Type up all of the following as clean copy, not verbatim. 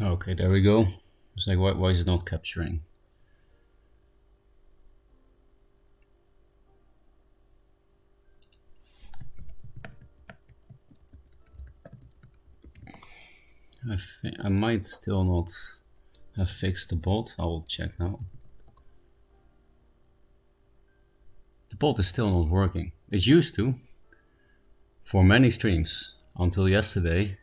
Okay, there we go. It's like, why is it not capturing? I might still not have fixed the bot. I will check now. The bot is still not working. It used to for many streams until yesterday.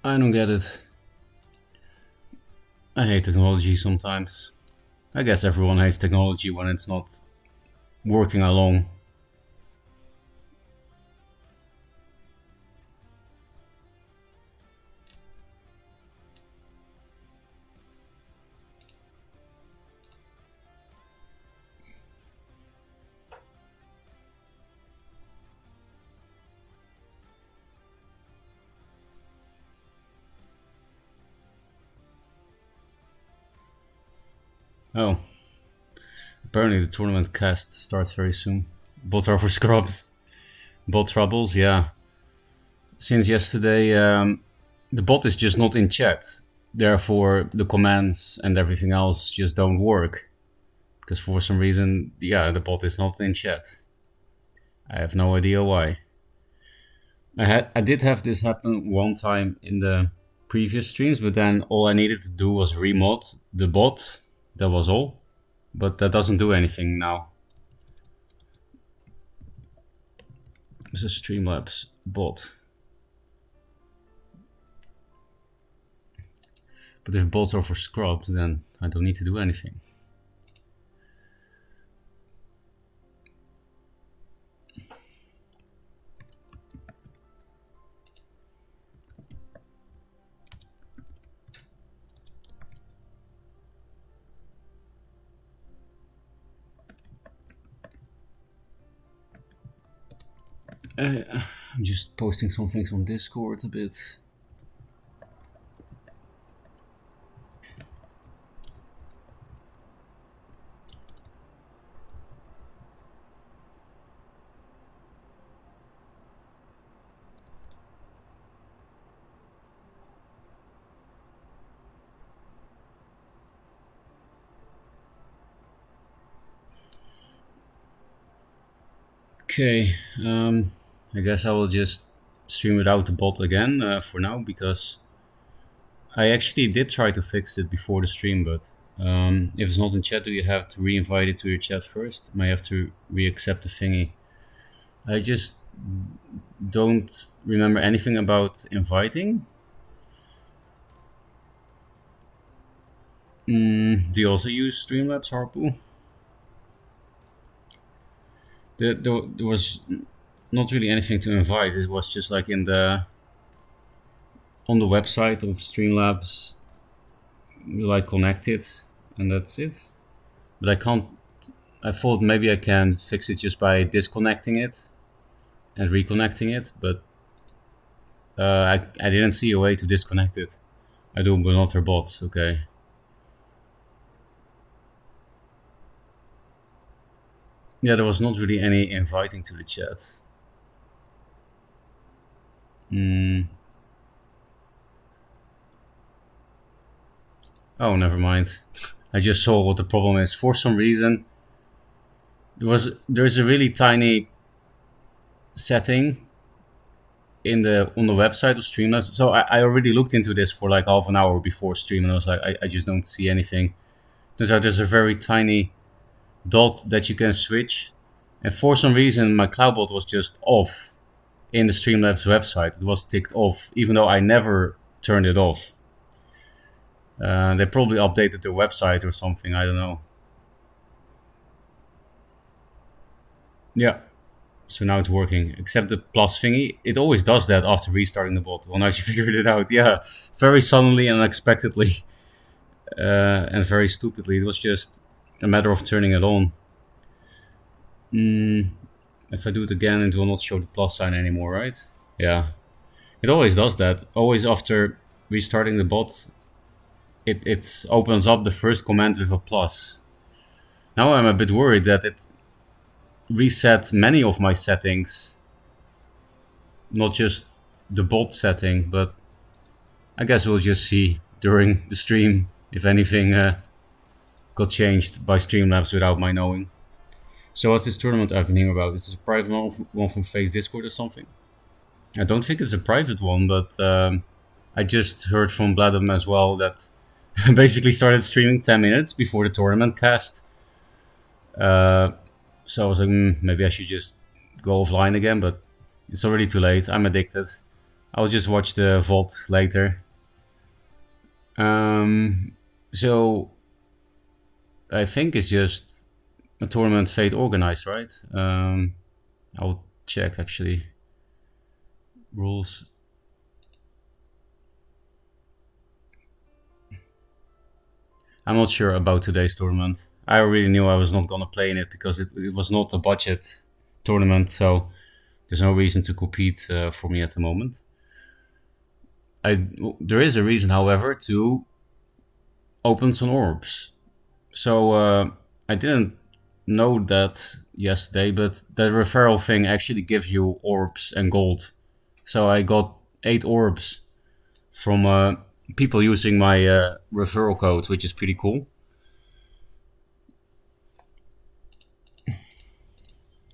I don't get it. I hate technology sometimes. I guess everyone hates technology when it's not working along. Oh, apparently the tournament cast starts very soon. Bots are for scrubs. Bot troubles, yeah. Since yesterday, the bot is just not in chat. Therefore, the commands and everything else just don't work. Because for some reason, yeah, the bot is not in chat. I have no idea why. I did have this happen one time in the previous streams, but then all I needed to do was remod the bot. That was all. But that doesn't do anything now. This is Streamlabs bot. But if bots are for scrubs, then I don't need to do anything. I'm just posting some things on Discord a bit. Okay, I guess I will just stream without the bot again for now, because I actually did try to fix it before the stream, but if it's not in chat, do you have to re-invite it to your chat first? Might have to re-accept the thingy. I just don't remember anything about inviting. Do you also use Streamlabs, Harpool? There was not really anything to invite. It was just like on the website of Streamlabs, you like connect it, and that's it. But I can't. I thought maybe I can fix it just by disconnecting it and reconnecting it, but I didn't see a way to disconnect it. I do, but not her bots. Okay. Yeah, there was not really any inviting to the chat. Oh, never mind. I just saw what the problem is. For some reason, there's a really tiny setting on the website of Streamlabs. So I already looked into this for like half an hour before stream, and I was like, I just don't see anything. Turns out there's a very tiny dot that you can switch. And for some reason, my Cloudbot was just off in the Streamlabs website. It was ticked off, even though I never turned it off. They probably updated their website or something, I don't know. Yeah, so now it's working, except the plus thingy. It always does that after restarting the bot. Well, now she figured it out. Yeah, very suddenly and unexpectedly, and very stupidly. It was just a matter of turning it on. If I do it again, it will not show the plus sign anymore, right? Yeah, it always does that. Always after restarting the bot, it opens up the first command with a plus. Now I'm a bit worried that it reset many of my settings, not just the bot setting, but I guess we'll just see during the stream if anything got changed by Streamlabs without my knowing. So what's this tournament I've been hearing about? Is this a private one from Face Discord or something? I don't think it's a private one, but I just heard from Bladum as well that basically started streaming 10 minutes before the tournament cast. So I was like, maybe I should just go offline again, but it's already too late. I'm addicted. I'll just watch the VOD later. So I think it's just a tournament Fate organized, right? I'll check actually. Rules. I'm not sure about today's tournament. I really knew I was not gonna play in it because it was not a budget tournament, so there's no reason to compete for me at the moment. There is a reason, however, to open some orbs. So I didn't know that yesterday, but the referral thing actually gives you orbs and gold. So I got 8 orbs from people using my referral code, which is pretty cool.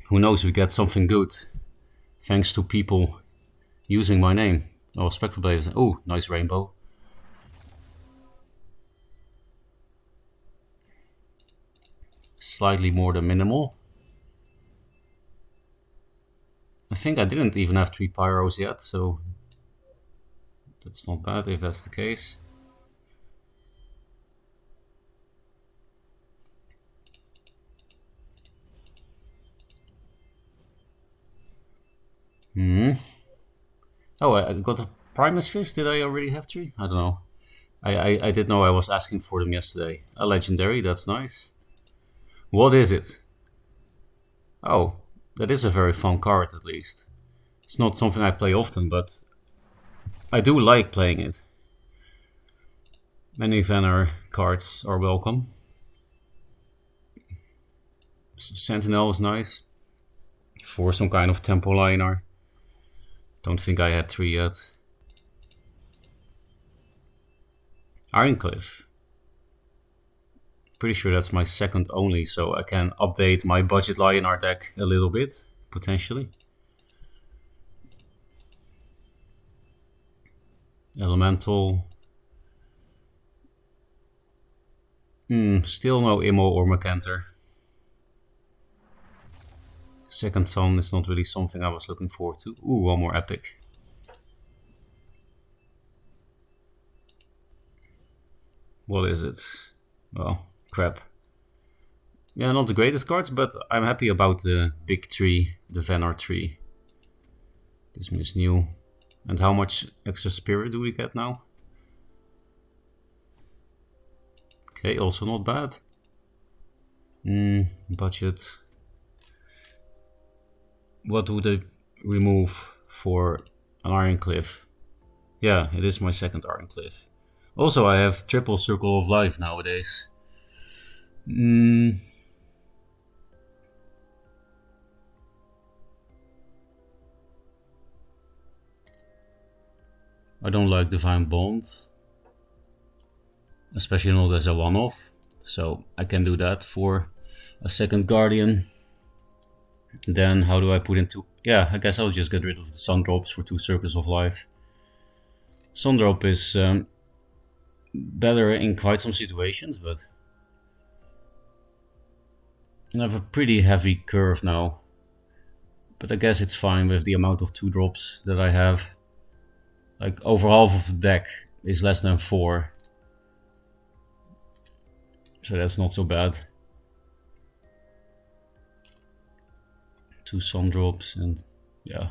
Who knows, we get something good thanks to people using my name. Oh, Spectral Blade. Oh, nice rainbow. Slightly more than minimal. I think I didn't even have 3 pyros yet, so that's not bad if that's the case. Oh, I got a Primus Fist. Did I already have 3? I don't know. I did know I was asking for them yesterday. A legendary, that's nice. What is it? Oh, that is a very fun card at least. It's not something I play often, but I do like playing it. Many Vanner cards are welcome. Sentinel is nice. For some kind of tempo liner. Don't think I had 3 yet. Ironcliff. Pretty sure that's my second only, so I can update my budget Lionar deck a little bit, potentially. Elemental. Still no Immo or Macanter. Second Son is not really something I was looking forward to. Ooh, one more epic. What is it? Well, crap. Yeah, not the greatest cards, but I'm happy about the big 3, the Vannar 3. This is new. And how much extra spirit do we get now? Okay, also not bad. Budget. What would I remove for an Ironcliff? Yeah, it is my second Ironcliff. Also, I have triple Circle of Life nowadays. I don't like Divine Bond, especially not as a one-off, so I can do that for a second Guardian. Then how do I put into... Yeah, I guess I'll just get rid of the Sun Drops for 2 Circles of Life. Sun Drop is better in quite some situations, but I have a pretty heavy curve now, but I guess it's fine with the amount of 2-drops that I have. Like over half of the deck is less than 4. So that's not so bad. 2 sun drops and yeah.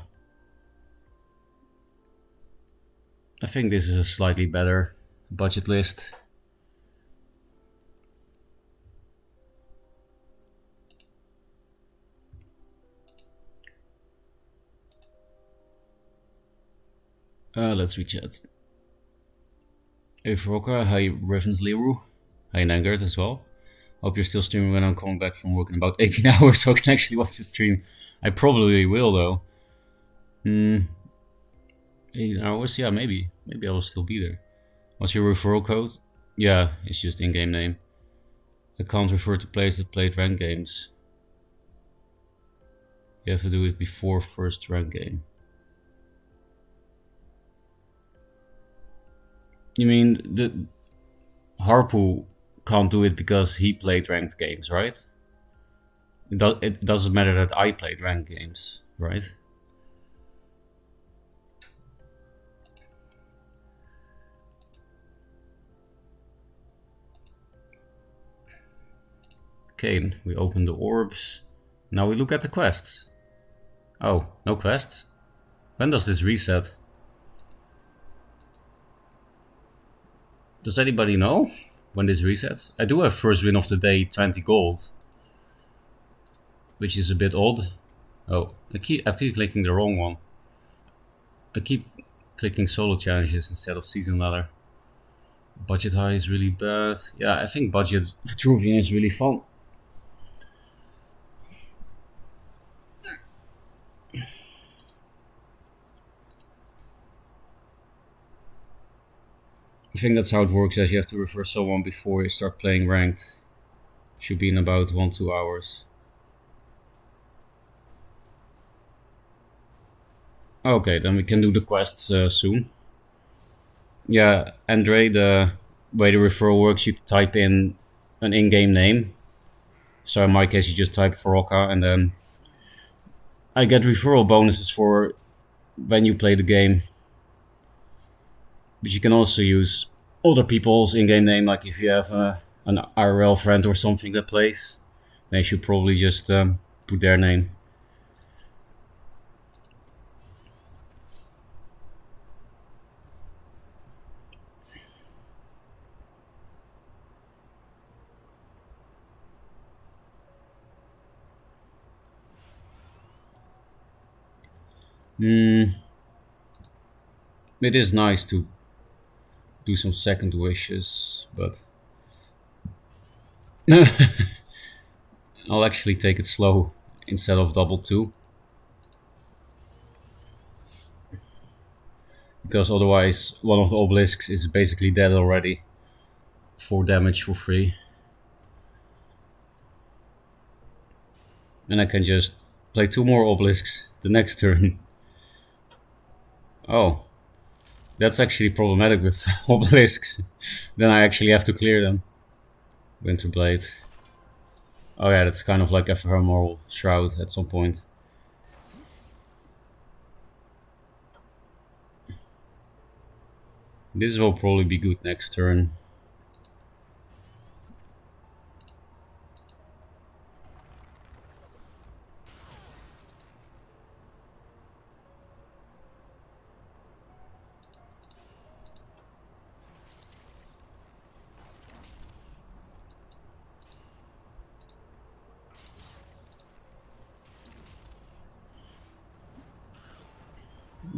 I think this is a slightly better budget list. Let's rechat. Hey Ferocca, hi Rivens Leroux. Hi Nangert as well. Hope you're still streaming when I'm coming back from work in about 18 hours so I can actually watch the stream. I probably will though. 18 hours? Yeah, maybe. Maybe I will still be there. What's your referral code? Yeah, it's just in-game name. I can't refer to players that played ranked games. You have to do it before first ranked game. You mean the Harpu can't do it because he played ranked games, right? It doesn't matter that I played ranked games, right? Okay, we open the orbs. Now we look at the quests. Oh, no quests? When does this reset? Does anybody know when this resets? I do have first win of the day 20 gold, which is a bit odd. Oh, I keep clicking the wrong one. I keep clicking solo challenges instead of season ladder. Budget high is really bad. Yeah, I think budget Vitruvian is really fun. I think that's how it works, as you have to refer someone before you start playing ranked. Should be in about 1-2 hours. Okay, then we can do the quests soon. Yeah, Andre, the way the referral works, you type in an in-game name. So in my case, you just type Ferocca, and then I get referral bonuses for when you play the game. But you can also use other people's in-game name, like if you have an IRL friend or something that plays, then you should probably just put their name. It is nice to do some second wishes, but I'll actually take it slow instead of double 2. Because otherwise one of the obelisks is basically dead already. 4 damage for free. And I can just play 2 more obelisks the next turn. Oh, that's actually problematic with obelisks. Then I actually have to clear them. Winterblade. Oh yeah, that's kind of like Ephemeral Shroud at some point. This will probably be good next turn.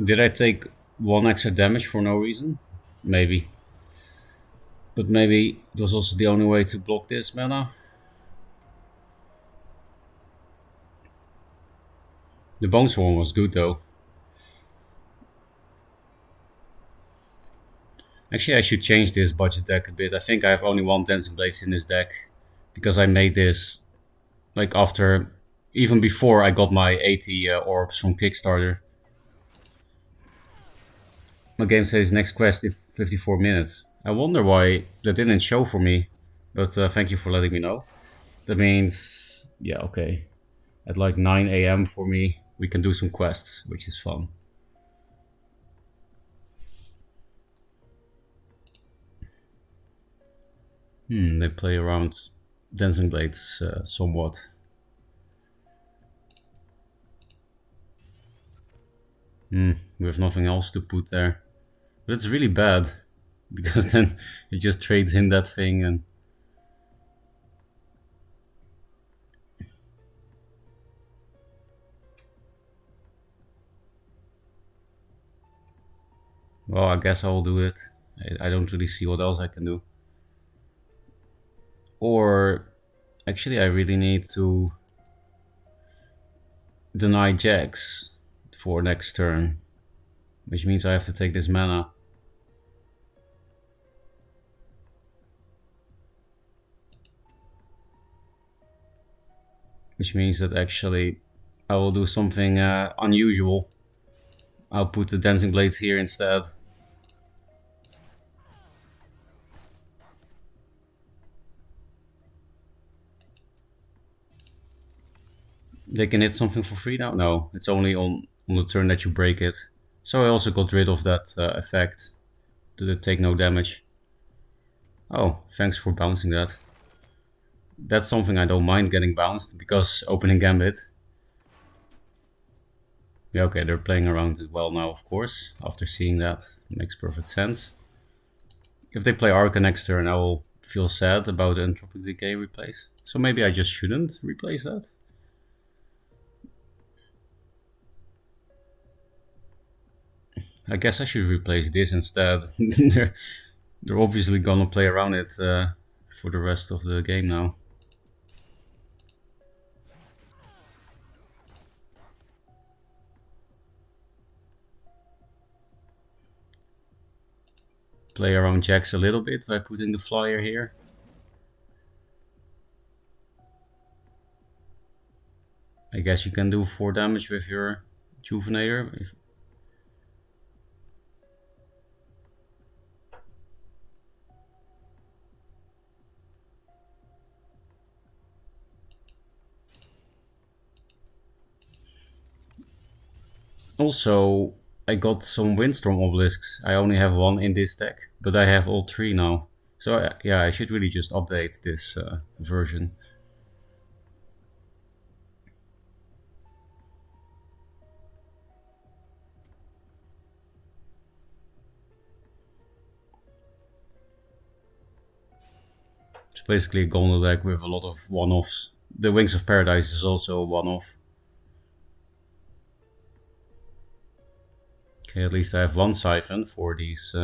Did I take 1 extra damage for no reason? Maybe. But maybe it was also the only way to block this mana. The Bone Swarm was good though. Actually, I should change this budget deck a bit. I think I have only 1 Dancing Blades in this deck. Because I made this like after, even before I got my 80 orbs from Kickstarter. My game says next quest in 54 minutes. I wonder why that didn't show for me. But thank you for letting me know. That means Yeah, okay. At like 9 a.m. for me, we can do some quests, which is fun. They play around Dancing Blades somewhat. We have nothing else to put there. But it's really bad, because then it just trades in that thing and... Well, I guess I'll do it. I don't really see what else I can do. Or... Actually, I really need to deny Jax for next turn. Which means I have to take this mana. Which means that actually I will do something unusual. I'll put the Dancing Blades here instead. They can hit something for free now? No, it's only on the turn that you break it. So I also got rid of that effect. Did it take no damage? Oh, thanks for bouncing that. That's something I don't mind getting bounced, because opening Gambit. Yeah, okay, they're playing around it well now, of course. After seeing that, it makes perfect sense. If they play Arca next turn, I will feel sad about the Entropic Decay replace. So maybe I just shouldn't replace that. I guess I should replace this instead. they're obviously gonna play around it for the rest of the game now. Play around Jax a little bit by putting the flyer here. I guess you can do 4 damage with your Juvenator. Also, I got some Windstorm Obelisks. I only have 1 in this deck, but I have all 3 now. So yeah, I should really just update this version. It's basically a Gondor deck with a lot of one-offs. The Wings of Paradise is also a one-off. Okay, at least I have 1 Siphon for these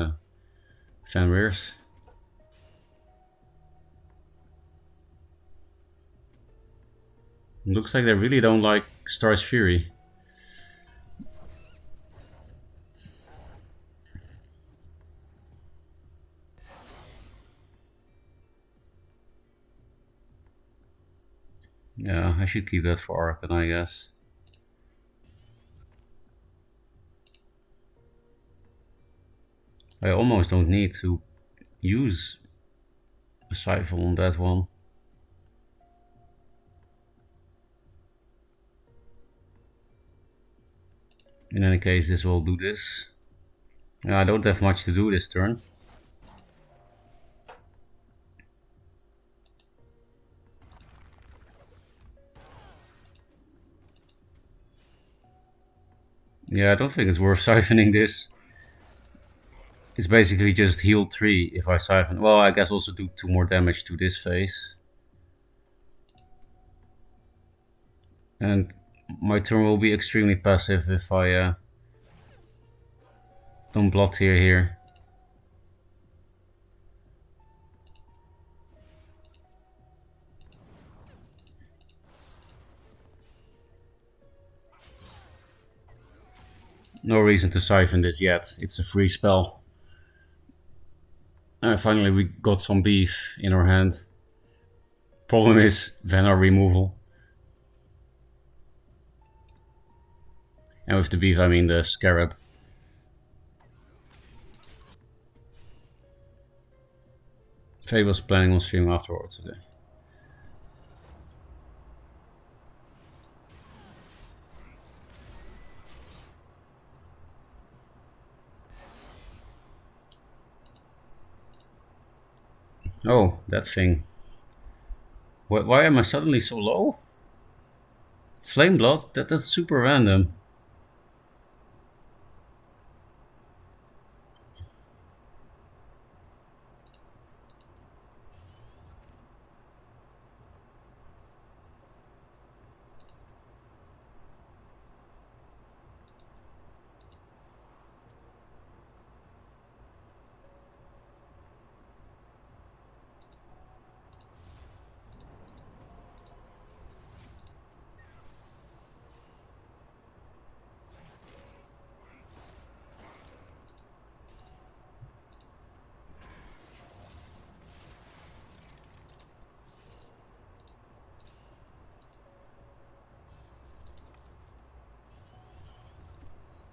Fenrirs. Looks like they really don't like Star's Fury. Yeah, I should keep that for Arcan, I guess. I almost don't need to use a Siphon on that one. In any case, this will do this. I don't have much to do this turn. Yeah, I don't think it's worth siphoning this. It's basically just heal 3 if I siphon. Well, I guess also do 2 more damage to this phase. And my turn will be extremely passive if I don't blot here. No reason to siphon this yet. It's a free spell. Finally, we got some beef in our hand. Problem is Venar removal. And with the beef, I mean the Scarab. Faye was planning on streaming afterwards today. Oh, that thing. Why am I suddenly so low? Flame Blood? That's super random.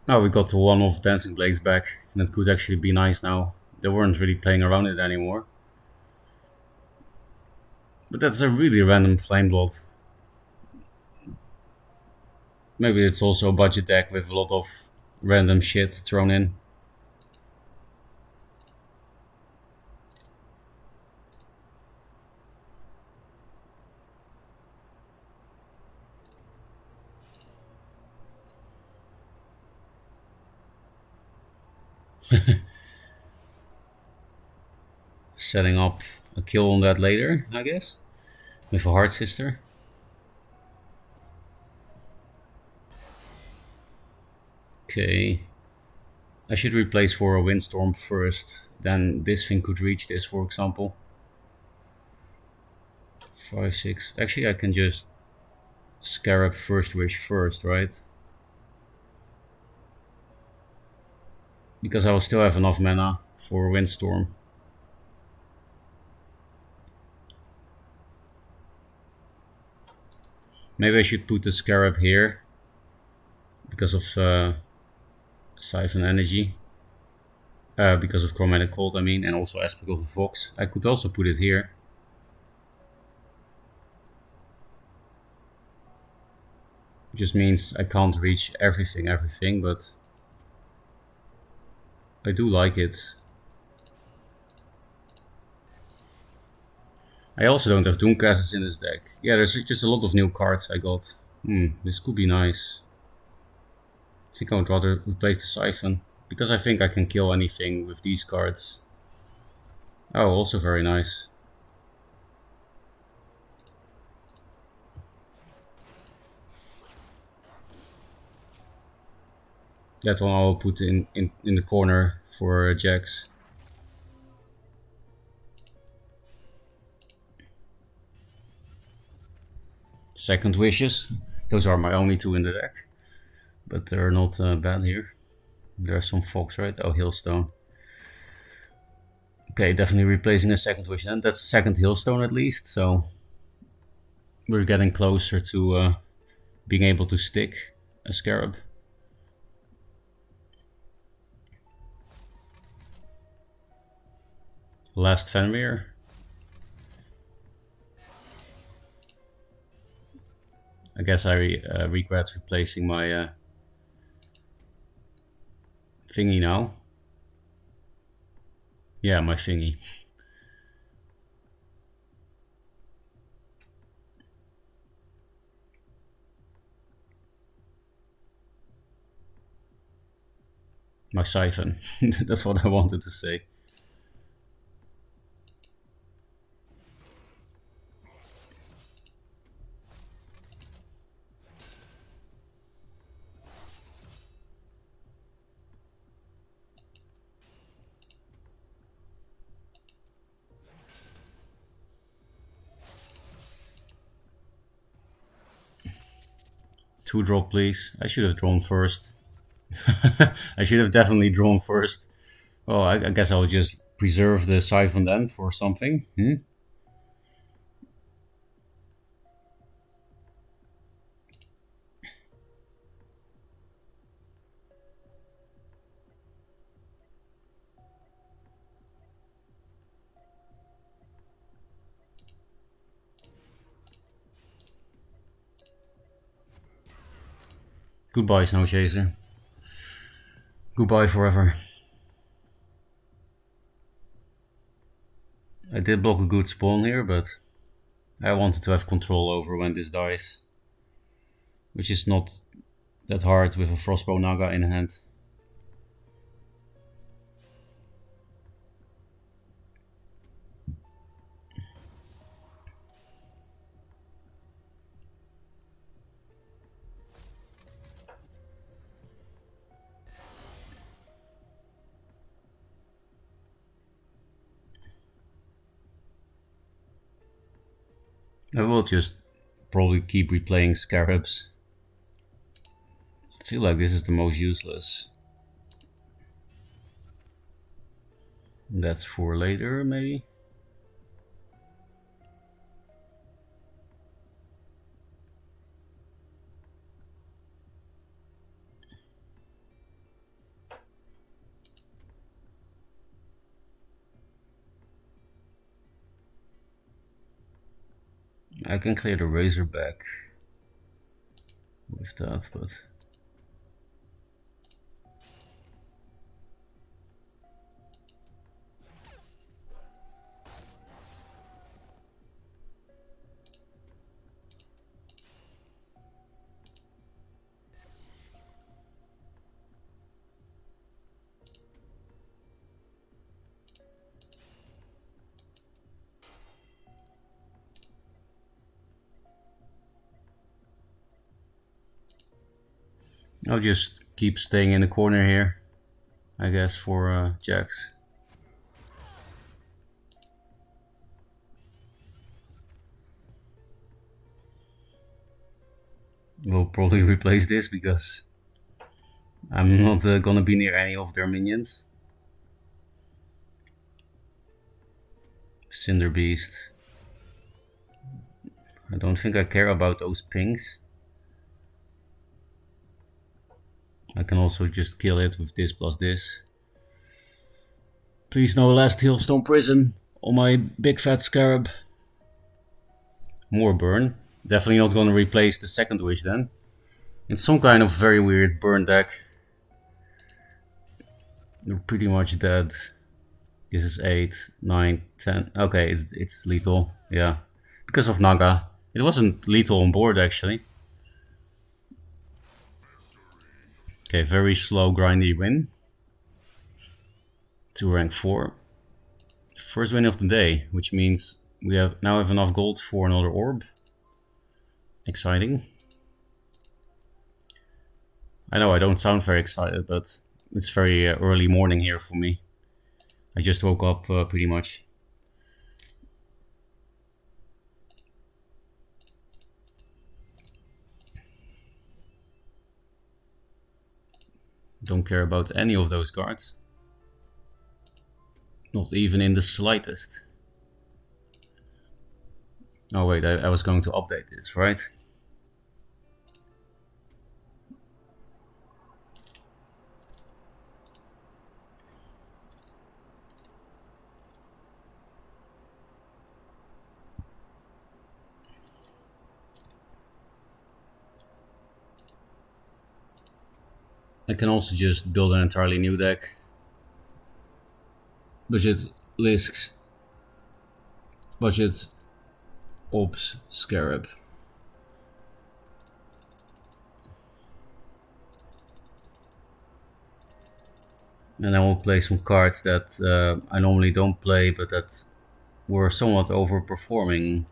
Now we got the one of Dancing Blades back, and it could actually be nice now. They weren't really playing around it anymore. But that's a really random Flame Blood. Maybe it's also a budget deck with a lot of random shit thrown in. Setting up a kill on that later, I guess, with a Heart Sister. Okay. I should replace for a Windstorm first, then this thing could reach this, for example. 5, 6. Actually, I can just Scarab First Wish first, right? Because I will still have enough mana for Windstorm. Maybe I should put the Scarab here because of Siphon Energy. Because of Chromatic Cold, I mean, and also Aspect of the Fox. I could also put it here. Just means I can't reach everything, but I do like it. I also don't have Doomcasters in this deck. Yeah, there's just a lot of new cards I got. This could be nice. I think I would rather replace the Siphon, because I think I can kill anything with these cards. Oh, also very nice. That one I will put in the corner for Jax. Second Wishes. Those are my only two in the deck. But they're not bad here. There's some Fox, right? Oh, Hailstone. Okay, definitely replacing a Second Wish then. That's second Hailstone at least, so we're getting closer to being able to stick a Scarab. Last Fenrir. I guess I regret replacing my thingy now. Yeah, my thingy. My Siphon. That's what I wanted to say. Two drop, please. I should have drawn first. I should have definitely drawn first. Well, I guess I'll just preserve the Siphon then for something. Goodbye, Snow Chaser. Goodbye forever. I did block a good spawn here, but I wanted to have control over when this dies, which is not that hard with a Frostbow Naga in hand. I will just probably keep replaying Scarabs. I feel like this is the most useless. That's for later, maybe? I can clear the Razorback with that, but... I'll just keep staying in the corner here, I guess, for Jax. We'll probably replace this because I'm not gonna be near any of their minions. Cinder Beast. I don't think I care about those pings. I can also just kill it with this plus this. Please no last Hailstone Prison on my big fat Scarab. More burn. Definitely not gonna replace the second wish then. It's some kind of very weird burn deck. They're pretty much dead. This is 8, 9, 10. Okay, it's lethal. Yeah. Because of Naga. It wasn't lethal on board actually. Okay, very slow grindy win. To rank 4. First win of the day, which means we now have enough gold for another orb. Exciting. I know I don't sound very excited, but it's very early morning here for me. I just woke up pretty much. Don't care about any of those cards. Not even in the slightest. Oh wait, I was going to update this, right? I can also just build an entirely new deck. Budget Lisks. Budget Ops Scarab. And I will play some cards that I normally don't play, but that were somewhat overperforming.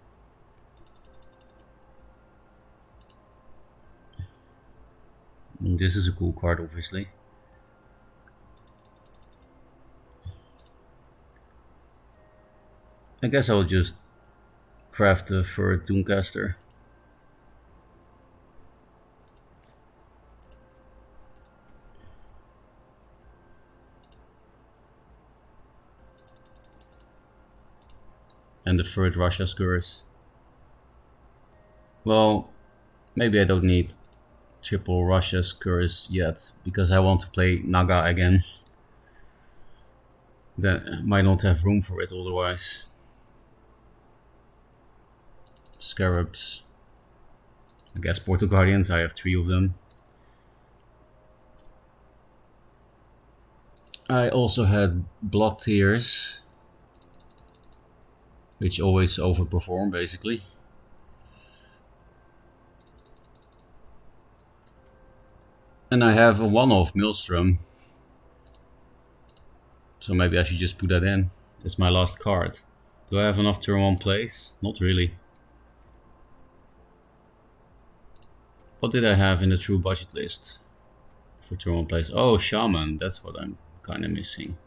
And this is a cool card, obviously. I guess I'll just craft a for Doomcaster. And the third Russia's Curse. Well, maybe I don't need triple Russia's Curse yet, because I want to play Naga again. That might not have room for it otherwise. Scarabs. I guess Portal Guardians, I have 3 of them. I also had Blood Tears. which always overperform basically. And I have a one-off Maelstrom, so maybe I should just put that in. It's my last card. Do I have enough turn 1 plays? Not really. What did I have in the true budget list for turn 1 plays? Oh, Shaman, that's what I'm kind of missing.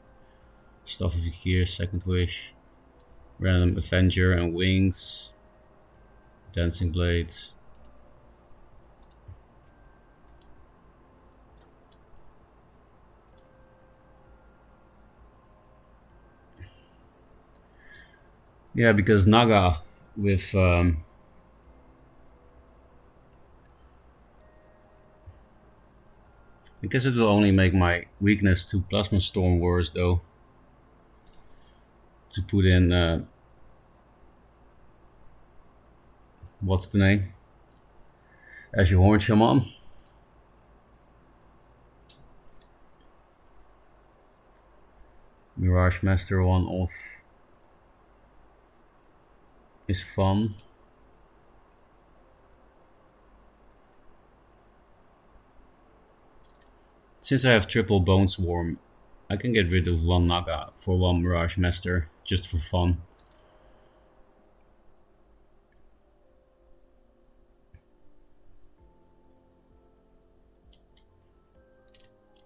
Stuff of the Gear, Second Wish, Random Avenger and Wings, Dancing Blade. Yeah, because Naga with I guess it will only make my weakness to Plasma Storm worse though. To put in what's the name? As your Horn Shaman. Mirage Master 1 off is fun. Since I have triple Bone Swarm, I can get rid of one Naga for one Mirage Master, just for fun.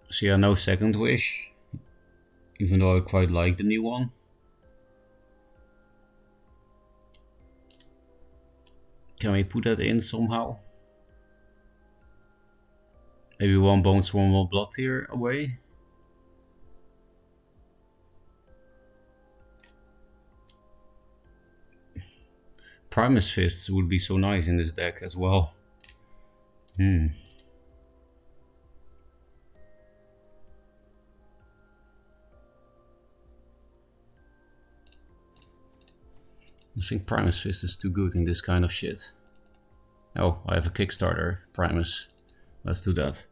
So yeah, no Second Wish, even though I quite like the new one. Can we put that in somehow? Maybe one Bone Swarm, one Blood Tear away? Primus Fists would be so nice in this deck as well. I think Primus Fist is too good in this kind of shit. Oh, I have a Kickstarter, Primus. Let's do that.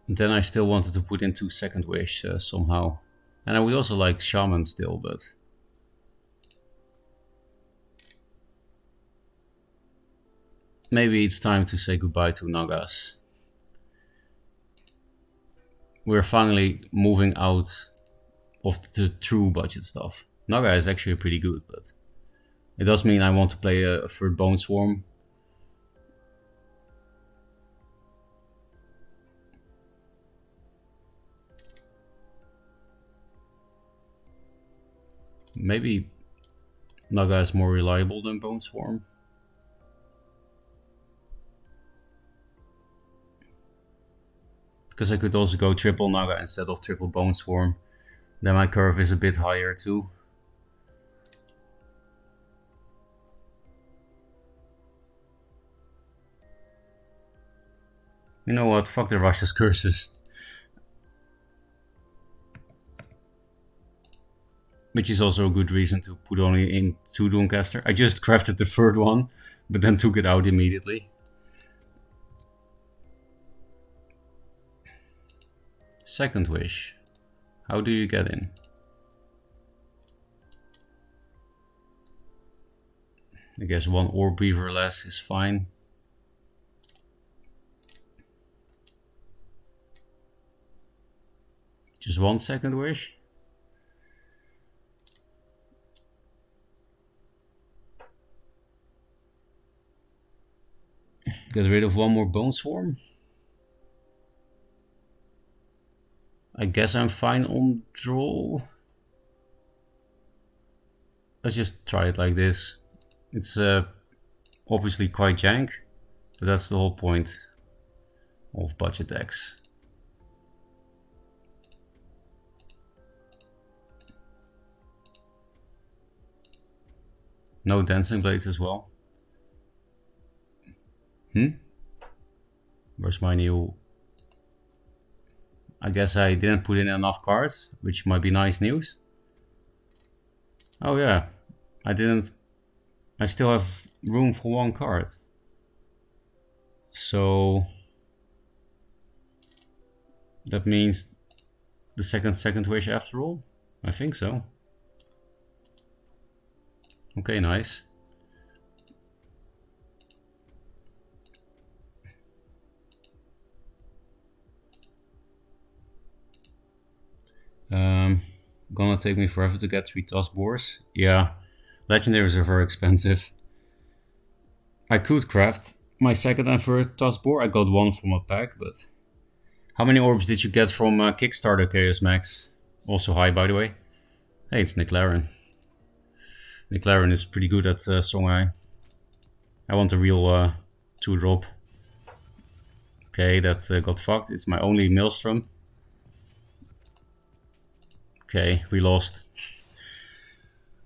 And then I still wanted to put in 2 Second Wish somehow. And I would also like Shaman still, but... maybe it's time to say goodbye to Nagas. We're finally moving out of the true budget stuff. Naga is actually pretty good, but it does mean I want to play a third Bone Swarm. Maybe Naga is more reliable than Bone Swarm. Because I could also go triple Naga instead of triple Bone Swarm. Then my curve is a bit higher too. You know what? Fuck the Russia's curses. Which is also a good reason to put only in 2 Doomcaster. I just crafted the third one, but then took it out immediately. Second Wish. How do you get in? I guess 1 Orb Weaver less is fine. Just 1 Second Wish. Get rid of 1 more Bone Swarm. I guess I'm fine on draw. Let's just try it like this. It's obviously quite jank, but that's the whole point of budget decks. No Dancing Blades as well. Where's my new... I guess I didn't put in enough cards, which might be nice news. Oh yeah, I didn't... I still have room for 1 card. So... That means the second wish after all? I think so. Okay, nice. Gonna take me forever to get 3 toss boars. Yeah, legendaries are very expensive. I could craft my second and third toss boar. I got one from a pack, but how many orbs did you get from Kickstarter, Chaos Max? Also high, by the way. Hey, it's Nick Laren. Nick Laren is pretty good at Songhai. I want a real 2-drop. Okay, that got fucked. It's my only Maelstrom. Okay, we lost.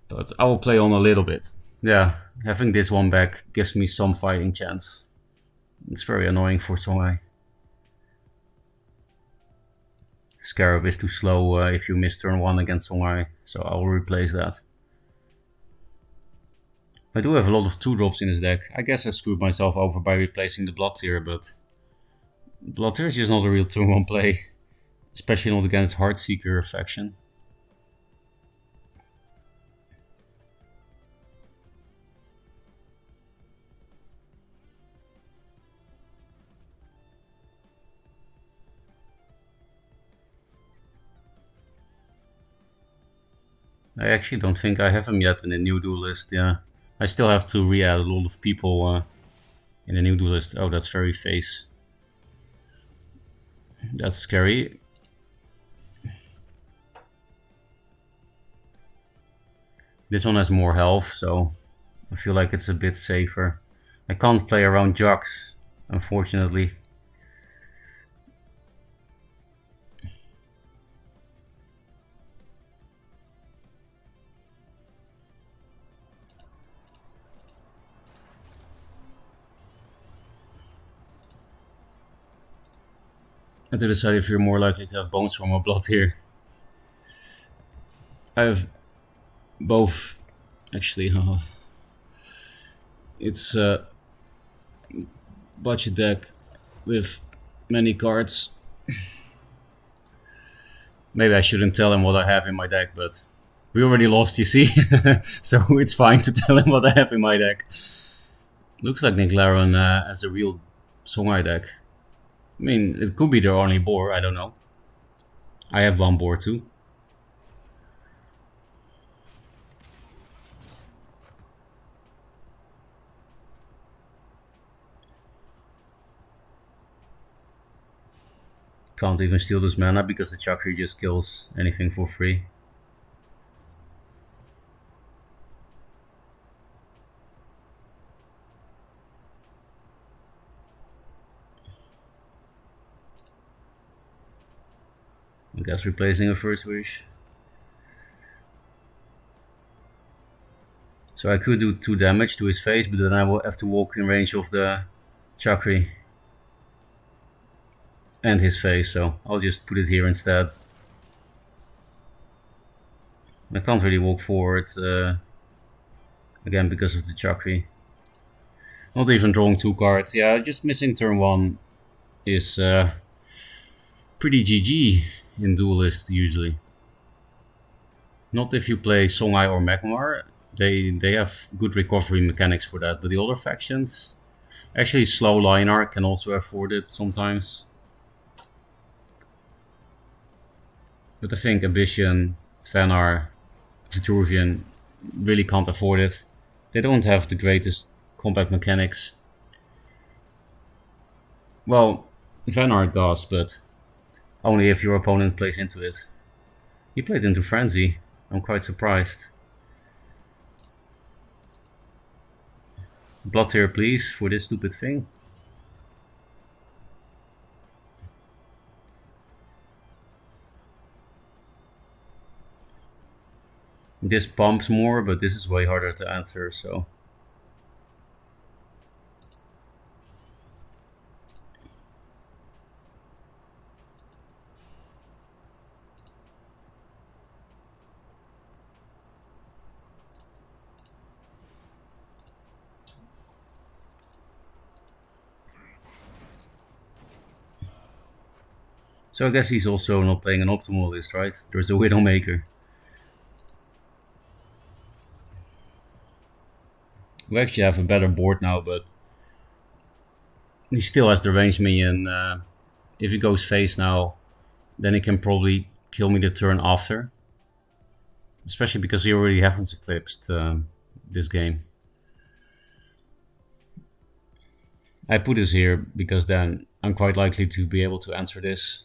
But I will play on a little bit. Yeah, having this one back gives me some fighting chance. It's very annoying for Songhai. Scarab is too slow if you miss turn 1 against Songhai, so I will replace that. I do have a lot of 2-drops in this deck. I guess I screwed myself over by replacing the Blood Tier, but Blood Tier is just not a real turn 1 play, especially not against Heartseeker faction. I actually don't think I have him yet in the new Duelyst, yeah. I still have to re-add a lot of people in the new Duelyst. Oh, that's very face. That's scary. This one has more health, so I feel like it's a bit safer. I can't play around Jux, unfortunately. And to decide if you're more likely to have Bones from or Blood here. I have both, actually. It's a budget deck with many cards. Maybe I shouldn't tell him what I have in my deck, but we already lost, you see? So it's fine to tell him what I have in my deck. Looks like Nick Laren has a real Songhai deck. I mean, it could be their only board, I don't know. I have one board too. Can't even steal this mana because the Chakra just kills anything for free. I guess replacing a first wish. So I could do 2 damage to his face, but then I will have to walk in range of the Chakri and his face, so I'll just put it here instead. I can't really walk forward again because of the Chakri. Not even drawing 2 cards. Yeah, just missing turn 1 is pretty GG in Duelyst usually. Not if you play Songhai or Magmar. They have good recovery mechanics for that, but the other factions, actually slow Linar can also afford it sometimes. But I think Abyssion, Vanar, Vitruvian really can't afford it. They don't have the greatest combat mechanics. Well, Vanar does, but only if your opponent plays into it. He played into Frenzy. I'm quite surprised. Blood here, please, for this stupid thing. This pumps more, but this is way harder to answer, so... So I guess he's also not playing an optimal list, right? There's a Widowmaker. We actually have a better board now, but he still has the range minion. If he goes face now, then he can probably kill me the turn after. Especially because he already haven't eclipsed this game. I put this here because then I'm quite likely to be able to answer this.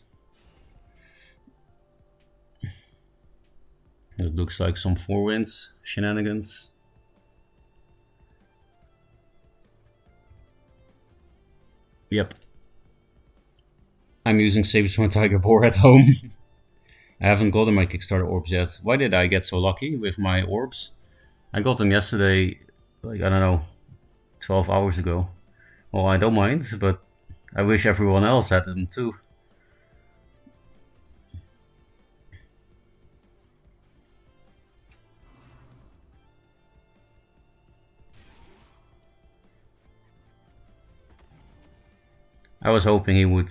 It looks like some 4 wins shenanigans. Yep. I'm using Sabertooth Tiger Boar at home. I haven't gotten my Kickstarter orbs yet. Why did I get so lucky with my orbs? I got them yesterday, like, I don't know, 12 hours ago. Well, I don't mind, but I wish everyone else had them too. I was hoping he would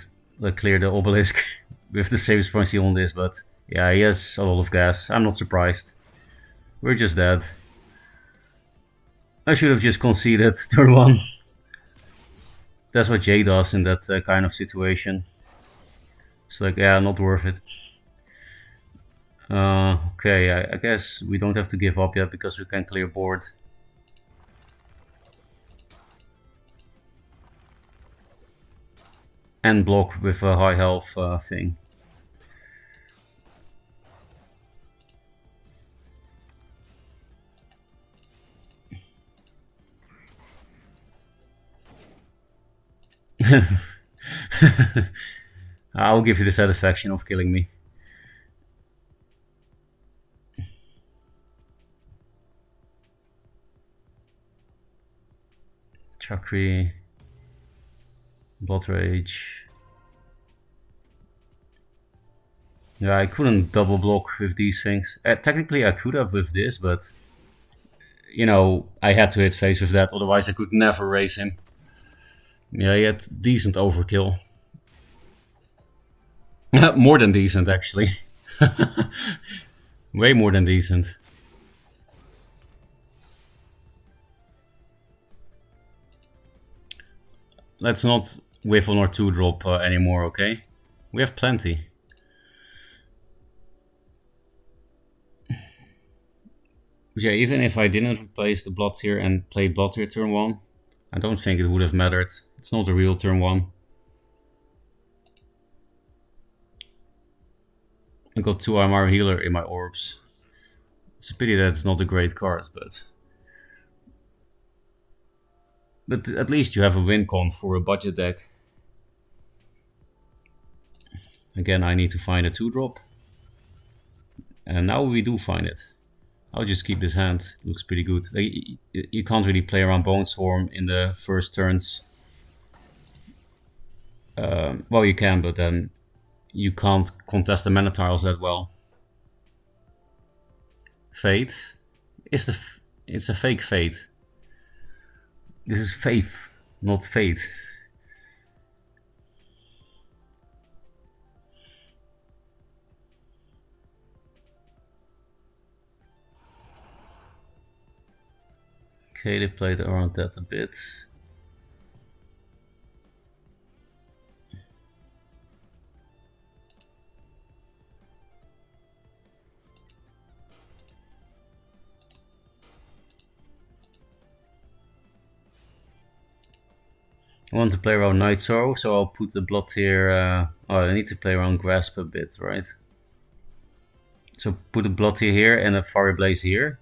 clear the obelisk with the save points on this, but yeah, he has a lot of gas. I'm not surprised. We're just dead. I should have just conceded turn 1. That's what Jay does in that kind of situation. It's like, yeah, not worth it. Okay, I guess we don't have to give up yet because we can clear board. And block with a high health thing. I'll give you the satisfaction of killing me. Chakri, Blood Rage. Yeah, I couldn't double block with these things. Technically I could have with this, but you know, I had to hit face with that, otherwise I could never raise him. Yeah, he had decent overkill. More than decent, actually. Way more than decent. Let's not whiff on our 2-drop anymore, okay? We have plenty. Yeah, even if I didn't replace the Blood Tier and play Blood Tier turn 1, I don't think it would have mattered. It's not a real turn 1. I got 2 Armor Healer in my orbs. It's a pity that it's not a great card, but at least you have a win con for a budget deck. Again, I need to find a 2-drop. And now we do find it. I'll just keep this hand. It looks pretty good. You can't really play around Bone Swarm in the first turns. Well, you can, but then you can't contest the mana tiles that well. Fate? It's a fake fate. This is faith, not fate. Okay, they played around that a bit. I want to play around Night Sorrow, so I'll put the Blood here. Oh, I need to play around Grasp a bit, right? So put a Blood here and a Fiery Blaze here.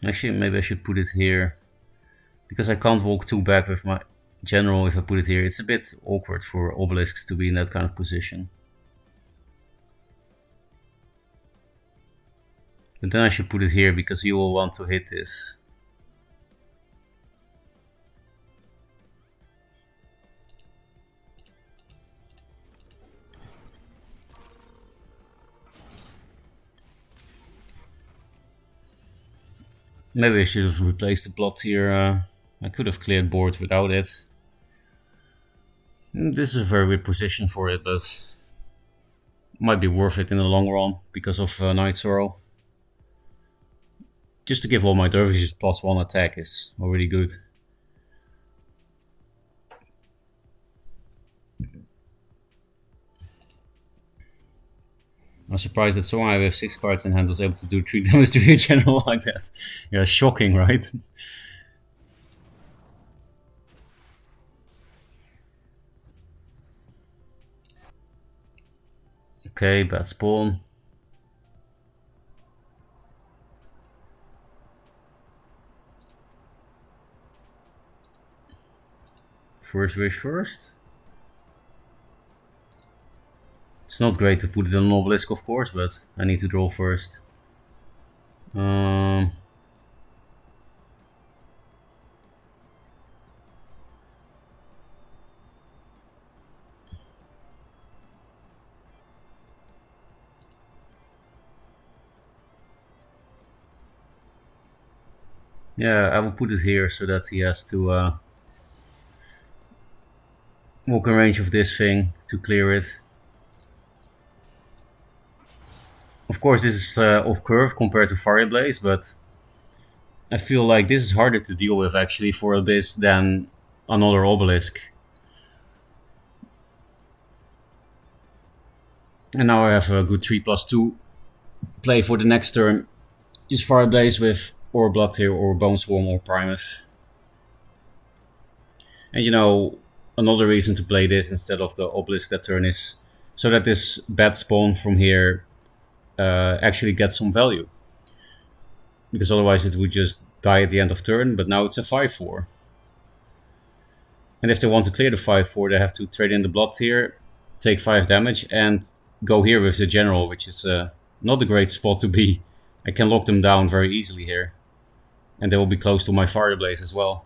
Actually, maybe I should put it here. Because I can't walk 2 back with my general if I put it here. It's a bit awkward for obelisks to be in that kind of position. But then I should put it here because you will want to hit this. Maybe I should have replaced the plot here. I could have cleared board without it. This is a very weird position for it, but might be worth it in the long run because of Night Sorrow. Just to give all my dervishes +1 attack is already good. I'm surprised that someone with 6 cards in hand was able to do 3 damage to a general like that. Yeah, shocking, right? Okay, bad spawn. First wish first. It's not great to put it on an obelisk, of course, but I need to draw first. Yeah, I will put it here so that he has to walk in range of this thing to clear it. Of course, this is off curve compared to Fire Blaze, but I feel like this is harder to deal with actually for Abyss than another obelisk. And now I have a good 3+2 play for the next turn. Use Fire Blaze with or Blood here, or Bone Swarm, or Primus. And you know, another reason to play this instead of the obelisk that turn is so that this bad spawn from here actually gets some value. Because otherwise it would just die at the end of turn, but now it's a 5-4. And if they want to clear the 5-4, they have to trade in the blood here, take 5 damage, and go here with the general, which is not a great spot to be. I can lock them down very easily here. And they will be close to my Fire Blaze as well.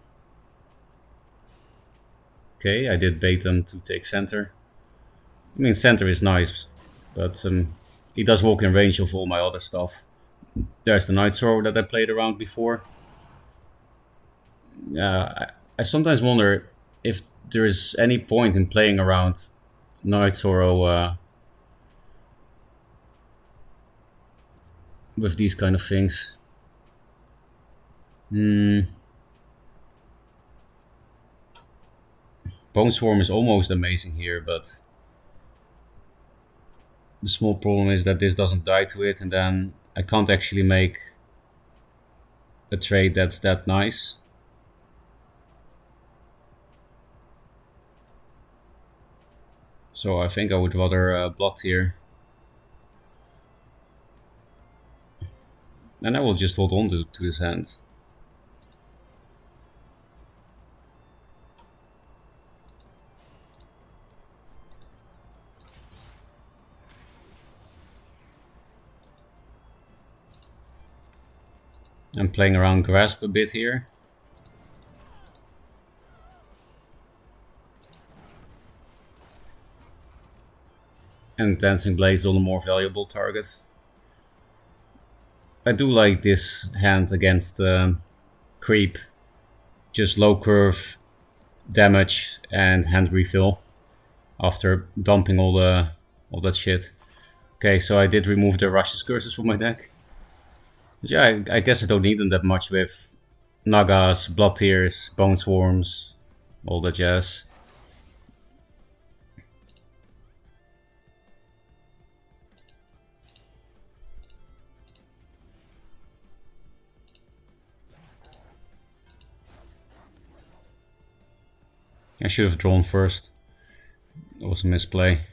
Okay, I did bait them to take center. I mean, center is nice, but he does walk in range of all my other stuff. There's the Night Sorrow that I played around before. I sometimes wonder if there is any point in playing around Night Sorrow with these kind of things. Bone Swarm is almost amazing here, but the small problem is that this doesn't die to it, and then I can't actually make a trade that's that nice. So I think I would rather blood here. And I will just hold on to this hand. I'm playing around Grasp a bit here. And Dancing Blade on a more valuable target. I do like this hand against creep. Just low curve damage and hand refill after dumping all that shit. Okay, so I did remove the Rush's Curses from my deck. But yeah, I guess I don't need them that much with Nagas, Blood Tears, Bone Swarms, all that jazz. I should have drawn first. That was a misplay.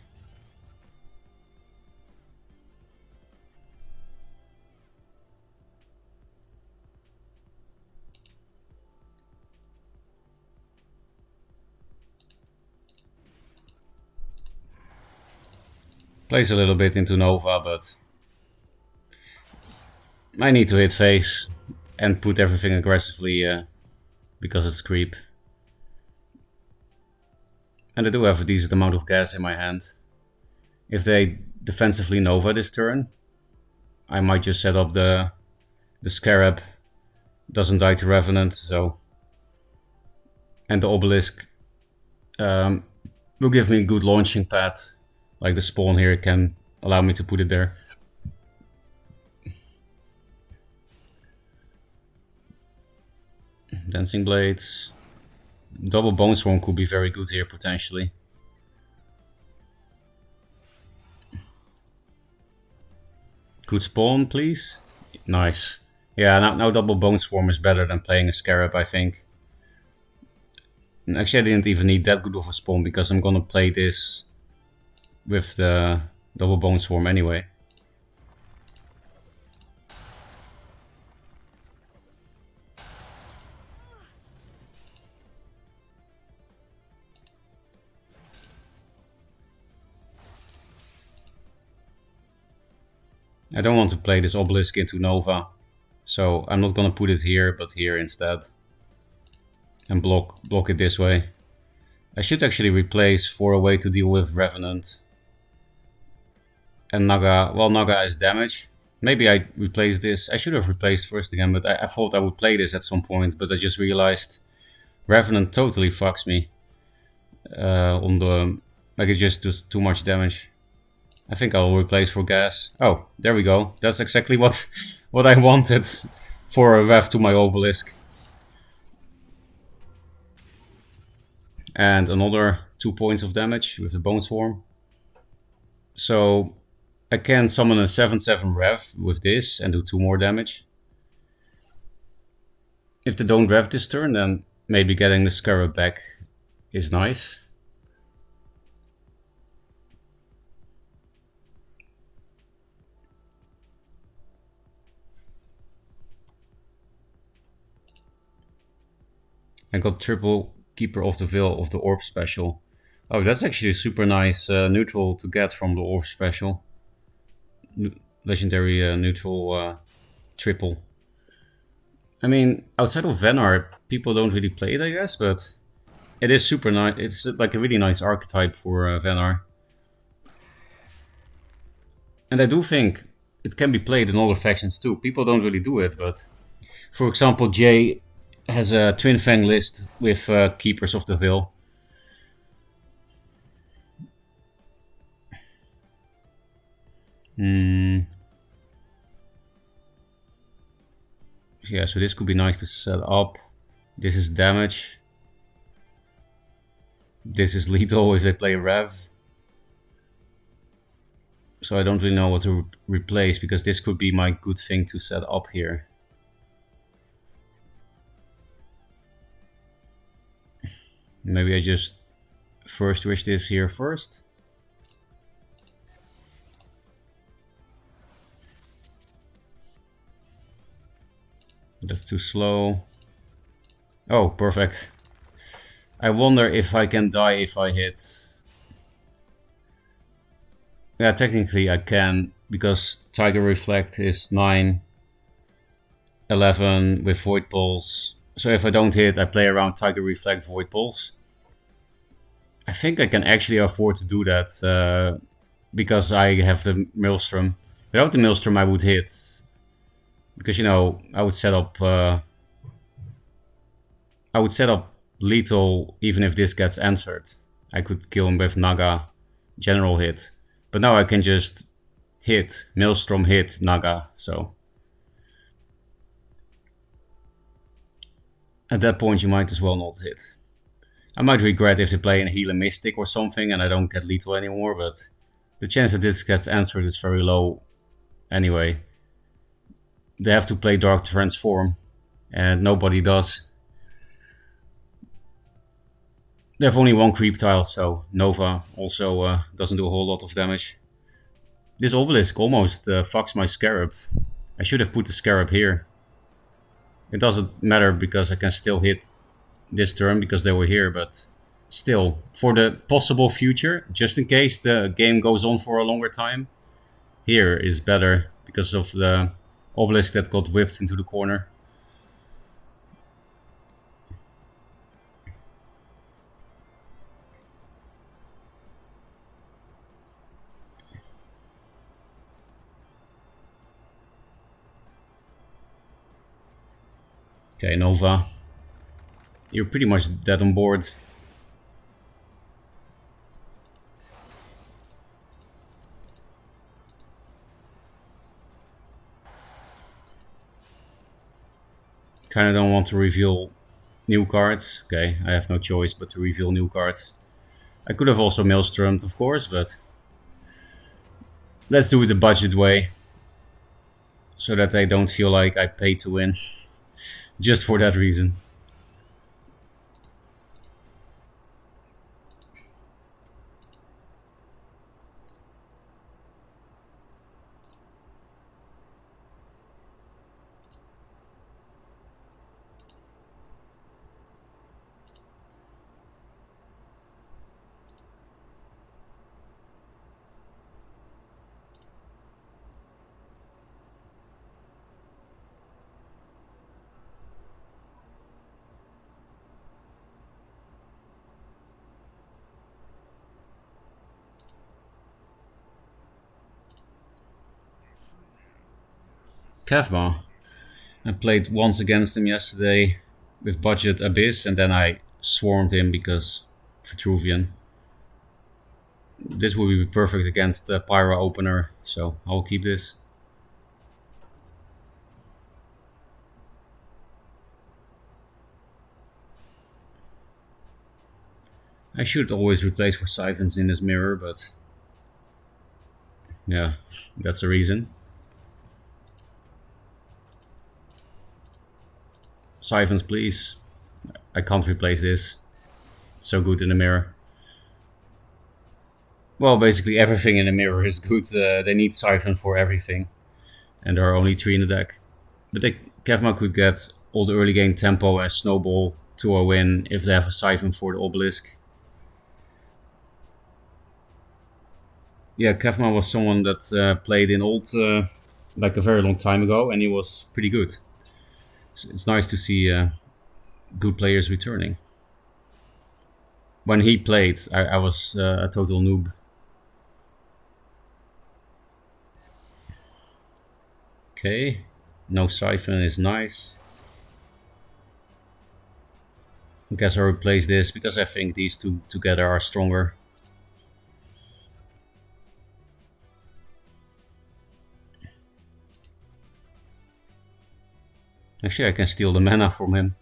Plays a little bit into Nova, but I need to hit face and put everything aggressively because it's creep. And I do have a decent amount of gas in my hand. If they defensively Nova this turn, I might just set up the Scarab Doesn't die to Revenant, so... And the obelisk will give me a good launching pad. Like the spawn here can allow me to put it there. Dancing Blades. Double Bone Swarm could be very good here, potentially. Good spawn, please. Nice. Yeah, now Double Bone Swarm is better than playing a Scarab, I think. And actually, I didn't even need that good of a spawn, because I'm gonna play this with the Double Bone Swarm anyway. I don't want to play this obelisk into Nova, so I'm not gonna put it here, but here instead. And block it this way. I should actually replace 4 away to deal with Revenant. And Naga, well, Naga is damage. Maybe I replace this. I should have replaced first again, but I thought I would play this at some point, but I just realized Revenant totally fucks me. On the... like it just does too much damage. I think I'll replace for gas. Oh, there we go. That's exactly what I wanted for a rev to my obelisk. And another 2 points of damage with the Bone Swarm. So I can summon a 7/7 rev with this and do 2 more damage. If they don't rev this turn, then maybe getting the Scarab back is nice. I got triple Keeper of the Veil of the Orb special. Oh, that's actually a super nice neutral to get from the Orb special. Legendary neutral triple. I mean, outside of Venar, people don't really play it, I guess, but it is super nice. It's like a really nice archetype for Venar. And I do think it can be played in other factions too. People don't really do it, but... For example, Jay has a Twin Fang list with Keepers of the Veil. Yeah, so this could be nice to set up. This is damage. This is lethal if they play Rev. So I don't really know what to replace, because this could be my good thing to set up here. Maybe I just first wish this here first. That's too slow. Oh, perfect. I wonder if I can die if I hit. Yeah, technically I can, because Tiger Reflect is 9, 11 with Void Balls. So if I don't hit, I play around Tiger Reflect Void Balls. I think I can actually afford to do that, because I have the Maelstrom. Without the Maelstrom I would hit. Because, you know, I would set up lethal even if this gets answered. I could kill him with Naga general hit. But now I can just hit, Maelstrom hit, Naga, so... At that point you might as well not hit. I might regret if they play in Healer Mystic or something and I don't get lethal anymore, but... the chance that this gets answered is very low anyway. They have to play Dark Transform, and nobody does. They have only 1 creep tile, so Nova also doesn't do a whole lot of damage. This obelisk almost fucks my Scarab. I should have put the Scarab here. It doesn't matter because I can still hit this turn because they were here, but still, for the possible future, just in case the game goes on for a longer time, here is better because of the obelisk that got whipped into the corner. Okay, Nova. You're pretty much dead on board. Kinda don't want to reveal new cards. Okay, I have no choice but to reveal new cards. I could have also Maelstrom'd, of course, but let's do it the budget way. So that I don't feel like I pay to win. Just for that reason. Kevma. I played once against him yesterday with budget Abyss, and then I swarmed him because Vitruvian. This would be perfect against the Pyra opener, so I'll keep this. I should always replace for Siphons in this mirror, but yeah, that's a reason. Siphons, please. I can't replace this. It's so good in the mirror. Well, basically everything in the mirror is good. They need Siphon for everything, and there are only 3 in the deck. But Kevma could get all the early game tempo as Snowball to a win if they have a Siphon for the Obelisk. Yeah, Kevma was someone that played in old, like a very long time ago, and he was pretty good. So it's nice to see good players returning. When he played, I was a total noob. Okay, no Siphon is nice. I guess I replace this because I think these two together are stronger. Actually, I can steal the mana from him.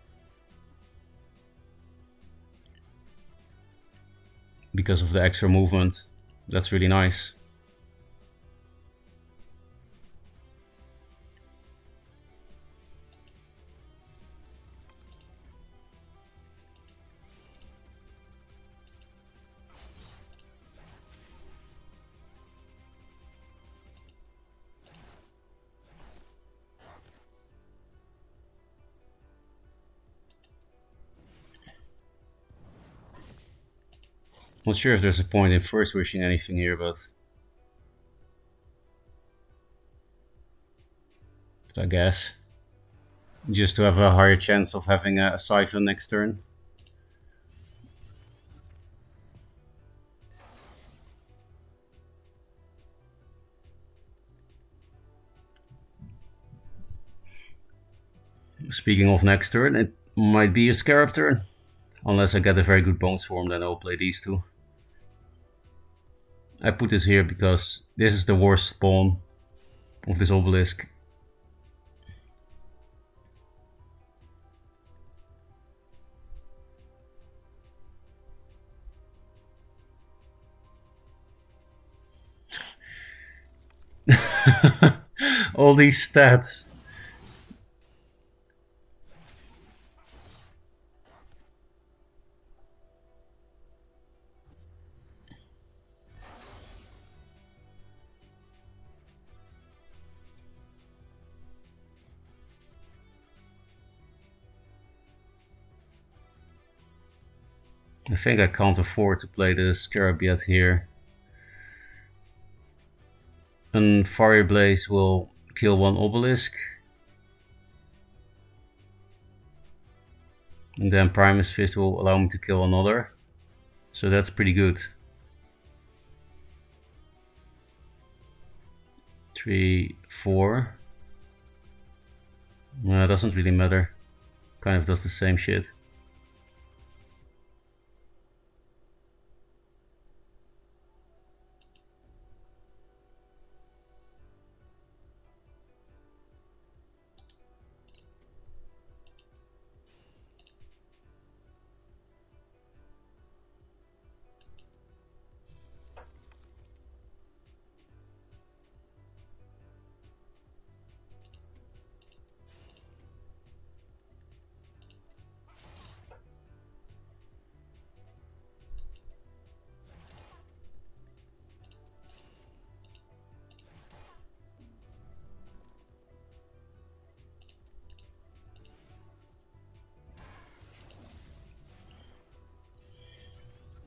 Because of the extra movement. That's really nice. Not sure if there's a point in first wishing anything here, but I guess. Just to have a higher chance of having a Siphon next turn. Speaking of next turn, it might be a Scarab turn. Unless I get a very good Bone Swarm, then I'll play these two. I put this here because this is the worst spawn of this Obelisk. All these stats. I think I can't afford to play the Scarab yet here. And Fire Blaze will kill one Obelisk. And then Primus Fist will allow me to kill another. So that's pretty good. 3, 4. Doesn't really matter. kind of does the same shit.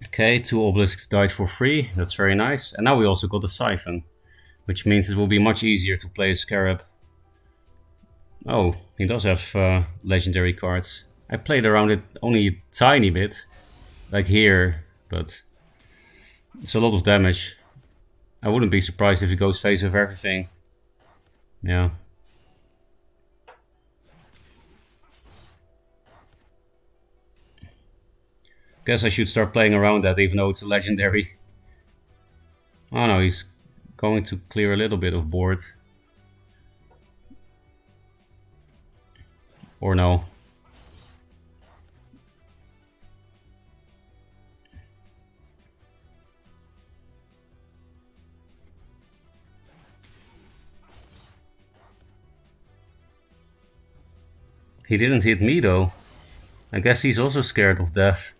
Okay, 2 obelisks died for free. That's very nice. And now we also got a siphon, which means it will be much easier to play a scarab. Oh, he does have legendary cards. I played around it only a tiny bit, like here, but it's a lot of damage. I wouldn't be surprised if he goes face with everything. Yeah. Guess I should start playing around that, even though it's a legendary. Oh no, he's going to clear a little bit of board. Or no. He didn't hit me though. I guess he's also scared of death.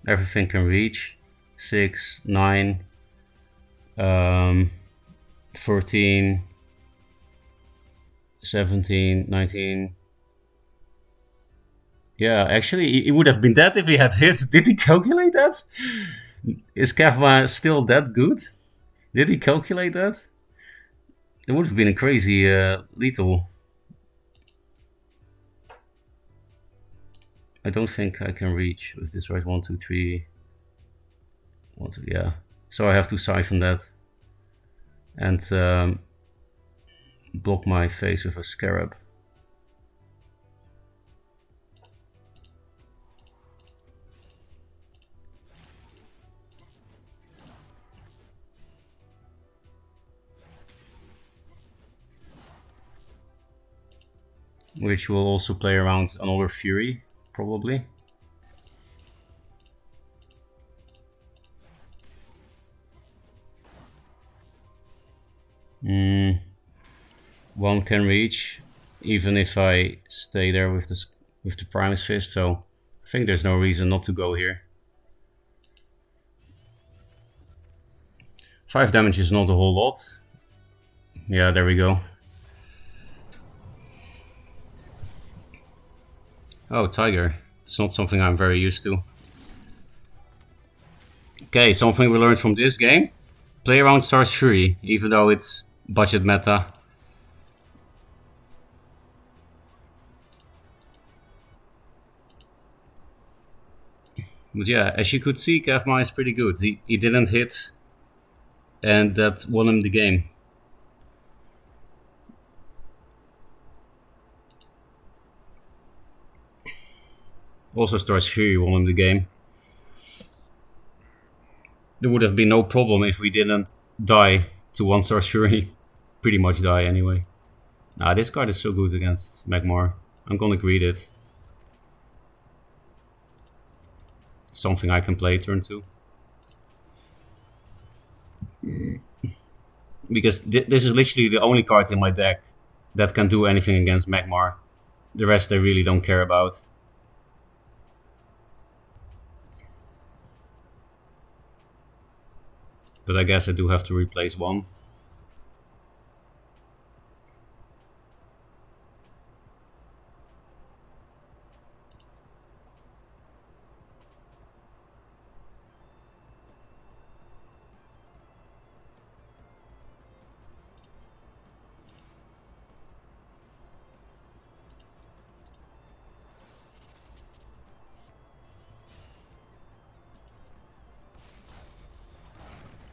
Everything can reach. 6, 9, 14, 17, 19. Yeah, actually, he would have been dead if he had hit. Did he calculate that? Is Kavma still that good? Did he calculate that? It would have been a crazy lethal. I don't think I can reach with this, right? 1, 2, 3. 1, 2, yeah. So I have to siphon that and block my face with a scarab. Which will also play around another Fury, probably. One can reach, even if I stay there with the Primus Fist, so I think there's no reason not to go here. 5 damage is not a whole lot. Yeah, there we go. Oh, Tiger. It's not something I'm very used to. Okay, something we learned from this game. Play around Stars Fury, even though it's budget meta. But yeah, as you could see, Kavma is pretty good. He didn't hit, and that won him the game. Also, Stars Fury won him the game. There would have been no problem if we didn't die to 1 Stars Fury. Pretty much die anyway. Nah, this card is so good against Magmar. I'm gonna greet it. It's something I can play turn 2. Because this is literally the only card in my deck that can do anything against Magmar. The rest I really don't care about. But I guess I do have to replace 1.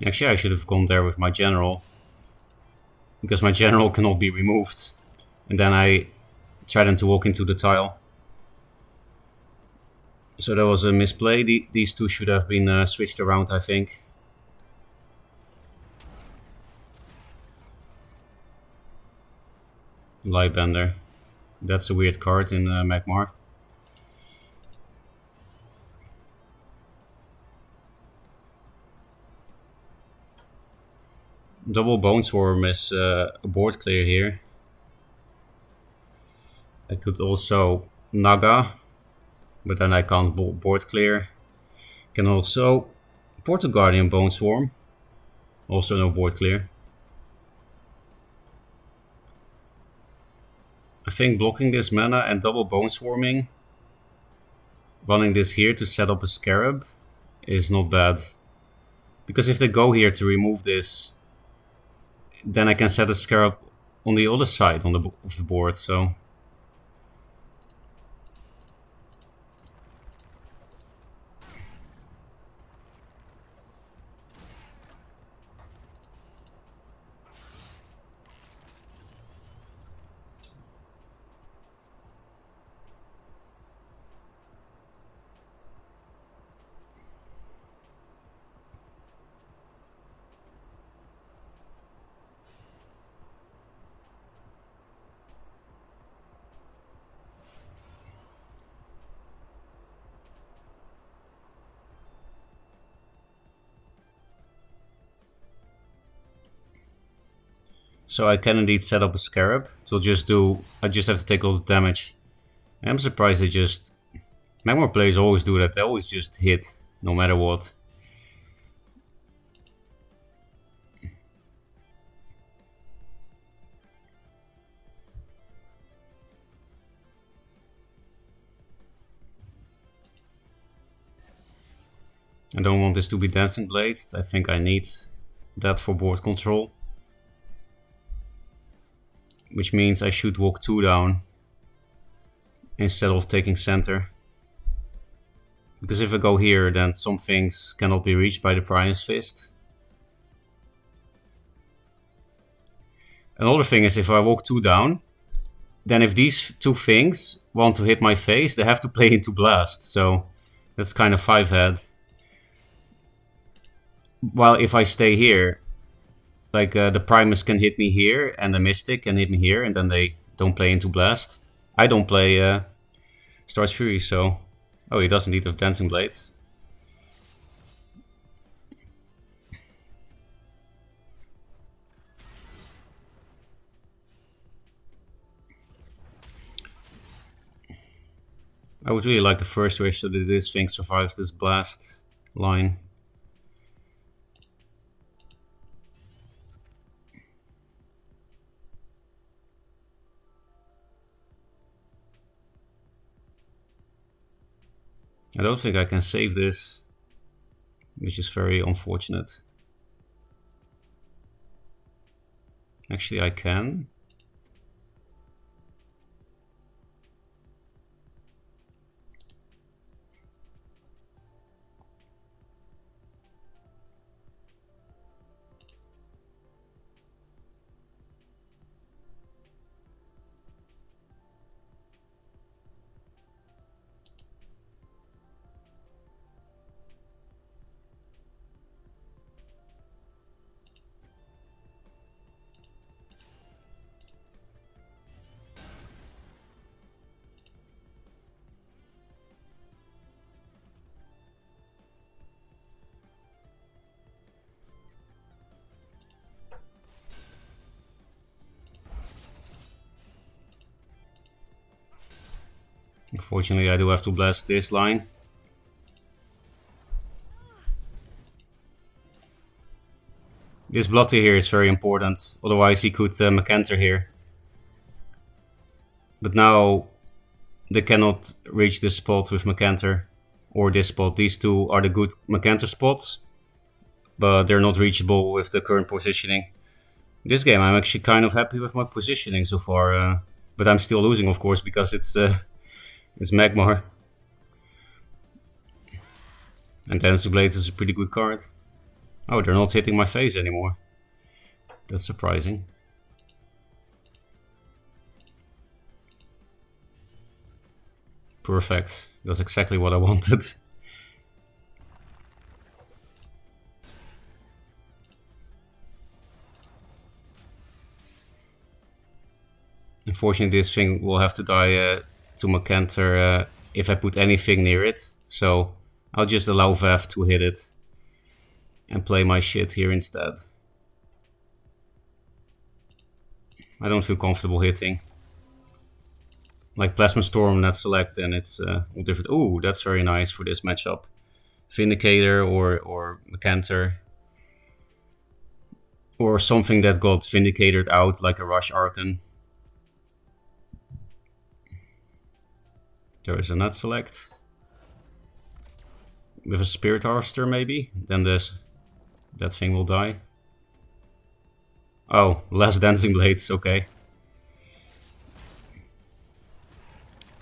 Actually, I should have gone there with my general. Because my general cannot be removed. and then I threatened to walk into the tile. So that was a misplay. These two should have been switched around, I think. Lightbender. That's a weird card in Magmar. Double Bone Swarm is a board clear here. I could also Naga, but then I can't board clear. Can also Portal Guardian Bone Swarm, also no board clear. I think blocking this mana and double Bone Swarming, running this here to set up a Scarab, is not bad. Because if they go here to remove this, then I can set a Scarab on the other side of the board, so... So I can indeed set up a Scarab. So I just have to take a lot of damage. I'm surprised they just... Magmar players always do that, they always just hit, no matter what. I don't want this to be Dancing Blades, I think I need that for board control. Which means I should walk 2 down instead of taking center. Because if I go here, then some things cannot be reached by the Primus Fist. Another thing is if I walk 2 down, then if these 2 things want to hit my face, they have to play into Blast. So that's kind of 5-head. While if I stay here, like the Primus can hit me here and the Mystic can hit me here and then they don't play into Blast. I don't play Star's Fury, so... Oh, he doesn't need have Dancing Blades. I would really like a first wish so that this thing survives this Blast line. I don't think I can save this, which is very unfortunate. Actually, I can. Unfortunately, I do have to blast this line. This blotter here is very important, otherwise he could Macanter here. But now they cannot reach this spot with Macanter, or this spot. These two are the good Macanter spots, but they're not reachable with the current positioning. This game I'm actually kind of happy with my positioning so far, but I'm still losing of course because it's Magmar. And Dancing Blades is a pretty good card. Oh, they're not hitting my face anymore. That's surprising. Perfect. That's exactly what I wanted. Unfortunately, this thing will have to die to Macanter if I put anything near it. So I'll just allow Vav to hit it and play my shit here instead. I don't feel comfortable hitting. Like Plasma Storm, not select, and it's all different. Ooh, that's very nice for this matchup. Vindicator or Macanter. Or something that got Vindicated out, like a Rush Archon. There is a Nut Select. With a Spirit Harvester, maybe? Then that thing will die. Oh, less Dancing Blades, okay.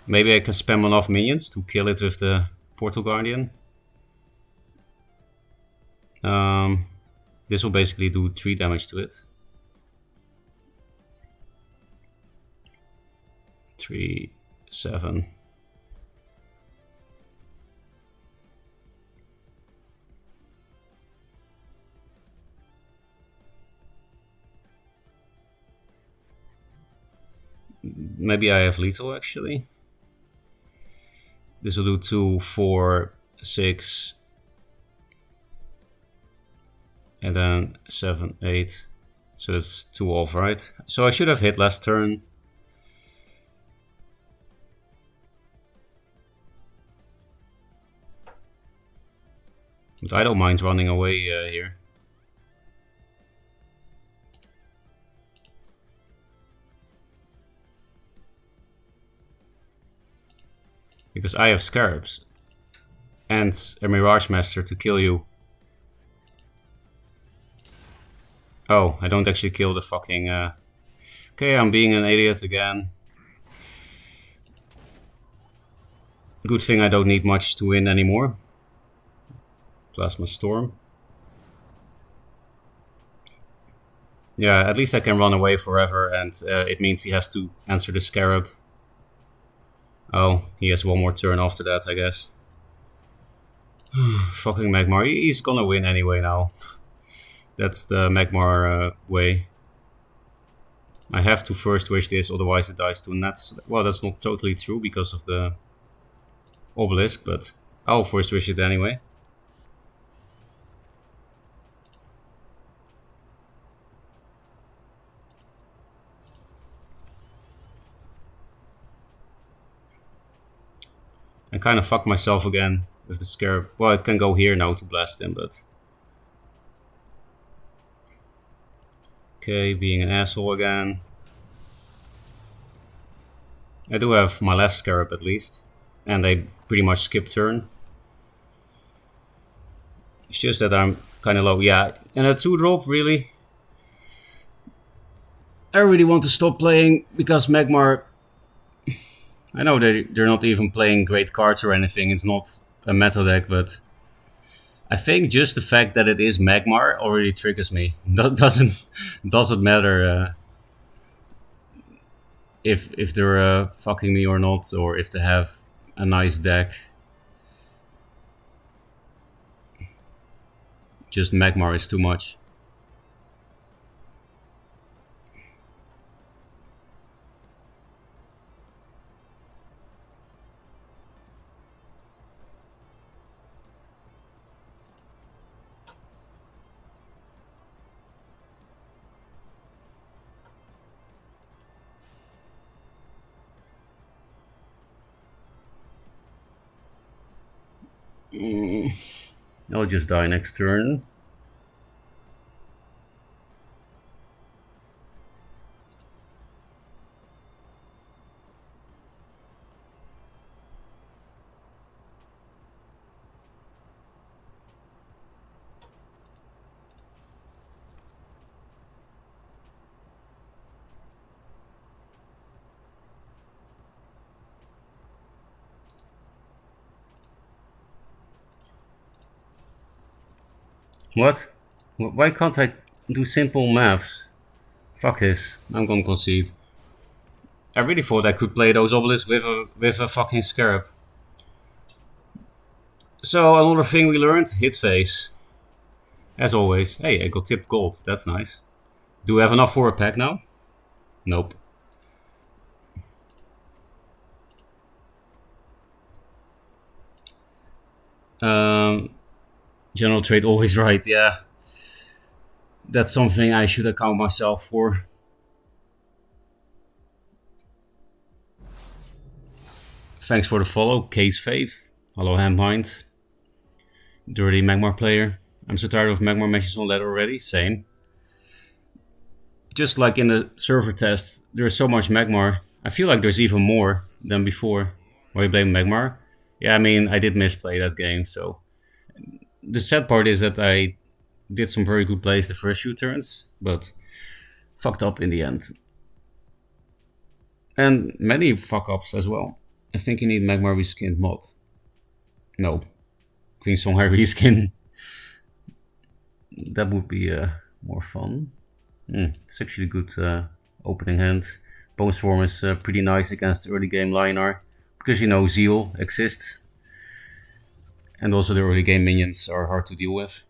Maybe I can spam enough minions to kill it with the Portal Guardian. This will basically do 3 damage to it. 3, 7. Maybe I have lethal actually. This will do 2, 4, 6. And then 7, 8. So that's 2 off, right? So I should have hit last turn. But I don't mind running away here. Because I have Scarabs. And a Mirage Master to kill you. Oh, I don't actually kill the fucking... Okay, I'm being an idiot again. Good thing I don't need much to win anymore. Plasma Storm. Yeah, at least I can run away forever, and it means he has to answer the Scarab. Oh, he has one more turn after that, I guess. Fucking Magmar. He's gonna win anyway now. That's the Magmar way. I have to first wish this, otherwise it dies to Nats. Well, that's not totally true because of the Obelisk, but I'll first wish it anyway. I kind of fucked myself again with the Scarab. Well, it can go here now to blast him, but... Okay, being an asshole again. I do have my last Scarab at least. And I pretty much skip turn. It's just that I'm kind of low. Yeah, and a 2-drop, really? I really want to stop playing because Magmar... I know they're not even playing great cards or anything. It's not a meta deck, but... I think just the fact that it is Magmar already triggers me. That doesn't matter if they're fucking me or not, or if they have a nice deck. Just Magmar is too much. I'll just die next turn. What? Why can't I do simple maths? Fuck this. I'm gonna concede. I really thought I could play those obelisks with a fucking Scarab. So another thing we learned, hit phase. As always. Hey, I got tipped gold. That's nice. Do we have enough for a pack now? Nope. General trade always right, yeah. That's something I should account myself for. Thanks for the follow, Case Faith. Hello, Handmind. Dirty Magmar player. I'm so tired of Magmar matches on that already. Same. Just like in the server tests, there's so much Magmar. I feel like there's even more than before. Why you blame Magmar? Yeah, I mean, I did misplay that game, so... The sad part is that I did some very good plays the first few turns, but fucked up in the end. And many fuck-ups as well. I think you need Magmar reskinned mod. No. Queen Songhai reskin. That would be more fun. It's actually a good opening hand. Bone Swarm is pretty nice against early game Lion-R, because you know Zeal exists. And also the early game minions are hard to deal with.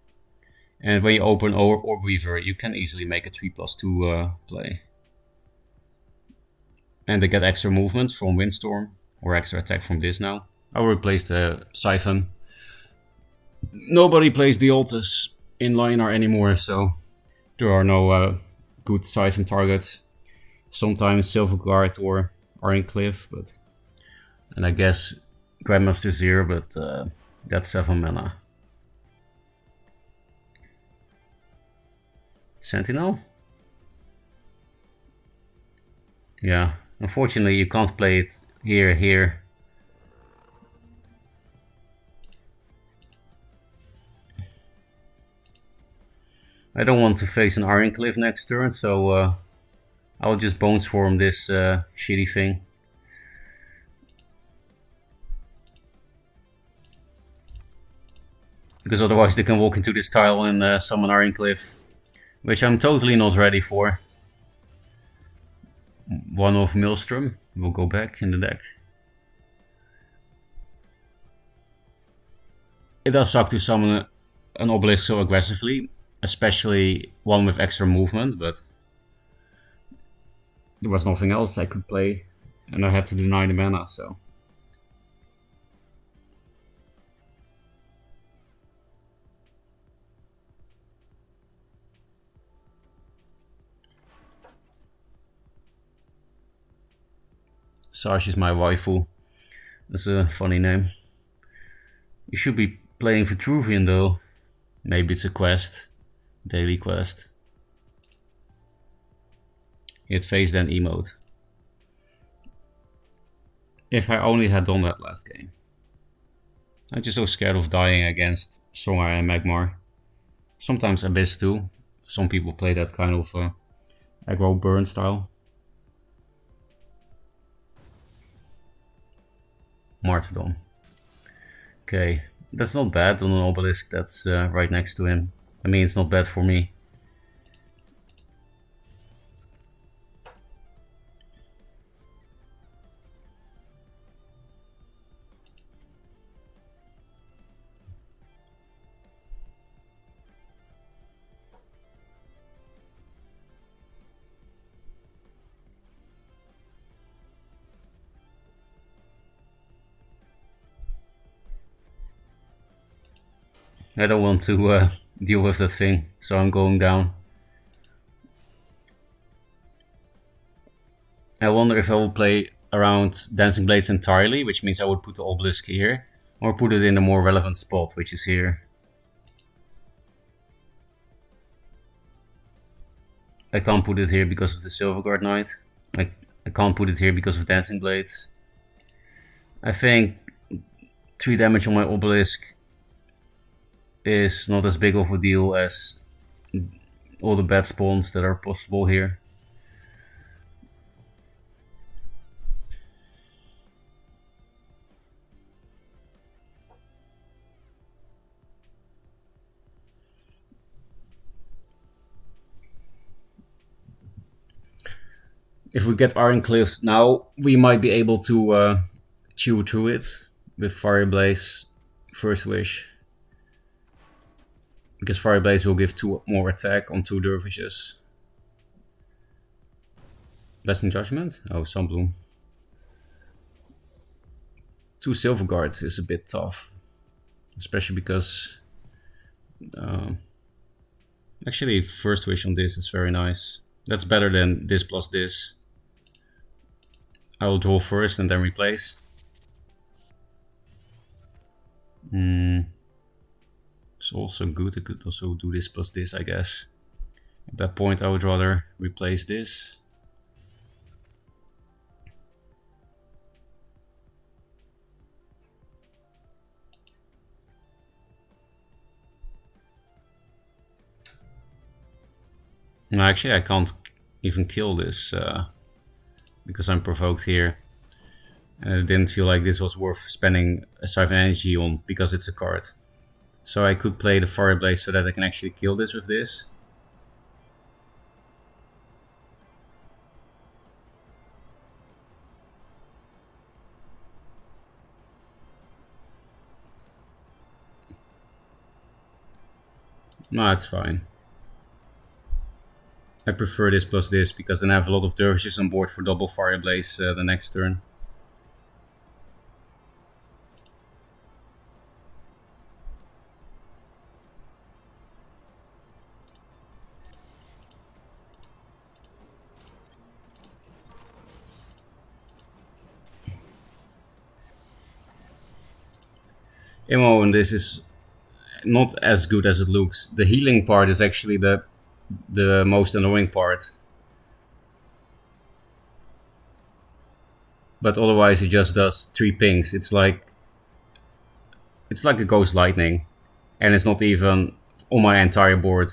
And when you open Orb Weaver, you can easily make a 3+2 play. And they get extra movement from Windstorm, or extra attack from this now. I will replace the Siphon. Nobody plays the Altus in Lion-R anymore, so there are no good Siphon targets. Sometimes Silverguard or Ironcliff, but... And I guess Grandmaster Zero, but that's 7 mana. Sentinel? Yeah, unfortunately you can't play it here. I don't want to face an Ironcliff next turn, so I'll just Bone Swarm this shitty thing. Because otherwise they can walk into this tile and summon Ironcliff, which I'm totally not ready for. One of Maelstrom will go back in the deck. It does suck to summon an Obelisk so aggressively, especially one with extra movement, but there was nothing else I could play, and I had to deny the mana, so... Sarge is my waifu. That's a funny name. You should be playing Vitruvian though. Maybe it's a quest. Daily quest. Hit face then emote. If I only had done that last game. I'm just so scared of dying against Songhai and Magmar. Sometimes Abyss too. Some people play that kind of aggro burn style. Martyrdom. Okay, that's not bad on an Obelisk that's right next to him. I mean, it's not bad for me. I don't want to deal with that thing, so I'm going down. I wonder if I will play around Dancing Blades entirely, which means I would put the Obelisk here, or put it in a more relevant spot, which is here. I can't put it here because of the Silverguard Knight. I can't put it here because of Dancing Blades. I think 3 damage on my Obelisk is not as big of a deal as all the bad spawns that are possible here. If we get Ironcliff now, we might be able to chew through it with Fire Blaze, First Wish. Because Fire Blaze will give 2 more attack on 2 dervishes. Blessing Judgment? Oh, Sunbloom. 2 Silver Guards is a bit tough. Especially because... actually, First Wish on this is very nice. That's better than this plus this. I will draw first and then replace. It's also good. I could also do this plus this, I guess. At that point, I would rather replace this. No, actually, I can't even kill this because I'm provoked here. And I didn't feel like this was worth spending a Siphon Energy on because it's a card. So I could play the Fire Blaze so that I can actually kill this with this. No, it's fine. I prefer this plus this because then I have a lot of dervishes on board for double Fire Blaze the next turn. Ammo and this is not as good as it looks. The healing part is actually the most annoying part. But otherwise it just does 3 pings. It's like a Ghost Lightning. And it's not even on my entire board.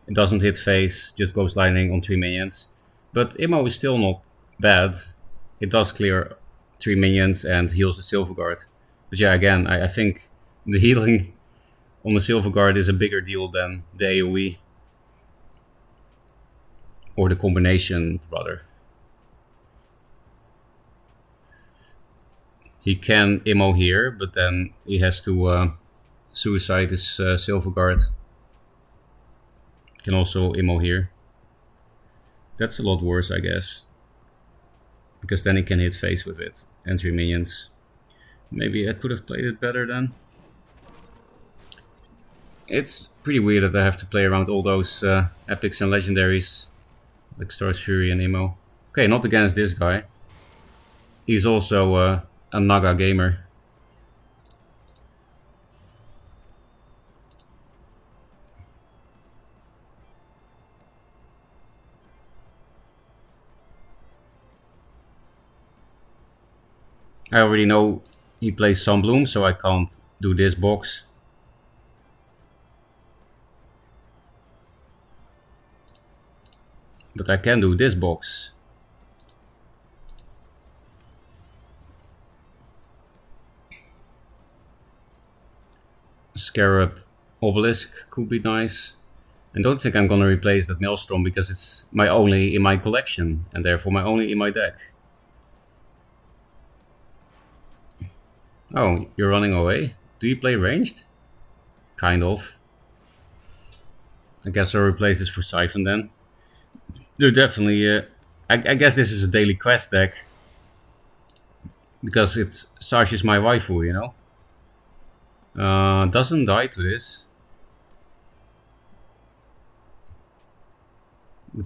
It doesn't hit face, just Ghost Lightning on 3 minions. But Immo is still not bad. It does clear 3 minions and heals the Silver Guard. But yeah, again, I think the healing on the Silver Guard is a bigger deal than the AoE. Or the combination, rather. He can Immo here, but then he has to suicide his Silver Guard. Can also Immo here. That's a lot worse, I guess. Because then he can hit face with it. And 3 minions. Maybe I could have played it better then. It's pretty weird that I have to play around all those epics and legendaries. Like Star's Fury and Immo. Okay, not against this guy. He's also a Naga gamer. I already know he plays Sunbloom, so I can't do this box. But I can do this box. Scarab Obelisk could be nice. I don't think I'm gonna replace that Maelstrom because it's my only in my collection and therefore my only in my deck. Oh, you're running away? Do you play ranged? Kind of. I guess I'll replace this for Siphon then. They're definitely... I guess this is a daily quest deck. Because it's Sarge is my waifu, you know? Doesn't die to this.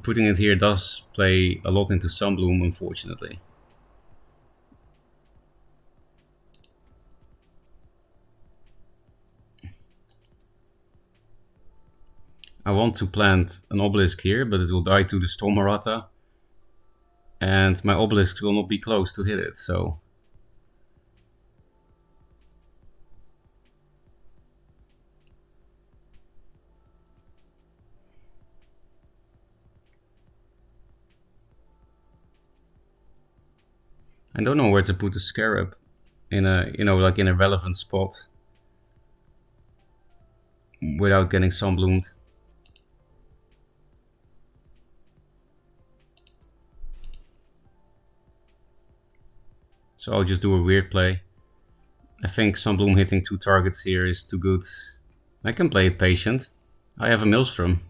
Putting it here does play a lot into Sunbloom, unfortunately. I want to plant an obelisk here, but it will die to the Storm Marata. And my obelisk will not be close to hit it, so... I don't know where to put the Scarab in a, you know, like in a relevant spot without getting sunbloomed. So I'll just do a weird play. I think Sunbloom hitting 2 targets here is too good. I can play it patient. I have a Maelstrom.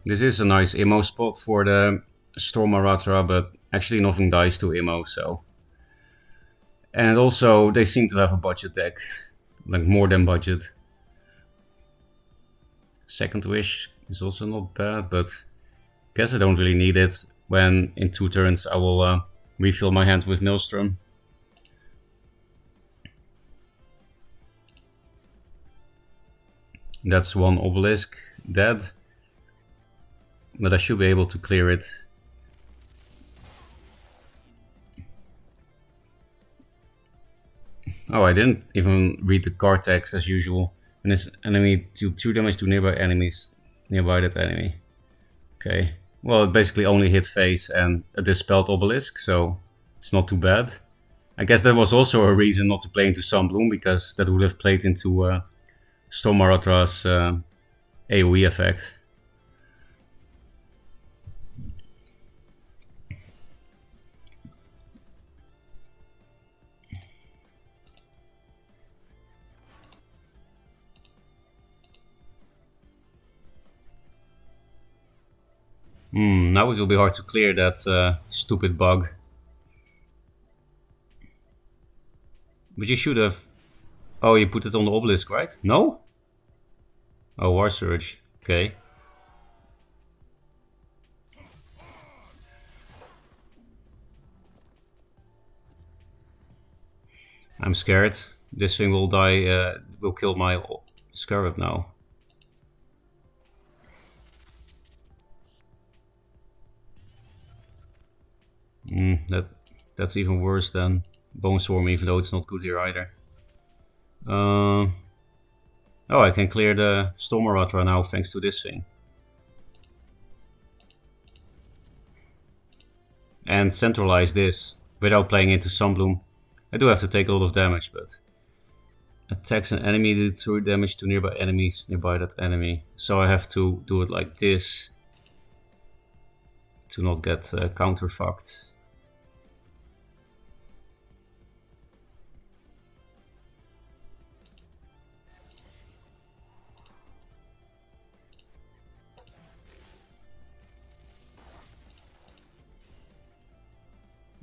This is a nice immo spot for the Storm Aratra, but actually nothing dies to immo, so... And also, they seem to have a budget deck. Like, more than budget. Second Wish is also not bad, but... guess I don't really need it when in 2 turns I will refill my hand with Maelstrom. That's 1 obelisk dead. But I should be able to clear it. Oh, I didn't even read the card text as usual. When this enemy deal 2 damage to nearby enemies nearby that enemy. Okay. Well, it basically only hit face and a dispelled obelisk, so it's not too bad. I guess that was also a reason not to play into Sunbloom, because that would have played into Storm Aratra's AoE effect. Now it will be hard to clear that stupid bug. But you should have... Oh, you put it on the obelisk, right? No? Oh, War Surge. Okay. I'm scared. This thing will die, will kill my Scarab now. That's even worse than Bone Swarm, even though it's not good here either. Oh, I can clear the Storm Aratra now thanks to this thing. And centralize this without playing into Sunbloom. I do have to take a lot of damage, but... attacks an enemy, do 2 damage to nearby enemies nearby that enemy. So I have to do it like this to not get counter-fucked.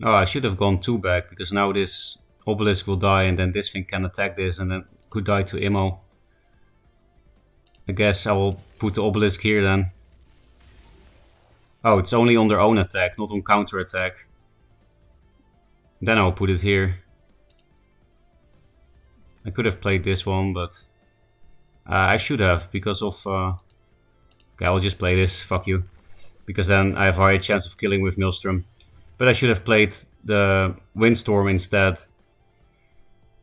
Oh, I should have gone 2 back, because now this obelisk will die and then this thing can attack this and then could die to immo. I guess I will put the obelisk here then. Oh, it's only on their own attack, not on counter attack. Then I'll put it here. I could have played this one, but I should have, because of... okay, I'll just play this, fuck you. Because then I have a higher chance of killing with Maelstrom. But I should have played the Windstorm instead.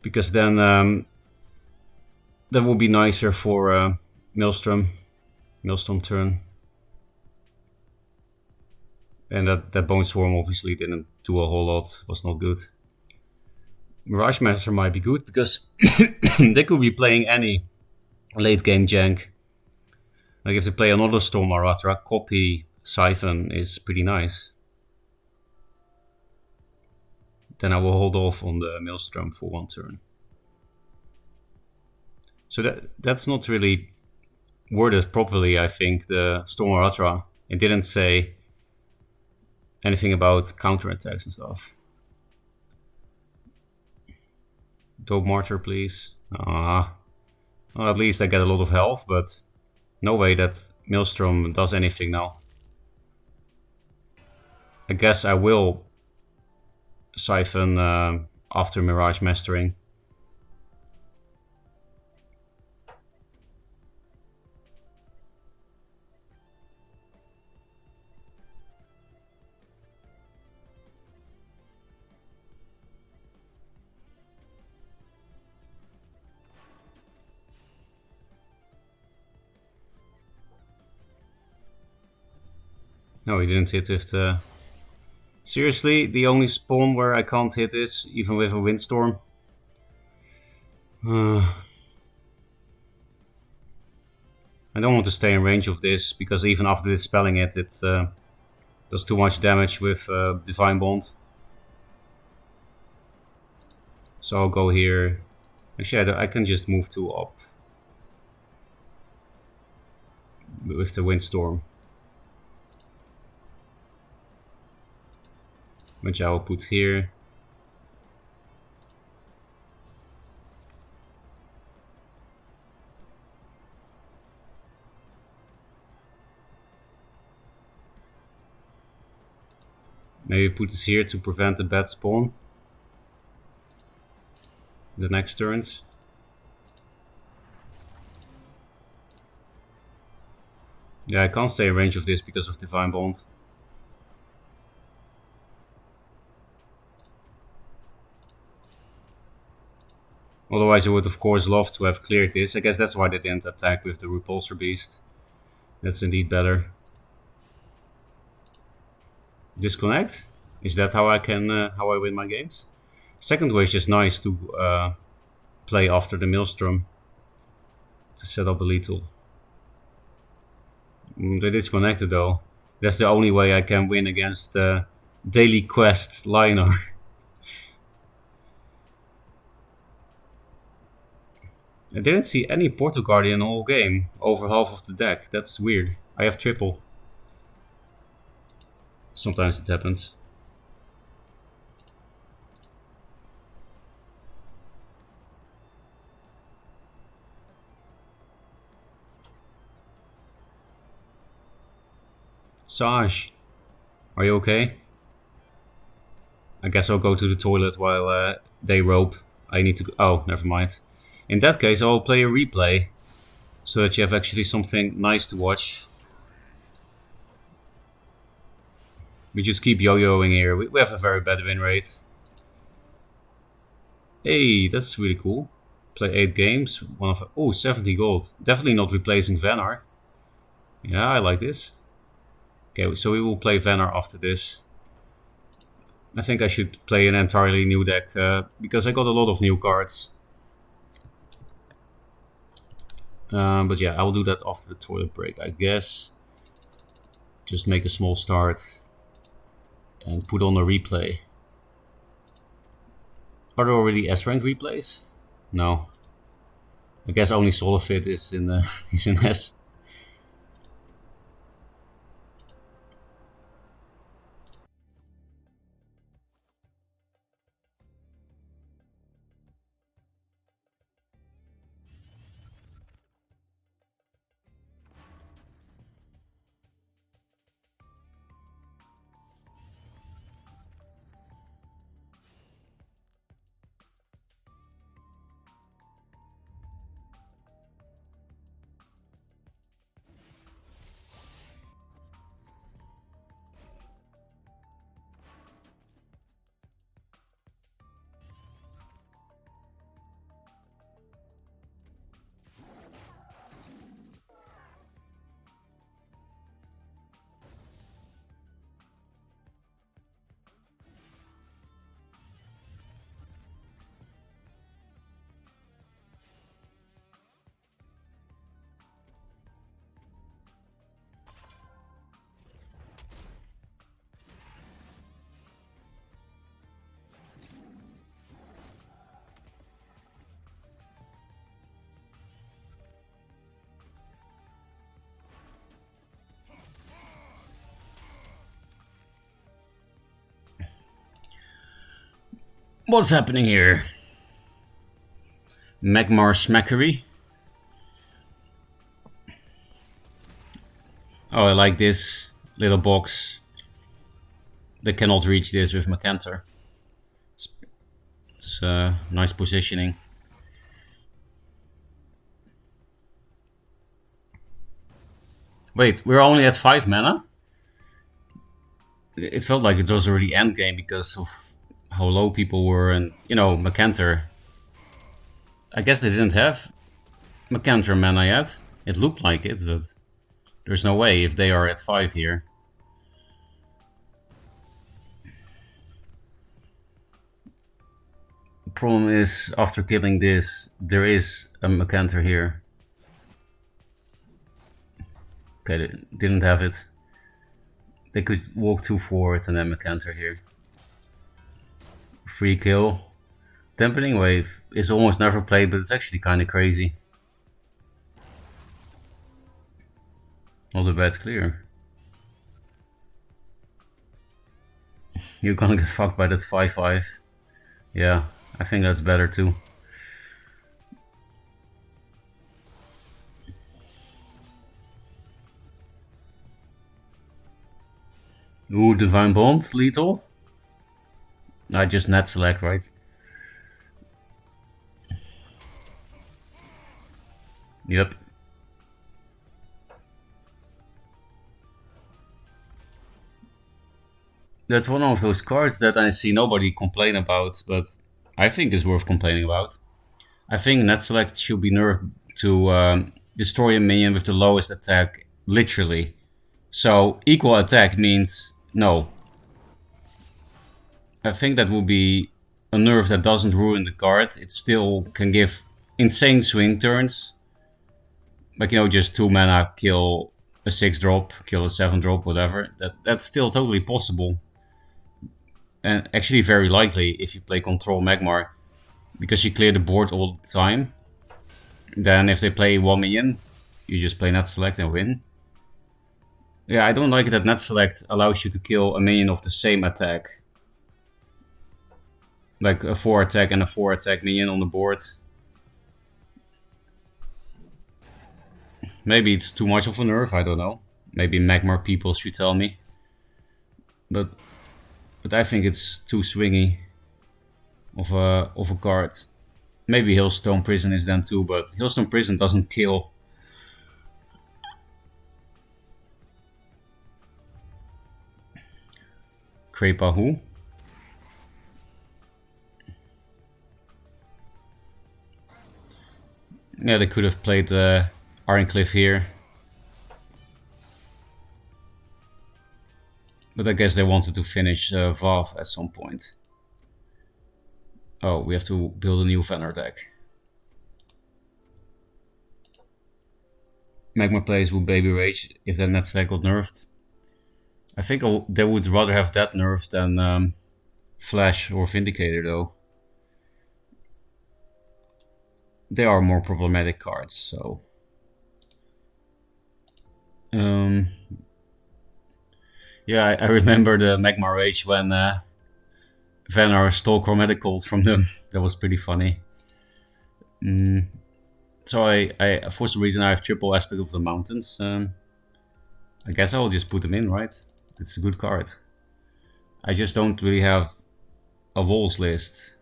Because then that would be nicer for Maelstrom turn. And that Bone Swarm obviously didn't do a whole lot, was not good. Mirage Master might be good, because they could be playing any late game jank. Like if they play another Storm Aratra, copy Siphon is pretty nice. Then I will hold off on the Maelstrom for 1 turn. So that's not really worded properly, I think, the Storm Aratra. It didn't say anything about counterattacks and stuff. Dope Martyr, please. Well, at least I get a lot of health, but no way that Maelstrom does anything now. I guess I will Siphon after Mirage Mastering. No, he didn't hit with the... Seriously, the only spawn where I can't hit this, even with a Windstorm? I don't want to stay in range of this, because even after dispelling it, it does too much damage with Divine Bond. So I'll go here. Actually, I can just move 2 up with the windstorm, which I will put here. Maybe put this here to prevent the bad spawn the next turns. Yeah, I can't stay in range of this because of Divine Bond. Otherwise I would of course love to have cleared this. I guess that's why they didn't attack with the Repulsor Beast. That's indeed better. Disconnect? Is that how I can how I win my games? Second way is just nice to play after the Maelstrom to set up a lethal. They disconnected though. That's the only way I can win against Daily Quest Liner. I didn't see any Portal Guardian all game, over half of the deck. That's weird. I have triple. Sometimes it happens. Saj, are you okay? I guess I'll go to the toilet while they rope. I need to go. Oh, never mind. In that case, I'll play a replay so that you have actually something nice to watch. We just keep yo-yoing here. We have a very bad win rate. Hey, that's really cool. Play 8 games. One of 70 gold. Definitely not replacing Vanar. Yeah, I like this. Okay, so we will play Vanar after this. I think I should play an entirely new deck because I got a lot of new cards. But yeah, I will do that after the toilet break, I guess. Just make a small start and put on a replay. Are there already S-rank replays? No. I guess only Solifit is in is in S. What's happening here? Magmar Smackery. Oh, I like this little box. They cannot reach this with Macantor. It's nice positioning. Wait, we're only at 5 mana? It felt like it was already endgame because of how low people were, and you know, Macantor. I guess they didn't have Macantor mana yet. It looked like it, but there's no way if they are at 5 here. The problem is, after killing this, there is a Macantor here. Okay, they didn't have it. They could walk 2 forward and then Macantor here. Free kill. Dampening Wave is almost never played, but it's actually kind of crazy. All the bad clear. You're gonna get fucked by that 5-5. Yeah, I think that's better too. Ooh, Divine Bond, lethal. I just net select, right? Yep. That's one of those cards that I see nobody complain about, but I think is worth complaining about. I think net select should be nerfed to destroy a minion with the lowest attack, literally. So equal attack means no. I think that would be a nerf that doesn't ruin the card. It still can give insane swing turns. Like, you know, just 2 mana, kill a 6 drop, kill a 7 drop, whatever. That's still totally possible. And actually very likely if you play Control Magmar. Because you clear the board all the time. Then if they play 1 minion, you just play net select and win. Yeah, I don't like that net select allows you to kill a minion of the same attack. Like a 4 attack and a 4 attack minion on the board. Maybe it's too much of a nerf, I don't know. Maybe Magmar people should tell me. But I think it's too swingy of a card. Maybe Hailstone Prison is then too, but Hailstone Prison doesn't kill. Crepa who? Yeah, they could have played Ironcliff here. But I guess they wanted to finish Valve at some point. Oh, we have to build a new Vanner deck. Magma plays with Baby Rage if that net select got nerfed. I think they would rather have that nerfed than Flash or Vindicator though. They are more problematic cards, so... yeah, I remember the Magma Rage when Vannar stole Chromatic Gold from them. That was pretty funny. So I for some reason I have triple Aspect of the Mountains. I guess I'll just put them in, right? It's a good card. I just don't really have a walls list.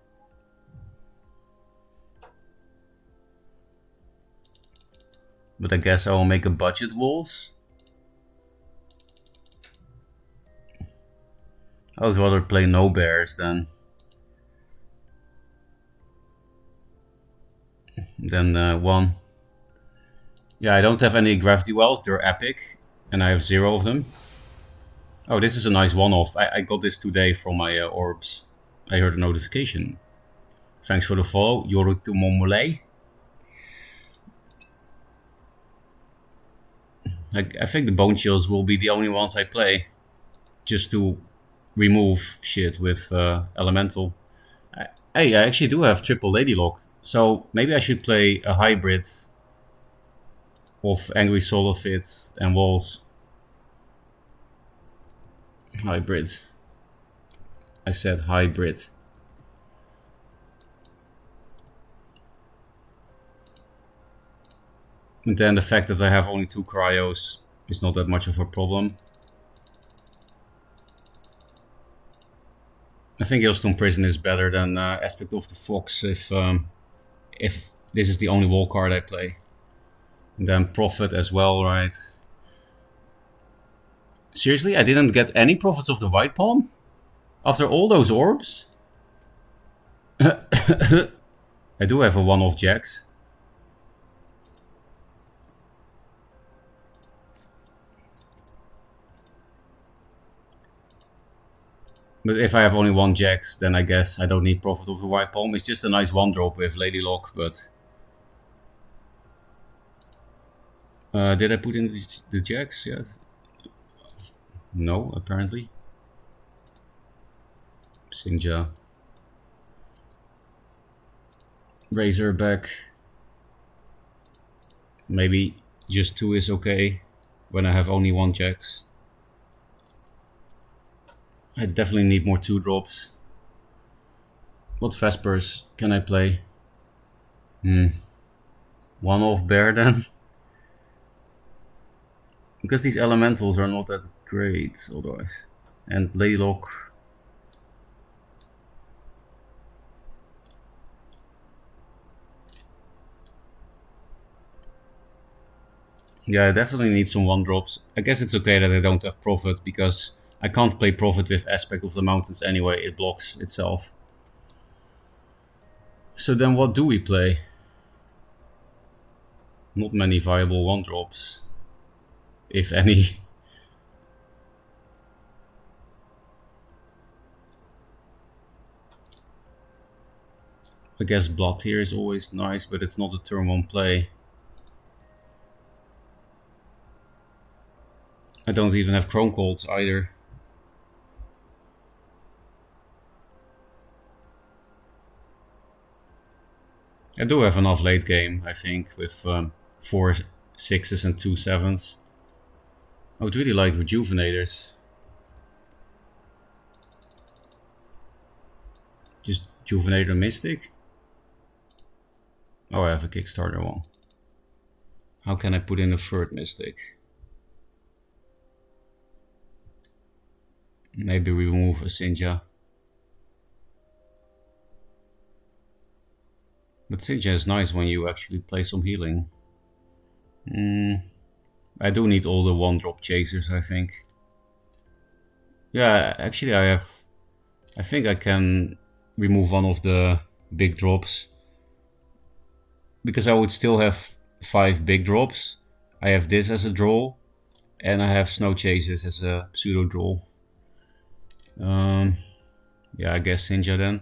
But I guess I will make a budget walls. I would rather play no bears than one. Yeah, I don't have any gravity wells, they're epic, and I have 0 of them. Oh, this is a nice one-off. I got this today from my orbs. I heard a notification. Thanks for the follow, Yorutu Momole. I think the Bone Chills will be the only ones I play. Just to remove shit with Elemental. Hey, I actually do have triple Lady Lock. So maybe I should play a hybrid of Angry Solar Fit and Walls. Hybrid. I said hybrid. And then the fact that I have only 2 cryos is not that much of a problem. I think Hailstone Prison is better than Aspect of the Fox if this is the only wall card I play. And then Prophet as well, right? Seriously, I didn't get any Prophets of the White Palm? After all those orbs? I do have a one-off Jax. But if I have only 1 Jax, then I guess I don't need Prophet of the White Palm. It's just a nice 1-drop with Lady Lock, but... did I put in the Jax yet? No, apparently. Sinja. Razorback. Maybe just 2 is okay when I have only 1 jacks. I definitely need more 2-drops. What Vespers can I play? 1-off bear then? Because these elementals are not that great otherwise. And Laylock. Yeah, I definitely need some 1-drops. I guess it's okay that I don't have Prophet, because I can't play Prophet with Aspect of the Mountains anyway, it blocks itself. So then what do we play? Not many viable 1-drops, if any. I guess Blood here is always nice, but it's not a turn 1 play. I don't even have Chrome Colds either. I do have enough late game, I think, with 4 6s and 2 7s. I would really like Rejuvenators. Just Rejuvenator Mystic? Oh, I have a Kickstarter one. How can I put in a 3rd Mystic? Maybe remove a Sinja. But Sinja is nice when you actually play some healing. I do need all the 1-drop chasers, I think. Yeah, actually I think I can remove one of the big drops. Because I would still have 5 big drops. I have this as a draw. And I have Snow Chasers as a pseudo draw. Yeah, I guess Sinja then.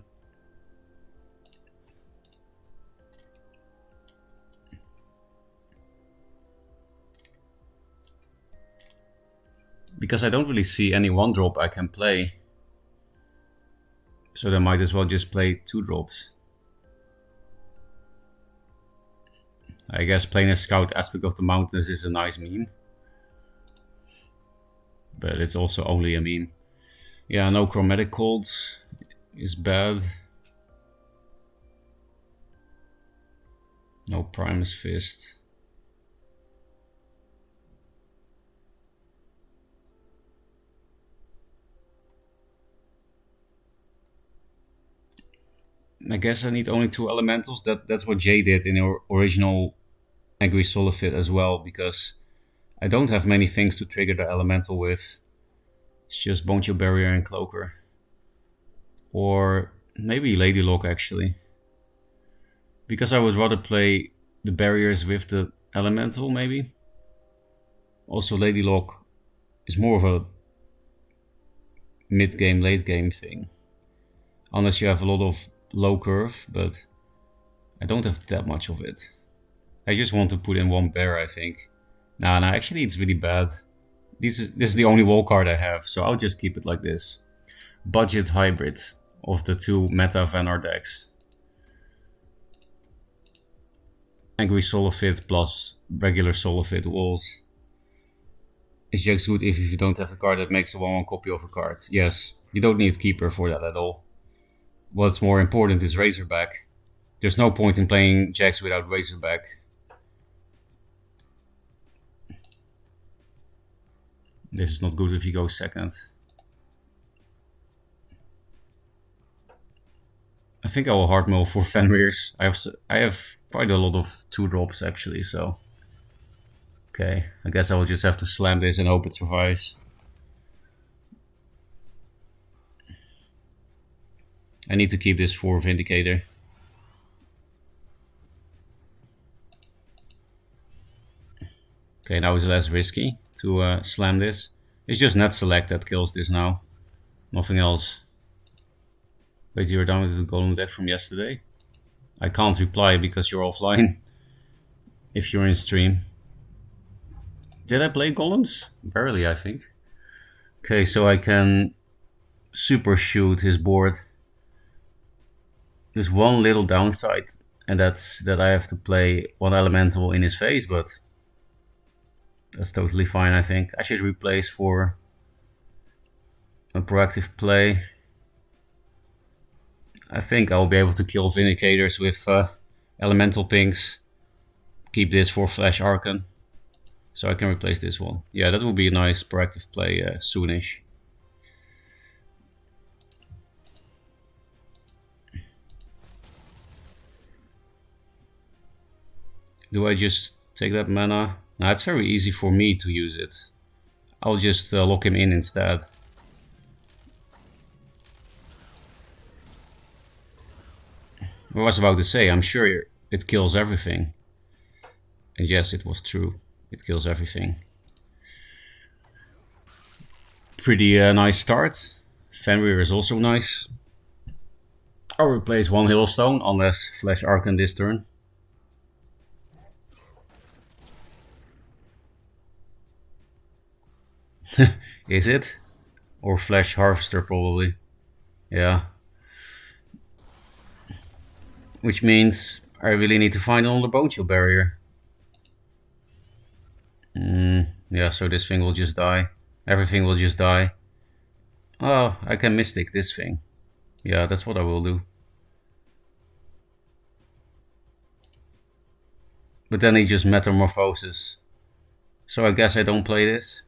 Because I don't really see any 1-drop I can play. So I might as well just play 2-drops. I guess playing a Scout Aspect of the Mountains is a nice meme. But it's also only a meme. Yeah, no Chromatic Cold is bad. No Primus Fist. I guess I need only 2 elementals. That's what Jay did in the original Angry Solifit as well, because I don't have many things to trigger the elemental with. It's just Bone Chill Barrier and Cloaker. Or maybe Lady Lock actually. Because I would rather play the barriers with the elemental maybe. Also Lady Lock is more of a mid-game, late-game thing. Unless you have a lot of low curve, but I don't have that much of it. I just want to put in 1 bear, I think. Nah, actually it's really bad. This is the only wall card I have, so I'll just keep it like this. Budget hybrid of the 2 meta Vanar decks. Angry Solifit plus regular Solifit walls. It's just good if you don't have a card that makes a 1/1 copy of a card. Yes, you don't need Keeper for that at all. What's more important is Razorback. There's no point in playing Jax without Razorback. This is not good if you go second. I think I will hard mill for Fenrir's. I have quite a lot of 2-drops actually, so... Okay, I guess I will just have to slam this and hope it survives. I need to keep this for Vindicator. Okay, now it's less risky to slam this. It's just net select that kills this now. Nothing else. Wait, you're down with the Golem deck from yesterday? I can't reply because you're offline. If you're in stream. Did I play Golems? Barely, I think. Okay, so I can super shoot his board. There's one little downside. And that's that I have to play one elemental in his face, but that's totally fine. I think I should replace for a proactive play. I think I'll be able to kill Vindicators with elemental pings. Keep this for Flash Archon, so I can replace this one. Yeah, that will be a nice proactive play soonish. Do I just take that mana? Now it's very easy for me to use it. I'll just lock him in instead. I was about to say, I'm sure it kills everything. And yes, it was true. It kills everything. Pretty nice start. Fenrir is also nice. I'll replace one Hailstone unless Flash Archon this turn. Is it? Or Flash Harvester probably. Yeah. Which means I really need to find another Bone Chill barrier. Yeah, so this thing will just die. Everything will just die. Oh, I can Mystic this thing. Yeah, that's what I will do. But then he just Metamorphoses. So I guess I don't play this.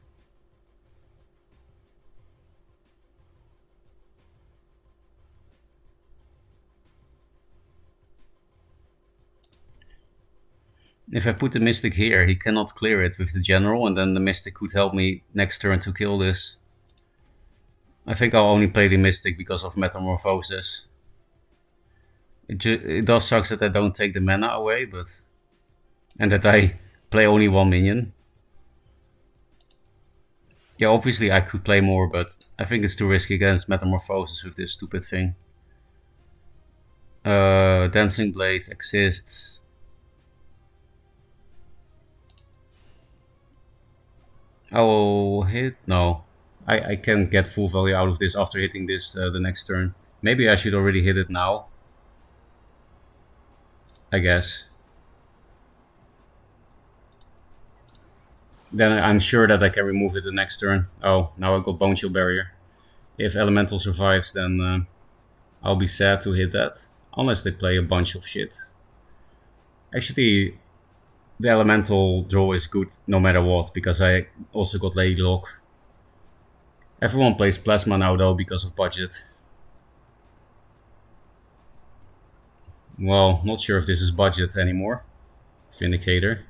If I put the Mystic here, he cannot clear it with the General, and then the Mystic could help me next turn to kill this. I think I'll only play the Mystic because of Metamorphosis. It does suck that I don't take the mana away, but... and that I play only one minion. Yeah, obviously I could play more, but I think it's too risky against Metamorphosis with this stupid thing. Dancing Blades exists. I will hit? No. I can get full value out of this after hitting this the next turn. Maybe I should already hit it now. I guess. Then I'm sure that I can remove it the next turn. Oh, now I got Bone Chill Barrier. If Elemental survives, then I'll be sad to hit that. Unless they play a bunch of shit. Actually, the Elemental draw is good no matter what, because I also got Lady Lock. Everyone plays Plasma now though because of budget. Well, not sure if this is budget anymore. Vindicator.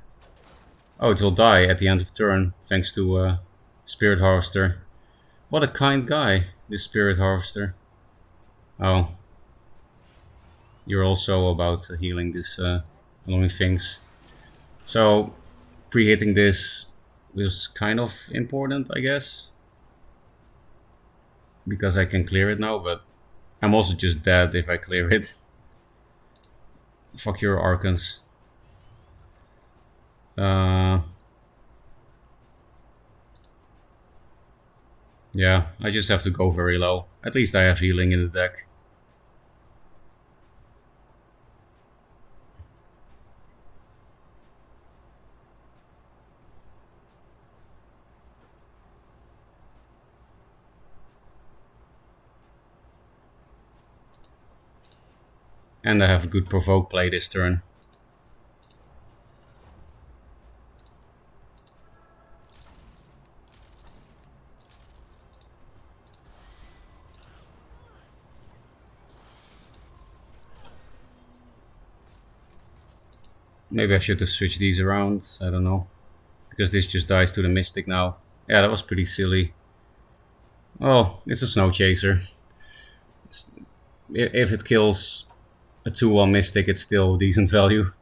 Oh, it will die at the end of turn thanks to Spirit Harvester. What a kind guy, this Spirit Harvester. Oh. You're also about healing these annoying things. So, pre-hitting this was kind of important, I guess. Because I can clear it now, but I'm also just dead if I clear it. Fuck your Archons. Yeah, I just have to go very low. At least I have healing in the deck. And I have good provoke play this turn. Maybe I should have switched these around, I don't know. Because this just dies to the Mystic now. Yeah, that was pretty silly. Oh, it's a Snow Chaser. If it kills a 2-1 Mystic, it's still decent value.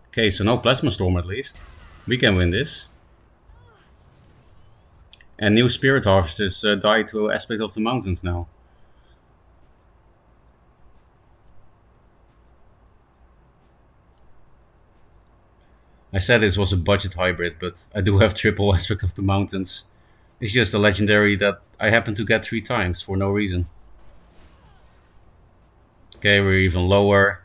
Okay, so no Plasma Storm at least. We can win this. And new Spirit Harvesters die to Aspect of the Mountains now. I said this was a budget hybrid, but I do have triple Aspect of the Mountains. It's just a legendary that I happen to get 3 times for no reason. Okay, we're even lower.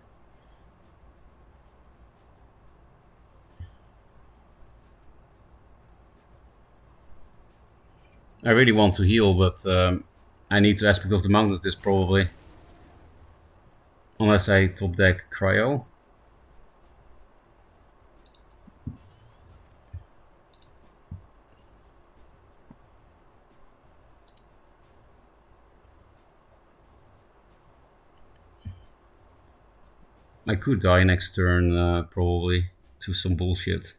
I really want to heal, but I need to Aspect of the Mountains this probably. Unless I top deck Cryo. I could die next turn, probably, to some bullshit.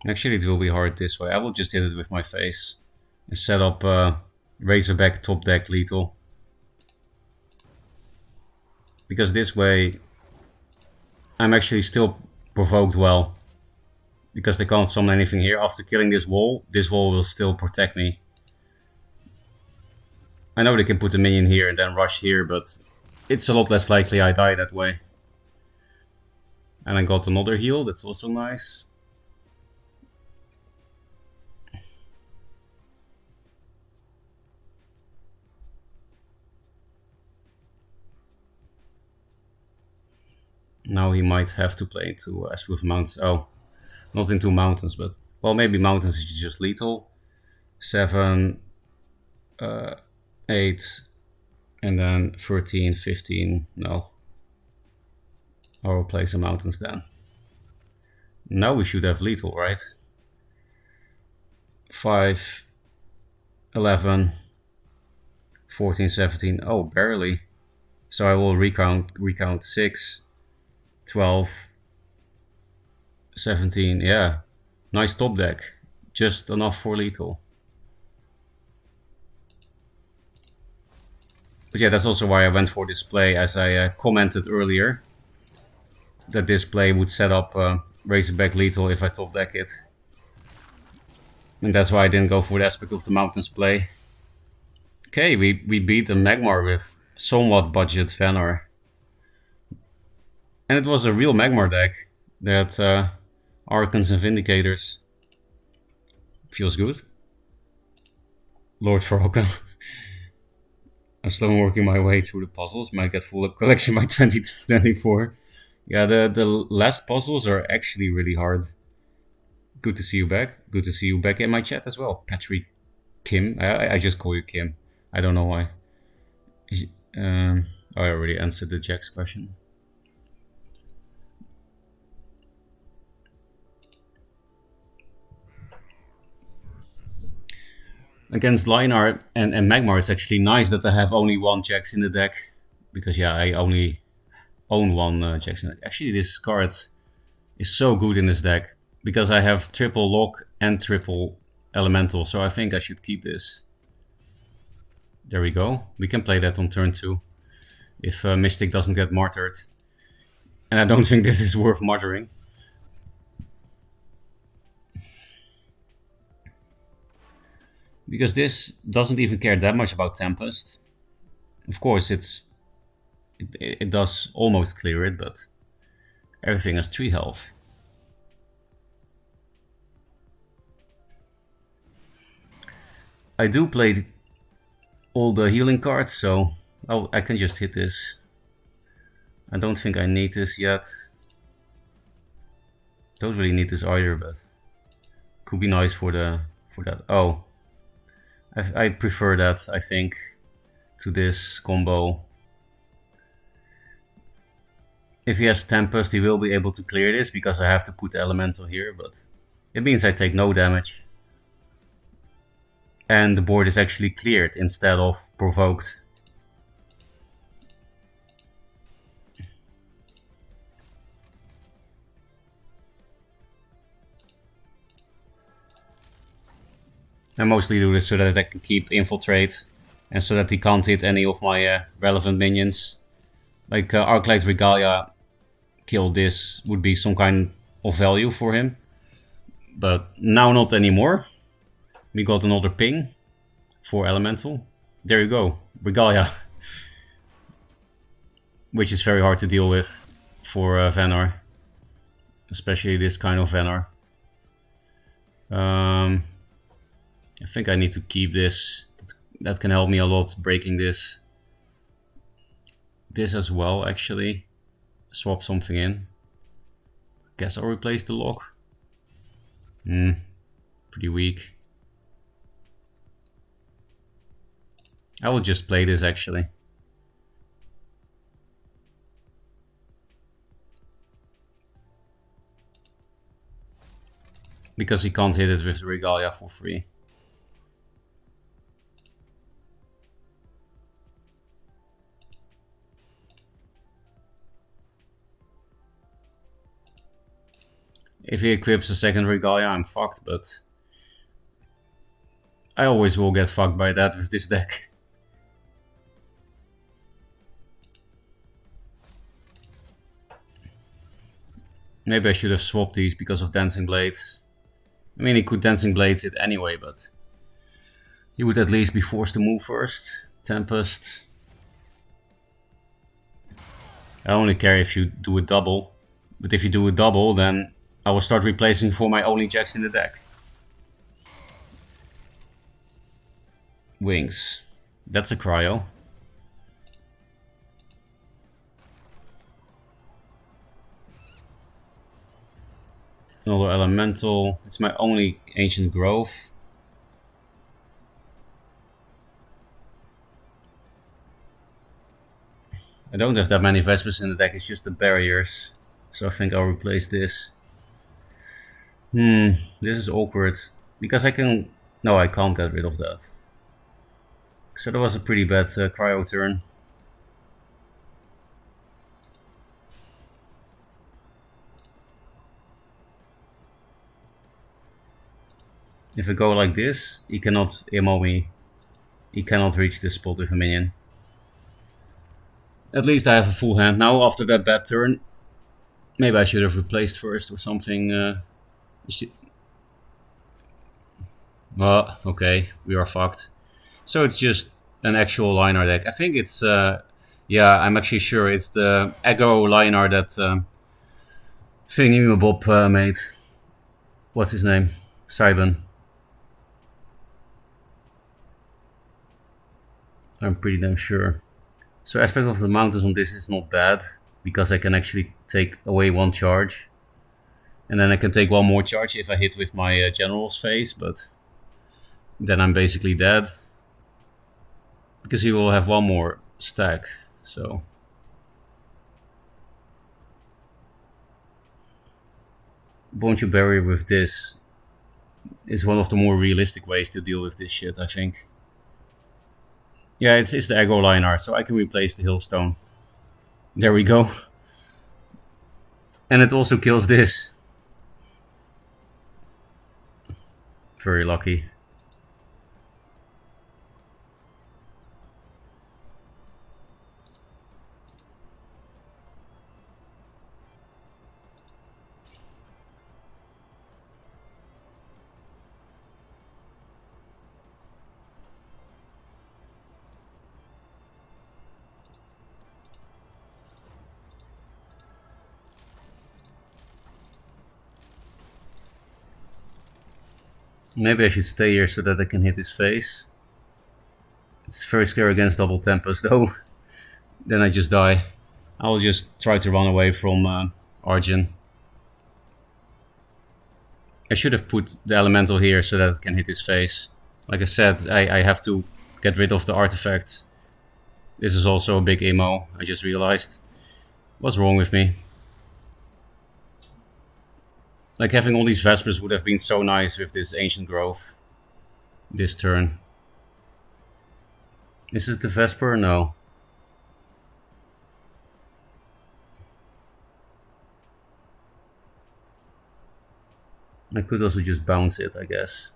Actually, it will be hard this way. I will just hit it with my face and set up Razorback top deck lethal. Because this way, I'm actually still provoked well. Because they can't summon anything here. After killing this wall will still protect me. I know they can put a minion here and then rush here, but it's a lot less likely I die that way. And I got another heal, that's also nice. Now he might have to play into Aspect of Mountains. Oh, not into Mountains, but... Well, maybe Mountains is just lethal. 7, 8, and then 13, 15. No. I'll play some Mountains then. Now we should have lethal, right? 5, 11, 14, 17. Oh, barely. So I will recount 6, 12, 17. Yeah, nice top deck. Just enough for lethal. But yeah, that's also why I went for this play, as I commented earlier. That this play would set up Razorback lethal if I top deck it. And that's why I didn't go for the Aspect of the Mountains play. Okay, we beat the Magmar with somewhat budget Fëanor. And it was a real Magmar deck that Archons and Vindicators. Feels good. Lord Ferocca. I'm slowly working my way through the puzzles. Might get full up collection by 2024. Yeah, the last puzzles are actually really hard. Good to see you back. Good to see you back in my chat as well. Patrick Kim. I just call you Kim. I don't know why. I already answered the Jack's question. Against Lion-Heart and Magmar, it's actually nice that I have only one Jax in the deck. Because yeah, I only own one Jax in the deck. Actually, this card is so good in this deck. Because I have triple lock and triple elemental. So I think I should keep this. There we go. We can play that on turn 2. If Mystic doesn't get martyred. And I don't think this is worth martyring. Because this doesn't even care that much about Tempest. Of course, it does almost clear it, but everything has 3 health. I do play all the healing cards, so I can just hit this. I don't think I need this yet. Don't really need this either, but could be nice for that. Oh, I prefer that, I think, to this combo. If he has Tempest, he will be able to clear this, because I have to put the Elemental here, but it means I take no damage. And the board is actually cleared instead of provoked. I mostly do this so that I can keep Infiltrate, and so that he can't hit any of my relevant minions. Like Arclight Regalia kill this would be some kind of value for him. But now not anymore. We got another ping for Elemental. There you go, Regalia. Which is very hard to deal with for Fëanor. Especially this kind of Fëanor. I think I need to keep this. That can help me a lot breaking this. This as well, actually. swap something in. Guess I'll replace the lock. Pretty weak. I will just play this actually. Because he can't hit it with the Regalia for free. If he equips a second Regalia, I'm fucked, but I always will get fucked by that with this deck. Maybe I should have swapped these because of Dancing Blades. I mean, he could Dancing Blades it anyway, but he would at least be forced to move first. Tempest. I only care if you do a double, but if you do a double, then I will start replacing for my only jacks in the deck. Wings. That's a cryo. Another elemental. It's my only ancient growth. I don't have that many Vespers in the deck, it's just the barriers. So I think I'll replace this. This is awkward. Because I can... No, I can't get rid of that. So that was a pretty bad cryo turn. If I go like this, he cannot ammo me. He cannot reach this spot with a minion. At least I have a full hand now after that bad turn. Maybe I should have replaced first or something. Well, okay, we are fucked. So it's just an actual Linar deck. I think it's, yeah, I'm actually sure it's the aggro Linar that Thingy-Bob made. What's his name? Saiban. I'm pretty damn sure. So aspect of the mountains on this is not bad, because I can actually take away one charge. And then I can take one more charge if I hit with my general's face, but then I'm basically dead. Because he will have one more stack, so... Bonchu Barrier with this is one of the more realistic ways to deal with this shit, I think. Yeah, it's the aggro Linar, so I can replace the Hillstone. There we go. And it also kills this. Very lucky. Maybe I should stay here so that I can hit his face. It's very scary against double Tempest though. Then I just die. I'll just try to run away from Arjun. I should have put the elemental here so that it can hit his face. Like I said, I have to get rid of the artifact. This is also a big emo, I just realized. What's wrong with me? Like, having all these Vespers would have been so nice with this Ancient Growth. This turn. Is it the Vesper? No. I could also just bounce it, I guess.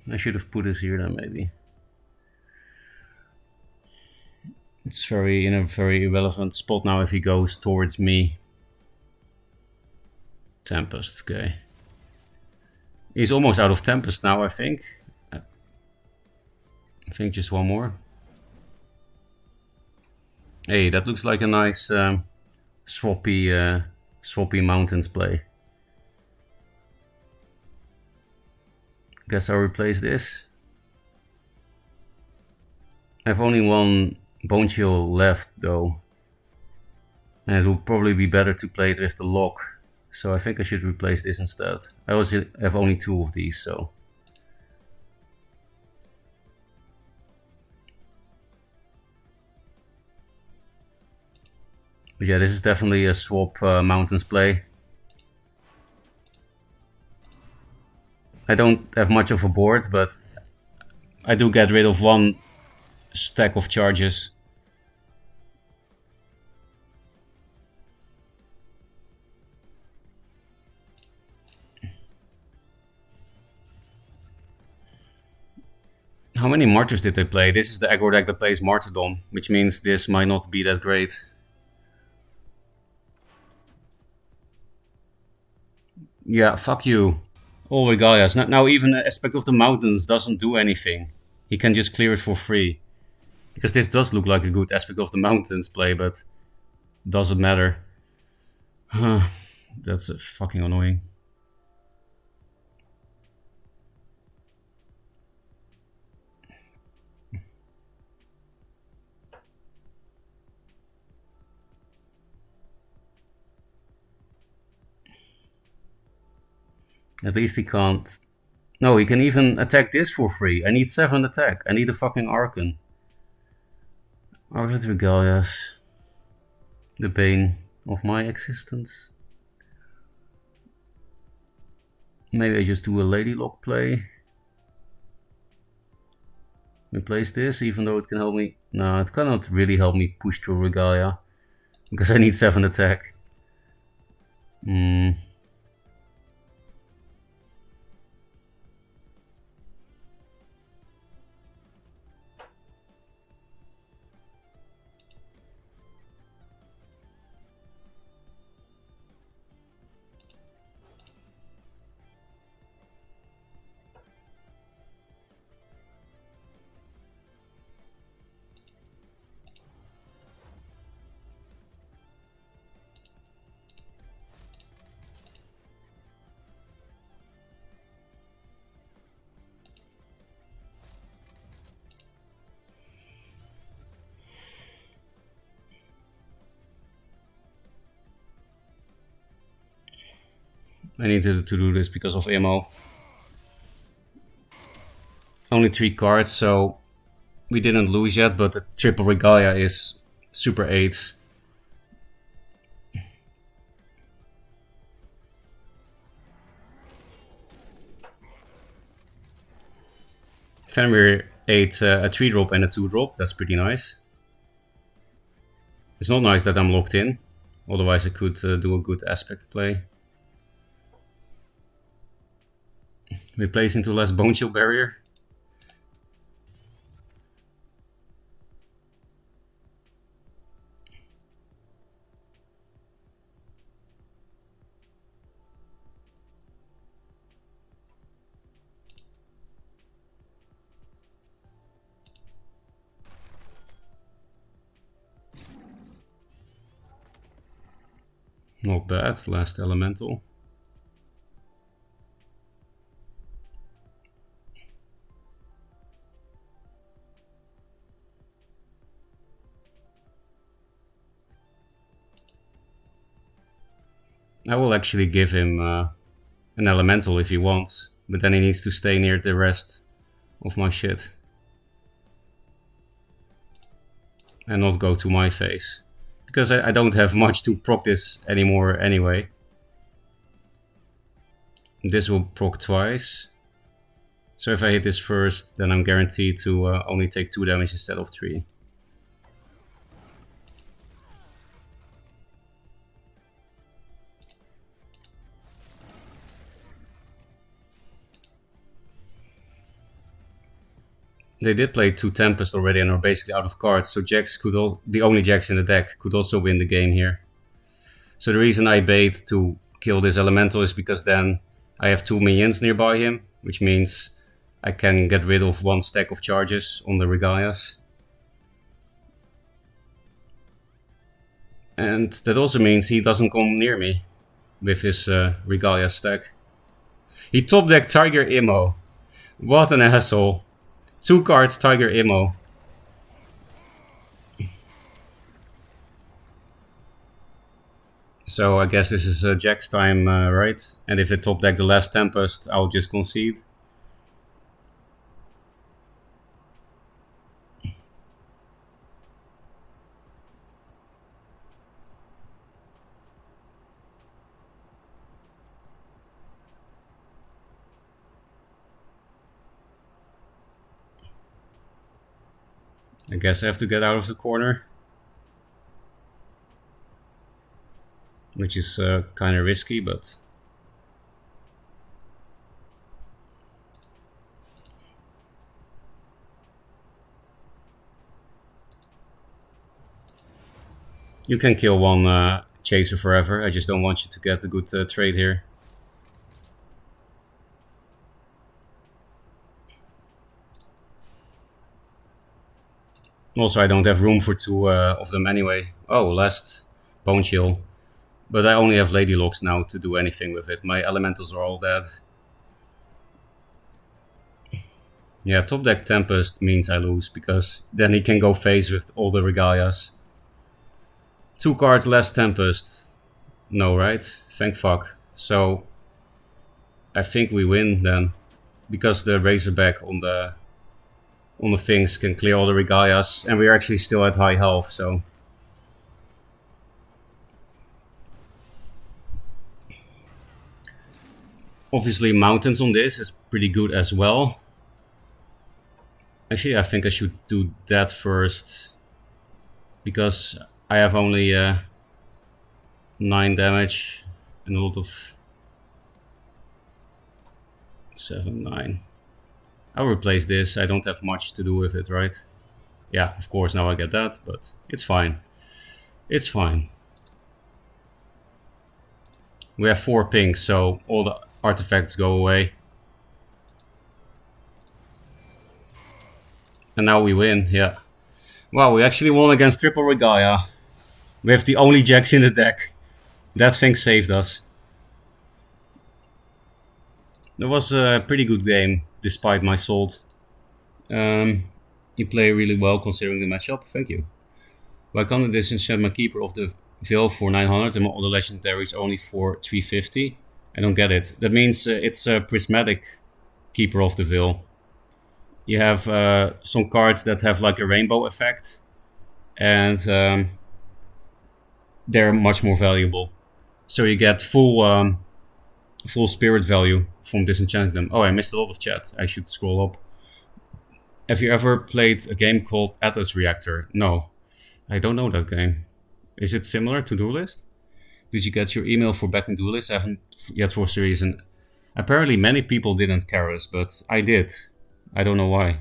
I should have put this here then, maybe. It's in a very irrelevant spot now if he goes towards me. Tempest, okay. He's almost out of Tempest now, I think. I think just one more. Hey, that looks like a nice swappy mountains play. Guess I'll replace this. I have only one Bone Chill left though. And it will probably be better to play it with the lock. So I think I should replace this instead. I also have only 2 of these, so. But yeah, this is definitely a swap mountains play. I don't have much of a board, but I do get rid of 1 stack of charges. How many martyrs did they play? This is the aggro deck that plays martyrdom, which means this might not be that great. Yeah, fuck you. All Regalias. Now even the aspect of the mountains doesn't do anything. He can just clear it for free. Because this does look like a good aspect of the mountains play, but doesn't matter. That's fucking annoying. At least he can't... No, he can even attack this for free. I need 7 attack. I need a fucking Archon. Arclet Regalias. The bane of my existence. Maybe I just do a Lady Lock play. Replace this, even though it can help me... No, it cannot really help me push through Regalia. Because I need 7 attack. I need to do this because of ammo. Only 3 cards, so we didn't lose yet, but the triple Regalia is super 8. Fenrir ate a 3 drop and a 2 drop, that's pretty nice. It's not nice that I'm locked in, otherwise I could do a good aspect play. Replace into less Bone Chill barrier. Not bad, last elemental. I will actually give him an elemental if he wants, but then he needs to stay near the rest of my shit. And not go to my face. Because I don't have much to proc this anymore anyway. This will proc twice. So if I hit this first, then I'm guaranteed to only take 2 damage instead of 3. They did play 2 Tempest already and are basically out of cards, so Jax could the only Jax in the deck could also win the game here. So the reason I bait to kill this Elemental is because then I have 2 minions nearby him, which means I can get rid of 1 stack of charges on the Regalias. And that also means he doesn't come near me with his Regalia stack. He top decked Tiger Immo. What an asshole. 2 cards Tiger Immo. So I guess this is Jack's time, right? And if they top deck the last Tempest, I'll just concede. I guess I have to get out of the corner. Which is kind of risky, but... You can kill 1 Chaser forever, I just don't want you to get a good trade here. Also, I don't have room for 2 of them anyway. Oh, last Bone Chill. But I only have Lady Locks now to do anything with it. My elementals are all dead. Yeah, top deck Tempest means I lose, because then he can go face with all the Regalias. 2 cards less Tempest. No, right? Thank fuck. So I think we win then, because the Razorback on the things can clear all the Regalias, and we're actually still at high health, so... Obviously Mountains on this is pretty good as well. Actually, I think I should do that first, because I have only 9 damage and a lot of 7, 9. I'll replace this, I don't have much to do with it, right? Yeah, of course now I get that, but it's fine. It's fine. We have 4 pinks, so all the artifacts go away. And now we win, yeah. Wow, we actually won against Triple Regalia. We have the only Jax in the deck. That thing saved us. That was a pretty good game, despite my salt. You play really well considering the matchup, thank you. Why can't I disenchant my Keeper of the Veil for 900 and my other legendaries only for 350? I don't get it. That means it's a prismatic Keeper of the Veil. You have some cards that have like a rainbow effect, and they're much more valuable. So you get full spirit value from disenchanting them. Oh, I missed a lot of chat. I should scroll up. Have you ever played a game called Atlas Reactor? No, I don't know that game. Is it similar to Duelyst? Did you get your email for back in Duelyst? I haven't yet for some reason. Apparently many people didn't, Karis, but I did. I don't know why.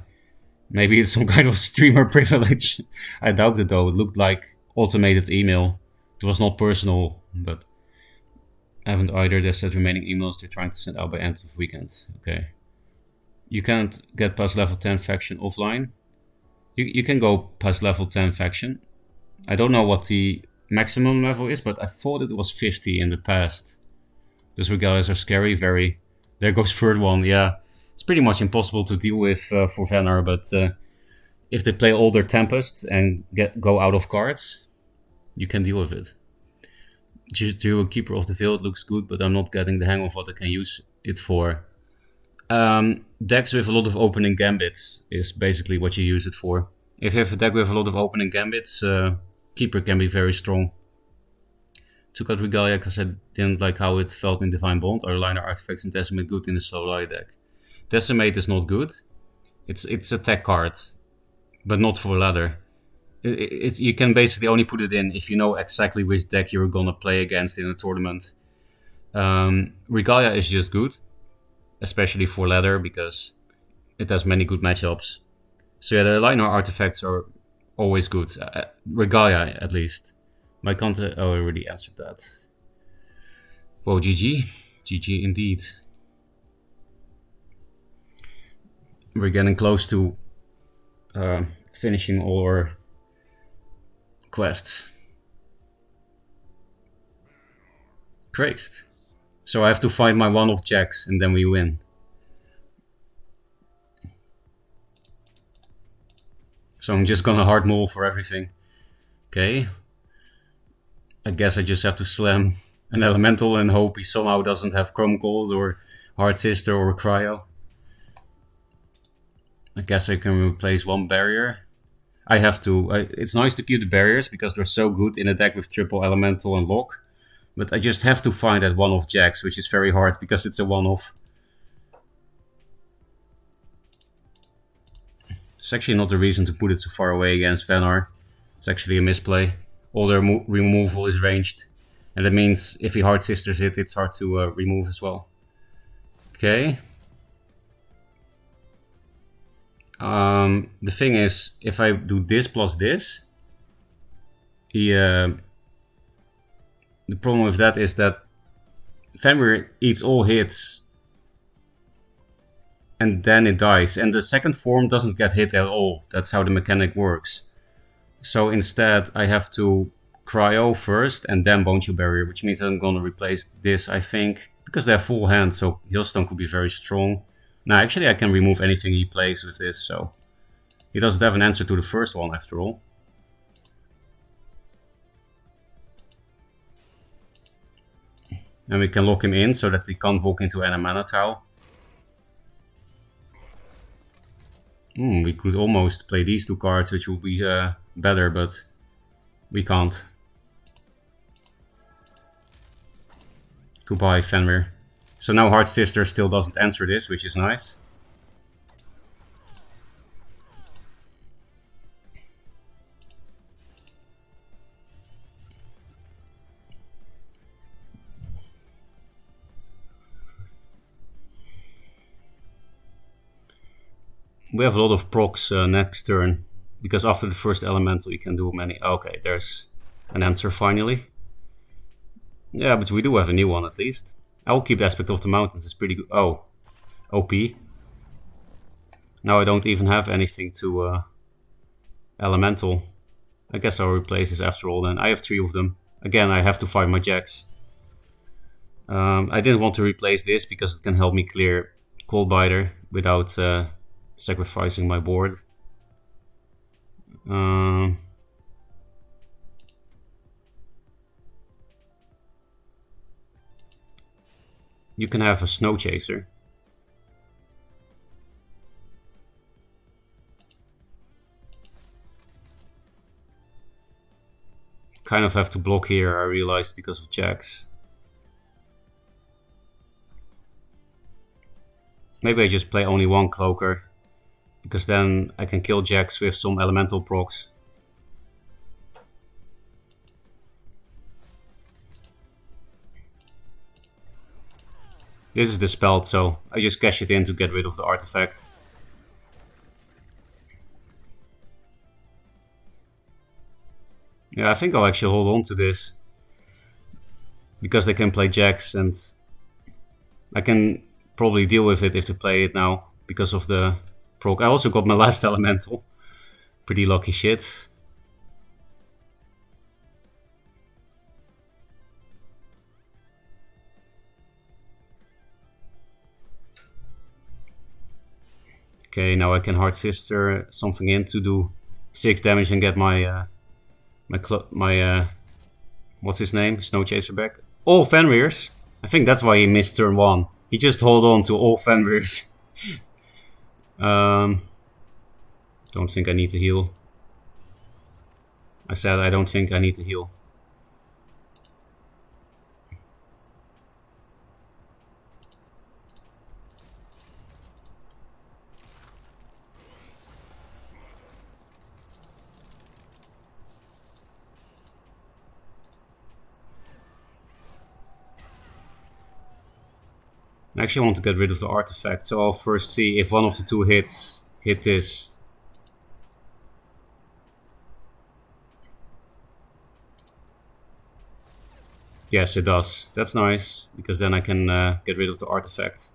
Maybe it's some kind of streamer privilege. I doubt it though. It looked like automated email. It was not personal, but I haven't either. They said remaining emails they're trying to send out by end of weekend. Okay. You can't get past level 10 faction offline. You can go past level 10 faction. I don't know what the maximum level is, but I thought it was 50 in the past. Those Regalias are scary, very... There goes third one, yeah. It's pretty much impossible to deal with for Venar, but if they play all their Tempests and go out of cards, you can deal with it. Dual Keeper of the Veil looks good, but I'm not getting the hang of what I can use it for. Decks with a lot of opening gambits is basically what you use it for. If you have a deck with a lot of opening gambits, Keeper can be very strong. Took out Regalia because I didn't like how it felt in Divine Bond. Are liner artifacts and Decimate good in the Solai deck? Decimate is not good. It's a tech card, but not for ladder. You can basically only put it in if you know exactly which deck you're gonna play against in a tournament. Regalia is just good, especially for ladder because it has many good matchups. So yeah, the Lightning artifacts are always good. Regalia, at least. My content... Oh, I already answered that. Well, GG. GG indeed. We're getting close to finishing all our quests. Crazed. So I have to find my one-off jacks and then we win. So I'm just gonna hard mull for everything. Okay. I guess I just have to slam an elemental and hope he somehow doesn't have Chrome Gold or Hard Sister or Cryo. I guess I can replace one barrier. I have to. It's nice to keep the barriers because they're so good in a deck with triple elemental and lock. But I just have to find that one-off jacks, which is very hard because it's a one-off. It's actually not the reason to put it so far away against Venar. It's actually a misplay. All their removal is ranged. And that means if he Hard Sisters it, it's hard to remove as well. Okay. The thing is, if I do this plus this, the problem with that is that Fenrir eats all hits and then it dies, and the second form doesn't get hit at all. That's how the mechanic works. So instead I have to Cryo first and then Bone Shield Barrier, which means I'm gonna replace this, I think, because they have full hand, so Heelstone could be very strong. Now actually I can remove anything he plays with this, so he doesn't have an answer to the first one after all. And we can lock him in so that he can't walk into an Mana Tile. We could almost play these two cards, which would be better, but we can't. Goodbye, Fenrir. So now Hard Sister still doesn't answer this, which is nice. We have a lot of procs next turn, because after the first elemental you can do many... Okay, there's an answer finally. Yeah, but we do have a new one at least. I'll keep the Aspect of the Mountains, it's pretty good. Oh, OP. Now I don't even have anything to elemental. I guess I'll replace this after all then. I have 3 of them. Again, I have to find my jacks. I didn't want to replace this because it can help me clear Coldbiter without sacrificing my board. You can have a Snow Chaser. Kind of have to block here, I realized, because of jacks. Maybe I just play only one Cloaker, because then I can kill jacks with some elemental procs. This is dispelled, so I just cash it in to get rid of the artifact. Yeah, I think I'll actually hold on to this, because they can play jacks and I can probably deal with it if they play it now because of the proc. I also got my last elemental. Pretty lucky shit. Okay, now I can Hard Sister something in to do 6 damage and get my what's his name? Snow Chaser back. All Fenrirs. I think that's why he missed turn 1. He just hold on to all Fenrirs. Don't think I need to heal. I said I don't think I need to heal. I actually want to get rid of the artifact, so I'll first see if one of the 2 hits hit this. Yes, it does. That's nice, because then I can get rid of the artifact.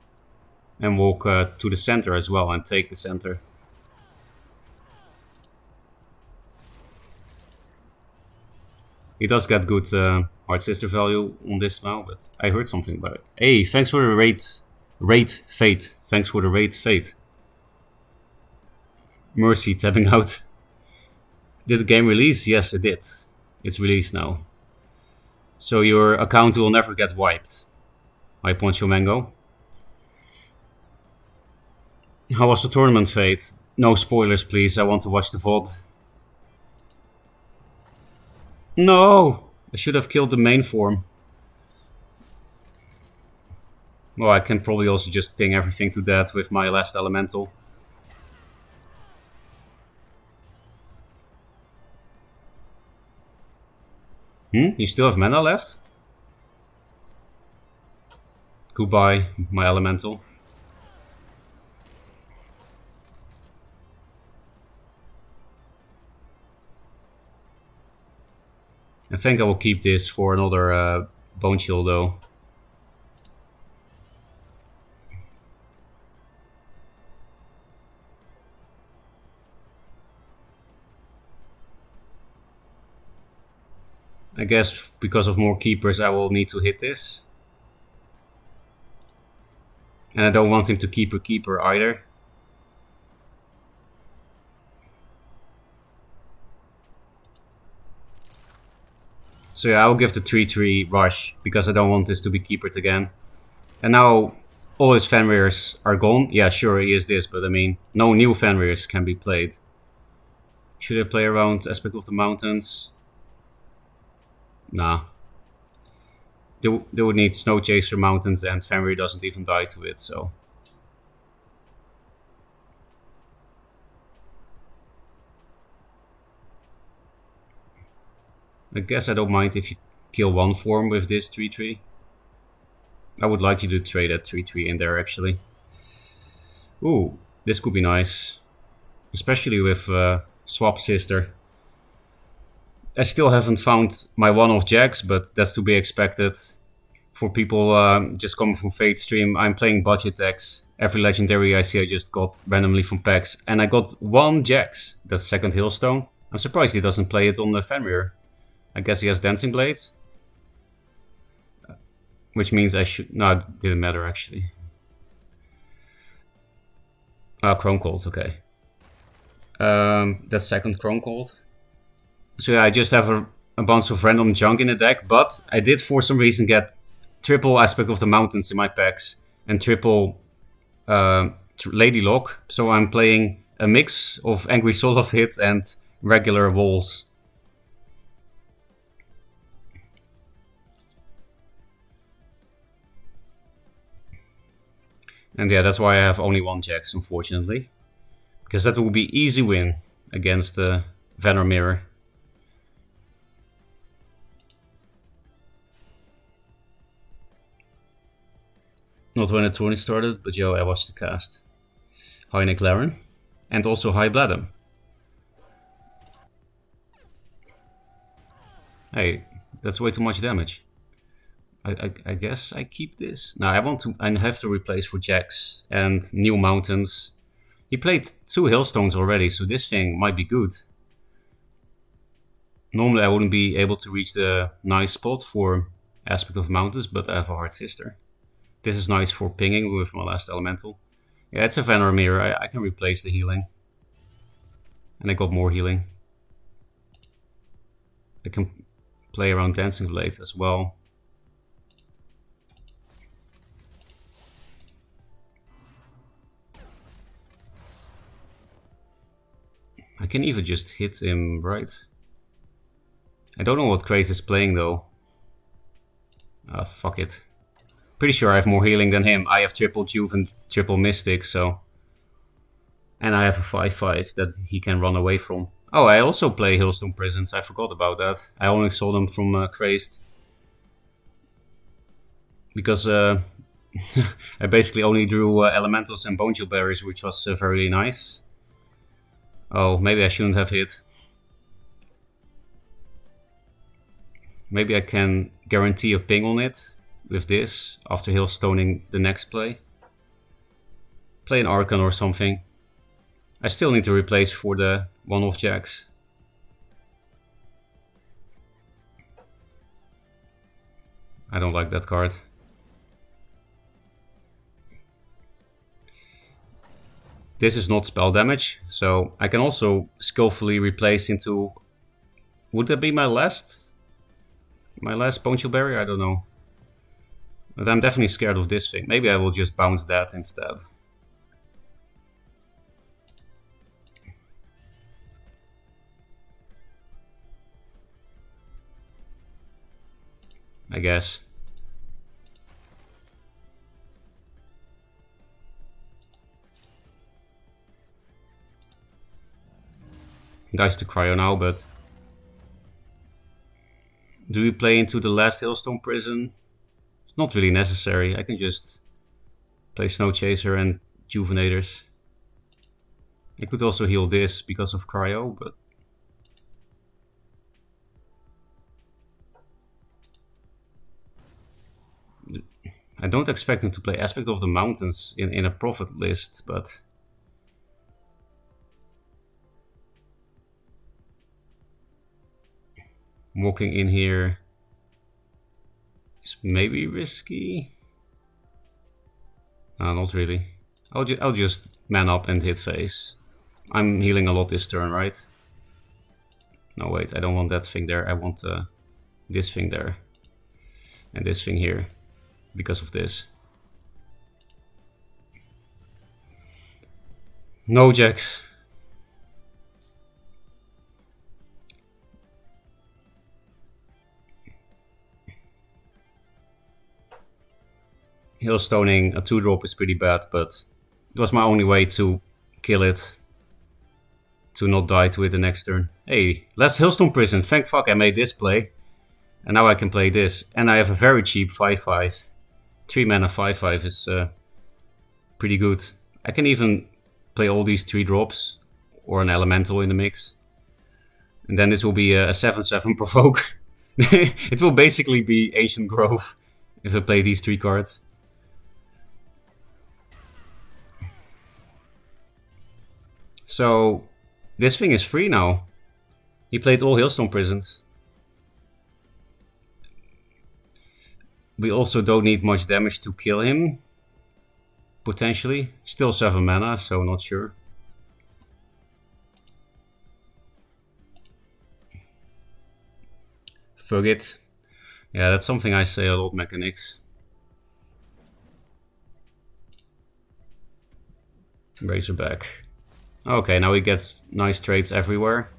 And walk to the center as well and take the center. He does get good Hard Sister value on this now, but I heard something about it. Hey, thanks for the raid Fate. Thanks for the raid Fate. Mercy tapping out. Did the game release? Yes, it did. It's released now. So your account will never get wiped. Hi, Poncho Mango. How was the tournament, Fate? No spoilers, please. I want to watch the VOD. No! I should have killed the main form. Well, I can probably also just ping everything to death with my last elemental. You still have mana left? Goodbye, my elemental. I think I will keep this for another Bone Shield though. I guess because of more keepers I will need to hit this. And I don't want him to keep a keeper either. So yeah, I'll give the 3-3 rush, because I don't want this to be keepered again. And now all his Fenrir's are gone. Yeah, sure, he is this, but I mean, no new Fenrir's can be played. Should I play around Aspect of the Mountains? Nah. They would need Snow Chaser Mountains, and Fenrir doesn't even die to it, so... I guess I don't mind if you kill one form with this 3-3. I would like you to trade that 3-3 in there, actually. Ooh, this could be nice. Especially with Swap Sister. I still haven't found my one-off Jax, but that's to be expected. For people just coming from Fate stream, I'm playing budget decks. Every legendary I see I just got randomly from packs. And I got one Jax, that's second Hailstone. I'm surprised he doesn't play it on the Fenrir. I guess he has Dancing Blades. Which means I should... No, it didn't matter actually. Chrome Cold, okay. That's second Chrome Cold. So yeah, I just have a bunch of random junk in the deck, but I did for some reason get triple Aspect of the Mountains in my packs and triple Lady Lock. So I'm playing a mix of Angry Soul of Hit and regular walls. And yeah, that's why I have only one Jax, unfortunately. Because that will be easy win against the Venom Mirror. Not when the tourney started, but yo, I watched the cast. Hi Nick Laren. And also hi Bladham. Hey, that's way too much damage. I guess I keep this. Now I have to replace for Jax and new mountains. He played 2 Hailstones already, so this thing might be good. Normally I wouldn't be able to reach the nice spot for Aspect of Mountains, but I have a Hard Sister. This is nice for pinging with my last elemental. Yeah, it's a Venom Mirror. I can replace the healing. And I got more healing. I can play around Dancing Blades as well. I can even just hit him, right? I don't know what Krace is playing though. Fuck it. Pretty sure I have more healing than him. I have triple Juve and triple Mystic, so... And I have a 5-5 that he can run away from. Oh, I also play Hailstone Prisons. I forgot about that. I only saw them from Crazed. Because I basically only drew Elementals and Bone Chill Berries, which was very nice. Oh, maybe I shouldn't have hit. Maybe I can guarantee a ping on it with this after hailstoning the next play. Play an Archon or something. I still need to replace for the one-off jacks. I don't like that card. This is not spell damage, so I can also skillfully replace into... Would that be my last Bone Chill Barrier? I don't know. But I'm definitely scared of this thing. Maybe I will just bounce that instead. I guess. Dies to Cryo now, but... Do we play into the last Hailstone Prison? It's not really necessary. I can just play Snow Chaser and Juvenators. I could also heal this because of Cryo, but... I don't expect him to play Aspect of the Mountains in a Prophet list, but... Walking in here is maybe risky. No, not really. I'll just man up and hit face. I'm healing a lot this turn, right? No, wait, I don't want that thing there. I want this thing there. And this thing here. Because of this. No jacks. Hailstoning a 2-drop is pretty bad, but it was my only way to kill it. To not die to it the next turn. Hey, less Hailstone Prison. Thank fuck I made this play. And now I can play this. And I have a very cheap 5/5. 3 mana 5/5 is pretty good. I can even play all these 3-drops. Or an Elemental in the mix. And then this will be a 7/7 provoke. It will basically be Ancient Grove if I play these 3 cards. So, this thing is free now. He played all Hailstone Prisons. We also don't need much damage to kill him. Potentially. Still 7 mana, so not sure. Fuck it. Yeah, that's something I say a lot, mechanics. Razorback. Okay, now he gets nice trades everywhere.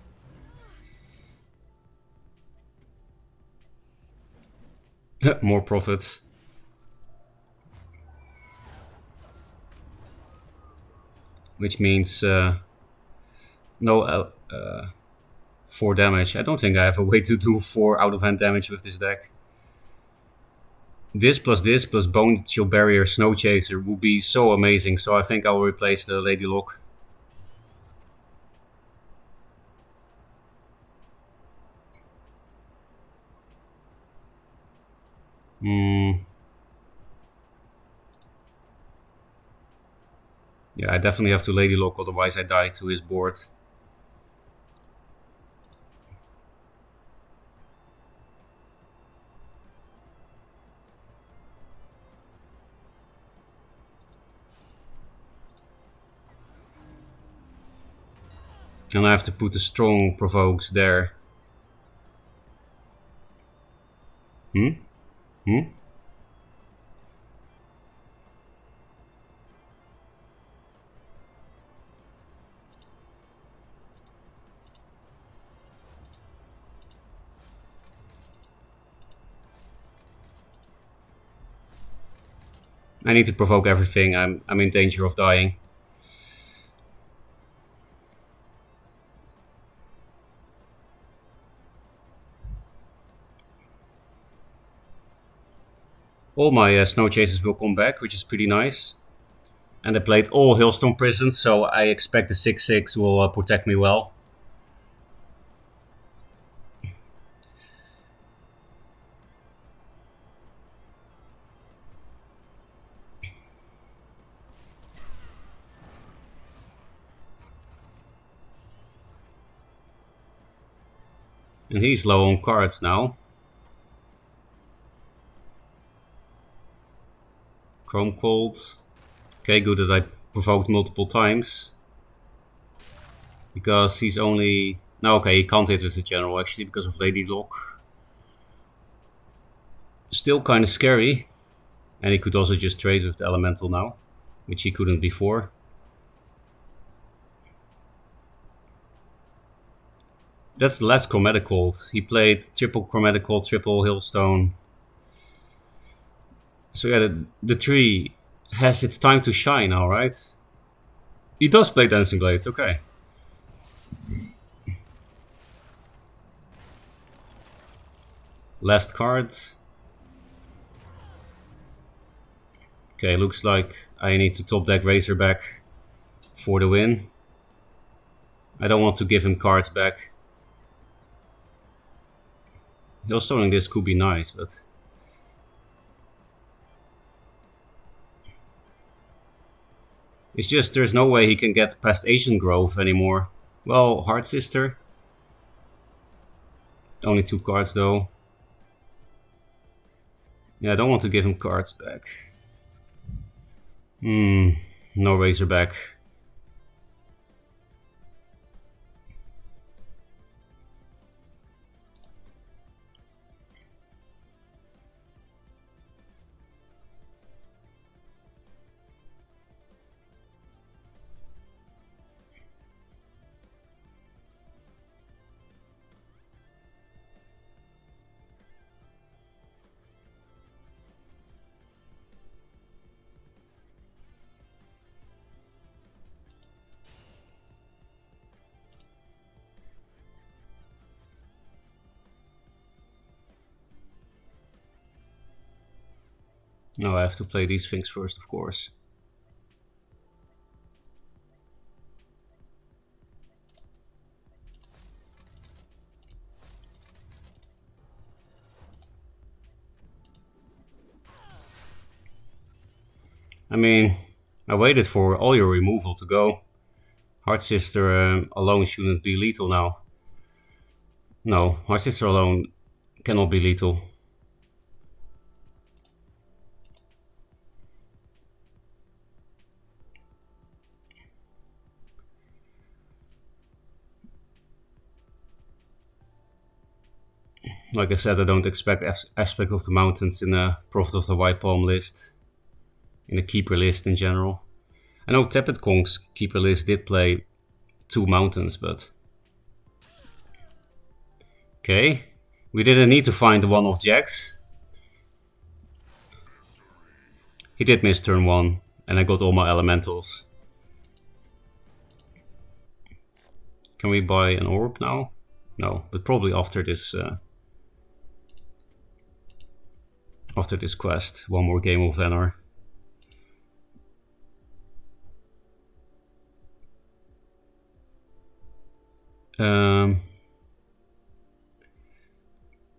More profits. Which means no 4 damage. I don't think I have a way to do 4 out-of-hand damage with this deck. This plus Bone Chill Barrier Snow Chaser would be so amazing, so I think I'll replace the Lady Lock. Yeah, I definitely have to Lady Lock, otherwise I die to his board. And I have to put the strong provokes there. I need to provoke everything. I'm in danger of dying. All my Snow Chasers will come back, which is pretty nice. And I played all Hailstone Prisons, so I expect the 6/6 will protect me well. And he's low on cards now. Chrome Cold. Okay, good that I provoked multiple times. Because he's only... No, okay, he can't hit with the general actually because of Lady Lock. Still kind of scary. And he could also just trade with the elemental now, which he couldn't before. That's the last Chromatic Cold. He played triple Chromatic Cold, triple Hailstone. So yeah, the tree has its time to shine now, right? He does play Dancing Blades, okay. Last card. Okay, looks like I need to top deck Razorback for the win. I don't want to give him cards back. Hailstoning this could be nice, but... It's just there's no way he can get past Asian Grove anymore. Well, Heart Sister. Only 2 cards though. Yeah, I don't want to give him cards back. No Razorback. No, I have to play these things first, of course. I mean, I waited for all your removal to go. Heart Sister alone shouldn't be lethal now. No, Heart Sister alone cannot be lethal. Like I said, I don't expect Aspect of the Mountains in a Prophet of the White Palm list. In a keeper list in general. I know Tepid Kong's keeper list did play 2 mountains, but... Okay. We didn't need to find the one-off Jax. He did miss turn 1, and I got all my elementals. Can we buy an orb now? No, but probably after this quest. One more game of Venar.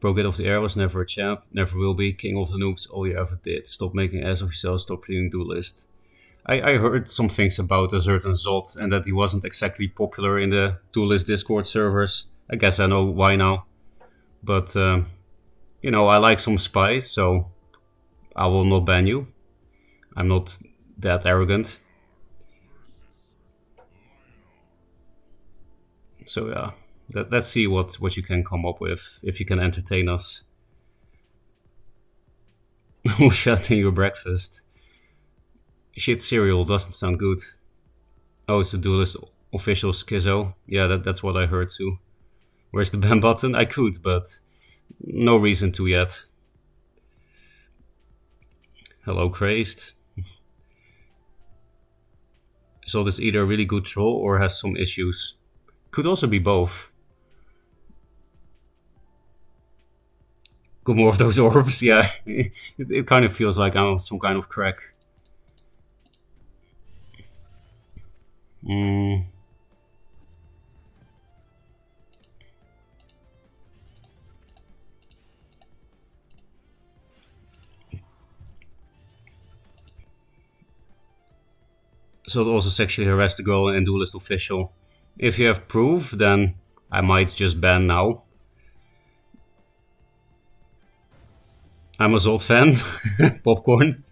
Brogate of the Air was never a champ, never will be. King of the Noobs, all you ever did. Stop making ass of yourself, stop playing Duelyst. I heard some things about a certain Zod and that he wasn't exactly popular in the Duelyst Discord servers. I guess I know why now. But, you know, I like some spice, so I will not ban you. I'm not that arrogant. So yeah, let's see what you can come up with, if you can entertain us. Who's shutting your breakfast? Shit cereal doesn't sound good. Oh, it's a Duelyst official schizo. Yeah, that's what I heard too. Where's the ban button? I could, but no reason to yet. Hello, Crazed. So this either a really good troll or has some issues. Could also be both. Got more of those orbs, yeah. It kind of feels like I'm on some kind of crack. So it also sexually harassed the girl in Duelyst official. If you have proof, then I might just ban now. I'm a Zolt fan. Popcorn.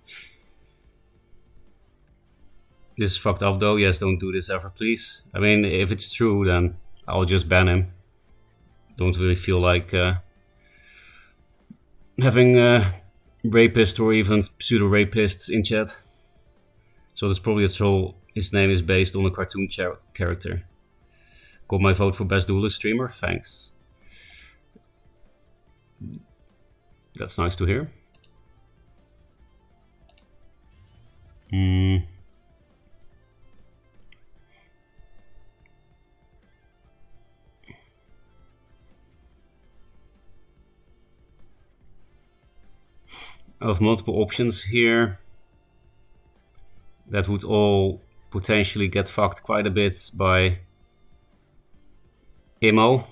This is fucked up though. Yes, don't do this ever, please. I mean, if it's true, then I'll just ban him. Don't really feel like having rapists or even pseudo-rapists in chat. So that's probably a troll. His name is based on a cartoon character. Got my vote for best duelist streamer. Thanks. That's nice to hear. I have multiple options here that would all potentially get fucked quite a bit by Immo.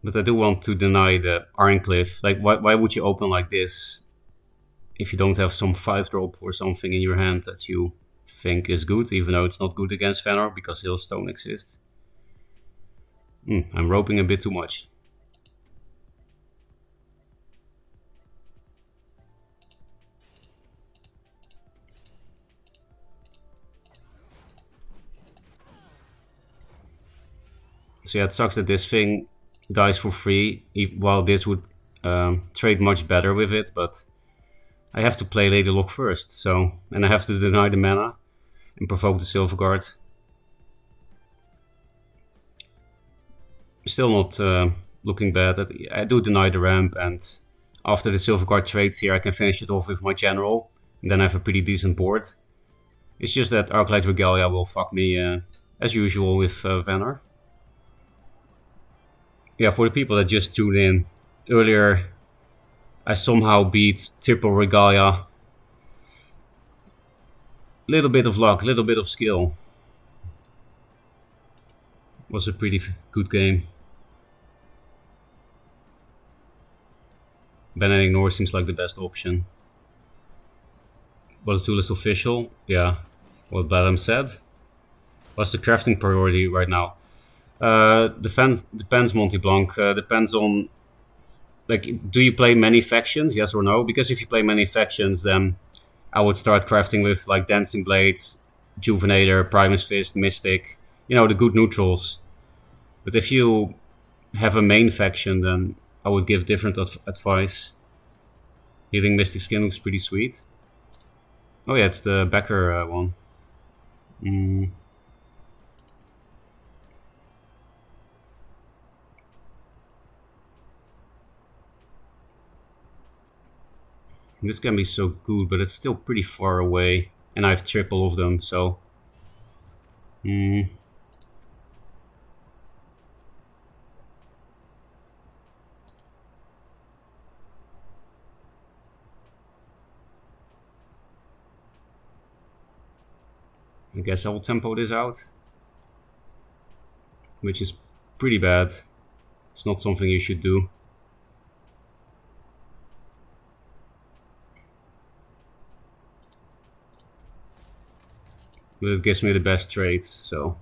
But I do want to deny the Ironcliff. Like, why would you open like this if you don't have some 5-drop or something in your hand that you think is good, even though it's not good against Fëanor because Hailstone exists? I'm roping a bit too much. So yeah, it sucks that this thing dies for free, while this would trade much better with it, but I have to play Lady Locke first, so, and I have to deny the mana and provoke the Silverguard. Still not looking bad. I do deny the ramp, and after the Silverguard trades here, I can finish it off with my general, and then I have a pretty decent board. It's just that Arclight Regalia will fuck me as usual with Fëanor. Yeah, for the people that just tuned in, earlier I somehow beat triple Regalia. Little bit of luck, little bit of skill. Was a pretty good game. Ban and ignore seems like the best option. Was Duelyst official? Yeah. What Balam said. What's the crafting priority right now? Depends, Monty Blanc. Depends on, like, do you play many factions? Yes or no? Because if you play many factions, then I would start crafting with like Dancing Blades, Juvenator, Primus Fist, Mystic. You know, the good neutrals. But if you have a main faction, then I would give different advice. Healing Mystic Skin looks pretty sweet. Oh yeah, it's the Becker one. This can be so good, but it's still pretty far away. And I have triple of them, so... I guess I will tempo this out. Which is pretty bad. It's not something you should do. But it gives me the best trades, so...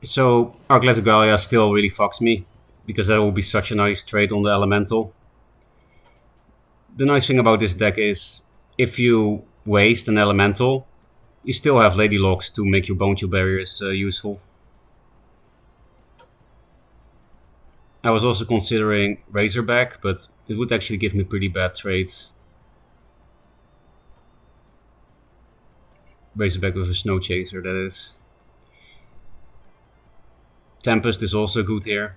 So, Arclight Regalia still really fucks me, because that will be such a nice trade on the Elemental. The nice thing about this deck is, if you waste an Elemental, you still have Lady Locks to make your Bone Chill Barriers useful. I was also considering Razorback, but it would actually give me pretty bad trades. Razorback with a Snow Chaser, that is. Tempest is also good here.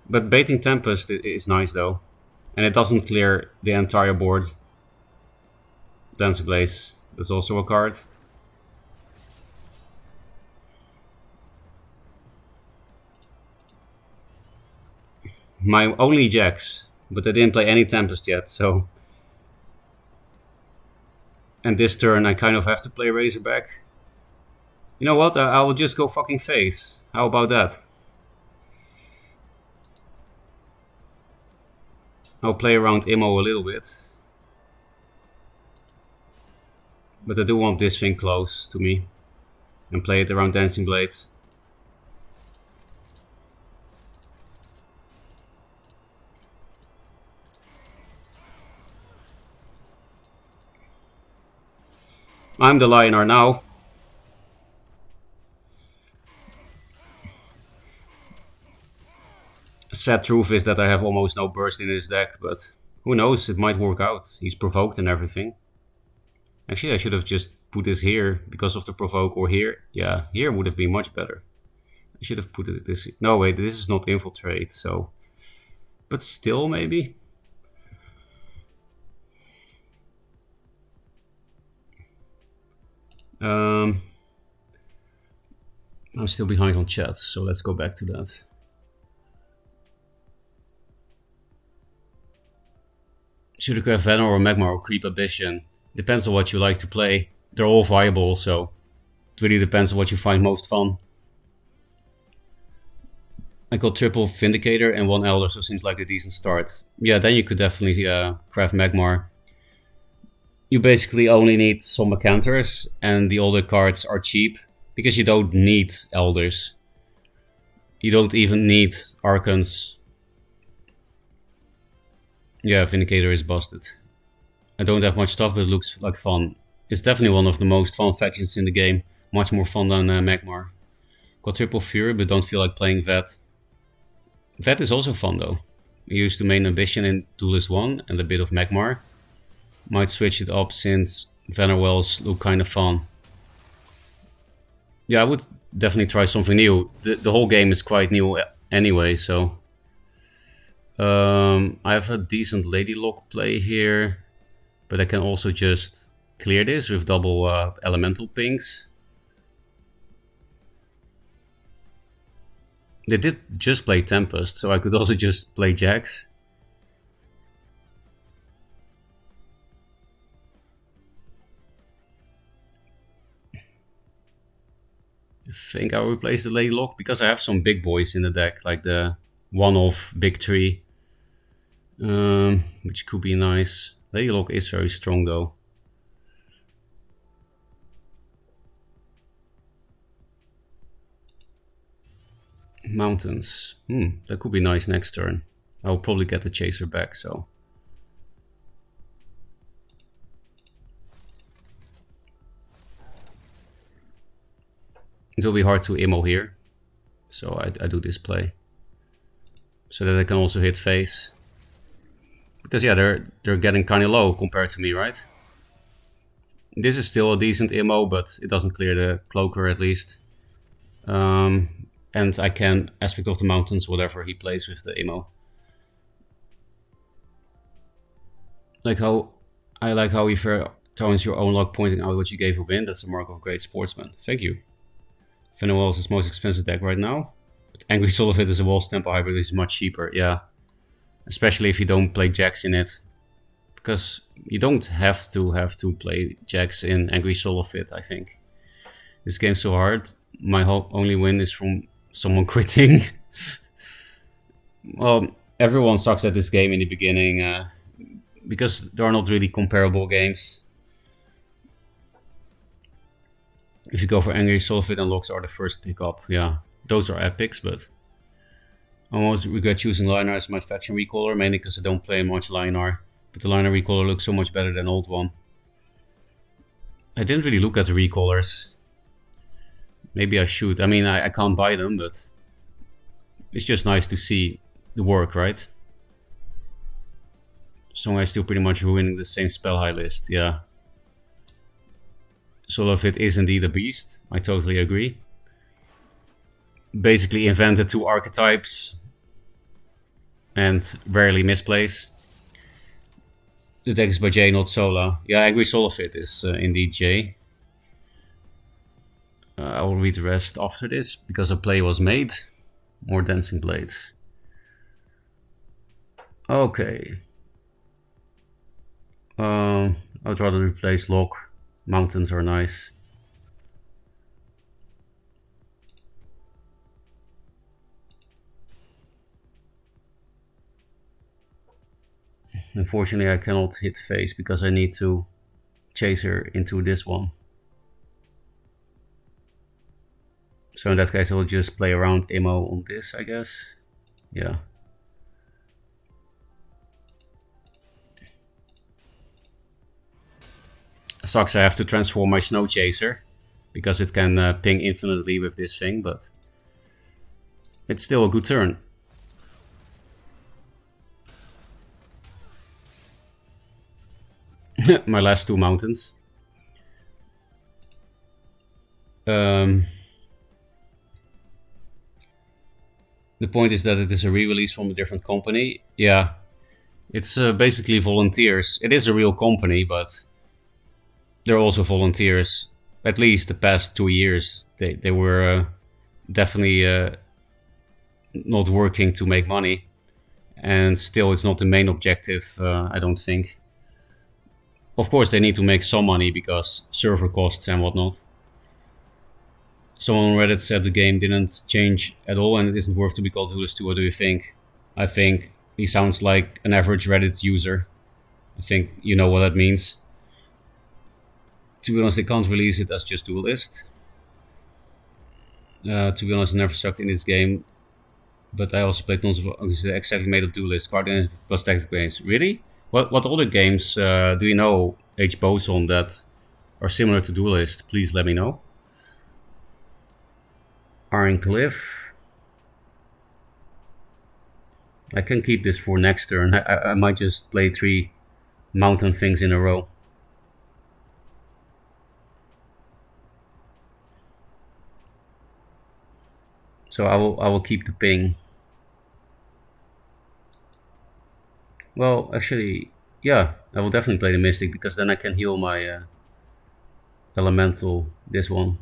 But baiting Tempest is nice though. And it doesn't clear the entire board. Dancing Blaze, that's also a card. My only Jax, but I didn't play any Tempest yet, so... And this turn I kind of have to play Razorback. You know what, I will just go fucking face. How about that? I'll play around Immo a little bit. But I do want this thing close to me. and play it around Dancing Blades. I'm the Lionar now. Sad truth is that I have almost no burst in his deck, but who knows, it might work out. He's provoked and everything. Actually, I should have just put this here because of the provoke, or here. Yeah, here would have been much better. I should have put it this. No, wait, this is not infiltrate, so. But still, maybe. I'm still behind on chat, so let's go back to that. Should I have Venom or Magmar or Creep Ambition? Depends on what you like to play. They're all viable, so it really depends on what you find most fun. I got triple Vindicator and 1 Elder, so seems like a decent start. Yeah, then you could definitely craft Magmar. You basically only need some Macanters, and the older cards are cheap, because you don't need Elders. You don't even need Archons. Yeah, Vindicator is busted. I don't have much stuff, but it looks like fun. It's definitely one of the most fun factions in the game. Much more fun than Magmar. Got triple Fury, but don't feel like playing Vet. Vet is also fun though. I used the main ambition in Duelyst 1 and a bit of Magmar. Might switch it up since Venerwells look kind of fun. Yeah, I would definitely try something new. The whole game is quite new anyway, so... I have a decent Lady Lock play here, but I can also just clear this with double elemental pings. They did just play Tempest, so I could also just play Jax. I think I'll replace the Lady Lock because I have some big boys in the deck, like the one-off big tree, which could be nice. Lady Lock is very strong though. Mountains. That could be nice next turn. I'll probably get the Chaser back, so... It will be hard to immo here, so I do this play. So that I can also hit face. Because yeah, they're getting kind of low compared to me, right? This is still a decent immo, but it doesn't clear the Cloaker at least. And I can Aspect of the Mountains whatever he plays with the immo. I like how you turns your own luck, pointing out what you gave a win. That's a mark of a great sportsman. Thank you. Venerwell is his most expensive deck right now. But Angry Soul of it is a Wall Stamp hybrid, which is much cheaper, yeah. Especially if you don't play Jax in it. Because you don't have to play Jax in Angry Soul of it, I think. This game's so hard. My only win is from someone quitting. Well, everyone sucks at this game in the beginning. Because there are not really comparable games. If you go for Angry Soul of it, and Locks are the first pickup. Yeah, those are epics, but... I almost regret choosing Lionar as my faction recaller, mainly because I don't play much Lionar. But the Lionar recaller looks so much better than old one. I didn't really look at the recallers. Maybe I should. I mean, I can't buy them, but... It's just nice to see the work, right? So I'm still pretty much ruining the same spell high list, yeah. Soul of it is indeed a beast, I totally agree. Basically invented 2 archetypes and rarely misplays. The deck is by J, not Sola. Yeah, I agree, Soul of it is indeed J. I will read the rest after this because a play was made. More Dancing Blades. Okay. I'd rather replace Lock. Mountains are nice. Unfortunately, I cannot hit face because I need to chase her into this one. So in that case, I'll just play around Imo on this, I guess. Yeah. Sucks I have to transform my Snow Chaser, because it can ping infinitely with this thing, but it's still a good turn. My last 2 mountains. The point is that it is a re-release from a different company. Yeah, it's basically volunteers. It is a real company, but they're also volunteers. At least the past 2 years, they were definitely not working to make money, and still it's not the main objective. I don't think. Of course, they need to make some money because server costs and whatnot. Someone on Reddit said the game didn't change at all and it isn't worth to be called Duelyst 2. What do you think? I think he sounds like an average Reddit user. I think you know what that means. To be honest, they can't release it as just Duelyst. To be honest, I never sucked in this game, but I also played tons of exactly made of Duelyst, Guardian plus tactical games. Really? What other games do you know, H. Boson, that are similar to Duelyst? Please let me know. Iron Cliff. I can keep this for next turn. I might just play 3 mountain things in a row. So I will keep the ping. Well, actually, yeah, I will definitely play the Mystic because then I can heal my elemental, this one.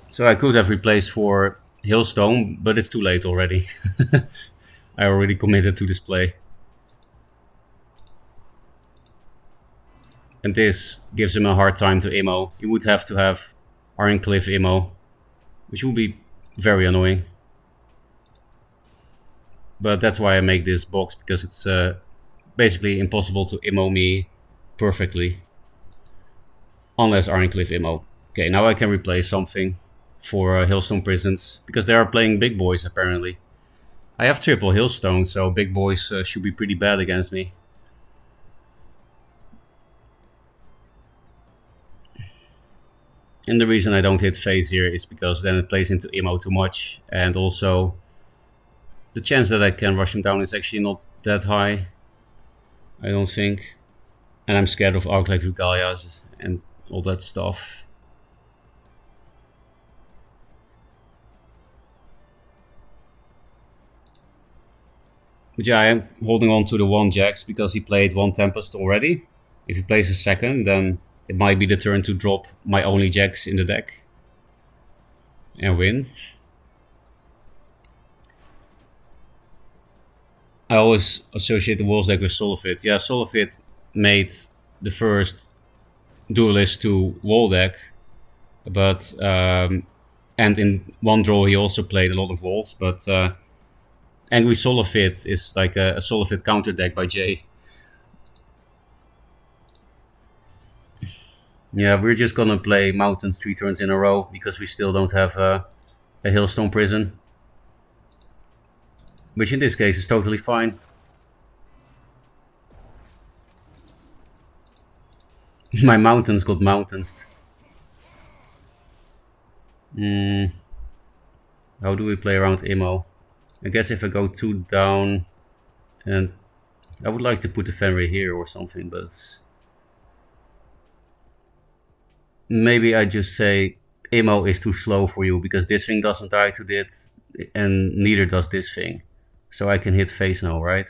So I could have replaced for Hailstone, but it's too late already. I already committed to this play. And this gives him a hard time to Imo. He would have to have Ironcliff Imo, which would be very annoying. But that's why I make this box, because it's basically impossible to Imo me perfectly. Unless Ironcliff Imo. Okay, now I can replace something for Hailstone Prisons, because they are playing big boys apparently. I have triple Hailstone, so big boys should be pretty bad against me. And the reason I don't hit phase here is because then it plays into Imo too much, and also the chance that I can rush him down is actually not that high, I don't think. And I'm scared of Arc like Rugalias and all that stuff. But yeah, I am holding on to the 1 Jax because he played 1 Tempest already. If he plays a second, then it might be the turn to drop my only Jax in the deck and win. I always associate the Wolves deck with Solifit. Yeah, Solifit made the first Duelyst to Wall deck, but and in 1 draw he also played a lot of Walls, but Angry Solifit is like a Solifit counter deck by Jay. Yeah, we're just gonna play Mountains 3 turns in a row because we still don't have a Hailstone Prison. Which in this case is totally fine. My mountains got mountainsed. How do we play around Imo? I guess if I go 2 down, and I would like to put the Fenrir here or something, but maybe I just say Imo is too slow for you because this thing doesn't die to it, and neither does this thing. So I can hit face now, right?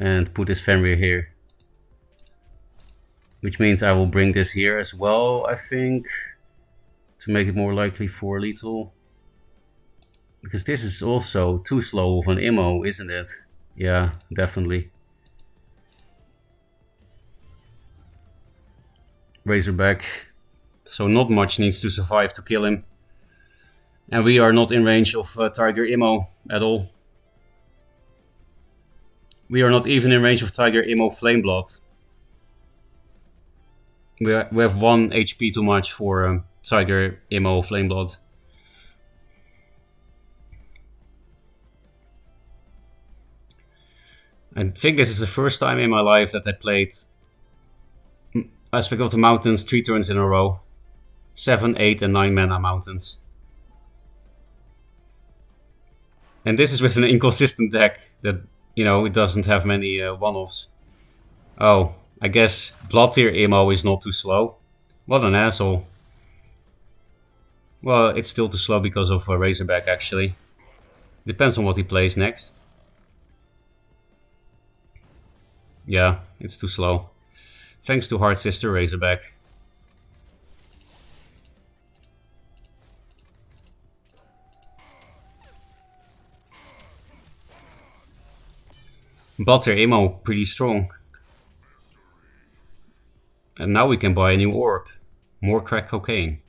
And put this Fenrir here. Which means I will bring this here as well, I think, to make it more likely for lethal. Because this is also too slow of an Imo, isn't it? Yeah, definitely. Razorback. So not much needs to survive to kill him. And we are not in range of Tiger Imo at all. We are not even in range of Tiger Imo Flameblood. We have 1 HP too much for Tiger, Imo, Flameblood. I think this is the first time in my life that I played Aspect of the Mountains 3 turns in a row. 7, 8 and 9 mana mountains. And this is with an inconsistent deck that, you know, it doesn't have many one-offs. Oh, I guess Blood Tier Imo is not too slow. What an asshole. Well, it's still too slow because of Razorback, actually. Depends on what he plays next. Yeah, it's too slow. Thanks to Hard Sister Razorback. Butter Imo, pretty strong. And now we can buy a new orb. More crack cocaine.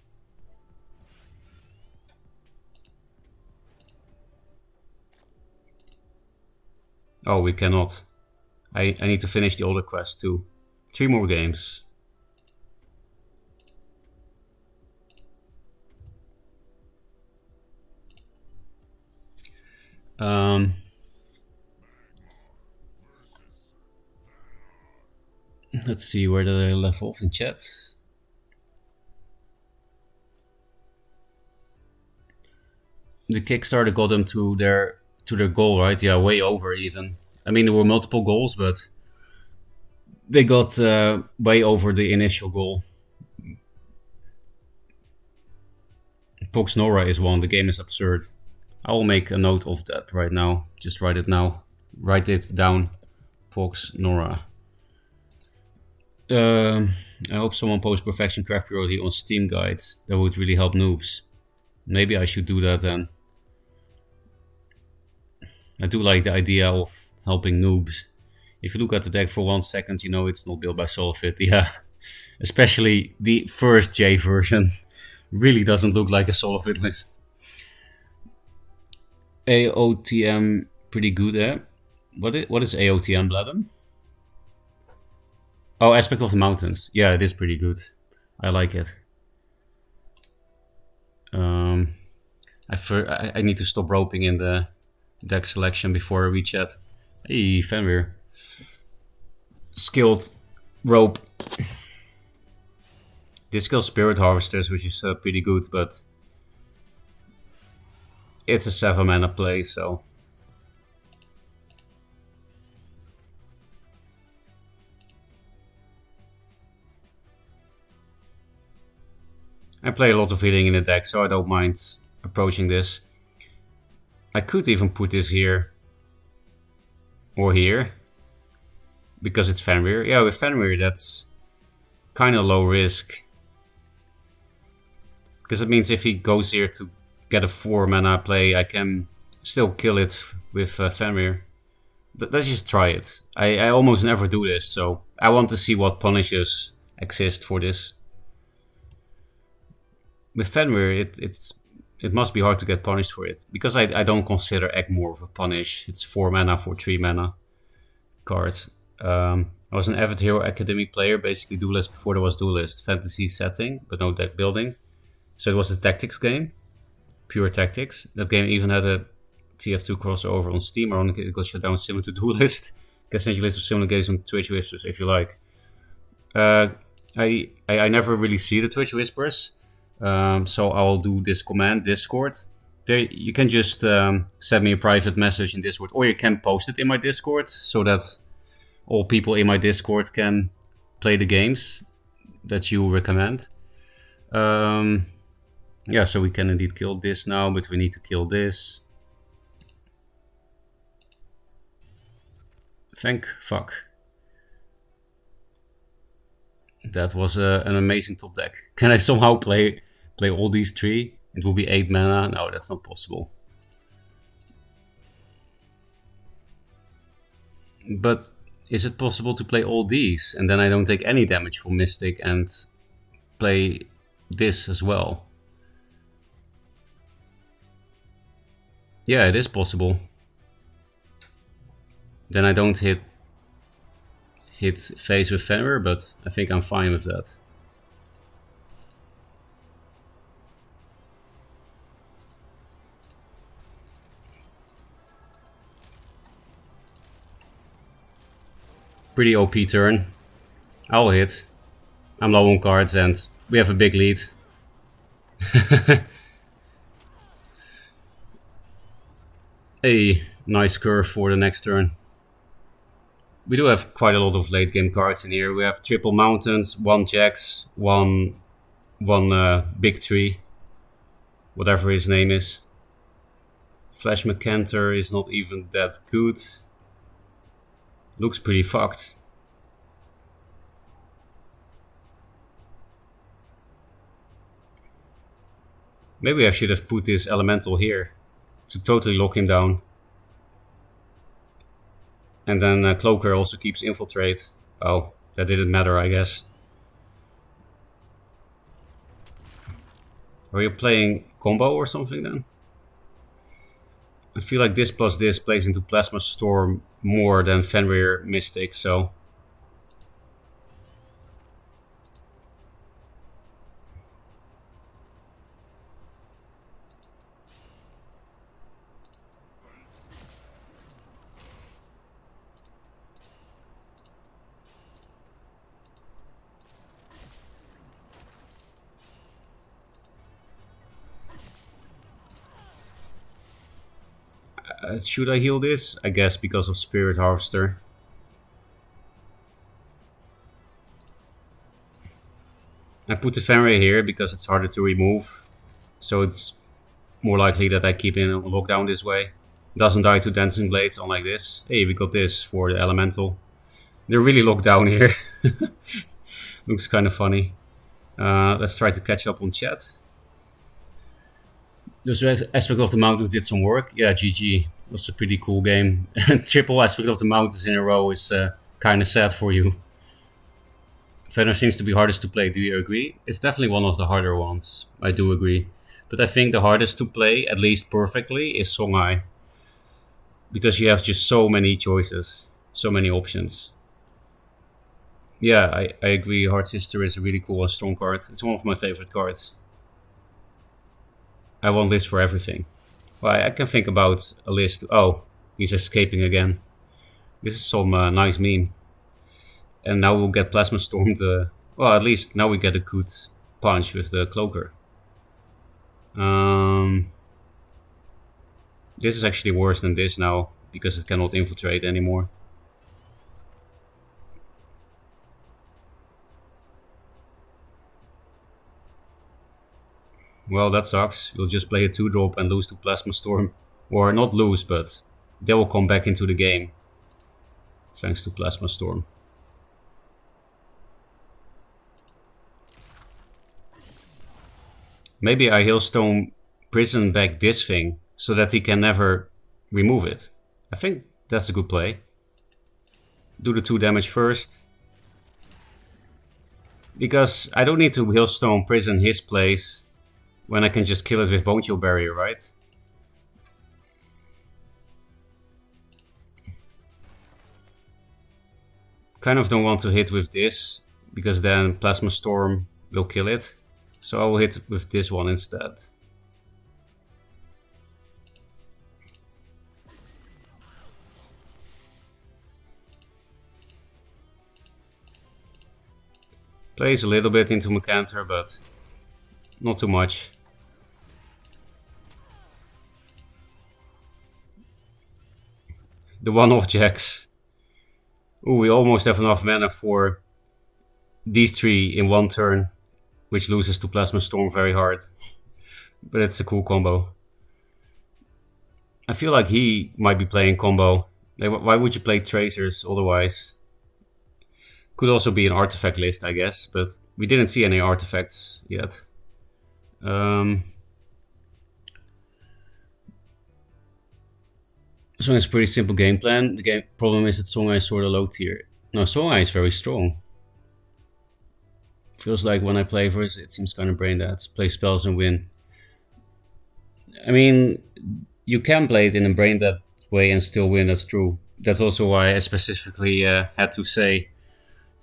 Oh, we cannot. I need to finish the older quest too. 3 more games. Let's see, where did I left off in chat? The Kickstarter got them to their goal, right? Yeah, way over even. I mean, there were multiple goals, but they got way over the initial goal. Pox Nora is one. The game is absurd. I will make a note of that right now. Just write it now. Write it down. Pox Nora. I hope someone posts Perfection Craft Priority on Steam guides. That would really help noobs. Maybe I should do that then. I do like the idea of helping noobs. If you look at the deck for 1 second, you know it's not built by Solofit. Yeah, especially the first J version really doesn't look like a Solofit list. AOTM, pretty good, eh? What is AOTM, Bladem? Oh, Aspect of the Mountains. Yeah, it is pretty good. I like it. I need to stop roping in the deck selection before we chat. Hey, Fenrir. Skilled rope. This kills Spirit Harvesters, which is pretty good, but it's a 7 mana play, so. I play a lot of healing in the deck, so I don't mind approaching this. I could even put this here. Or here. Because it's Fenrir. Yeah, with Fenrir that's kind of low risk. Because it means if he goes here to get a 4 mana play, I can still kill it with Fenrir. Let's just try it. I almost never do this, so I want to see what punishes exist for this. With Fenrir, it must be hard to get punished for it. Because I don't consider Egmorph a punish. It's 4 mana for 3 mana card. I was an avid Hero Academy player, basically Duelyst before there was Duelyst. Fantasy setting, but no deck building. So it was a tactics game. Pure tactics. That game even had a TF2 crossover on Steam. Ironically, it got shut down similar to Duelyst. You can send you a list of similar games on Twitch Whispers if you like. I never really see the Twitch Whispers. So I'll do this command, Discord. There, you can just send me a private message in Discord, or you can post it in my Discord so that all people in my Discord can play the games that you recommend. Yeah, so we can indeed kill this now, but we need to kill this. Thank fuck. That was an amazing top deck. Can I somehow play all these 3? It will be 8 mana. No, that's not possible. But is it possible to play all these and then I don't take any damage from Mystic and play this as well? Yeah, it is possible. Then I don't hit face with Fenrir, but I think I'm fine with that. Pretty OP turn. I'll hit. I'm low on cards and we have a big lead. A nice curve for the next turn. We do have quite a lot of late game cards in here. We have triple mountains, 1 jacks, one big tree, whatever his name is. Flash McCanter is not even that good. Looks pretty fucked. Maybe I should have put this elemental here to totally lock him down. And then Cloaker also keeps infiltrate. Oh, that didn't matter, I guess. Are you playing combo or something then? I feel like this plus this plays into Plasma Storm more than Fenrir Mystic, so... should I heal this? I guess because of Spirit Harvester. I put the Fenrir here because it's harder to remove. So it's more likely that I keep in a lockdown this way. Doesn't die to Dancing Blades, unlike this. Hey, we got this for the Elemental. They're really locked down here. Looks kind of funny. Let's try to catch up on chat. This Aspect of the Mountains did some work. Yeah, GG. It was a pretty cool game. Triple Aspect of the Mountains in a row is kind of sad for you. Fenrir seems to be hardest to play. Do you agree? It's definitely one of the harder ones. I do agree. But I think the hardest to play, at least perfectly, is Songhai. Because you have just so many choices. So many options. Yeah, I agree. Heart Sister is a really cool and strong card. It's one of my favorite cards. I want this for everything. Well, I can think about a list. Oh, he's escaping again. This is some nice meme. And now we'll get Plasma Stormed. Well, at least now we get a good punch with the Cloaker. This is actually worse than this now, because it cannot infiltrate anymore. Well, that sucks. You'll just play a 2-drop and lose to Plasma Storm. Or not lose, but they will come back into the game. Thanks to Plasma Storm. Maybe I Hailstone Prison back this thing, so that he can never remove it. I think that's a good play. Do the 2 damage first. Because I don't need to Hailstone Prison his place when I can just kill it with Bone Chill Barrier, right? Kind of don't want to hit with this, because then Plasma Storm will kill it. So I will hit with this one instead. Plays a little bit into Mercantor, but not too much. The one-off jacks. Ooh, we almost have enough mana for these 3 in 1 turn, which loses to Plasma Storm very hard. But it's a cool combo. I feel like he might be playing combo. Like, why would you play Tracers otherwise? Could also be an artifact list, I guess, but we didn't see any artifacts yet. So it's a pretty simple game plan. The game problem is that Songhai is sort of low tier. No, Songhai is very strong. Feels like when I play versus it seems kind of brain dead. Play spells and win. I mean, you can play it in a brain dead way and still win, that's true. That's also why I specifically had to say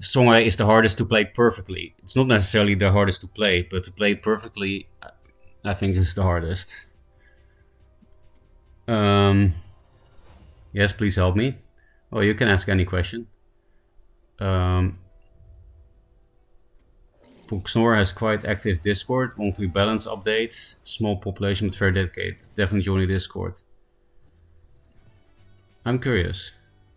Songhai is the hardest to play perfectly. It's not necessarily the hardest to play, but to play it perfectly, I think is the hardest. Yes, please help me. Oh, you can ask any question. Snore has quite active Discord, monthly balance updates, small population but very dedicated. Definitely join the Discord. I'm curious.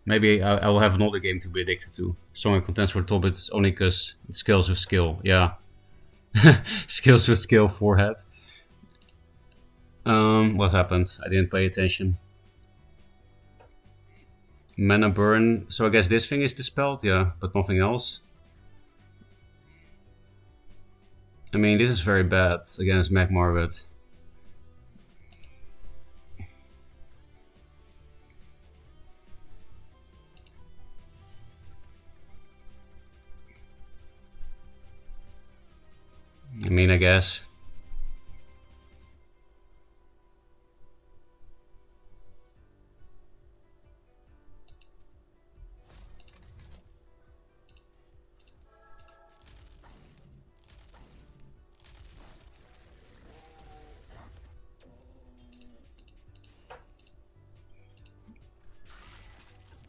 Maybe I will have another game to be addicted to. Stronger contents for the top, it's only because it scales with skill. Yeah. Skills with skill, forehead. What happened? I didn't pay attention. Mana burn. So I guess this thing is dispelled, yeah, but nothing else. I mean, this is very bad against Magmar, but I mean, I guess.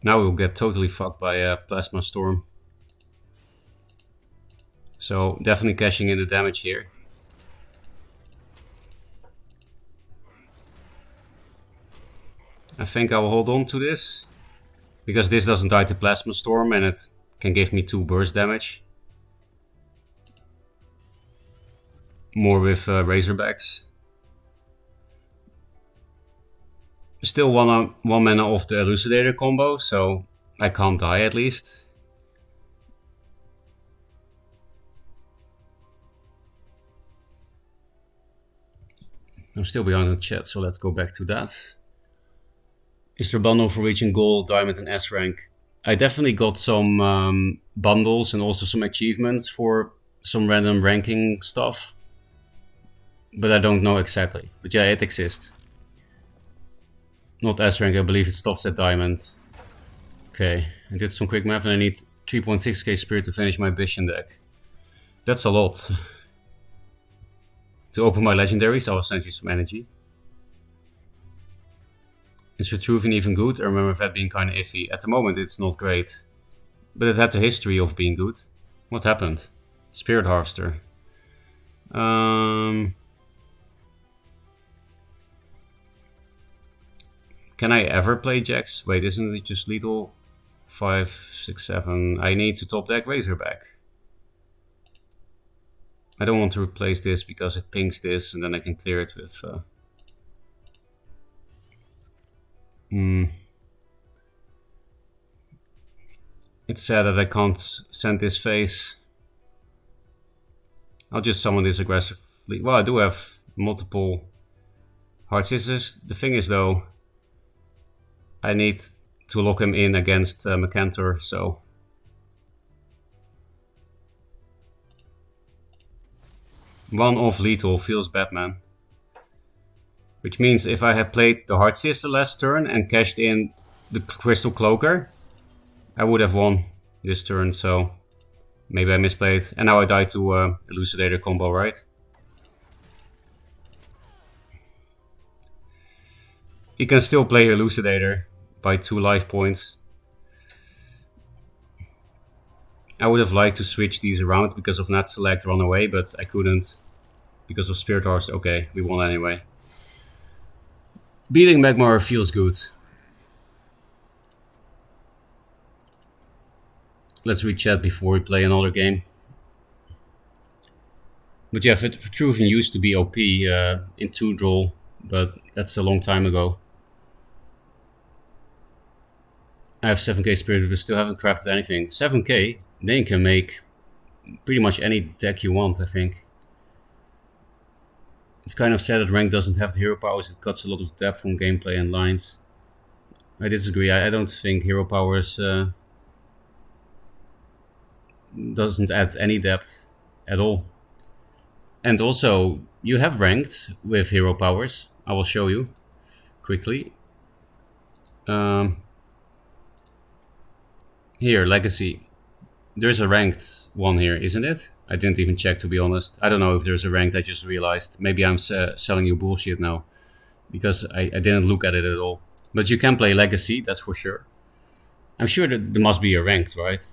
Now we'll get totally fucked by Plasma Storm. So definitely cashing in the damage here. I think I will hold on to this, because this doesn't die to Plasma Storm and it can give me 2 burst damage. More with Razorbacks. Still one mana off the Elucidator combo, so I can't die at least. I'm still behind on chat, so let's go back to that. Is there a bundle for reaching gold, diamond, and S rank? I definitely got some bundles and also some achievements for some random ranking stuff, but I don't know exactly. But yeah, it exists. Not S rank, I believe it stops at diamond. Okay, I did some quick math and I need 3.6k spirit to finish my Bishan deck. That's a lot. To open my legendaries, I will send you some energy. Is Retruving even good? I remember that being kind of iffy. At the moment it's not great, but it had a history of being good. What happened? Spirit Harvester. Can I ever play Jax? Wait, isn't it just lethal? 5, 6, 7. I need to top deck Razorback. I don't want to replace this because it pings this and then I can clear it with... It's sad that I can't send this face. I'll just summon this aggressively. Well, I do have multiple Heart Scissors. The thing is though, I need to lock him in against Macantor, so... One off lethal feels bad, man. Which means if I had played the Heart Sister last turn and cashed in the Crystal Cloaker, I would have won this turn, so maybe I misplayed. And now I die to Elucidator combo, right? You can still play Elucidator by 2 life points. I would have liked to switch these around because of Nat Select Runaway, but I couldn't because of Spirit Horse. Okay, we won anyway. Beating Magmar feels good. Let's read chat before we play another game. But yeah, Vitruvian used to be OP in 2-draw, but that's a long time ago. I have 7k spirit, but still haven't crafted anything. 7k? Then you can make pretty much any deck you want, I think. It's kind of sad that rank doesn't have the hero powers. It cuts a lot of depth from gameplay and lines. I disagree. I don't think hero powers doesn't add any depth at all. And also, you have ranked with hero powers. I will show you quickly. Here, Legacy. There's a ranked one here, isn't it? I didn't even check, to be honest. I don't know if there's a ranked, I just realized. Maybe I'm selling you bullshit now, because I didn't look at it at all. But you can play Legacy, that's for sure. I'm sure that there must be a ranked, right?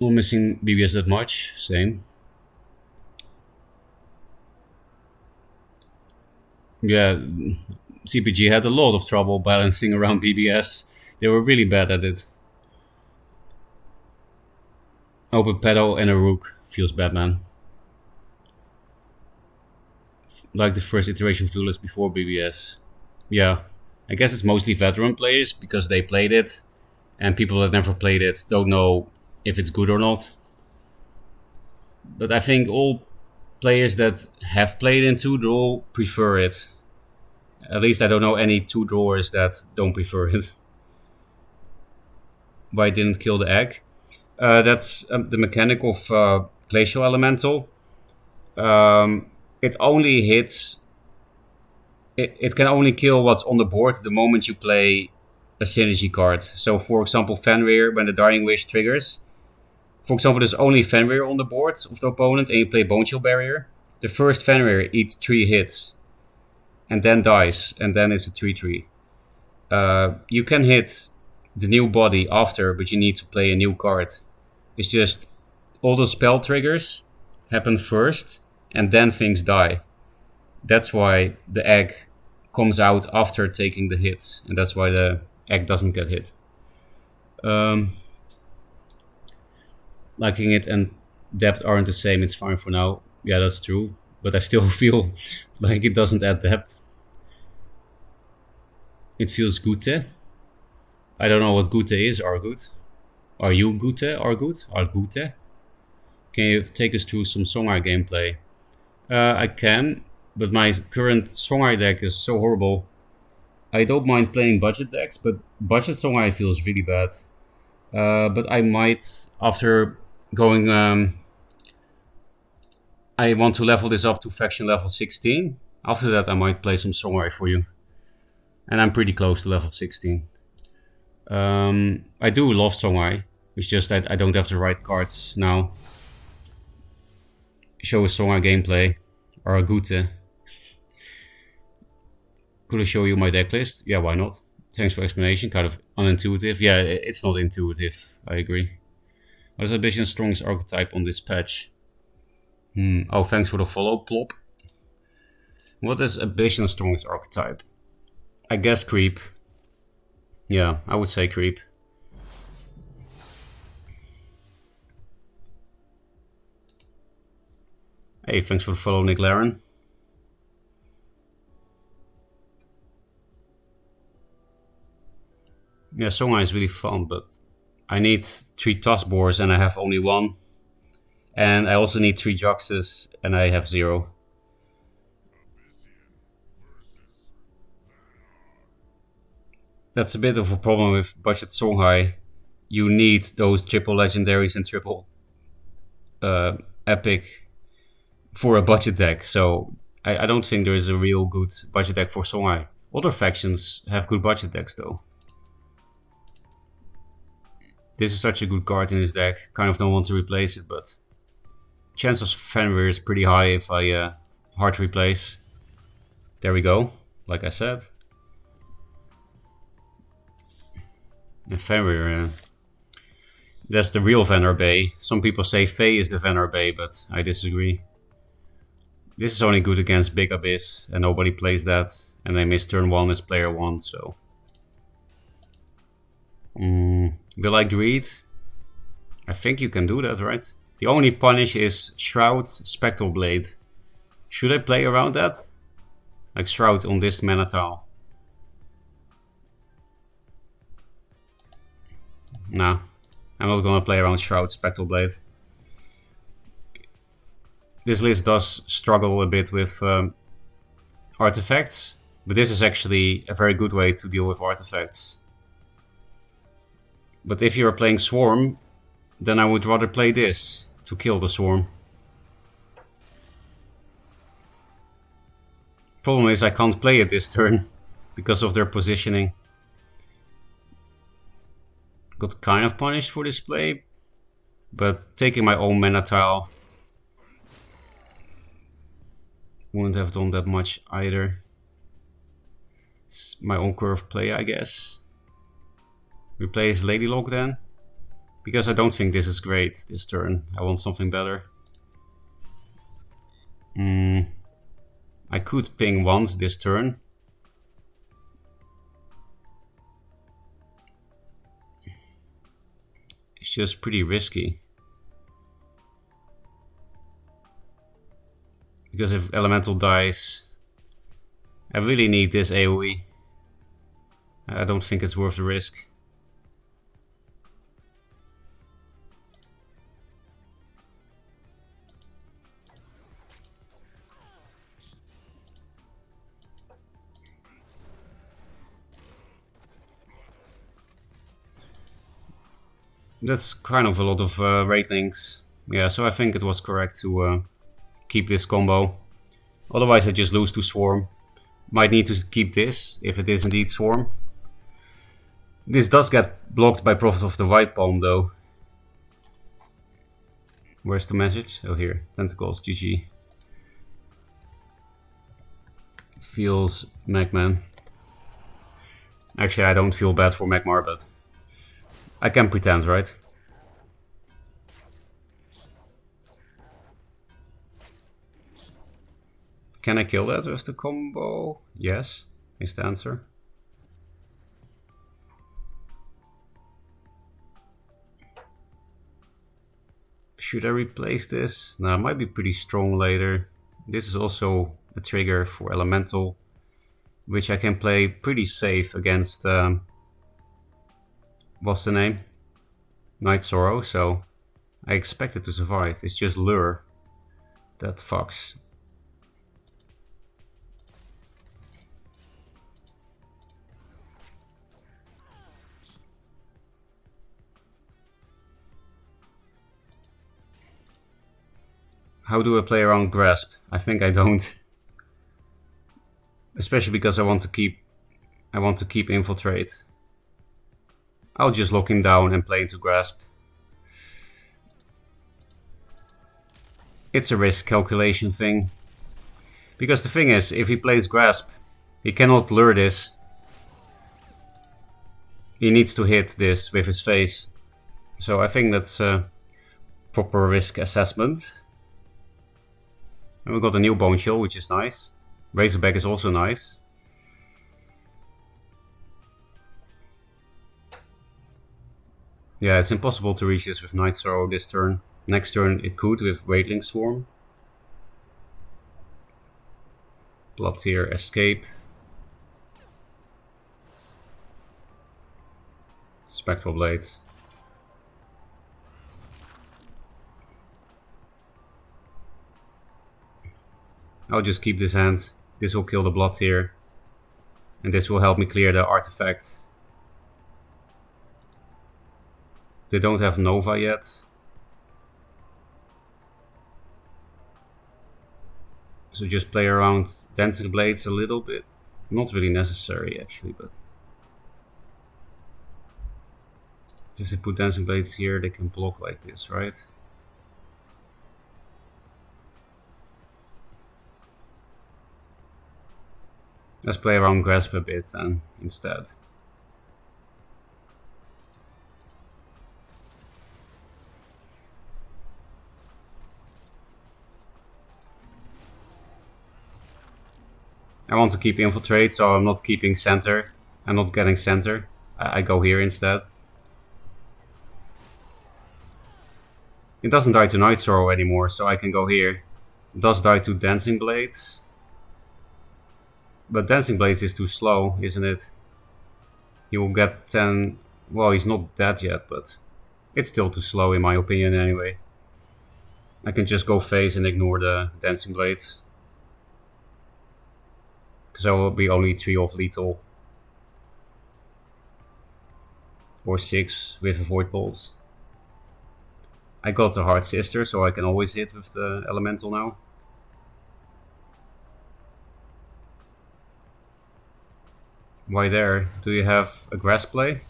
Not missing BBS that much, same. Yeah, CPG had a lot of trouble balancing around BBS. They were really bad at it. Open pedal and a rook feels bad, man. Like the first iteration of Duelyst before BBS. Yeah, I guess it's mostly veteran players because they played it, and people that never played it don't know if it's good or not. But I think all players that have played in two draw prefer it. At least I don't know any two drawers that don't prefer it. Why didn't kill the egg? That's the mechanic of Glacial Elemental. It only hits. It can only kill what's on the board the moment you play a synergy card. So, for example, Fenrir, when the Dying Wish triggers. For example, there's only Fenrir on the board of the opponent, and you play Bone Chill Barrier. The first Fenrir eats 3 hits, and then dies, and then it's a 3/3. You can hit the new body after, but you need to play a new card. It's just all the spell triggers happen first, and then things die. That's why the egg comes out after taking the hits, and that's why the egg doesn't get hit. Liking it and depth aren't the same, it's fine for now. Yeah, that's true, but I still feel like it doesn't add depth. It feels gute. I don't know what gute is, Argut. Are you gute, Argut? Argute? Can you take us through some Songhai gameplay? I can, but my current Songhai deck is so horrible. I don't mind playing budget decks, but budget Songhai feels really bad. But I might, after going... I want to level this up to faction level 16. After that, I might play some Songhai for you. And I'm pretty close to level 16. I do love Songhai. It's just that I don't have the right cards now. Show a Songhai gameplay. Or a Gute. Could I show you my deck list? Yeah, why not? Thanks for explanation. Kind of unintuitive. Yeah, it's not intuitive. I agree. What is Ambition's strongest archetype on this patch? Oh, thanks for the follow, Plop. What is Ambition's strongest archetype? I guess Creep. Yeah, I would say Creep. Hey, thanks for the follow, Nick Laren. Yeah, Songhai is really fun, but I need 3 Tuskboars and I have only 1. And I also need 3 Juxes and I have 0. That's a bit of a problem with budget Songhai. You need those triple legendaries and triple epic for a budget deck. So I don't think there is a real good budget deck for Songhai. Other factions have good budget decks though. This is such a good card in this deck. Kind of don't want to replace it, but chance of Fenrir is pretty high if I hard replace. There we go, like I said. And Fenrir, that's the real Venar. Some people say Fae is the Venar, but I disagree. This is only good against Big Abyss, and nobody plays that. And they miss turn 1 as player 1, so... Will I Greed? I think you can do that, right? The only punish is Shroud, Spectral Blade. Should I play around that? Like Shroud on this mana tile? Nah, I'm not gonna play around Shroud, Spectral Blade. This list does struggle a bit with artifacts, but this is actually a very good way to deal with artifacts. But if you're playing Swarm, then I would rather play this to kill the Swarm. Problem is I can't play it this turn because of their positioning. Got kind of punished for this play, but taking my own mana tile wouldn't have done that much either. It's my own curve play, I guess. Replace Lady Locke then. Because I don't think this is great this turn. I want something better. I could ping once this turn. It's just pretty risky. Because if Elemental dies, I really need this AoE. I don't think it's worth the risk. That's kind of a lot of ratings. Yeah, so I think it was correct to keep this combo. Otherwise I just lose to Swarm. Might need to keep this, if it is indeed Swarm. This does get blocked by Prophet of the White Palm though. Where's the message? Oh, here. Tentacles, GG. Feels Magman. Actually, I don't feel bad for Magmar, but I can pretend, right? Can I kill that with the combo? Yes, is the answer. Should I replace this? No, it might be pretty strong later. This is also a trigger for Elemental, which I can play pretty safe against, what's the name? Night Sorrow, so I expect it to survive. It's just Lure that fucks. How do I play around Grasp? I think I don't. Especially because I want to keep Infiltrate. I'll just lock him down and play into Grasp. It's a risk calculation thing. Because the thing is, if he plays Grasp, he cannot lure this. He needs to hit this with his face. So I think that's a proper risk assessment. And we got a new Bone Shell, which is nice. Razorback is also nice. Yeah, it's impossible to reach this with Night Sorrow this turn. Next turn it could with Waitling Swarm. Blood Tear, Escape. Spectral Blade. I'll just keep this hand. This will kill the Blood Tear. And this will help me clear the artifact. They don't have Nova yet. So just play around Dancing Blades a little bit. Not really necessary actually, but if they put Dancing Blades here, they can block like this, right? Let's play around Grasp a bit then, instead. I want to keep Infiltrate, so I'm not keeping Center. I'm not getting Center. I go here instead. It doesn't die to Night Sorrow anymore, so I can go here. It does die to Dancing Blades. But Dancing Blades is too slow, isn't it? He will get 10... Well, he's not dead yet, but it's still too slow in my opinion anyway. I can just go face and ignore the Dancing Blades. Because I will be only 3 off lethal. Or 6 with a Void Pulse. I got the Hard Sister, so I can always hit with the Elemental now. Why there? Do you have a Grass play?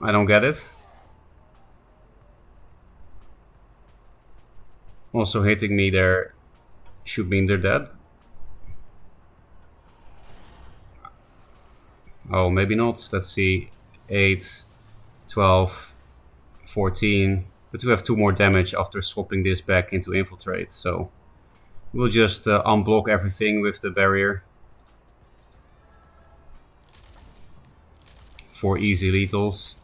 I don't get it. Also hitting me there should mean they're dead. Oh, maybe not. Let's see. 8, 12, 14. But we have 2 more damage after swapping this back into infiltrate, so we'll just unblock everything with the barrier for easy lethals.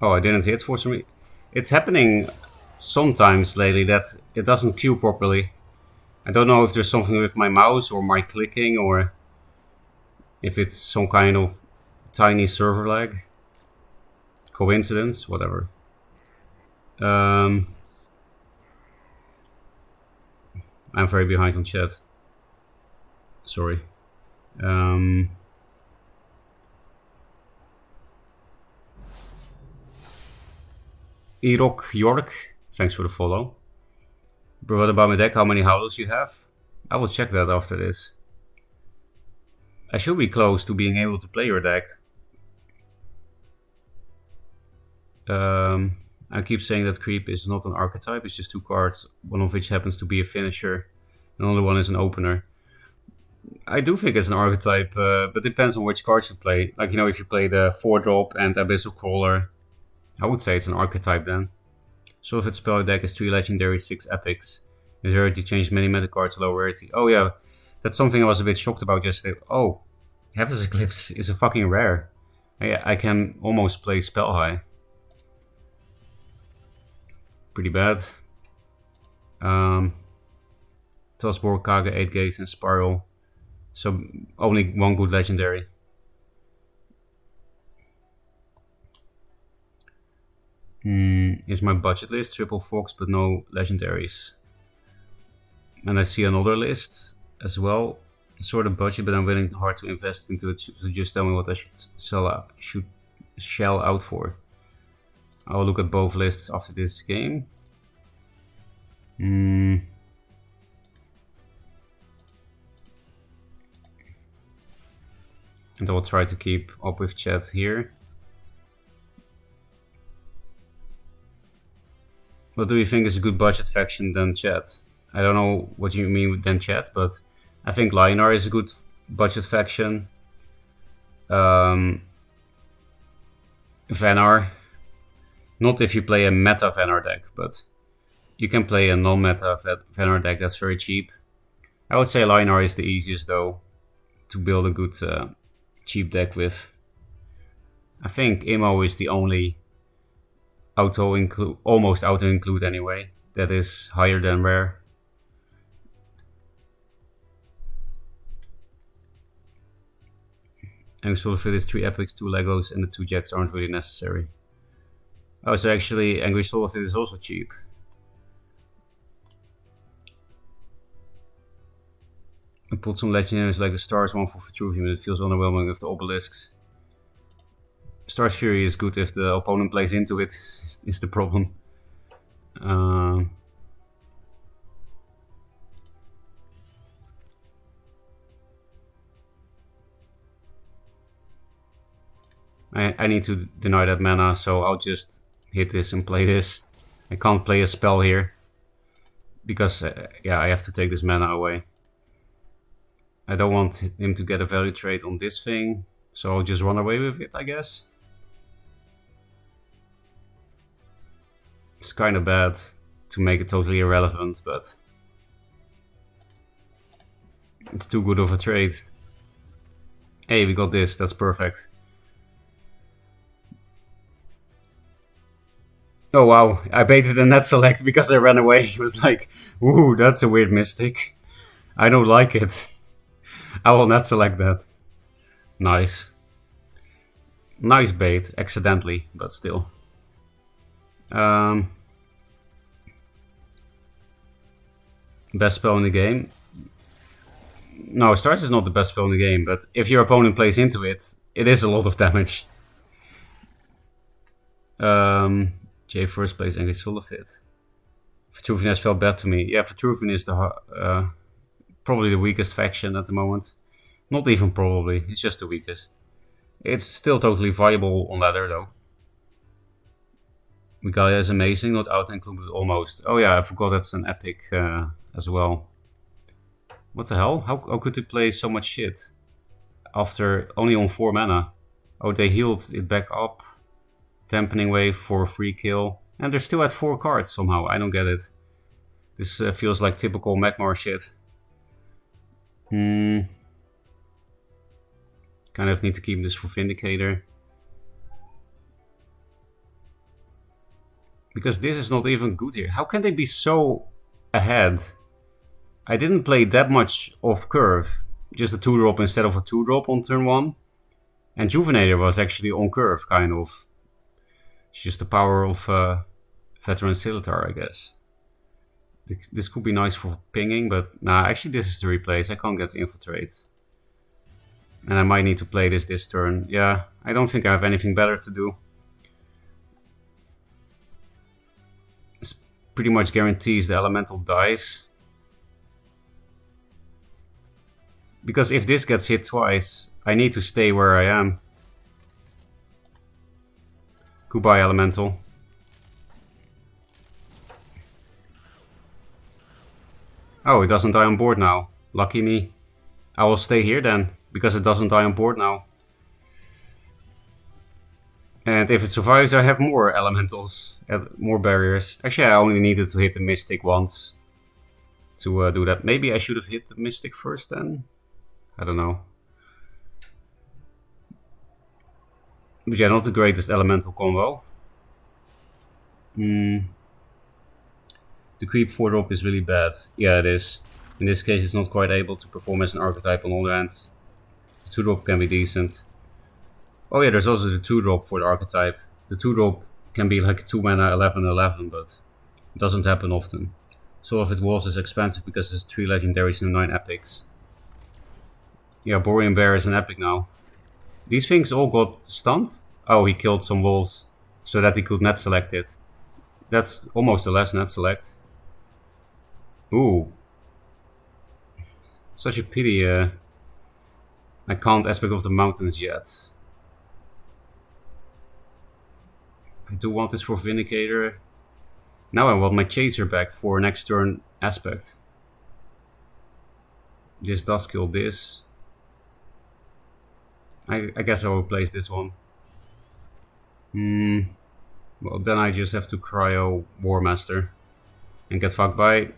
Oh, I didn't hit for some reason. It's happening sometimes lately that it doesn't queue properly. I don't know if there's something with my mouse or my clicking, or if it's some kind of tiny server lag. Coincidence, whatever. I'm very behind on chat. Sorry. Irok York, thanks for the follow. But what about my deck? How many howlers you have? I will check that after this. I should be close to being able to play your deck. I keep saying that creep is not an archetype, it's just 2 cards, one of which happens to be a finisher, and another one is an opener. I do think it's an archetype, but it depends on which cards you play. Like, you know, if you play the 4-drop and Abyssal Crawler, I would say it's an archetype then. So if its spell deck is 3 legendary, 6 epics. The rarity changed many meta cards, low rarity. Oh yeah, that's something I was a bit shocked about yesterday. Oh, Heaven's Eclipse is a fucking rare. I can almost play Spell High. Pretty bad. Tosborg, Kage, 8 Gates, and Spiral. So only 1 good legendary. Is my budget list triple Fox but no legendaries? And I see another list as well, sort of budget, but I'm willing hard to invest into it. So just tell me what I should shell out for. I'll look at both lists after this game. And I will try to keep up with chat here. What do you think is a good budget faction than chat? I don't know what you mean with than chat, but I think Lionar is a good budget faction. Vanar. Not if you play a meta Vanar deck, but you can play a non-meta Vanar deck that's very cheap. I would say Lionar is the easiest though to build a good cheap deck with. I think Imo is the only almost auto-include anyway, that is higher than rare. And so for this 3 epics, 2 Legos, and the 2 jacks aren't really necessary. Oh, so actually Angry Soul of it is also cheap. And put some legendaries like the Stars one for Vitruvium, it feels underwhelming with the obelisks. Star's Fury is good if the opponent plays into it, is the problem. I need to deny that mana, so I'll just hit this and play this. I can't play a spell here, because yeah, I have to take this mana away. I don't want him to get a value trade on this thing, so I'll just run away with it, I guess. It's kind of bad to make it totally irrelevant, but it's too good of a trade. Hey, we got this, that's perfect. Oh wow, I baited a net select because I ran away. He was like, ooh, that's a weird mystic. I don't like it. I will net select that. Nice. Nice bait, accidentally, but still. Best spell in the game? No, Stars is not the best spell in the game, but if your opponent plays into it, it is a lot of damage. Jay first place Angry Sulafit. Vitruvian has felt bad to me. Yeah, Vitruvian is the probably the weakest faction at the moment. Not even probably, it's just the weakest. It's still totally viable on ladder though. Megalia is amazing, not out-included almost. Oh yeah, I forgot that's an epic as well. What the hell? How could they play so much shit? After only on 4 mana. Oh, they healed it back up. Dampening Wave for a free kill. And they're still at 4 cards somehow, I don't get it. This feels like typical Magmar shit. Kind of need to keep this for Vindicator. Because this is not even good here. How can they be so ahead? I didn't play that much off curve. Just a 2-drop instead of a 2-drop on turn 1. And Juvenator was actually on curve, kind of. It's just the power of Veteran Scimitar, I guess. This could be nice for pinging, but nah, actually this is the replace. I can't get to Infiltrate. And I might need to play this turn. Yeah, I don't think I have anything better to do. This pretty much guarantees the Elemental dies. Because if this gets hit twice, I need to stay where I am. Goodbye, Elemental. Oh, it doesn't die on board now. Lucky me. I will stay here then, because it doesn't die on board now. And if it survives, I have more elementals, more barriers. Actually, I only needed to hit the Mystic once to do that. Maybe I should have hit the Mystic first then? I don't know. But yeah, not the greatest elemental combo. The creep 4-drop is really bad. Yeah, it is. In this case, it's not quite able to perform as an archetype on all hands. The 2-drop can be decent. Oh yeah, there's also the 2-drop for the archetype. The 2-drop can be like 2 mana 11/11, but it doesn't happen often. So if it was, it's expensive because there's 3 legendaries and 9 epics. Yeah, Borean Bear is an epic now. These things all got stunned? Oh, he killed some walls so that he could net select it. That's almost the last net select. Ooh. Such a pity. I can't Aspect of the Mountains yet. I do want this for Vindicator. Now I want my Chaser back for next turn Aspect. This does kill this. I guess I will place this one. Well, then I just have to Cryo War Master and get fucked by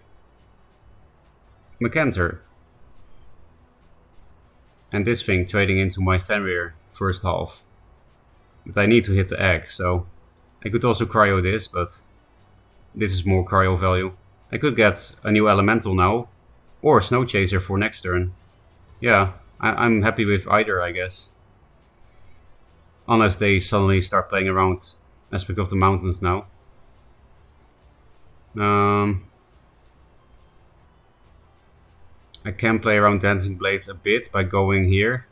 Macanter. And this thing trading into my Fenrir first half. But I need to hit the egg, so I could also Cryo this, but this is more Cryo value. I could get a new Elemental now, or Snow Chaser for next turn. Yeah, I'm happy with either, I guess. Unless they suddenly start playing around Aspect of the Mountains now. I can play around Dancing Blades a bit by going here.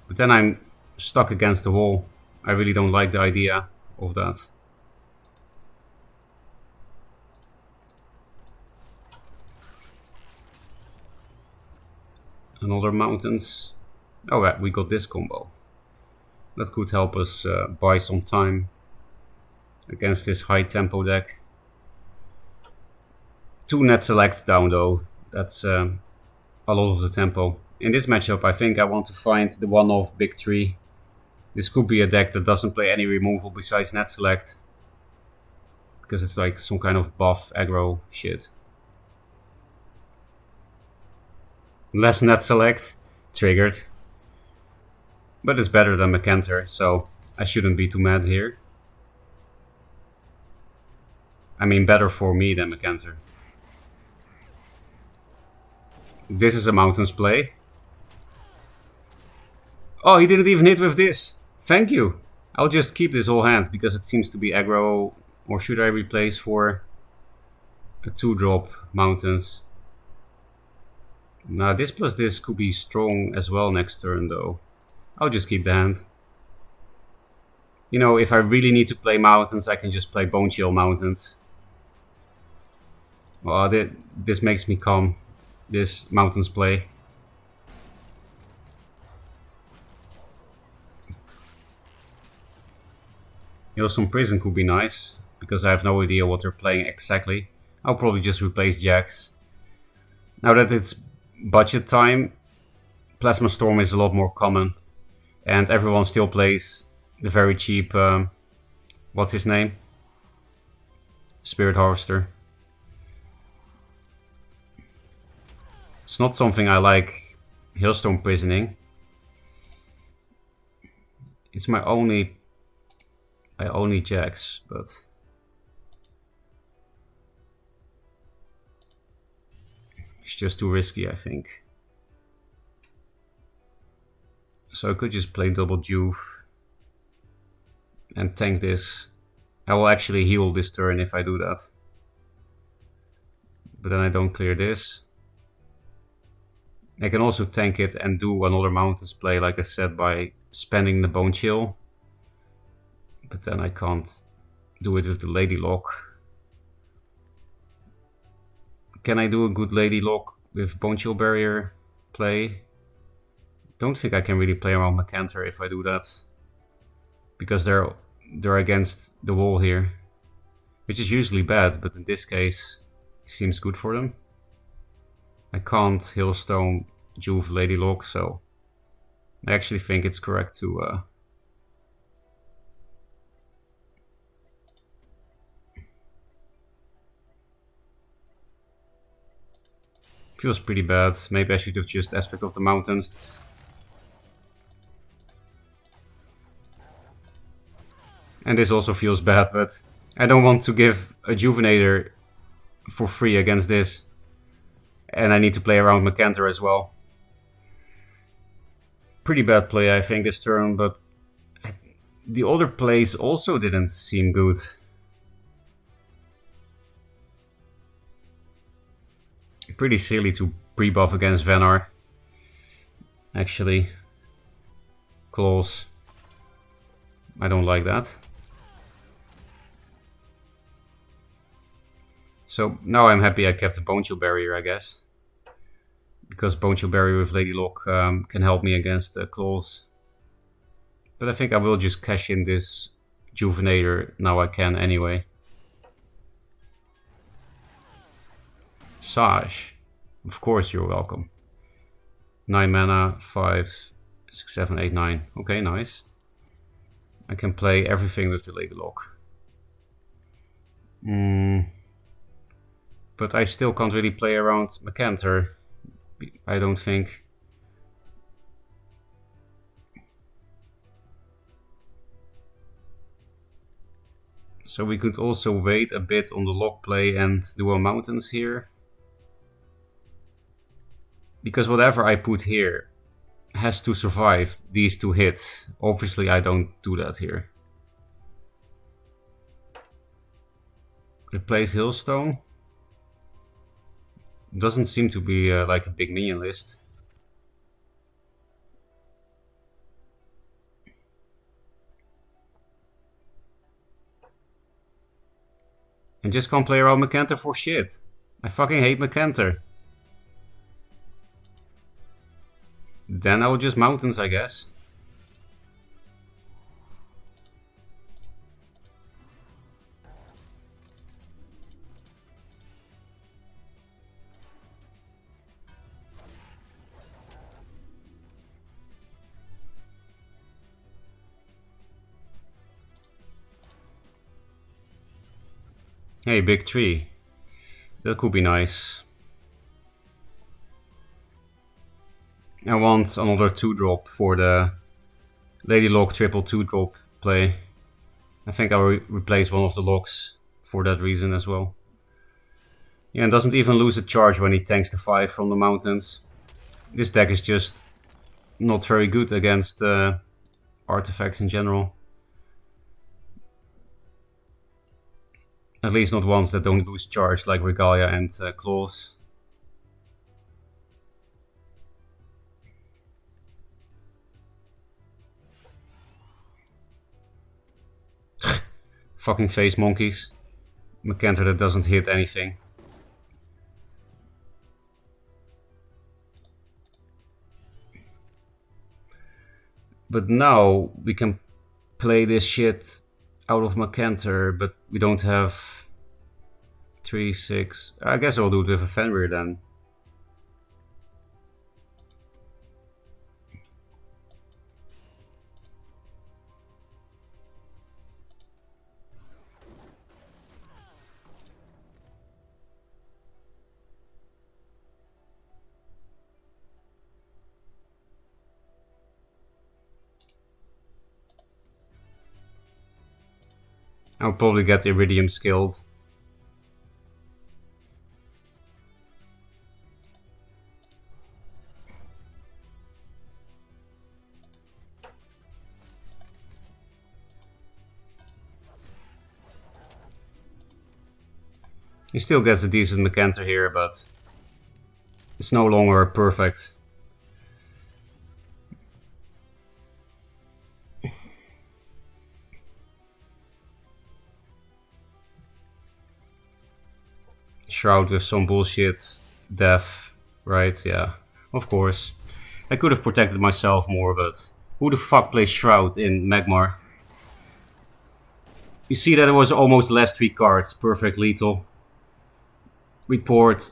But then I'm stuck against the wall. I really don't like the idea of that. Another Mountains. Oh yeah, we got this combo. That could help us buy some time against this high tempo deck. 2 net select down though. That's a lot of the tempo. In this matchup, I think I want to find the one-off big 3. This could be a deck that doesn't play any removal besides net select. Because it's like some kind of buff aggro shit. Less net select, triggered. But it's better than Macanter, so I shouldn't be too mad here. I mean, better for me than Macanter. This is a Mountains play. Oh, he didn't even hit with this. Thank you. I'll just keep this whole hand because it seems to be aggro. Or should I replace for a 2-drop Mountains? Now this plus this could be strong as well next turn though. I'll just keep the hand. You know, if I really need to play Mountains, I can just play Bone Chill Mountains. Well, this makes me calm. This Mountains play. Hailstone Prison could be nice, because I have no idea what they're playing exactly. I'll probably just replace Jax. Now that it's budget time, Plasma Storm is a lot more common. And everyone still plays the very cheap, what's his name? Spirit Harvester. It's not something I like, Hailstone Prisoning. It's my only Jax, but it's just too risky, I think. So I could just play double Juve and tank this. I will actually heal this turn if I do that. But then I don't clear this. I can also tank it and do another Mountains play, like I said, by spending the Bone Chill. But then I can't do it with the Lady Lock. Can I do a good Lady Lock with Bone Chill Barrier play? Don't think I can really play around Macantor if I do that. Because they're against the wall here. Which is usually bad, but in this case it seems good for them. I can't Hailstone Juve Lady Lock, so I actually think it's correct to feels pretty bad. Maybe I should have just Aspect of the Mountains. And this also feels bad, but I don't want to give a Juvenator for free against this. And I need to play around Macantor as well. Pretty bad play, I think, this turn, but the other plays also didn't seem good. Pretty silly to pre-buff against Venar. Actually. Claws. I don't like that. So now I'm happy I kept a Bone Chill Barrier, I guess. Because Bone Chill Barrier with Lady Lock can help me against Claws. But I think I will just cash in this Juvenator now I can anyway. Sage. Of course you're welcome. 9 mana, 5, 6, 7, 8, 9. Okay, nice. I can play everything with the Lady Lock. But I still can't really play around Macantor, I don't think. So we could also wait a bit on the lock play and do a Mountains here. Because whatever I put here has to survive these two hits. Obviously I don't do that here. Replace Hailstone. Doesn't seem to be like a big minion list. And just can't play around Macantor for shit. I fucking hate Macantor. Then I will just Mountains, I guess. Hey, big tree. That could be nice. I want another 2-drop for the Lady Lock triple 2-drop play. I think I will replace one of the locks for that reason as well. Yeah, and doesn't even lose a charge when he tanks the 5 from the Mountains. This deck is just not very good against artifacts in general. At least not ones that don't lose charge like Regalia and Claws. Fucking face monkeys. Macantor that doesn't hit anything. But now we can play this shit out of Macanter, but we don't have 3, 6. I guess I'll do it with a Fenrir then. I'll probably get Iridium skilled. He still gets a decent Macanter here, but it's no longer perfect. Shroud with some bullshit death, right? Yeah, of course. I could have protected myself more, but who the fuck plays Shroud in Magmar? You see that it was almost last 3 cards, perfect lethal. Report,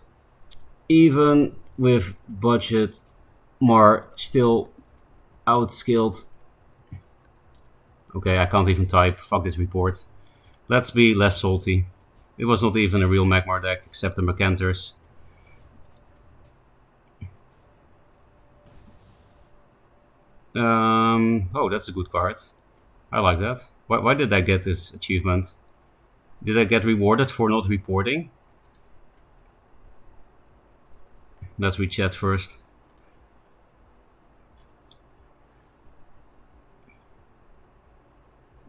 even with budget, Mar still outskilled. Okay, I can't even type, fuck this report. Let's be less salty. It was not even a real Magmar deck, except the Macanters. Oh, that's a good card. I like that. Why did I get this achievement? Did I get rewarded for not reporting? Let's read chat first.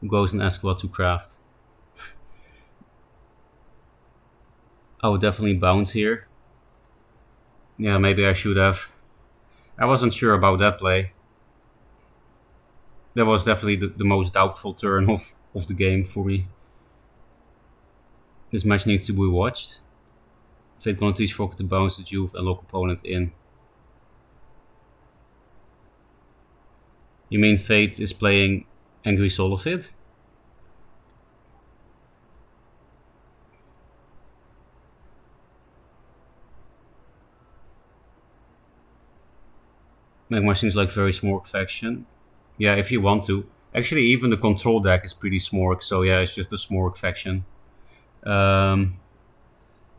Who goes and asks what to craft? I would definitely bounce here. Yeah, maybe I should have. I wasn't sure about that play. That was definitely the most doubtful turn of the game for me. This match needs to be watched. Fate gonna teach Ferocca to bounce the Juve and lock opponent in. You mean Fate is playing Angry Solifid? Magmar seems like very Smorg faction. Yeah, if you want to. Actually, even the control deck is pretty Smorg, so yeah, it's just a Smorg faction.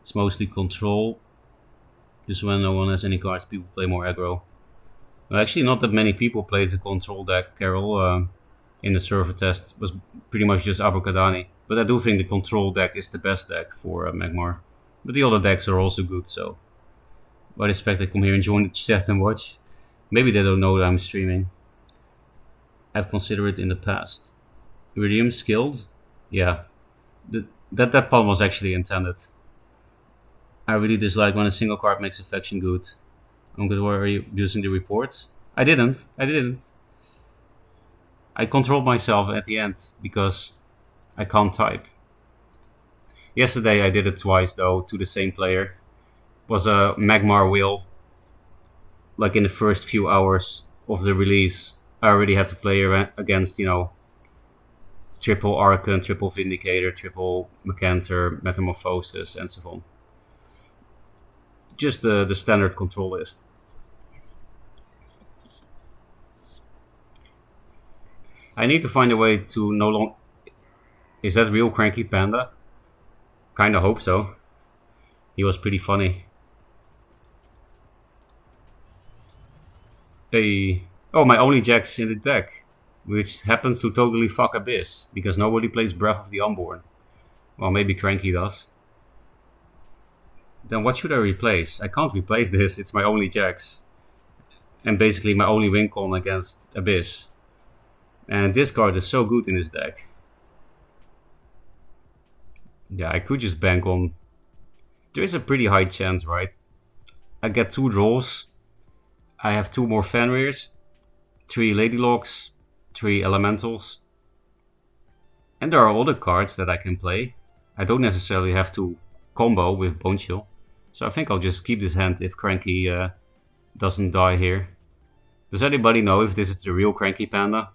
It's mostly control. Just when no one has any cards, people play more aggro. Well, actually, not that many people played the control deck, Carol. In the server test was pretty much just Abracadani. But I do think the control deck is the best deck for Magmar. But the other decks are also good, so I expect I come here and join the chat and watch. Maybe they don't know that I'm streaming. I've considered it in the past. Iridium skilled? Yeah. That pun was actually intended. I really dislike when a single card makes a faction good. I'm good. Why are you using the reports? I didn't. I controlled myself at the end because I can't type. Yesterday I did it twice though to the same player. It was a Magmar wheel. Like in the first few hours of the release, I already had to play against, you know, triple Archon, triple Vindicator, triple Macanter, Metamorphosis, and so on. Just the standard control list. I need to find a way to no longer... Is that real Cranky Panda? Kinda hope so. He was pretty funny. Hey. Oh, my only Jax in the deck. Which happens to totally fuck Abyss. Because nobody plays Breath of the Unborn. Well, maybe Cranky does. Then what should I replace? I can't replace this. It's my only Jax. And basically my only win con against Abyss. And this card is so good in this deck. Yeah, I could just bank on... There is a pretty high chance, right? I get 2 draws. I have 2 more Fenrirs. 3 Ladylocks. 3 Elementals. And there are other cards that I can play. I don't necessarily have to combo with Bone Chill. So I think I'll just keep this hand if Cranky doesn't die here. Does anybody know if this is the real Cranky Panda?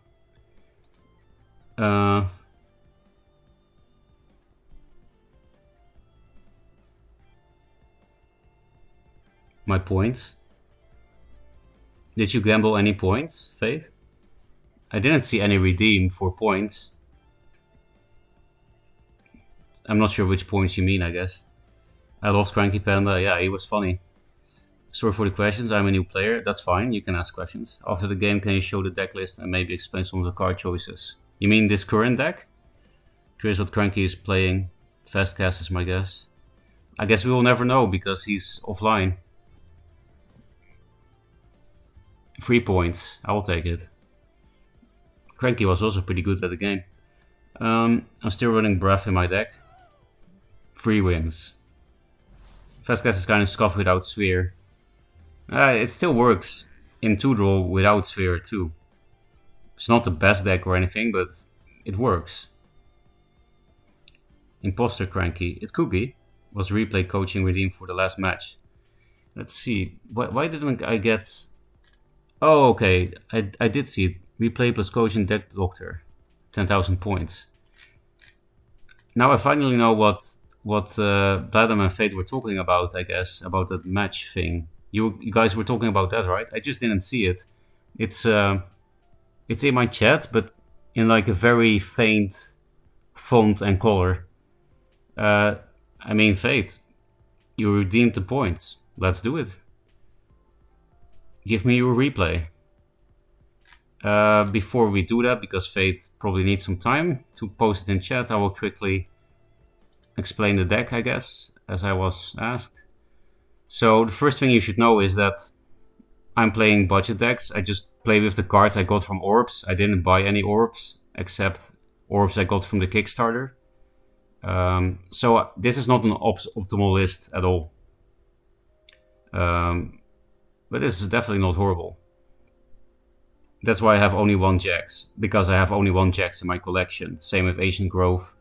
My points. Did you gamble any points, Faith? I didn't see any redeem for points. I'm not sure which points you mean, I guess. I loved Cranky Panda. Yeah, he was funny. Sorry for the questions. I'm a new player. That's fine. You can ask questions. After the game, can you show the deck list and maybe explain some of the card choices? You mean this current deck? Curious what Cranky is playing. Fastcast is my guess. I guess we will never know because he's offline. 3 points. I will take it. Cranky was also pretty good at the game. I'm still running Breath in my deck. 3 wins. Fastcast is kind of scuffed without Sphere. It still works in 2-draw without Sphere too. It's not the best deck or anything, but it works. Imposter Cranky. It could be. Was replay coaching redeemed for the last match? Let's see. Why didn't I get... Oh, okay. I did see it. Replay plus coaching deck doctor. 10,000 points. Now I finally know what Bladam and Fate were talking about, I guess, about that match thing. You guys were talking about that, right? I just didn't see it. It's in my chat, but in like a very faint font and color. I mean, Fate, you redeemed the points. Let's do it. Give me your replay. Before we do that, because Fate probably needs some time to post it in chat, I will quickly explain the deck, I guess, as I was asked. So the first thing you should know is that I'm playing budget decks. I just play with the cards I got from Orbs. I didn't buy any Orbs, except Orbs I got from the Kickstarter. So this is not an optimal list at all. But this is definitely not horrible. That's why I have only 1 Jax, because I have only 1 Jax in my collection. Same with Ancient Grove.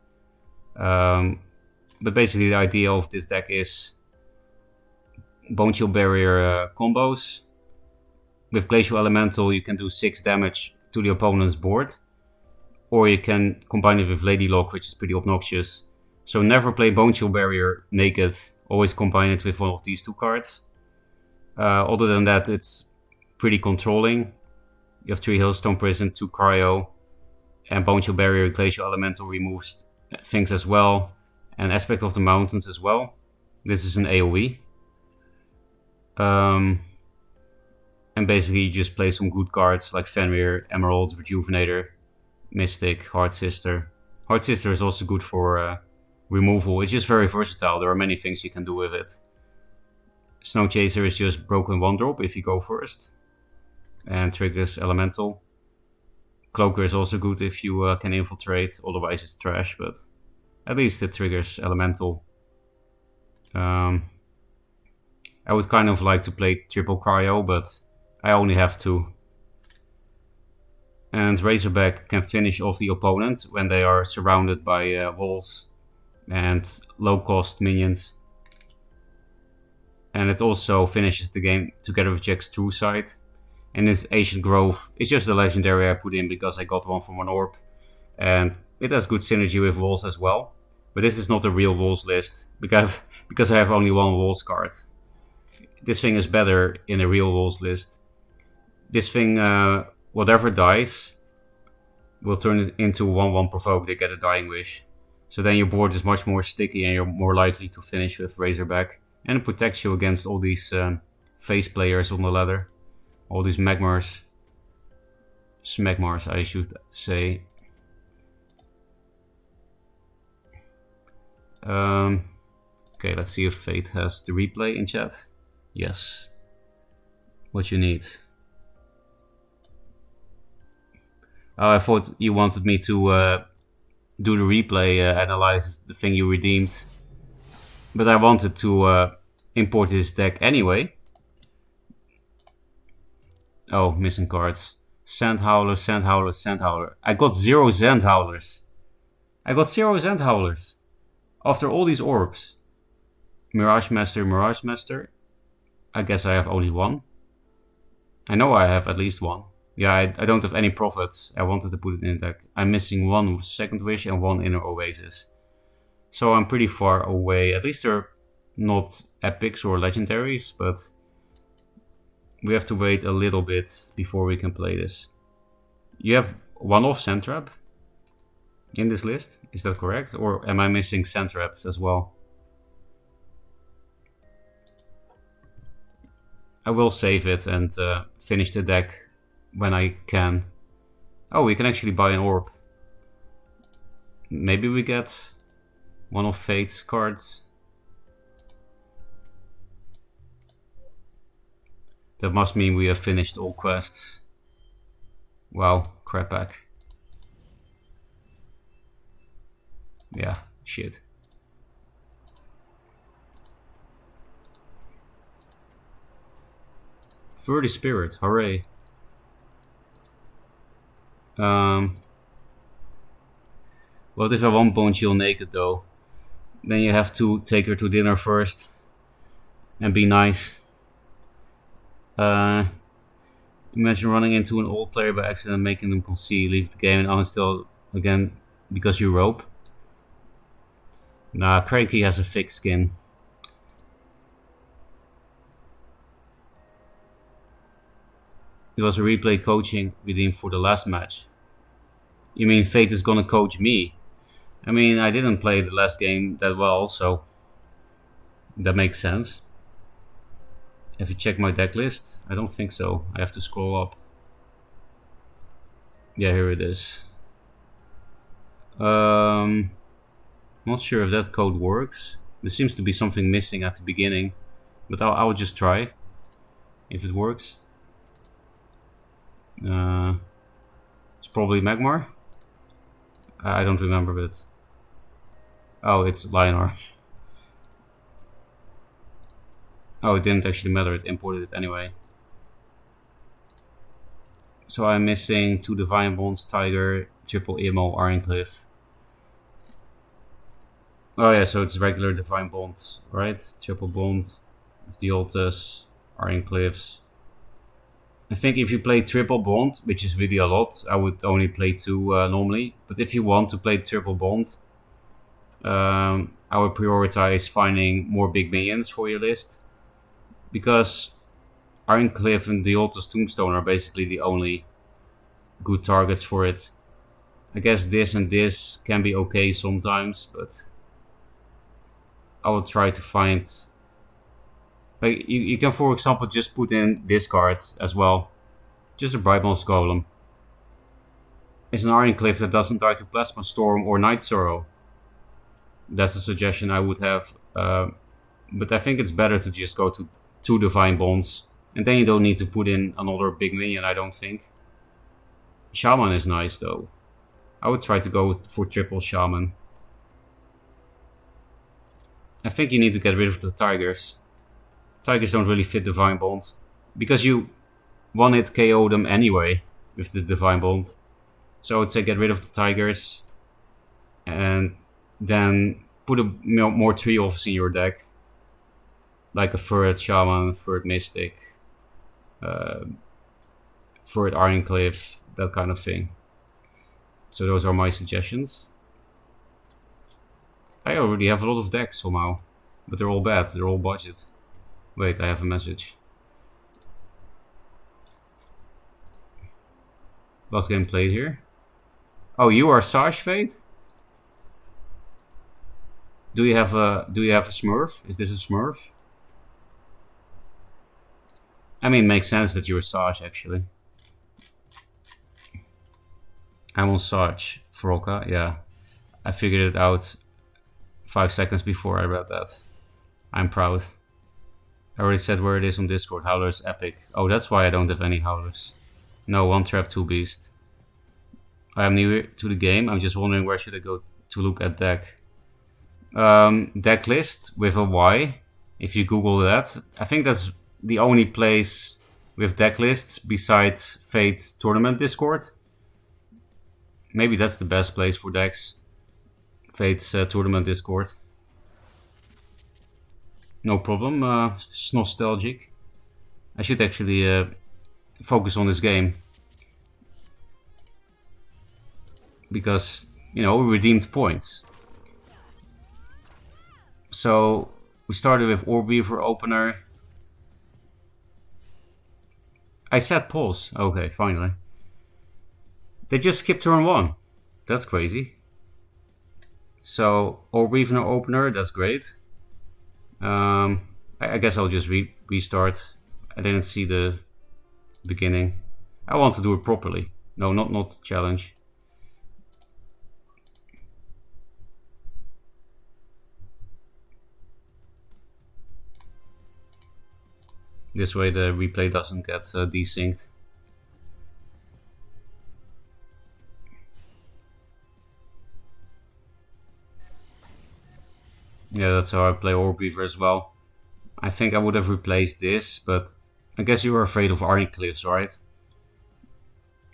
But basically the idea of this deck is Bone Chill Barrier combos. With Glacial Elemental you can do 6 damage to the opponent's board. Or you can combine it with Lady Lock, which is pretty obnoxious. So never play Bone Chill Barrier naked. Always combine it with one of these 2 cards. Other than that, it's pretty controlling. You have 3 Hailstone Prison, 2 Cryo, and Bone Chill Barrier, Glacial Elemental removes things as well, and Aspect of the Mountains as well. This is an AoE. And basically you just play some good cards like Fenrir, Emerald, Rejuvenator, Mystic, Heart Sister. Heart Sister is also good for removal. It's just very versatile. There are many things you can do with it. Snow Chaser is just broken 1-drop if you go first. And triggers Elemental. Cloaker is also good if you can infiltrate, otherwise it's trash, but at least it triggers Elemental. I would kind of like to play triple Cryo, but I only have 2. And Razorback can finish off the opponent when they are surrounded by walls and low cost minions. And it also finishes the game together with Jack's True Sight. And this Ancient Grove is just a legendary I put in because I got one from an orb. And it has good synergy with walls as well. But this is not a real walls list because I have only 1 walls card. This thing is better in a real walls list. This thing, whatever dies, will turn it into 1/1 provoke to get a Dying Wish. So then your board is much more sticky and you're more likely to finish with Razorback. And it protects you against all these face players on the ladder. All these Magmars. Smegmars, I should say. Okay, let's see if Fate has the replay in chat. Yes. What you need. Oh, I thought you wanted me to do the replay, analyze the thing you redeemed. But I wanted to import this deck anyway. Oh, missing cards. Sandhowler, Sandhowler, Sandhowler. I got 0 Sandhowlers. I got 0 Sandhowlers. After all these orbs. Mirage Master, Mirage Master. I guess I have only 1. I know I have at least 1. Yeah, I don't have any profits. I wanted to put it in the deck. I'm missing 1 Second Wish and 1 Inner Oasis. So I'm pretty far away. At least they're not epics or legendaries, but We have to wait a little bit before we can play this. You have one-off Sandtrap in this list, is that correct? Or am I missing Sandtraps as well? I will save it and finish the deck when I can. Oh, we can actually buy an orb. Maybe we get one of Fate's cards. That must mean we have finished all quests. Wow, crap pack. Yeah, shit. Furry Spirit, hooray. What if I want Bone Chill naked though? Then you have to take her to dinner first and be nice. Imagine running into an old player by accident and making them concede, leave the game and uninstall again because you rope. Nah, Cranky has a thick skin. It was a replay coaching redeemed for the last match. You mean Fate is gonna coach me? I mean, I didn't play the last game that well, so that makes sense. Have you checked my deck list? I don't think so. I have to scroll up. Yeah, here it is. Not sure if that code works. There seems to be something missing at the beginning, but I'll just try if it works. It's probably Magmar. I don't remember it. Oh, it's Lionar. Oh, it didn't actually matter. It imported it anyway. So I'm missing 2 Divine Bonds, Tiger, triple Emo, Ironcliff. Oh yeah, so it's regular Divine Bond, right? Triple Bond with the Altus, Ironcliffs. I think if you play triple bond, which is really a lot, I would only play 2 normally. But if you want to play triple bond, I would prioritize finding more big minions for your list. Because Ironcliff and the Altus Tombstone are basically the only good targets for it. I guess this and this can be okay sometimes, but I will try to find... Like, you can, for example, just put in this card as well. Just a Brightmoss Golem. It's an Ironcliff that doesn't die to Plasma Storm or Night Sorrow. That's a suggestion I would have. But I think it's better to just go to 2 Divine Bonds. And then you don't need to put in another big minion, I don't think. Shaman is nice, though. I would try to go for triple Shaman. I think you need to get rid of the Tigers. Tigers don't really fit Divine Bond. Because you one-hit KO them anyway with the Divine Bond. So I would say get rid of the Tigers. And then put more tree-offs in your deck. Like a Furret Shaman, Furret Mystic, Furret Ironcliff, that kind of thing. So those are my suggestions. I already have a lot of decks somehow. But they're all bad, they're all budget. Wait, I have a message. Last game played here. Oh, you are Sarge Fate? Do you have a Smurf? Is this a Smurf? I mean, it makes sense that you're Sarge actually. I'm on Sarge Ferocca, yeah. I figured it out 5 seconds before I read that. I'm proud. I already said where it is on Discord. Howler's epic. Oh, that's why I don't have any Howlers. No, 1 trap, 2 beast. I am new to the game. I'm just wondering where should I go to look at deck. Deck list with a Y. If you Google that. I think that's the only place with deck lists besides Fate's tournament Discord. Maybe that's the best place for decks. Fate's tournament Discord. No problem, it's nostalgic. I should actually focus on this game. Because, you know, redeemed points. So, we started with Orb Weaver opener. I said pause. Okay, finally. They just skipped turn 1. That's crazy. So, Orbeaver no opener, that's great. I guess I'll just restart. I didn't see the beginning. I want to do it properly. No, not challenge. This way the replay doesn't get desynced. Yeah, that's how I play Orbeaver as well. I think I would have replaced this, but I guess you were afraid of Iron Cliffs, right?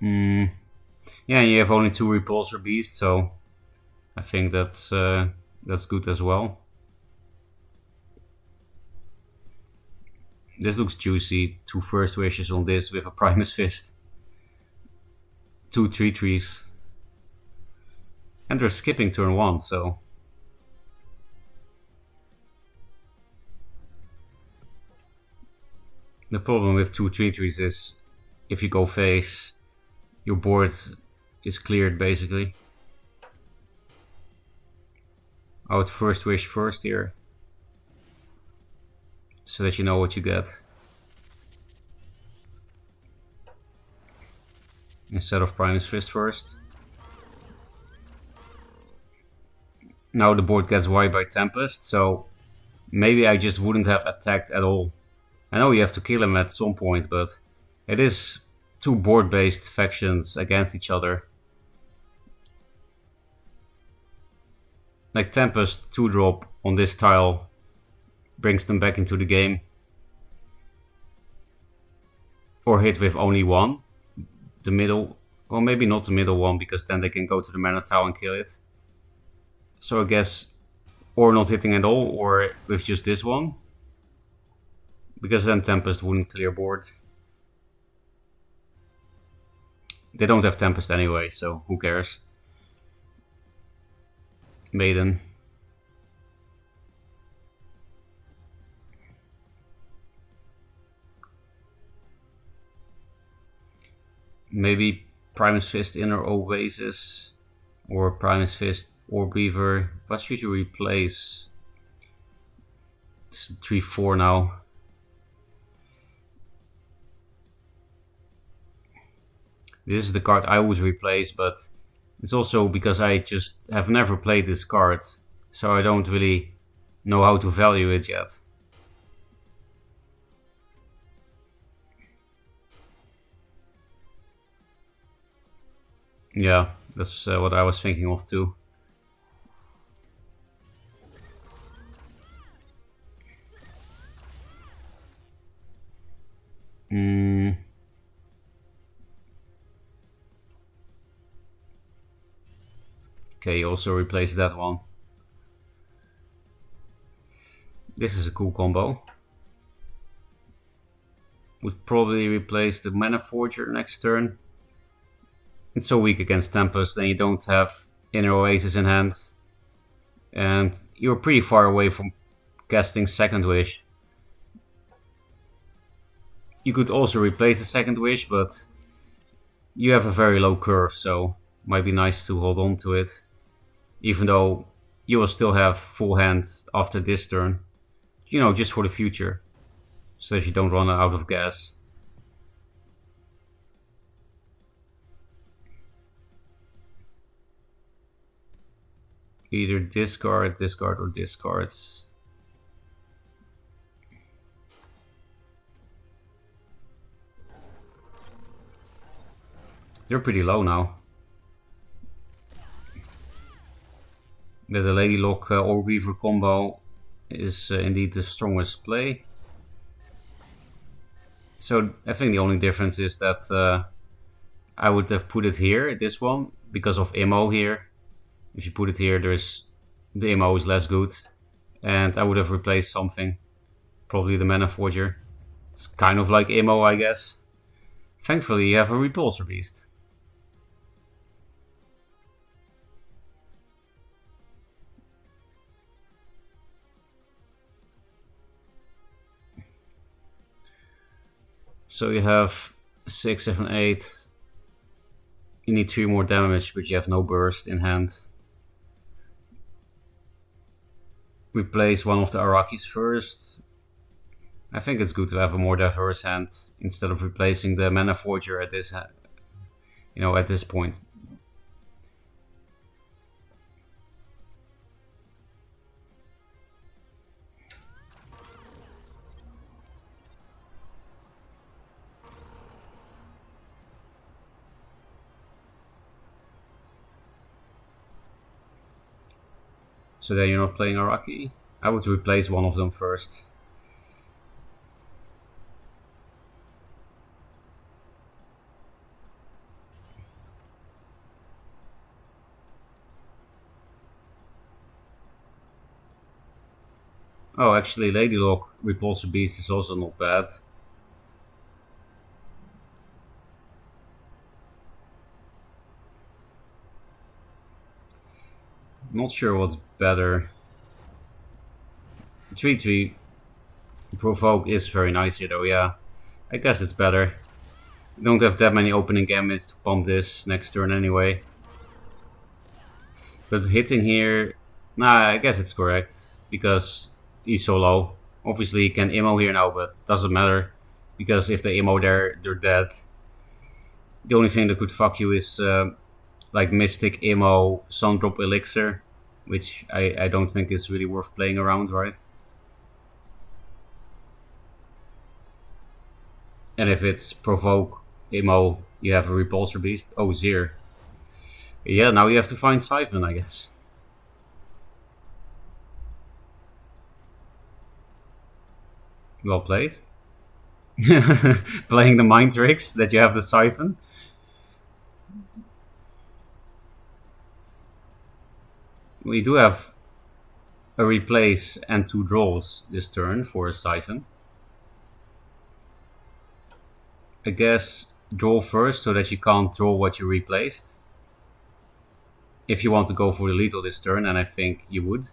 Yeah, you have only 2 Repulsor Beasts, so I think that's good as well. This looks juicy. 2 First Wishes on this with a Primus Fist. 2 3/3s. And they're skipping turn 1, so... The problem with 2 3/3s is if you go face, your board is cleared basically. I would First Wish first here, so that you know what you get. Instead of Primus Fist first. Now the board gets wiped by Tempest, so maybe I just wouldn't have attacked at all. I know you have to kill him at some point, but it is 2 board-based factions against each other. Like Tempest 2-drop on this tile brings them back into the game. Or hit with only 1. The middle, well maybe not the middle one, because then they can go to the mana tile and kill it. So I guess, or not hitting at all, or with just this one. Because then Tempest wouldn't clear board. They don't have Tempest anyway, so who cares? Maiden. Maybe Primus Fist Inner Oasis, or Primus Fist Orbeaver. What should you replace? It's 3/4 now. This is the card I would replace, but it's also because I just have never played this card, so I don't really know how to value it yet. Yeah, that's what I was thinking of too. Okay, also replace that one. This is a cool combo. Would probably replace the Mana Forger next turn. It's so weak against Tempest, then you don't have Inner Oasis in hand. And you're pretty far away from casting Second Wish. You could also replace the Second Wish, but you have a very low curve, so might be nice to hold on to it. Even though you will still have full hand after this turn. You know, just for the future. So that you don't run out of gas. Either discard, discard, or discard. They're pretty low now. The Lady Lock Orbeaver combo is indeed the strongest play. So I think the only difference is that I would have put it here, this one, because of Immo here. If you put it here, the Immo is less good. And I would have replaced something. Probably the Mana Forger. It's kind of like Immo, I guess. Thankfully, you have a Repulsor Beast. So you have 6, 7, 8. You need 3 more damage, but you have no burst in hand. Replace one of the Arakis first. I think it's good to have a more diverse hand instead of replacing the Mana Forger at this, at this point. So then you're not playing Araki? I would replace one of them first. Oh, actually, Ladylock Repulsive Beast is also not bad. Not sure what's better. 3/3 Provoke is very nice here though, yeah. I guess it's better. You don't have that many opening gambits to pump this next turn anyway. But hitting here, nah, I guess it's correct. Because he's so low. Obviously he can immo here now, but doesn't matter. Because if they immo there, they're dead. The only thing that could fuck you is like Mystic, immo, Sundrop, Elixir. Which I don't think is really worth playing around, right? And if it's Provoke, immo, you have a Repulsor Beast. Oh, Zir. Yeah, now you have to find Siphon, I guess. Well played. Playing the mind tricks that you have the Siphon. We do have a replace and 2 draws this turn for a Siphon. I guess draw first so that you can't draw what you replaced. If you want to go for the lethal this turn, and I think you would.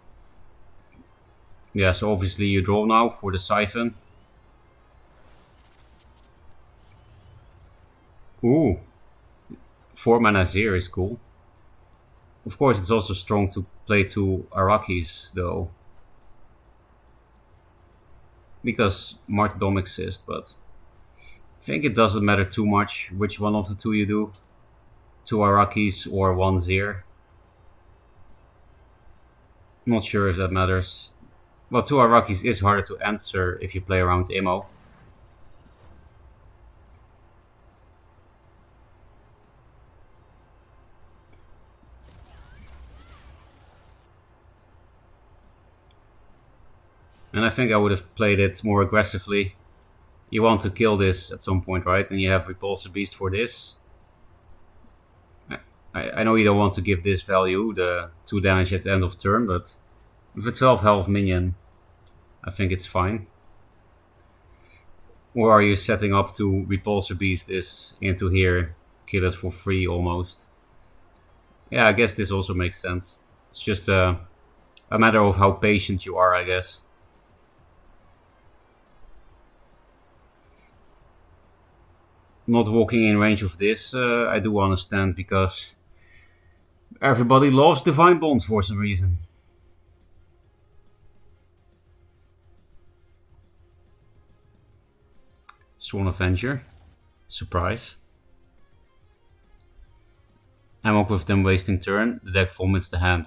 Yeah, so obviously you draw now for the Siphon. Ooh. 4 mana Zir is cool. Of course, it's also strong to play 2 Arakis, though. Because Martyrdom exists, but I think it doesn't matter too much which one of the 2 you do. 2 Arakis or 1 Zir. Not sure if that matters. Well, 2 Arakis is harder to answer if you play around immo. And I think I would have played it more aggressively. You want to kill this at some point, right? And you have Repulsive Beast for this. I know you don't want to give this value, the 2 damage at the end of turn, but with a 12 health minion, I think it's fine. Or are you setting up to Repulsive Beast this into here, kill it for free almost? Yeah, I guess this also makes sense. It's just a matter of how patient you are, I guess. Not walking in range of this, I do understand, because everybody loves Divine Bond for some reason. Sworn Avenger. Surprise. Amok with them wasting turn. The deck vomits the hand.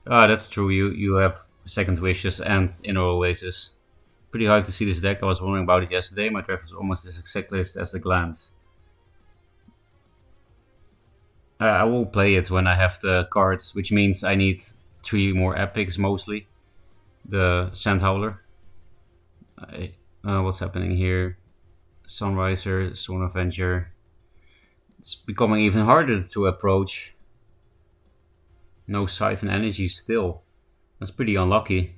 Ah, that's true. You have Second Wishes and Inner Oasis. Pretty hyped to see this deck. I was wondering about it yesterday. My draft was almost as exact list as the Glance. I will play it when I have the cards, which means I need 3 more epics mostly. The Sandhowler. What's happening here? Sunriser, Sworn Avenger. It's becoming even harder to approach. No Siphon Energy still. That's pretty unlucky.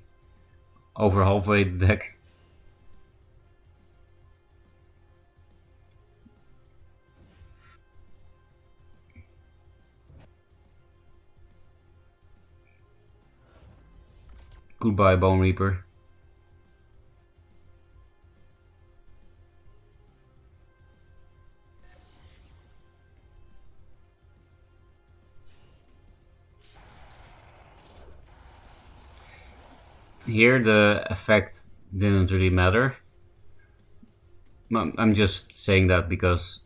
Over halfway the deck. Goodbye, Bone Reaper. Here the effect didn't really matter. I'm just saying that because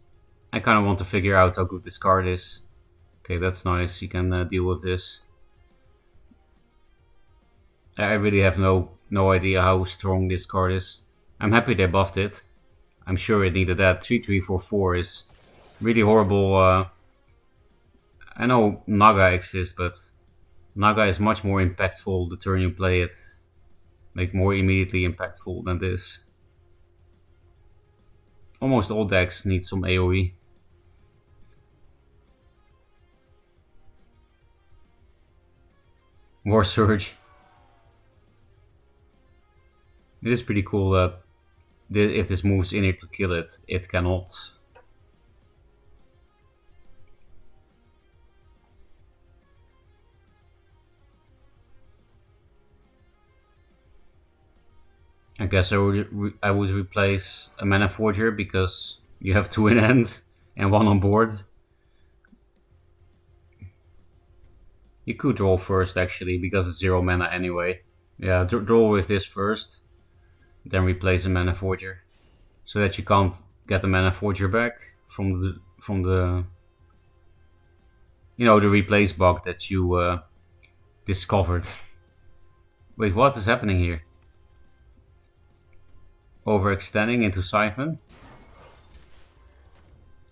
I kind of want to figure out how good this card is. Okay, that's nice. You can deal with this. I really have no idea how strong this card is. I'm happy they buffed it. I'm sure it needed that. 3-3-4-4 is really horrible. I know Naga exists, but Naga is much more impactful the turn you play it. Like more immediately impactful than this. Almost all decks need some AoE. War Surge. It is pretty cool that if this moves in here to kill it, it cannot. I guess I would replace a Mana Forger because you have 2 in hand and 1 on board. You could draw first actually because it's 0 mana anyway. Yeah, draw with this first, then replace a Mana Forger, so that you can't get the Mana Forger back from the the replace bug that you discovered. Wait, what is happening here? Overextending into Siphon?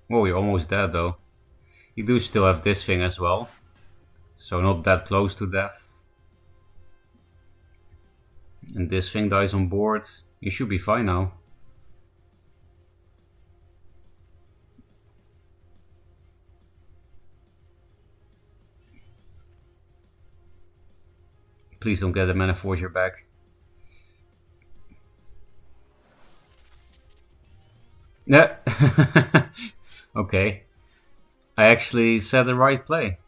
Whoa, you're almost dead though. You do still have this thing as well, so not that close to death. And this thing dies on board. You should be fine now. Please don't get the Mana Forger back. Yeah. Okay. I actually said the right play.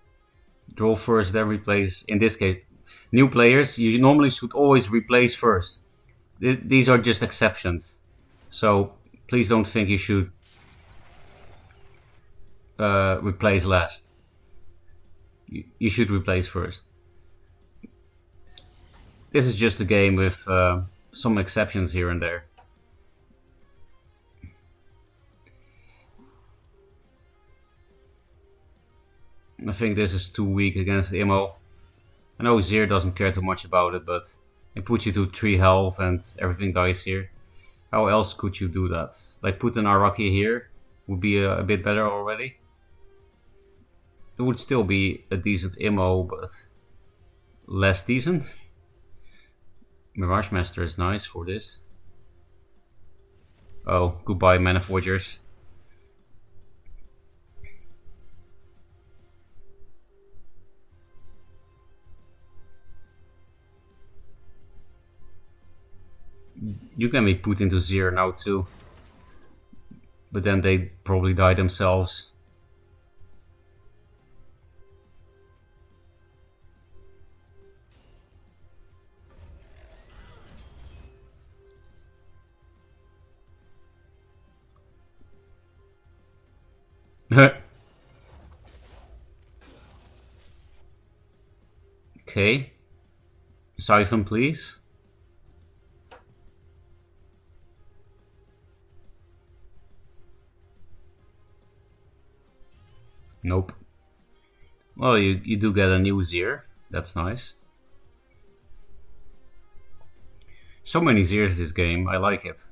Draw first, then replace. In this case, new players, you normally should always replace first. These are just exceptions. So please don't think you should replace last. You should replace first. This is just a game with some exceptions here and there. I think this is too weak against the Immo. I know Zir doesn't care too much about it, but it puts you to 3 health and everything dies here. How else could you do that? Like put an Araki here would be a bit better already. It would still be a decent Immo, but less decent. Mirage Master is nice for this. Oh, goodbye Mana Forgers. You can be put into Zir now too. But then they probably die themselves. Okay. Siphon, please. Nope. Well, you do get a new Zir. That's nice. So many Zirs this game. I like it.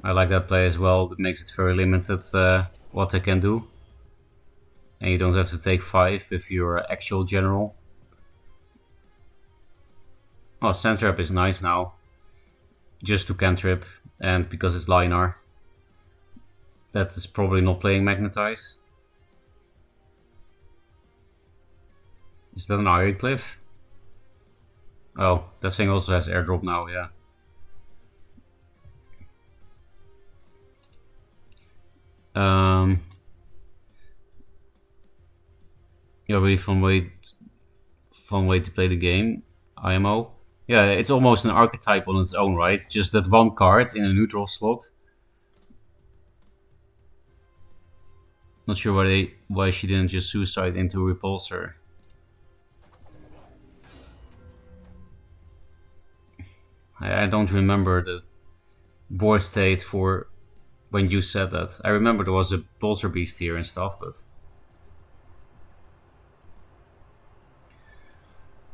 I like that play as well. It makes it very limited what they can do. And you don't have to take 5 if you're actual general. Oh, Sandtrap is nice now. Just to cantrip, and because it's Linar. That is probably not playing Magnetize. Is that an Iron Cliff? Oh, that thing also has airdrop now, yeah. Yeah, really fun way to play the game. IMO. Yeah, it's almost an archetype on its own, right? Just that one card in a neutral slot. Not sure why she didn't just suicide into Repulsor. I don't remember the board state for when you said that. I remember there was a Pulsar Beast here and stuff, but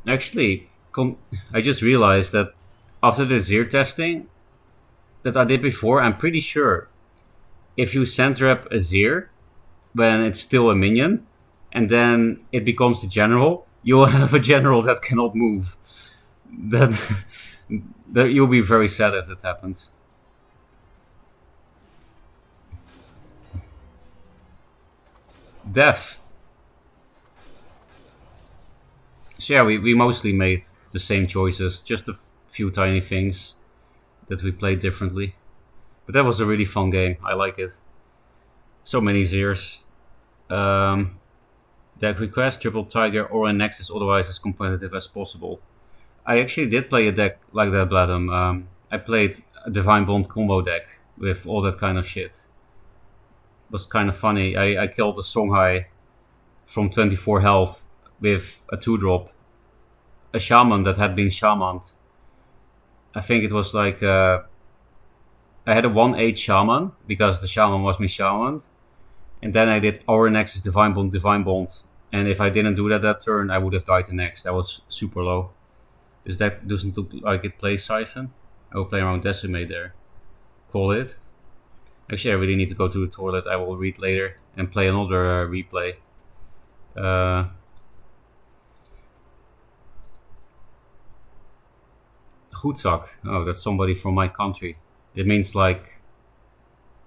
actually, I just realized that after the Zir testing that I did before, I'm pretty sure if you center up a Zir when it's still a minion, and then it becomes the general, you'll have a general that cannot move. That that you'll be very sad if that happens. Death. So yeah, we mostly made the same choices, just a few tiny things that we played differently. But that was a really fun game. I like it. So many Zirs. Um, Deck request, triple tiger or a nexus, otherwise as competitive as possible. I actually did play a deck like that, Bladum. I played a Divine Bond combo deck with all that kind of shit. It was kind of funny. I killed a Songhai from 24 health with a 2-drop. A shaman that had been shamaned. I think it was like I had a 1/8 shaman because the shaman was me shamaned. And then I did Aura Nexus, Divine Bond, Divine Bond. And if I didn't do that turn, I would have died the next. That was super low. This deck doesn't look like it plays Siphon. I will play around Decimate there. Call it. Actually, I really need to go to the toilet. I will read later and play another replay. Goedzak. Oh, that's somebody from my country. It means like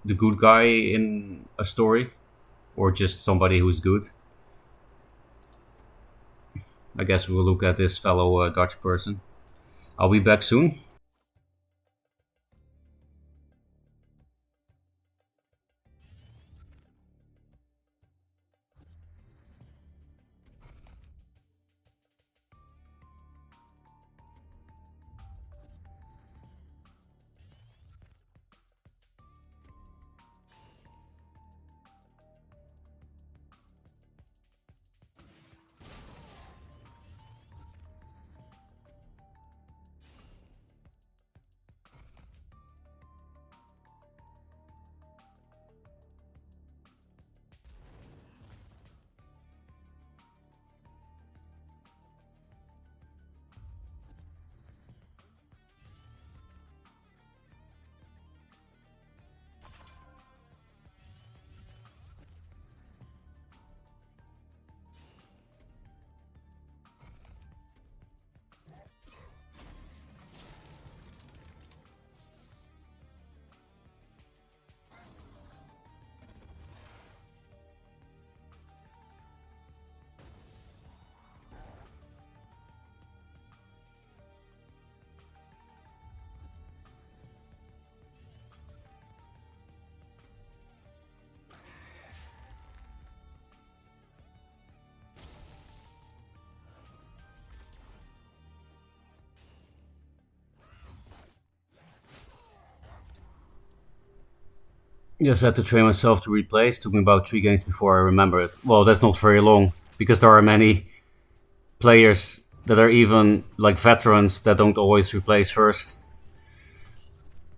the good guy in a story, or just somebody who's good. I guess we will look at this fellow Dutch person. I'll be back soon. Yes, I had to train myself to replace. Took me about 3 games before I remember it. Well, that's not very long because there are many players that are even like veterans that don't always replace first.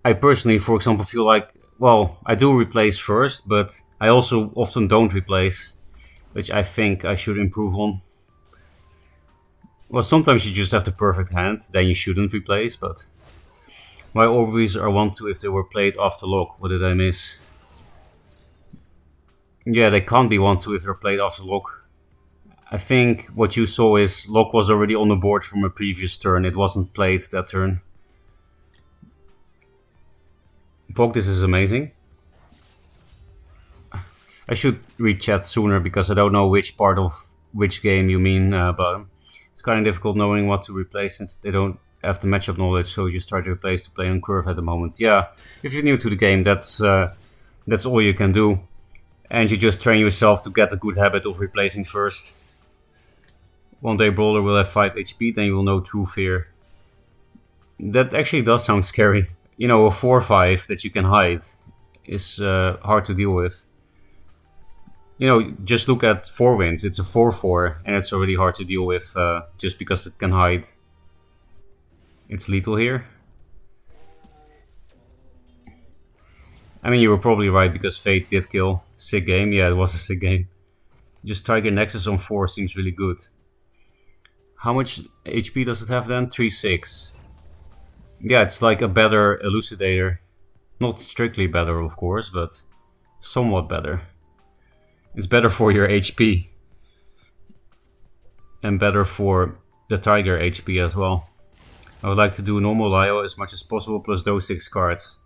I personally, for example, feel like, well, I do replace first, but I also often don't replace, which I think I should improve on. Well, sometimes you just have the perfect hand, then you shouldn't replace, but my Orbeez are 1-2 if they were played after lock. What did I miss? Yeah, they can't be 1-2 if they're played after lock. I think what you saw is lock was already on the board from a previous turn. It wasn't played that turn. Pog, this is amazing. I should read chat sooner because I don't know which part of which game you mean, but it's kind of difficult knowing what to replace since they don't have the matchup knowledge, so you start to replace to play on curve at the moment. Yeah, if you're new to the game, that's all you can do. And you just train yourself to get a good habit of replacing first. One day Brawler will have 5 HP, then you will know true fear. That actually does sound scary. You know, a 4-5 that you can hide is hard to deal with. You know, just look at 4 wins. It's a 4-4, and it's already hard to deal with just because it can hide. It's lethal here. I mean, you were probably right because Fate did kill. Sick game. Yeah, it was a sick game. Just Tiger Nexus on 4 seems really good. How much HP does it have then? 3-6. Yeah, it's like a better Elucidator. Not strictly better, of course, but somewhat better. It's better for your HP. And better for the Tiger HP as well. I would like to do normal Lio as much as possible plus those 6 cards.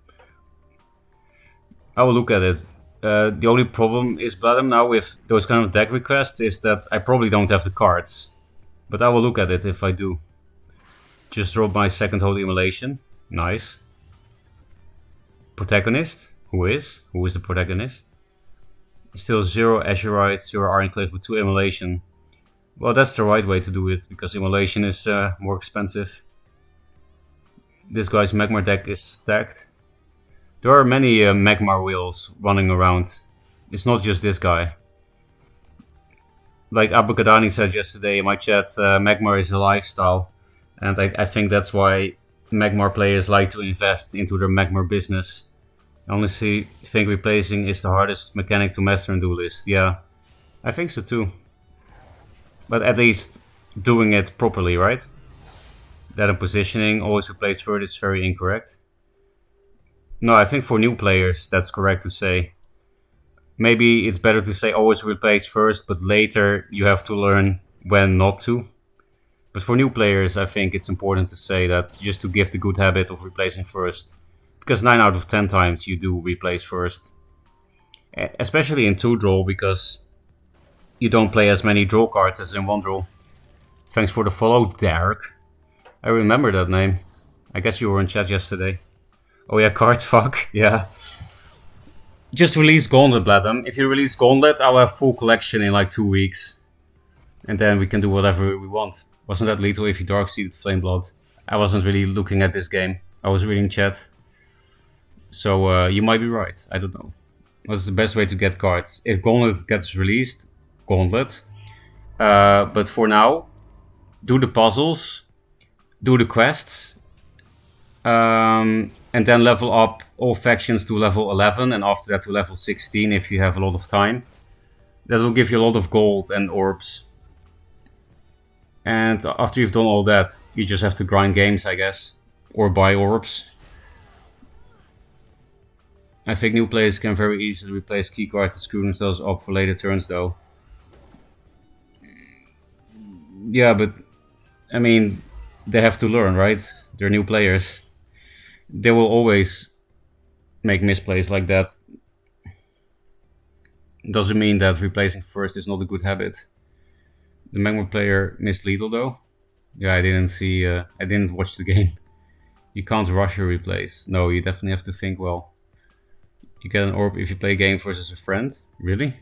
I will look at it. The only problem is Bloodham now with those kind of deck requests is that I probably don't have the cards. But I will look at it if I do. Just drop my second Holy Immolation. Nice. Protagonist? Who is? Who is the protagonist? Still 0 Azurite, 0 Ironclave with 2 Immolation. Well, that's the right way to do it, because Immolation is more expensive. This guy's Magmar deck is stacked. There are many Magmar wheels running around. It's not just this guy. Like Abukadani said yesterday in my chat, Magmar is a lifestyle. And I think that's why Magmar players like to invest into their Magmar business. I honestly think replacing is the hardest mechanic to master in Duelyst. Yeah, I think so too. But at least doing it properly, right? That and positioning, always replace first is very incorrect. No, I think for new players that's correct to say. Maybe it's better to say always replace first, but later you have to learn when not to. But for new players, I think it's important to say that just to give the good habit of replacing first. Because 9 out of 10 times you do replace first. Especially in 2-draw, because you don't play as many draw cards as in 1-draw. Thanks for the follow, Derek. I remember that name. I guess you were in chat yesterday. Oh yeah, cards, fuck, yeah. Just release Gauntlet, Bladham. If you release Gauntlet, I'll have full collection in like 2 weeks. And then we can do whatever we want. Wasn't that lethal if you Dark-Seeded Flameblood? I wasn't really looking at this game. I was reading chat. So you might be right. I don't know. What's the best way to get cards? If Gauntlet gets released, Gauntlet. But for now, do the puzzles, do the quests, and then level up all factions to level 11, and after that to level 16 if you have a lot of time. That will give you a lot of gold and orbs. And after you've done all that, you just have to grind games, I guess. Or buy orbs. I think new players can very easily replace keycards to screw themselves up for later turns, though. Yeah, but I mean, they have to learn, right? They're new players. They will always make misplays like that. Doesn't mean that replacing first is not a good habit. The Magmar player missed lethal though. Yeah, I didn't see. I didn't watch the game. You can't rush your replays. No, you definitely have to think well. You get an orb if you play a game versus a friend. Really?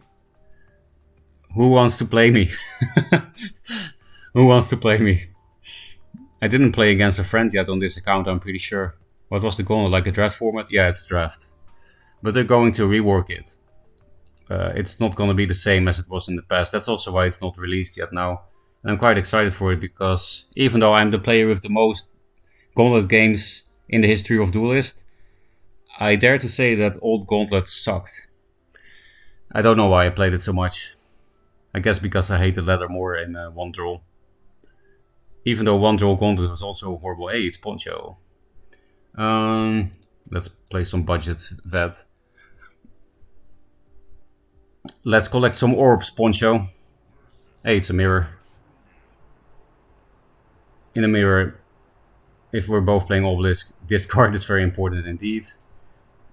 Who wants to play me? Who wants to play me? I didn't play against a friend yet on this account, I'm pretty sure. What was the goal? Like a draft format? Yeah, it's draft. But they're going to rework it. It's not going to be the same as it was in the past. That's also why it's not released yet now. And I'm quite excited for it because even though I'm the player with the most Gauntlet games in the history of Duelyst, I dare to say that old Gauntlet sucked. I don't know why I played it so much. I guess because I hated Leather more in 1-draw. Even though 1-draw Gauntlet was also horrible. Hey, it's Poncho. Let's play some budget vet. Let's collect some orbs, Poncho. Hey, it's a mirror. In a mirror, if we're both playing Obelisk, this card is very important indeed.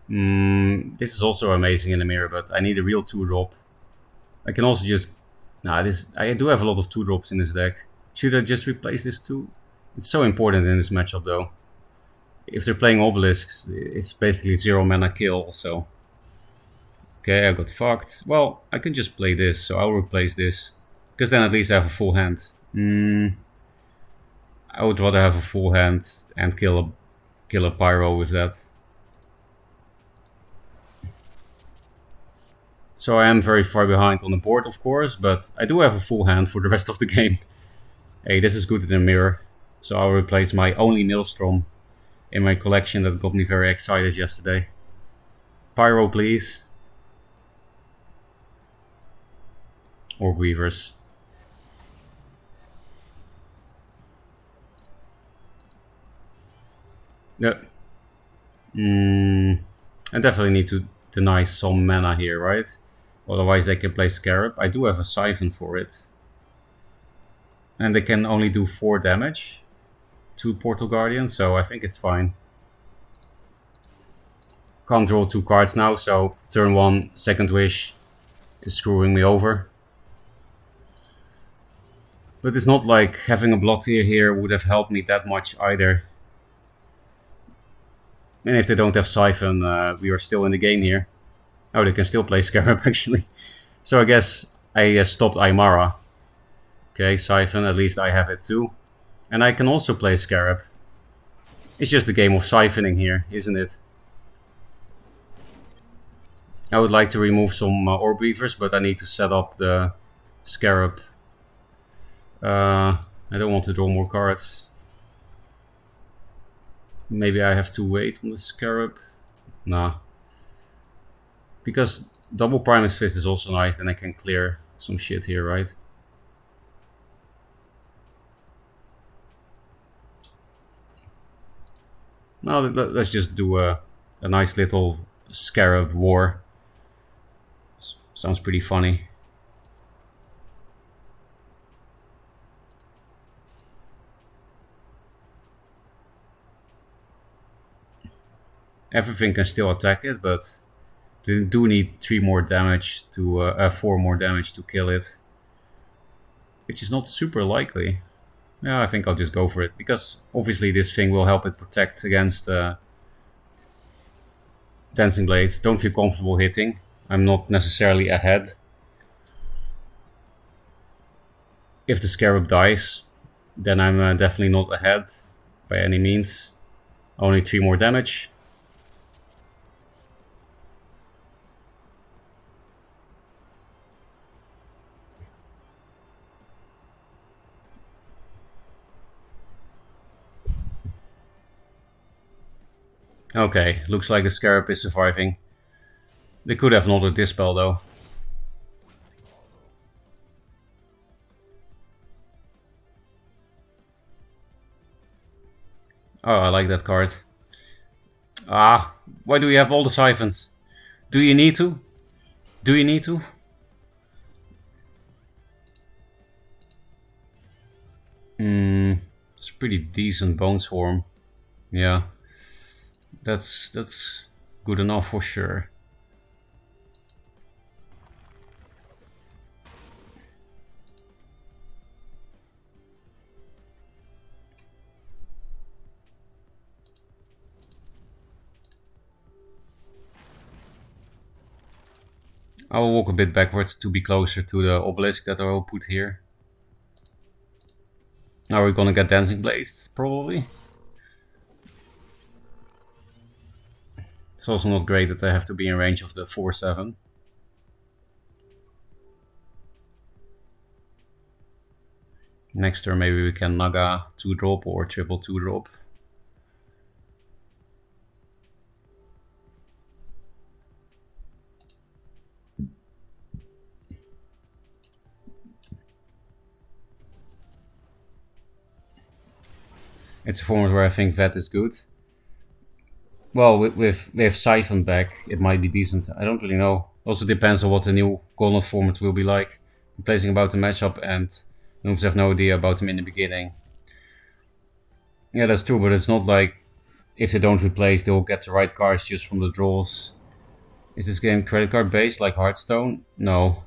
This is also amazing in the mirror, but I need a real 2-drop. I can also just... I do have a lot of 2-drops in this deck. Should I just replace this too? It's so important in this matchup though. If they're playing Obelisks, it's basically 0 mana kill, so... Okay, I got fucked. Well, I can just play this, so I'll replace this. Because then at least I have a full hand. I would rather have a full hand and kill a pyro with that. So I am very far behind on the board, of course, but I do have a full hand for the rest of the game. Hey, this is good in the mirror. So I'll replace my only Maelstrom in my collection that got me very excited yesterday. Pyro, please. Or Weavers. Yeah. I definitely need to deny some mana here, right? Otherwise they can play Scarab. I do have a Siphon for it. And they can only do 4 damage to Portal Guardian, so I think it's fine. Can't draw 2 cards now, so turn 1, Second Wish is screwing me over. But it's not like having a Bloodtear here would have helped me that much either. And if they don't have Siphon, we are still in the game here. Oh, they can still play Scarab actually. So I guess I stopped Aymara. Okay, Siphon, at least I have it too. And I can also play Scarab. It's just a game of siphoning here, isn't it? I would like to remove some Orb Weavers, but I need to set up the Scarab. I don't want to draw more cards. Maybe I have to wait on the Scarab. Nah. Because double Primus Fist is also nice, then I can clear some shit here, right? Now let's just do a nice little Scarab war. Sounds pretty funny. Everything can still attack it, but they do need 3 more damage to 4 more damage to kill it, which is not super likely. Yeah, I think I'll just go for it, because obviously this thing will help it protect against Dancing Blades. Don't feel comfortable hitting. I'm not necessarily ahead. If the Scarab dies, then I'm definitely not ahead by any means. Only 3 more damage. Okay, looks like the Scarab is surviving. They could have another Dispel though. Oh, I like that card. Ah, why do you have all the Siphons? Do you need to? Do you need to? It's pretty decent Bones form. Yeah. That's good enough for sure. I will walk a bit backwards to be closer to the obelisk that I will put here. Now we're gonna get Dancing Blades, probably. It's also not great that I have to be in range of the 4/7. Next turn maybe we can Naga 2-drop or triple 2-drop. It's a format where I think Vet is good. Well, with Siphon back, it might be decent. I don't really know. Also depends on what the new Gauntlet format will be like. I'm placing about the matchup and noobs have no idea about them in the beginning. Yeah, that's true, but it's not like if they don't replace, they'll get the right cards just from the draws. Is this game credit card based like Hearthstone? No.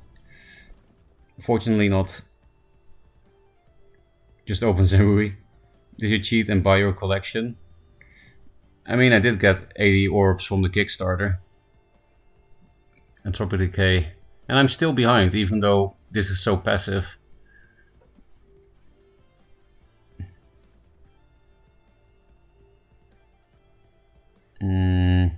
Fortunately not. Just open Zerui. Did you cheat and buy your collection? I mean, I did get 80 orbs from the Kickstarter. Entropic Decay. And I'm still behind, even though this is so passive. I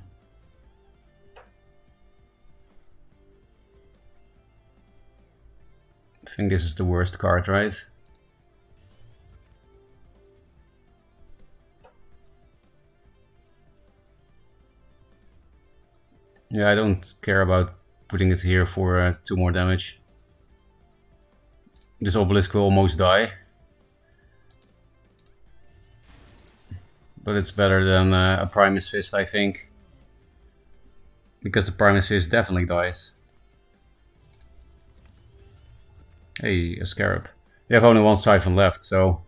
think this is the worst card, right? Yeah, I don't care about putting it here for 2 more damage. This obelisk will almost die. But it's better than a Primus Fist, I think. Because the Primus Fist definitely dies. Hey, a Scarab. You have only 1 Siphon left, so...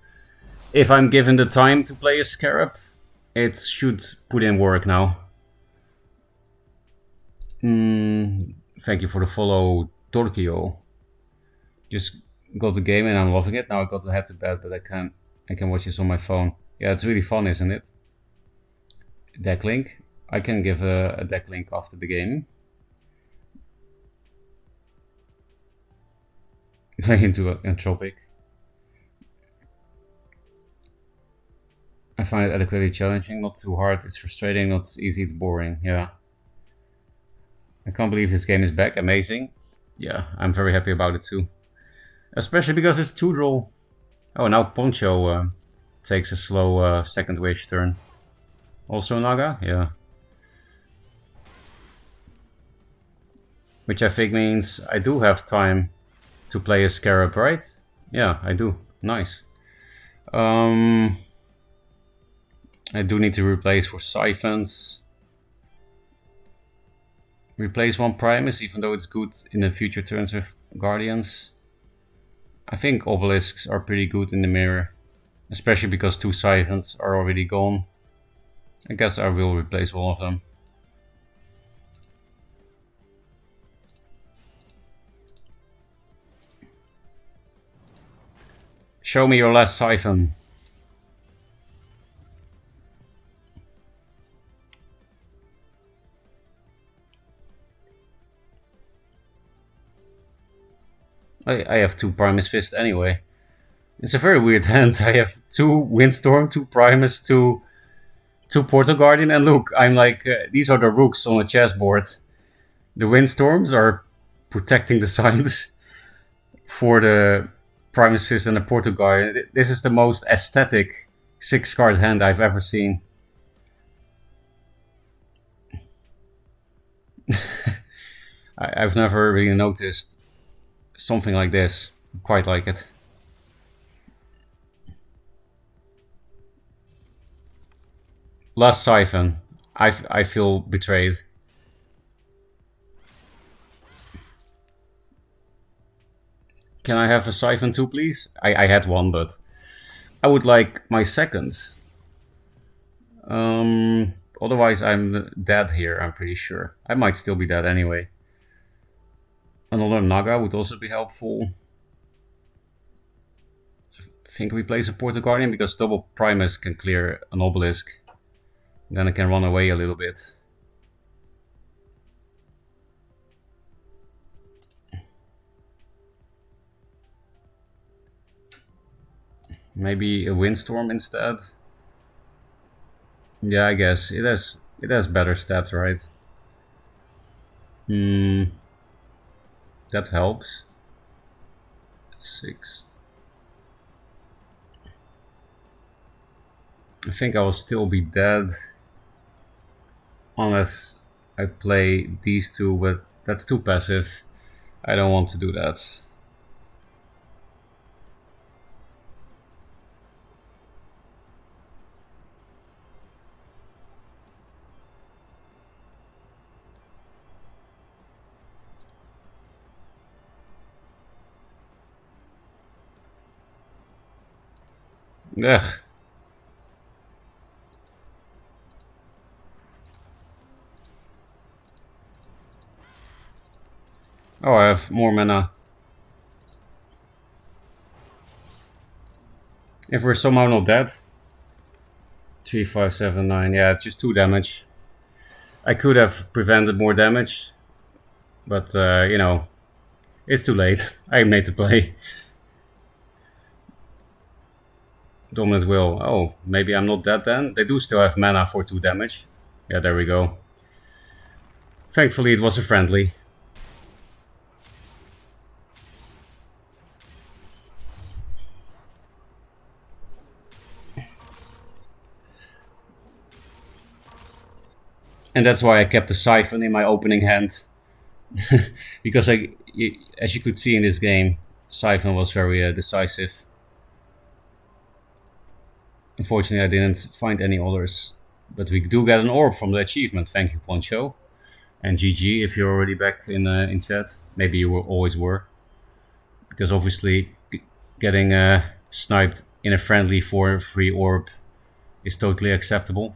if I'm given the time to play a Scarab, it should put in work now. Thank you for the follow, Torquio. Just got the game and I'm loving it. Now I got to head to bed, but I can watch this on my phone. Yeah, it's really fun, isn't it? Deck link. I can give a deck link after the game. Play into Entropic. I find it adequately challenging, not too hard. It's frustrating, not easy, it's boring. Yeah. I can't believe this game is back. Amazing. Yeah, I'm very happy about it too. Especially because it's 2-draw. Oh, now Poncho takes a slow second wish turn. Also Naga? Yeah. Which I think means I do have time to play a Scarab, right? Yeah, I do. Nice. I do need to replace for Siphons. Replace 1 Primus, even though it's good in the future turns with Guardians. I think obelisks are pretty good in the mirror, especially because 2 Siphons are already gone. I guess I will replace one of them. Show me your last Siphon. I have 2 Primus Fist anyway. It's a very weird hand. I have 2 Windstorm, 2 Primus, 2 Portal Guardian, and look, I'm like, these are the rooks on a chessboard. The Windstorms are protecting the sides for the Primus Fist and the Portal Guardian. This is the most aesthetic 6-card hand I've ever seen. I've never really noticed something like this. Quite like it. Last Siphon. I feel betrayed. Can I have a Siphon too, please? I had one, but I would like my second. Otherwise I'm dead here, I'm pretty sure. I might still be dead anyway. Another Naga would also be helpful. I think we place a Portal Guardian because double Primus can clear an obelisk. Then I can run away a little bit. Maybe a Windstorm instead. Yeah, I guess it has better stats, right? That helps. 6. I think I will still be dead unless I play these 2, but that's too passive. I don't want to do that. Ugh. Oh, I have more mana. If we're somehow not dead. 3, 5, 7, 9. Yeah, just 2 damage. I could have prevented more damage. But, you know, it's too late. I made the play. Dominant Will. Oh, maybe I'm not dead then. They do still have mana for 2 damage. Yeah, there we go. Thankfully, it was a friendly. And that's why I kept the Siphon in my opening hand. Because as you could see in this game, Siphon was very decisive. Unfortunately, I didn't find any others. But we do get an orb from the achievement. Thank you, Poncho. And GG if you're already back in chat. Maybe you always were. Because obviously getting sniped in a friendly for a free orb is totally acceptable.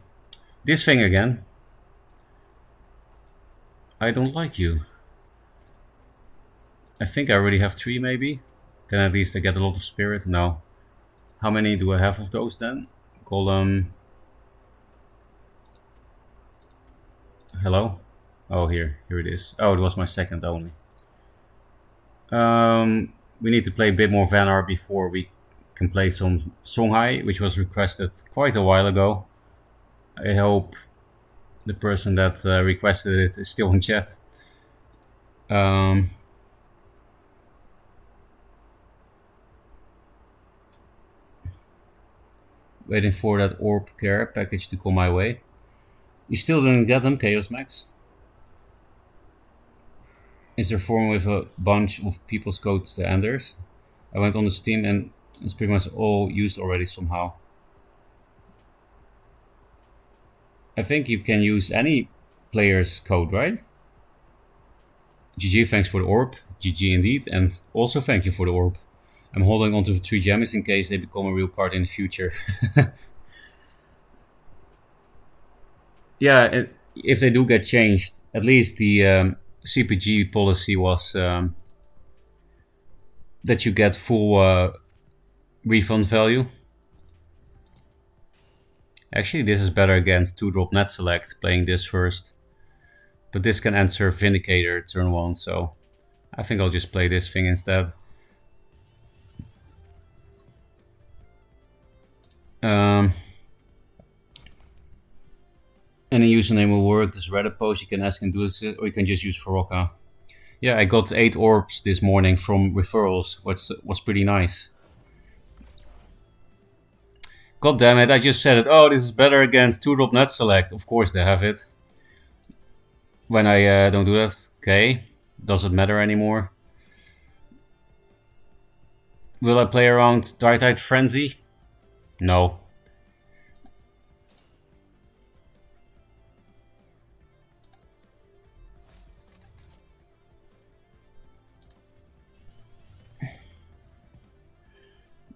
This thing again. I don't like you. I think I already have 3 maybe. Then at least I get a lot of spirit. No. How many do I have of those then? Golem. Hello? Oh, here it is. Oh, it was my second only. We need to play a bit more Vanar before we can play some Songhai, which was requested quite a while ago. I hope the person that requested it is still in chat. Waiting for that orb care package to come my way. You still didn't get them, Chaos Max? Is there form with a bunch of people's codes to Enders? I went on the Steam and it's pretty much all used already somehow. I think you can use any player's code, right? GG, thanks for the orb. GG indeed, and also thank you for the orb. I'm holding onto the 3 gems in case they become a real card in the future. Yeah, if they do get changed, at least the CPG policy was that you get full refund value. Actually, this is better against 2-drop net select, playing this first. But this can answer Vindicator turn 1, so I think I'll just play this thing instead. Any username will work. This Reddit post, you can ask and do this, or you can just use Ferocca. Yeah, I got 8 orbs this morning from referrals, which was pretty nice. God damn it, I just said it. Oh, this is better against 2-drop net select. Of course they have it. When I don't do that, okay. Doesn't matter anymore. Will I play around Dark Frenzy? No.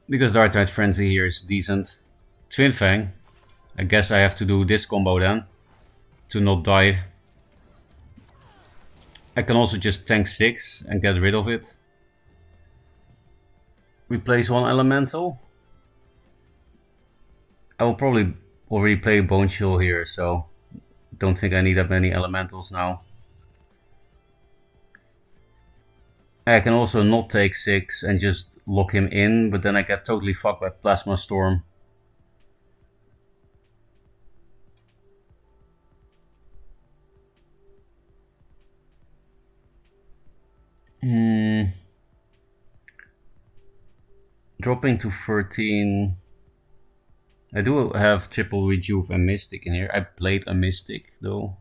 Because Dark Frenzy here is decent. Twin Fang. I guess I have to do this combo then. To not die. I can also just tank 6 and get rid of it. Replace 1 elemental. I will probably already play Bone Chill here, so don't think I need that many elementals now. I can also not take 6 and just lock him in, but then I get totally fucked by Plasma Storm. Dropping to 13. I do have triple Rejuve and Mystic in here. I played a Mystic though.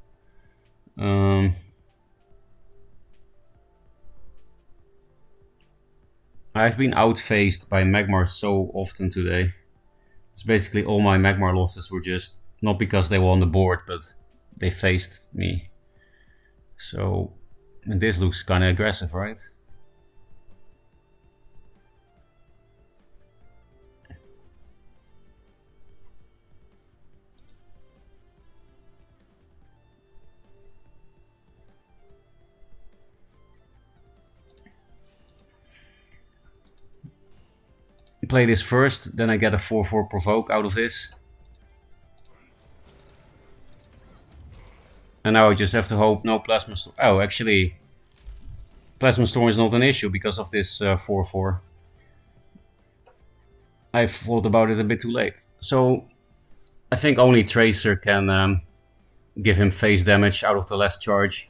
I've been outfaced by Magmar so often today. It's basically all my Magmar losses were just not because they were on the board, but they faced me. So, and this looks kind of aggressive, right? Play this first, then I get a 4/4 provoke out of this. And now I just have to hope no Plasma Storm. Oh, actually, Plasma Storm is not an issue because of this 4/4. I thought about it a bit too late. So I think only Tracer can give him face damage out of the last charge.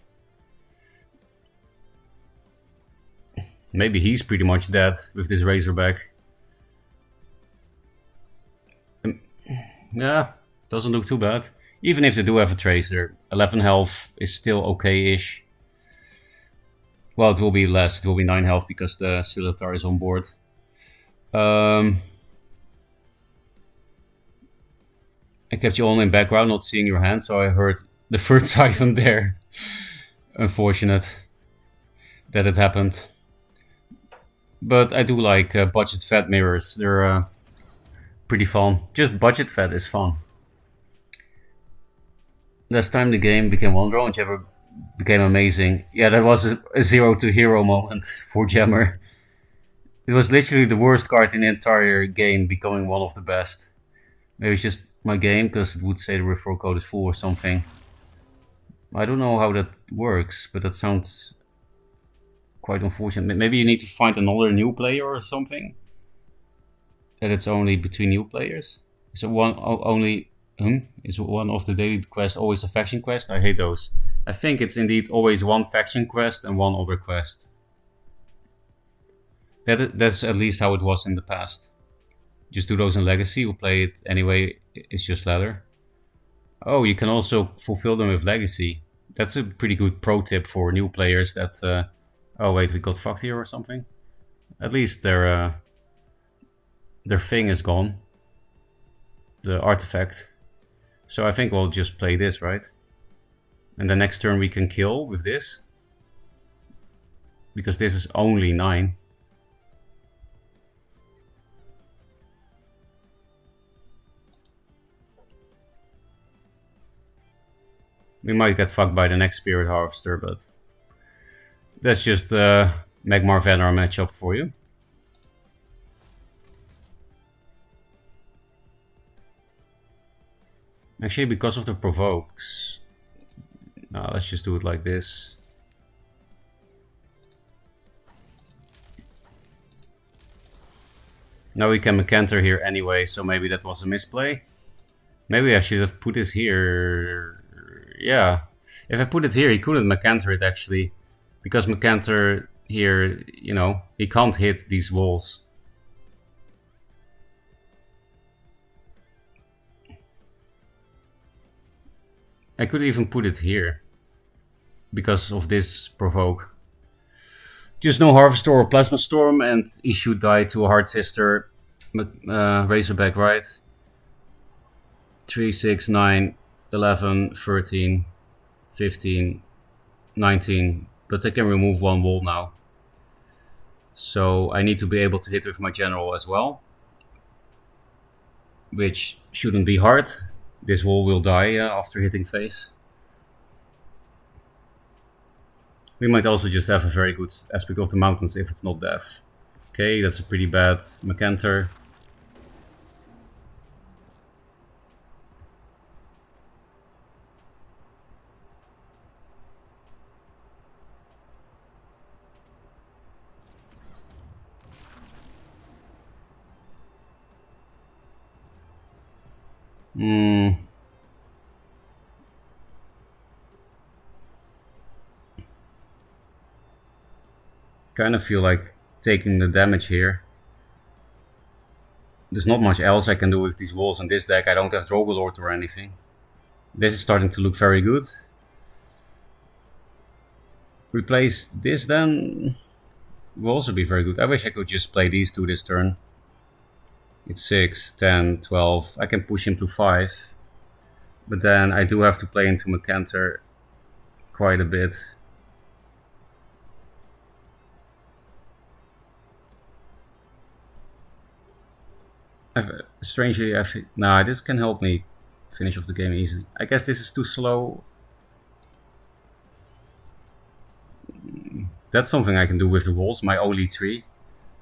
Maybe he's pretty much dead with this Razorback. Yeah, doesn't look too bad. Even if they do have a Tracer, 11 health is still okay-ish. Well, it will be less, it will be 9 health because the Scimitar is on board. I kept you all in background, not seeing your hand, so I heard the third siphon there. Unfortunate that it happened. But I do like budget fed mirrors, they're pretty fun. Just budget fed is fun. Last time the game became one draw and Jammer became amazing. Yeah, that was a 0 to hero moment for Jammer. It was literally the worst card in the entire game becoming one of the best. Maybe it's just my game, because it would say the referral code is full or something. I don't know how that works, but that sounds quite unfortunate. Maybe you need to find another new player or something? That it's only between new players? Is it one only... Is one of the daily quests always a faction quest? I hate those. I think it's indeed always one faction quest and one other quest. That's at least how it was in the past. Just do those in Legacy, you'll play it anyway, it's just ladder. Oh, you can also fulfill them with Legacy. That's a pretty good pro tip for new players that... oh wait, we got fucked here or something? At least their thing is gone. The artifact. So I think we'll just play this, right? And the next turn we can kill with this. Because this is only 9. We might get fucked by the next Spirit Harvester, but... that's just the Magmar Venar matchup for you. Actually, because of the provokes... no, let's just do it like this. Now we can Mecanter here anyway, so maybe that was a misplay. Maybe I should have put this here... yeah. If I put it here, he couldn't Mecanter it actually. Because Mecanter here, you know, he can't hit these walls. I could even put it here. Because of this provoke. Just no Harvester or Plasma Storm and he should die to a Hard Sister. Razorback, right? 3, 6, 9, 11, 13, 15, 19... but I can remove one wall now. So I need to be able to hit with my general as well. Which shouldn't be hard. This wall will die after hitting face. We might also just have a very good aspect of the mountains if it's not death. Okay, that's a pretty bad Mecanter. Kind of feel like taking the damage here. There's not much else I can do with these walls in this deck. I don't have Drogolord or anything. This is starting to look very good. Replace this then will also be very good. I wish I could just play these two this turn. It's 6, 10, 12. I can push him to 5. But then I do have to play into Mecanter quite a bit. Strangely, actually... nah, this can help me finish off the game easily. I guess this is too slow. That's something I can do with the walls, my only 3.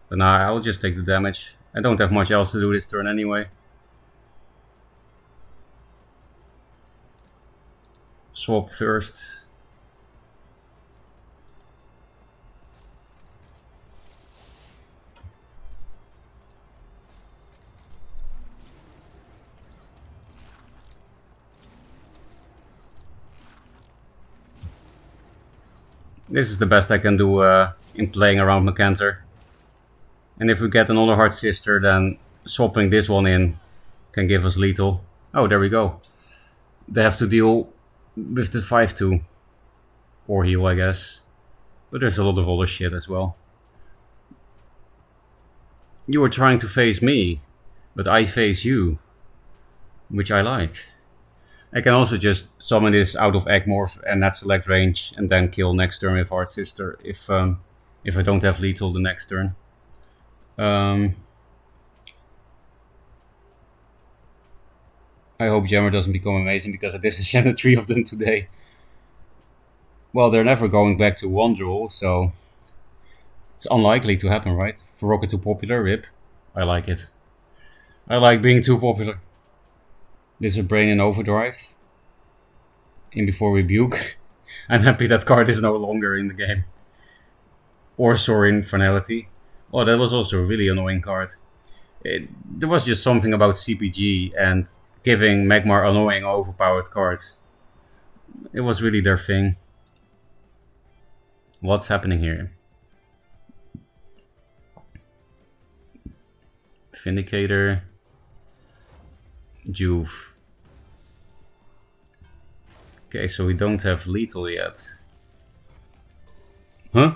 But nah, I'll just take the damage. I don't have much else to do this turn anyway. Swap first. This is the best I can do in playing around Macanter. And if we get another Hard Sister, then swapping this one in can give us lethal. Oh, there we go. They have to deal with the 5-2. Or heal, I guess. But there's a lot of other shit as well. You were trying to face me, but I face you. Which I like. I can also just summon this out of Egg-Morph and net select range and then kill next turn with Hard Sister if I don't have lethal the next turn. I hope Jammer doesn't become amazing because I disenchanted 3 of them today. Well, they're never going back to 1 draw, so it's unlikely to happen, right? Ferocca too popular, rip. I like it. I like being too popular. This is Brain in Overdrive. In before Rebuke. I'm happy that card is no longer in the game. Or Sorin Finality. Oh, that was also a really annoying card. There was just something about CPG and giving Magmar annoying overpowered cards. It was really their thing. What's happening here? Vindicator. Juve. Okay, so we don't have lethal yet. Huh?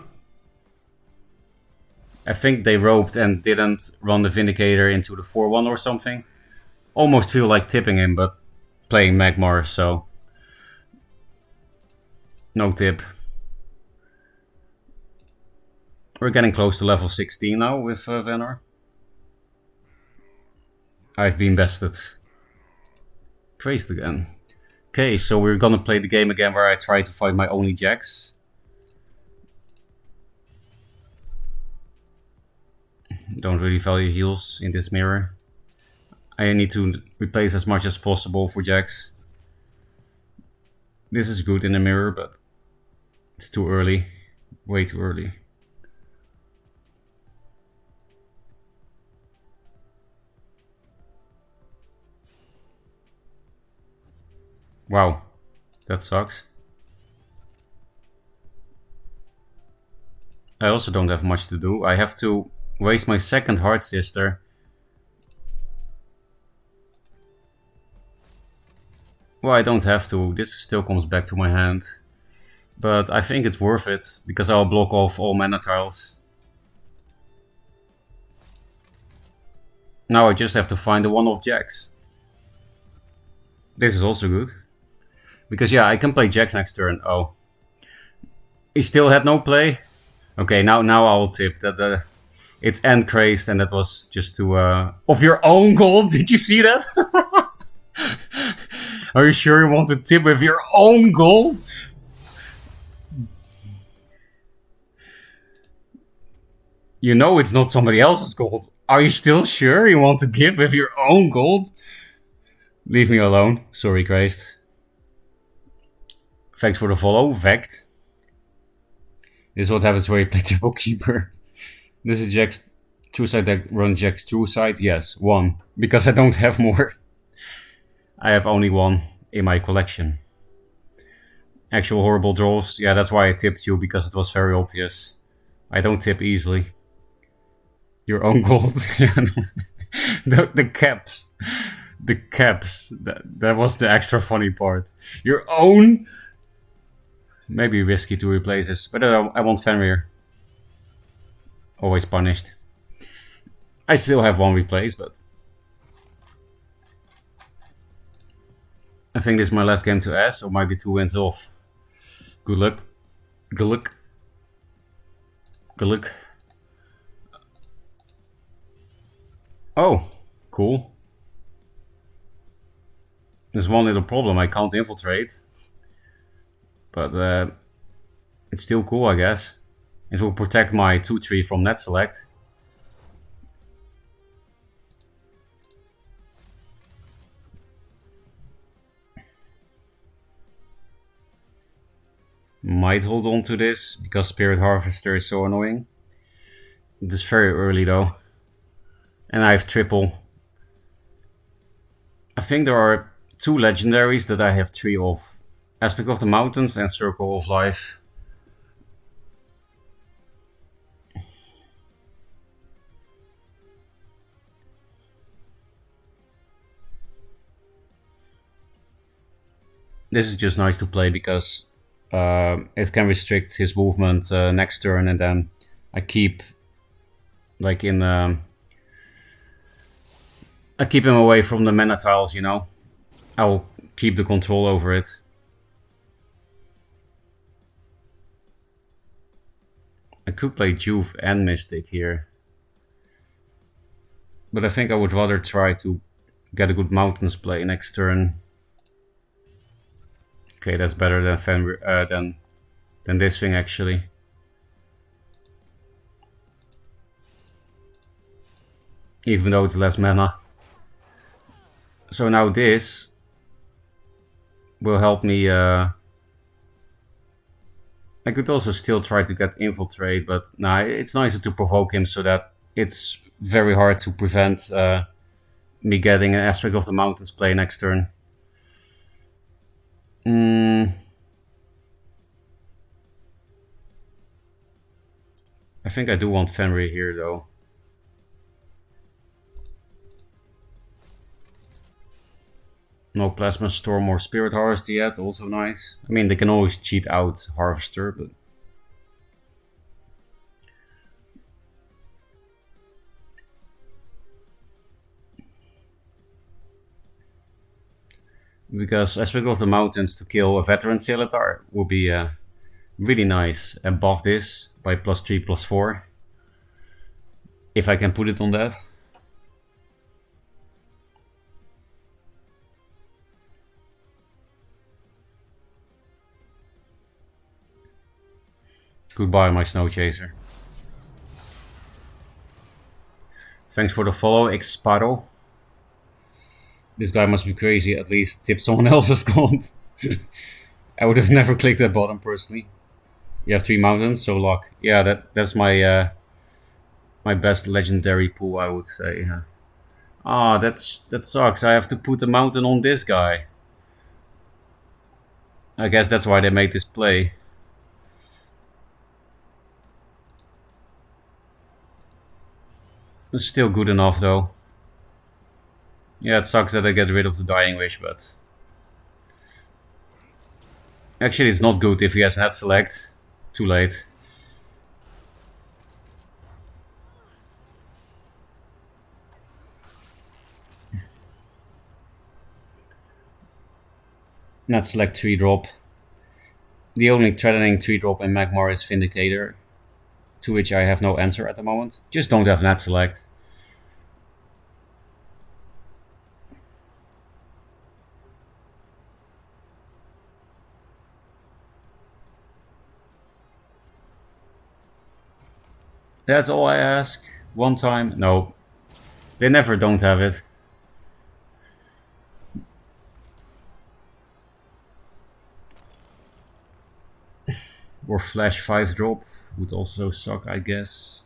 I think they roped and didn't run the Vindicator into the 4-1 or something. Almost feel like tipping him, but playing Magmar, so no tip. We're getting close to level 16 now with Venor. I've been bested. Crazed again. Okay, so we're gonna play the game again where I try to find my only jacks. Don't really value heals in this mirror. I need to replace as much as possible for jacks. This is good in the mirror, but it's too early. Way too early. Wow, that sucks. I also don't have much to do. I have to waste my second Hard Sister. Well, I don't have to. This still comes back to my hand. But I think it's worth it, because I'll block off all mana tiles. Now I just have to find the one-off jacks. This is also good. Because yeah, I can play jacks next turn. Oh. He still had no play? Okay, now I'll tip. That it's end crazed and that was just to... of your own gold? Did you see that? Are you sure you want to tip with your own gold? You know it's not somebody else's gold. Are you still sure you want to give with your own gold? Leave me alone. Sorry, Christ. Thanks for the follow, Vect. This is what happens when you play Triple Keeper. This is Jack's true side deck. Run Jack's true side? Yes, 1. Because I don't have more. I have only 1 in my collection. Actual horrible draws. Yeah, that's why I tipped you, because it was very obvious. I don't tip easily. Your own gold. the caps. The caps. That was the extra funny part. Your own... Maybe risky to replace this, but I want Fenrir. Always punished. I still have 1 replace, but... I think this is my last game to S, or might be 2 wins off. Good luck. Good luck. Good luck. Oh, cool. There's one little problem, I can't infiltrate. But it's still cool, I guess. It will protect my 2-3 from net select. Might hold on to this, because Spirit Harvester is so annoying. It is very early though. And I have triple. I think there are 2 legendaries that I have 3 of. Aspect of the Mountains and Circle of Life. This is just nice to play because it can restrict his movement next turn, and then I keep like in I keep him away from the mana tiles, you know. I'll keep the control over it. I could play Juve and Mystic here, but I think I would rather try to get a good Mountains play next turn. Okay, that's better than this thing actually. Even though it's less mana. So now this will help me. I could also still try to get Infiltrate, but nah, it's nicer to provoke him so that it's very hard to prevent me getting an Aspect of the Mountains play next turn. I think I do want Fenrir here though. No Plasma Storm or Spirit Harvester yet, also nice. I mean, they can always cheat out Harvester, but... Because Aspect of the Mountains to kill a Veteran Scimitar would be really nice. And buff this by +3, +4. If I can put it on that. Goodbye, my Snow Chaser. Thanks for the follow, Exparo. This guy must be crazy, at least tip someone else's account. I would have never clicked that bottom personally. You have 3 mountains, so luck. Yeah, that's my my best legendary pool, I would say. Ah, that sucks. I have to put a mountain on this guy. I guess that's why they made this play. It's still good enough though. Yeah, it sucks that I get rid of the Dying Wish, but... Actually, it's not good if he has Net Select. Too late. Net Select 3-drop. The only threatening 3-drop in Magmar is Vindicator, to which I have no answer at the moment. Just don't have Net Select. That's all I ask. One time? No. They never don't have it. Or Flash 5-drop would also suck, I guess.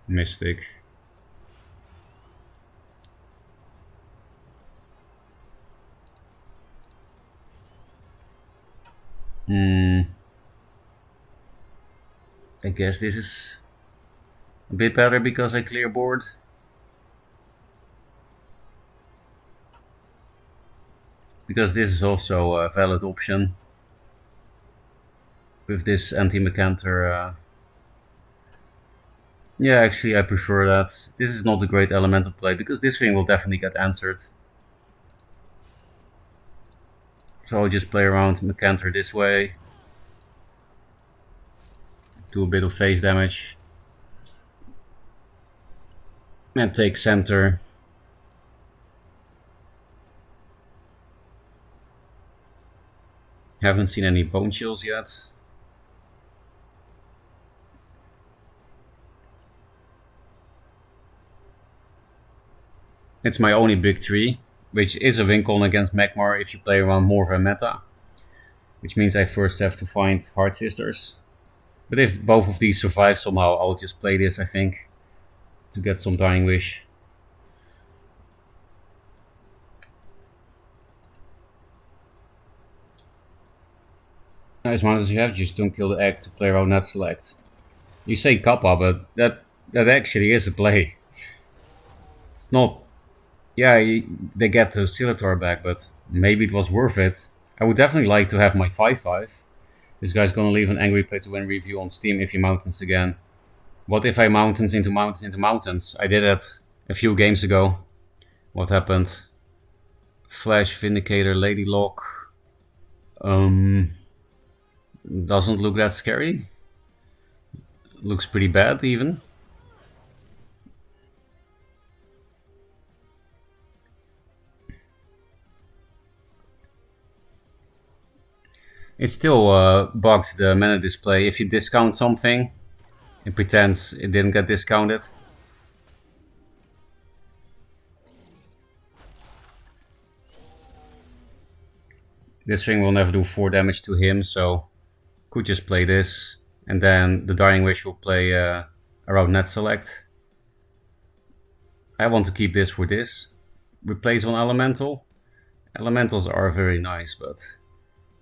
Mystic. I guess this is a bit better because I clear board. Because this is also a valid option. With this anti-Mecanter. Yeah, actually I prefer that. This is not a great elemental play because this thing will definitely get answered. So I'll just play around Mecanter this way. Do a bit of face damage. And take center. Haven't seen any Bone Chills yet. It's my only big 3, which is a win con against Magmar if you play around more of a meta. Which means I first have to find Heart Sisters. But if both of these survive somehow, I'll just play this, I think, to get some Dying Wish. As much as you have, just don't kill the egg to play around Net Select. You say Kappa, but that actually is a play. It's not Yeah, they get the Silator back, but maybe it was worth it. I would definitely like to have my 5-5. This guy's gonna leave an angry play to win review on Steam if he mountains again. What if I mountains into mountains into mountains? I did that a few games ago. What happened? Flash, Vindicator, Lady Lock. Doesn't look that scary. Looks pretty bad even. It still bugs the mana display. If you discount something, it pretends it didn't get discounted. This thing will never do 4 damage to him, so could just play this. And then the Dying Wish will play around net select. I want to keep this for this. Replace one elemental. Elementals are very nice, but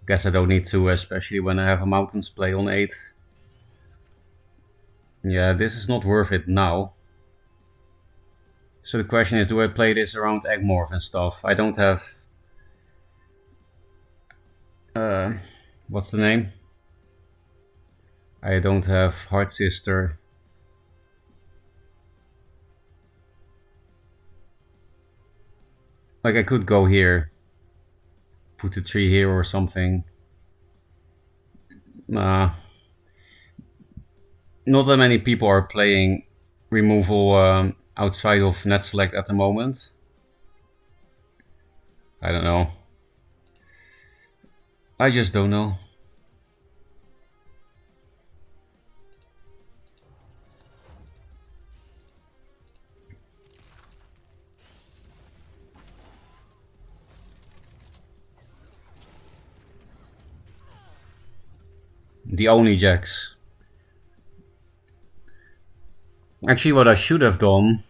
I guess I don't need to, especially when I have a mountains play on 8. Yeah, this is not worth it now. So the question is, do I play this around Eggmorph and stuff? I don't have... what's the name? I don't have Heart Sister. Like, I could go here. Put a tree here or something. Not that many people are playing removal outside of net select at the moment. I don't know. I just don't know. The only jacks. Actually, what I should have done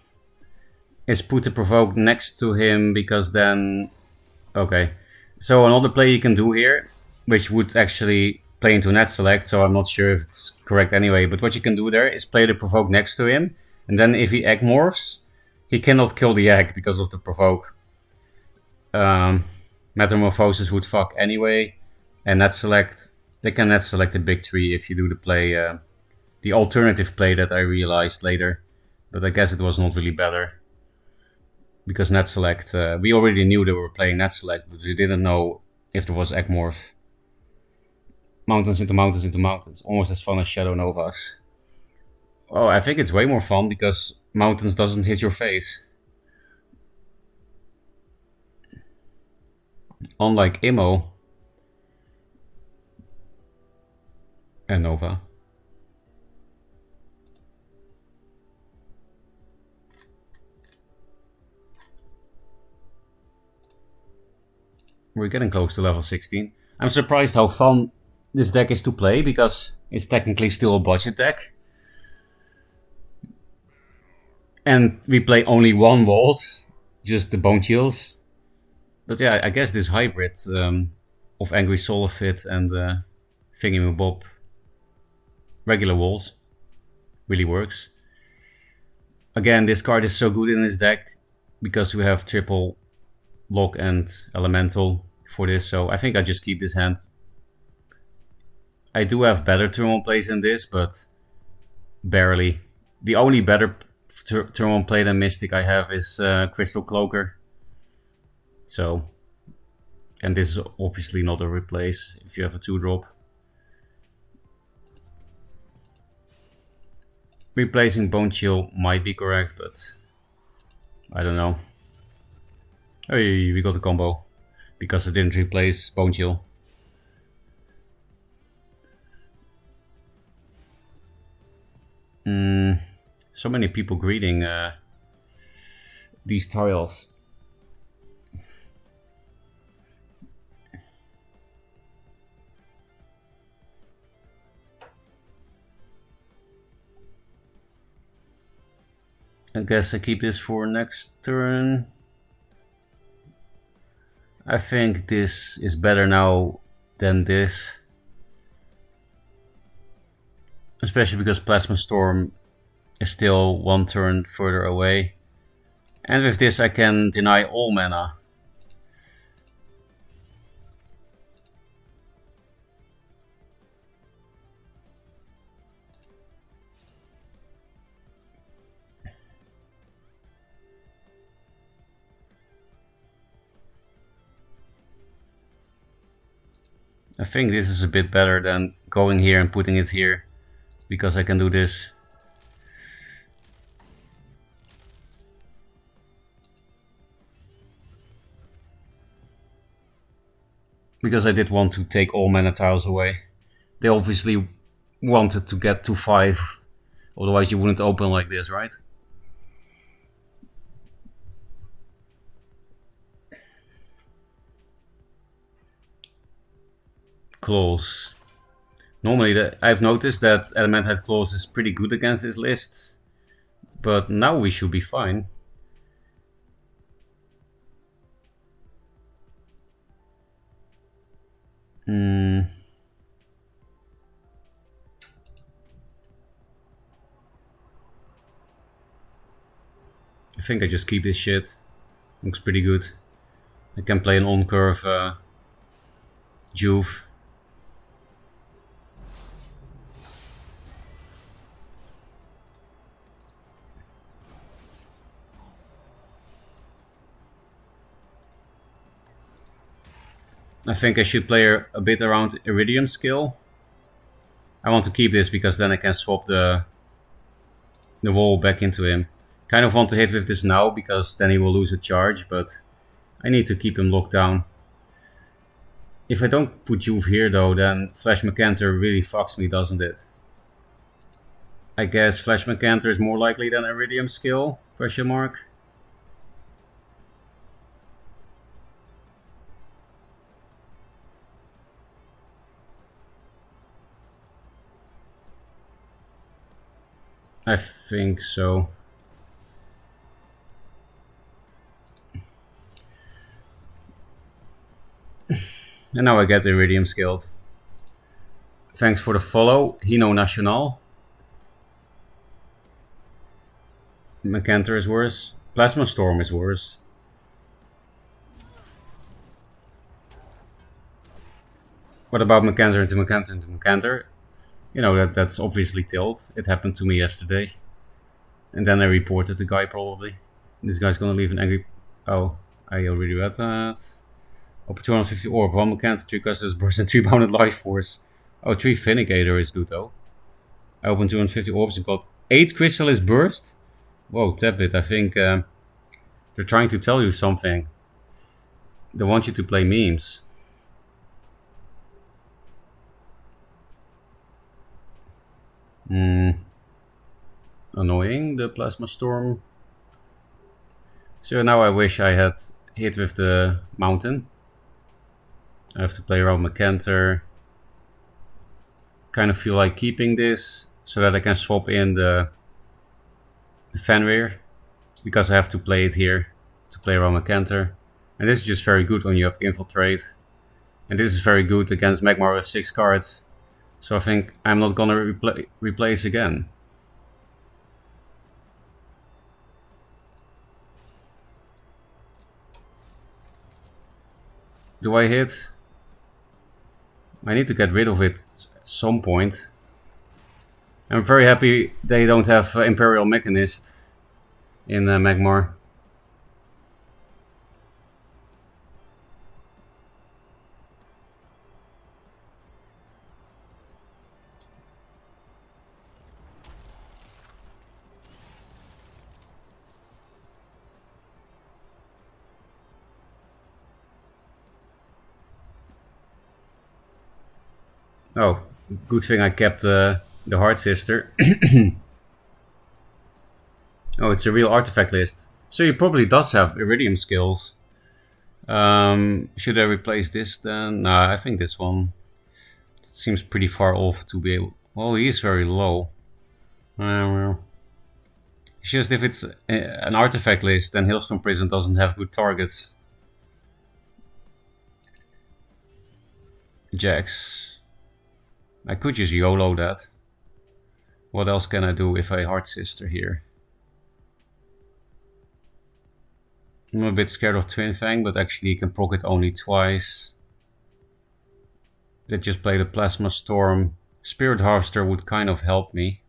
is put the provoke next to him, because then... Okay. So another play you can do here, which would actually play into net select, so I'm not sure if it's correct anyway, but what you can do there is play the provoke next to him, and then if he egg morphs, he cannot kill the egg because of the provoke. Metamorphosis would fuck anyway, and net select... They can net select a big tree if you do the play, the alternative play that I realized later, but I guess it was not really better. Because net select, we already knew they were playing net select, but we didn't know if there was Egmorph. Mountains into mountains into mountains, almost as fun as Shadow Novas. Oh, I think it's way more fun because mountains doesn't hit your face. Unlike Immo and Nova. We're getting close to level 16. I'm surprised how fun this deck is to play, because it's technically still a budget deck. And we play only one walls, just the Bone Chills. But yeah, I guess this hybrid of Angry Solifit and Thingamabob regular walls really works. Again, this card is so good in this deck because we have triple lock and elemental for this, so I think I just keep this hand. I do have better turn 1 plays than this, but barely. The only better turn 1 play than Mystic I have is Crystal Cloaker. So, and this is obviously not a replace if you have a 2-drop. Replacing Bone Chill might be correct, but I don't know. Hey, we got a combo because it didn't replace Bone Chill. So many people greeting these tiles. I guess I keep this for next turn. I think this is better now than this. Especially because Plasma Storm is still 1 turn further away. And with this I can deny all mana. I think this is a bit better than going here and putting it here, because I can do this. Because I did want to take all mana tiles away. They obviously wanted to get to 5, otherwise you wouldn't open like this, right? Claws. Normally I've noticed that Elemental Claws is pretty good against this list, but now we should be fine. I think I just keep this shit. Looks pretty good. I can play an on-curve Juve. I think I should play a bit around Iridium skill. I want to keep this because then I can swap the wall back into him. Kind of want to hit with this now because then he will lose a charge, but I need to keep him locked down. If I don't put Juve here though, then Flash Mecanter really fucks me, doesn't it? I guess Flash Mecanter is more likely than Iridium skill? Question mark. I think so. And now I get Iridium skilled. Thanks for the follow, Hino Nacional. Mecanter is worse. Plasma Storm is worse. What about Mecanter into Mecanter into Mecanter? You know, that's obviously tilt. It happened to me yesterday. And then I reported the guy probably. This guy's gonna leave an angry... Oh, I already read that. Open 250 orb, 1 Mecanter, 3 customers burst and 3 bounded life force. Oh, 3 Vindicator is good though. I opened 250 orbs and got 8 Chrysalis burst? Whoa, tap it. I think they're trying to tell you something. They want you to play memes. Annoying, the Plasma Storm. So now I wish I had hit with the mountain. I have to play around Mecanter. Kind of feel like keeping this so that I can swap in the Fenrir, because I have to play it here to play around Mecanter. And this is just very good when you have Infiltrate. And this is very good against Magmar with 6 cards. So I think I'm not gonna replace again. Do I hit? I need to get rid of it at some point. I'm very happy they don't have Imperial Mechanist in Magmar. Oh, good thing I kept the Heart Sister. Oh, it's a real artifact list. So he probably does have Iridium skills. Should I replace this then? Nah, I think this one. It seems pretty far off to be able... Well, he is very low. Well, it's just if it's an artifact list, then Hailstone Prison doesn't have good targets. Jax. I could just YOLO that. What else can I do if I Heart Sister here? I'm a bit scared of Twin Fang, but actually you can proc it only twice. They just played a Plasma Storm. Spirit Harvester would kind of help me.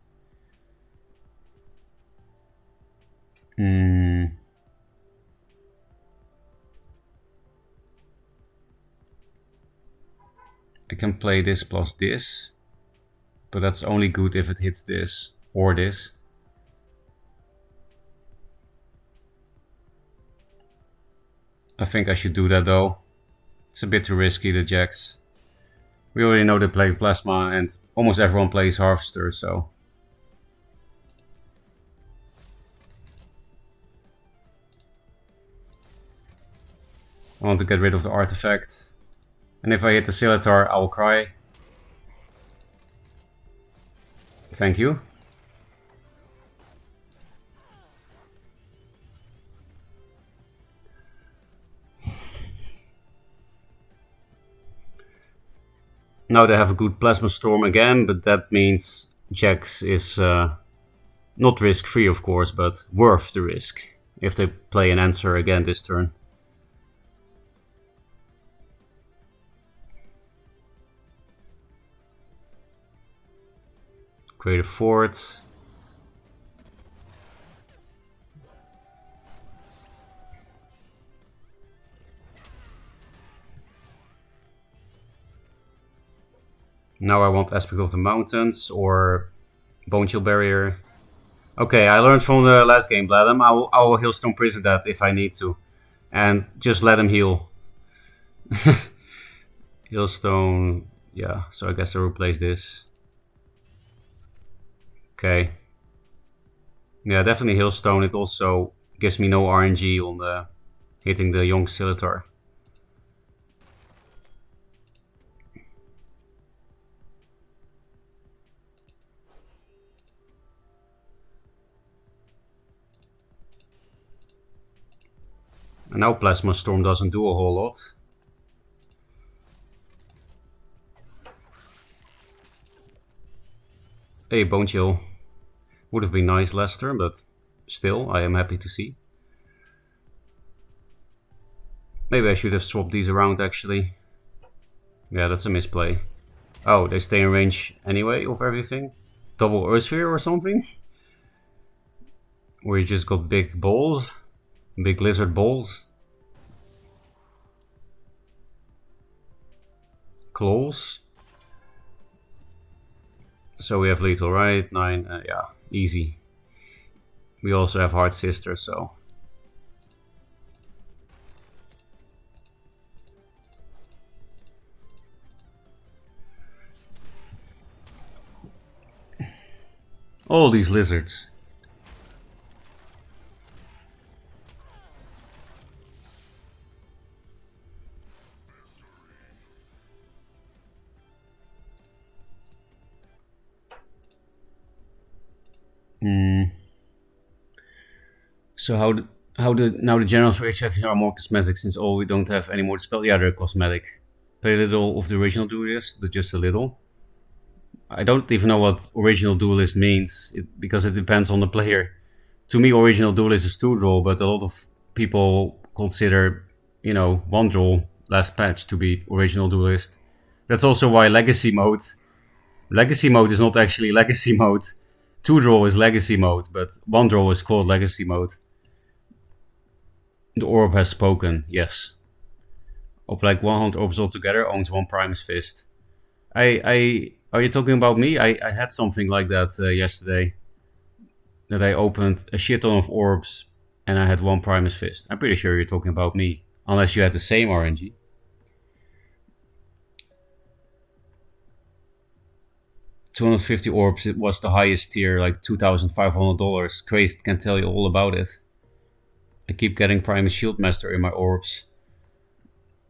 I can play this plus this, but that's only good if it hits this or this. I think I should do that though. It's a bit too risky, the Jacks. We already know they play Plasma and almost everyone plays Harvester, so... I want to get rid of the artifact. And if I hit the Scimitar, I will cry. Thank you. Now they have a good Plasma Storm again, but that means Jax is not risk-free, of course, but worth the risk if they play an answer again this turn. Create a fort. Now I want Aspect of the Mountains or Bone Chill Barrier. Okay, I learned from the last game, Bladem. I will Hailstone Prison that if I need to. And just let him heal. Hailstone, yeah, so I guess I'll replace this. Okay. Yeah, definitely Hailstone. It also gives me no RNG on the hitting the Young Scimitar. And now Plasma Storm doesn't do a whole lot. Hey, Bone Chill. Would have been nice last turn, but still, I am happy to see. Maybe I should have swapped these around, actually. Yeah, that's a misplay. Oh, they stay in range anyway of everything? Double Earth Sphere or something? Where you just got big balls? Big lizard balls? Claws? So we have lethal, right? 9, yeah, easy. We also have Hard Sister, so... all these lizards. So how now the generals for each section are more cosmetic since we don't have any more spell. Yeah, they're cosmetic. Play a little of the original Duelyst, but just a little. I don't even know what original Duelyst means because it depends on the player. To me, original Duelyst is 2-draw, but a lot of people consider, you know, 1-draw last patch to be original Duelyst. That's also why Legacy mode is not actually Legacy mode. 2-draw is Legacy mode, but 1-draw is called Legacy mode. The orb has spoken, yes. Of like 100 orbs altogether owns 1 Primus Fist. Are you talking about me? I had something like that yesterday. That I opened a shit ton of orbs and I had 1 Primus Fist. I'm pretty sure you're talking about me. Unless you had the same RNG. $250 orbs, it was the highest tier, like $2,500. Crazed can tell you all about it. I keep getting Primus Shieldmaster in my orbs.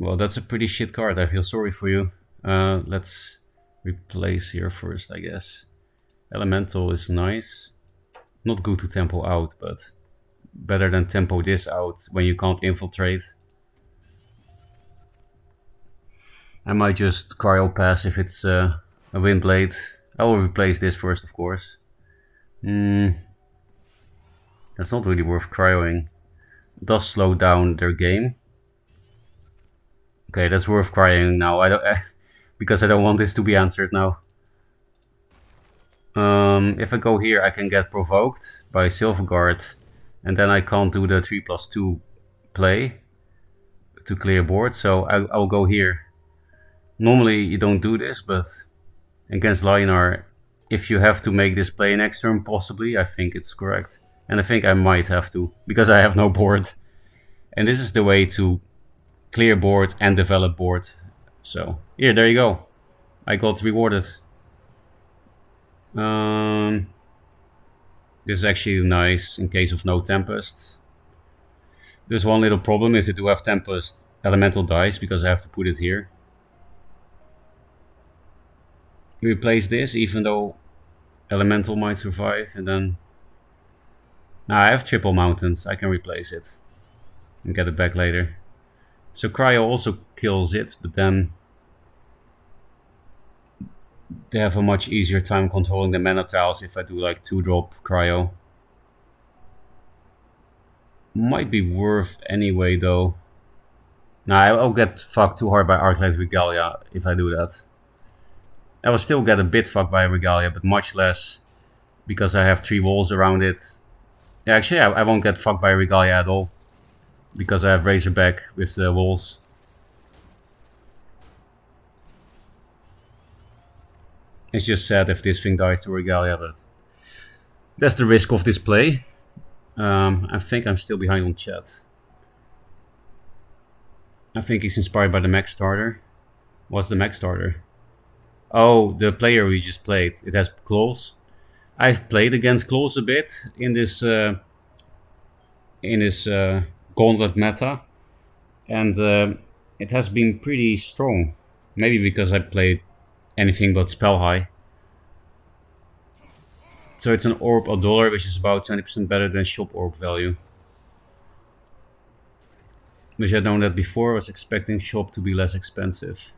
Well, that's a pretty shit card, I feel sorry for you. Let's replace here first, I guess. Elemental is nice. Not good to tempo out, but better than tempo this out when you can't infiltrate. I might just cryo pass if it's a Windblade. I will replace this first, of course. That's not really worth cryoing. does slow down their game. Okay, that's worth crying now. I don't because I don't want this to be answered now. If I go here, I can get provoked by Silverguard, and then I can't do the 3+2 play to clear board, so I'll go here. Normally you don't do this, but against Lionar, if you have to make this play next turn, possibly, I think it's correct. And I think I might have to, because I have no board. And this is the way to clear board and develop board. So, here, there you go. I got rewarded. This is actually nice in case of no Tempest. There's one little problem if they do have Tempest. Elemental dies because I have to put it here. Replace this even though Elemental might survive, and then... Now I have triple mountains, I can replace it and get it back later. So Cryo also kills it, but then they have a much easier time controlling the mana tiles if I do like 2-drop Cryo. Might be worth anyway though. Nah, I'll get fucked too hard by Arclight Regalia if I do that. I will still get a bit fucked by Regalia, but much less because I have 3 walls around it. Yeah, actually I won't get fucked by Regalia at all because I have Razorback with the walls. It's just sad if this thing dies to Regalia, but that's the risk of this play. I think I'm still behind on chat. I think he's inspired by the mech starter. What's the mech starter? Oh, the player we just played. It has claws. I've played against claws a bit in this gauntlet meta, and it has been pretty strong. Maybe because I played anything but spell high. So it's an orb $1, which is about 20% better than shop orb value. Wish I'd known that before. I was expecting shop to be less expensive.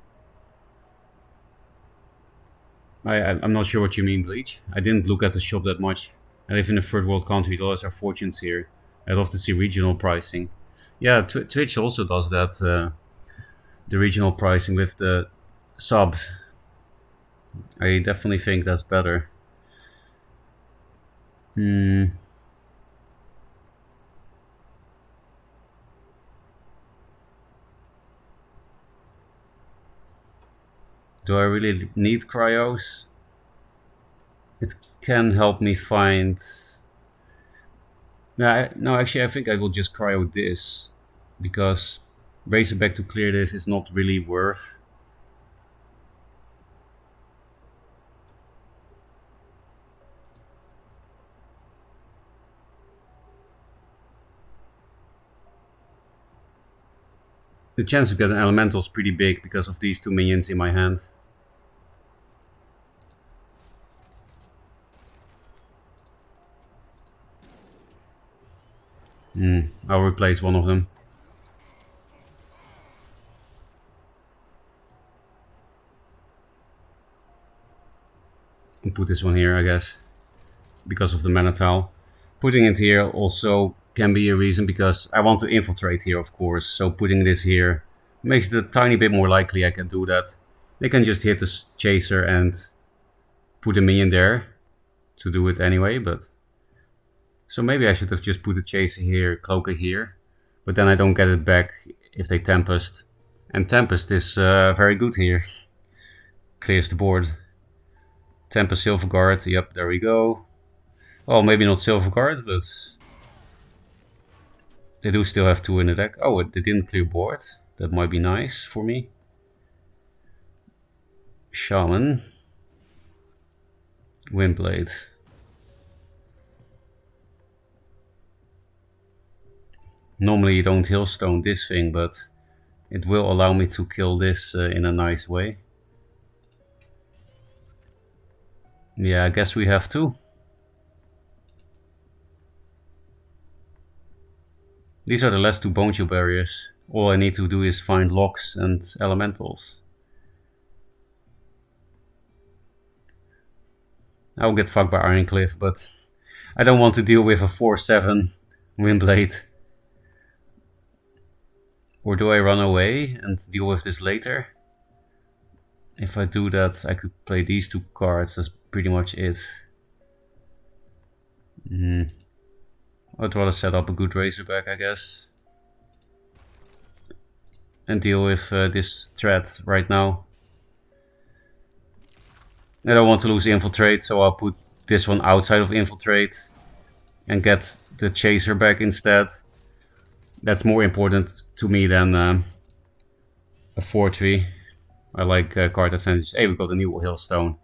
I'm not sure what you mean, Bleach. I didn't look at the shop that much. I live in a third world country. Dollars are fortunes here. I'd love to see regional pricing. Yeah, Twitch also does that. The regional pricing with the subs. I definitely think that's better. Do I really need cryos? It can help me find... No, actually I think I will just cryo this, because Razorback to clear this is not really worth. The chance to get an elemental is pretty big because of these 2 minions in my hand. I'll replace one of them. And put this one here, I guess, because of the mana tile. Putting it here also can be a reason because I want to infiltrate here, of course. So putting this here makes it a tiny bit more likely I can do that. They can just hit the chaser and put a minion there to do it anyway, but... So maybe I should have just put the chaser here, cloaker here, but then I don't get it back if they Tempest. And Tempest is very good here. Clears the board. Tempest Silverguard, yep, there we go. Well, maybe not Silverguard, but they do still have 2 in the deck. Oh, they didn't clear board. That might be nice for me. Shaman. Windblade. Normally you don't Hillstone this thing, but it will allow me to kill this in a nice way. Yeah, I guess we have to. These are the last 2 Bone Chill barriers. All I need to do is find locks and elementals. I'll get fucked by Ironcliff, but I don't want to deal with a 4/7 Windblade. Or do I run away and deal with this later? If I do that, I could play these two cards. That's pretty much it. I'd rather set up a good Razorback, I guess. And deal with this threat right now. I don't want to lose Infiltrate, so I'll put this one outside of Infiltrate and get the Chaser back instead. That's more important to me than a 4-3. I like card advantage. Hey, we got a new Hailstone.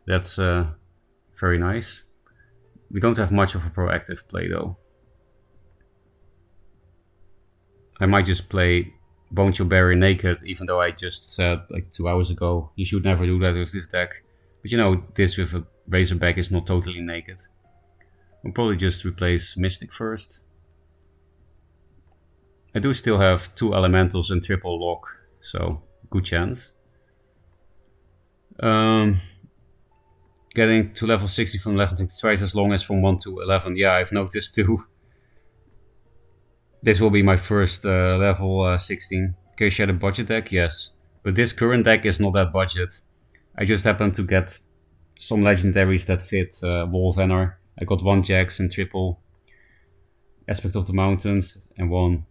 That's very nice. We don't have much of a proactive play though. I might just play Bone Chill Barrier naked, even though I just said like 2 hours ago you should never do that with this deck. But you know, this with a Razorback is not totally naked. I'll probably just replace Mystic first. I do still have 2 Elementals and triple lock, so good chance. Getting to level 60 from level 60 twice as long as from 1 to 11. Yeah, I've noticed too. This will be my first level 16. Can you share the budget deck? Yes. But this current deck is not that budget. I just happened to get some legendaries that fit Wolvenor. I got 1 Jax and triple Aspect of the Mountains and 1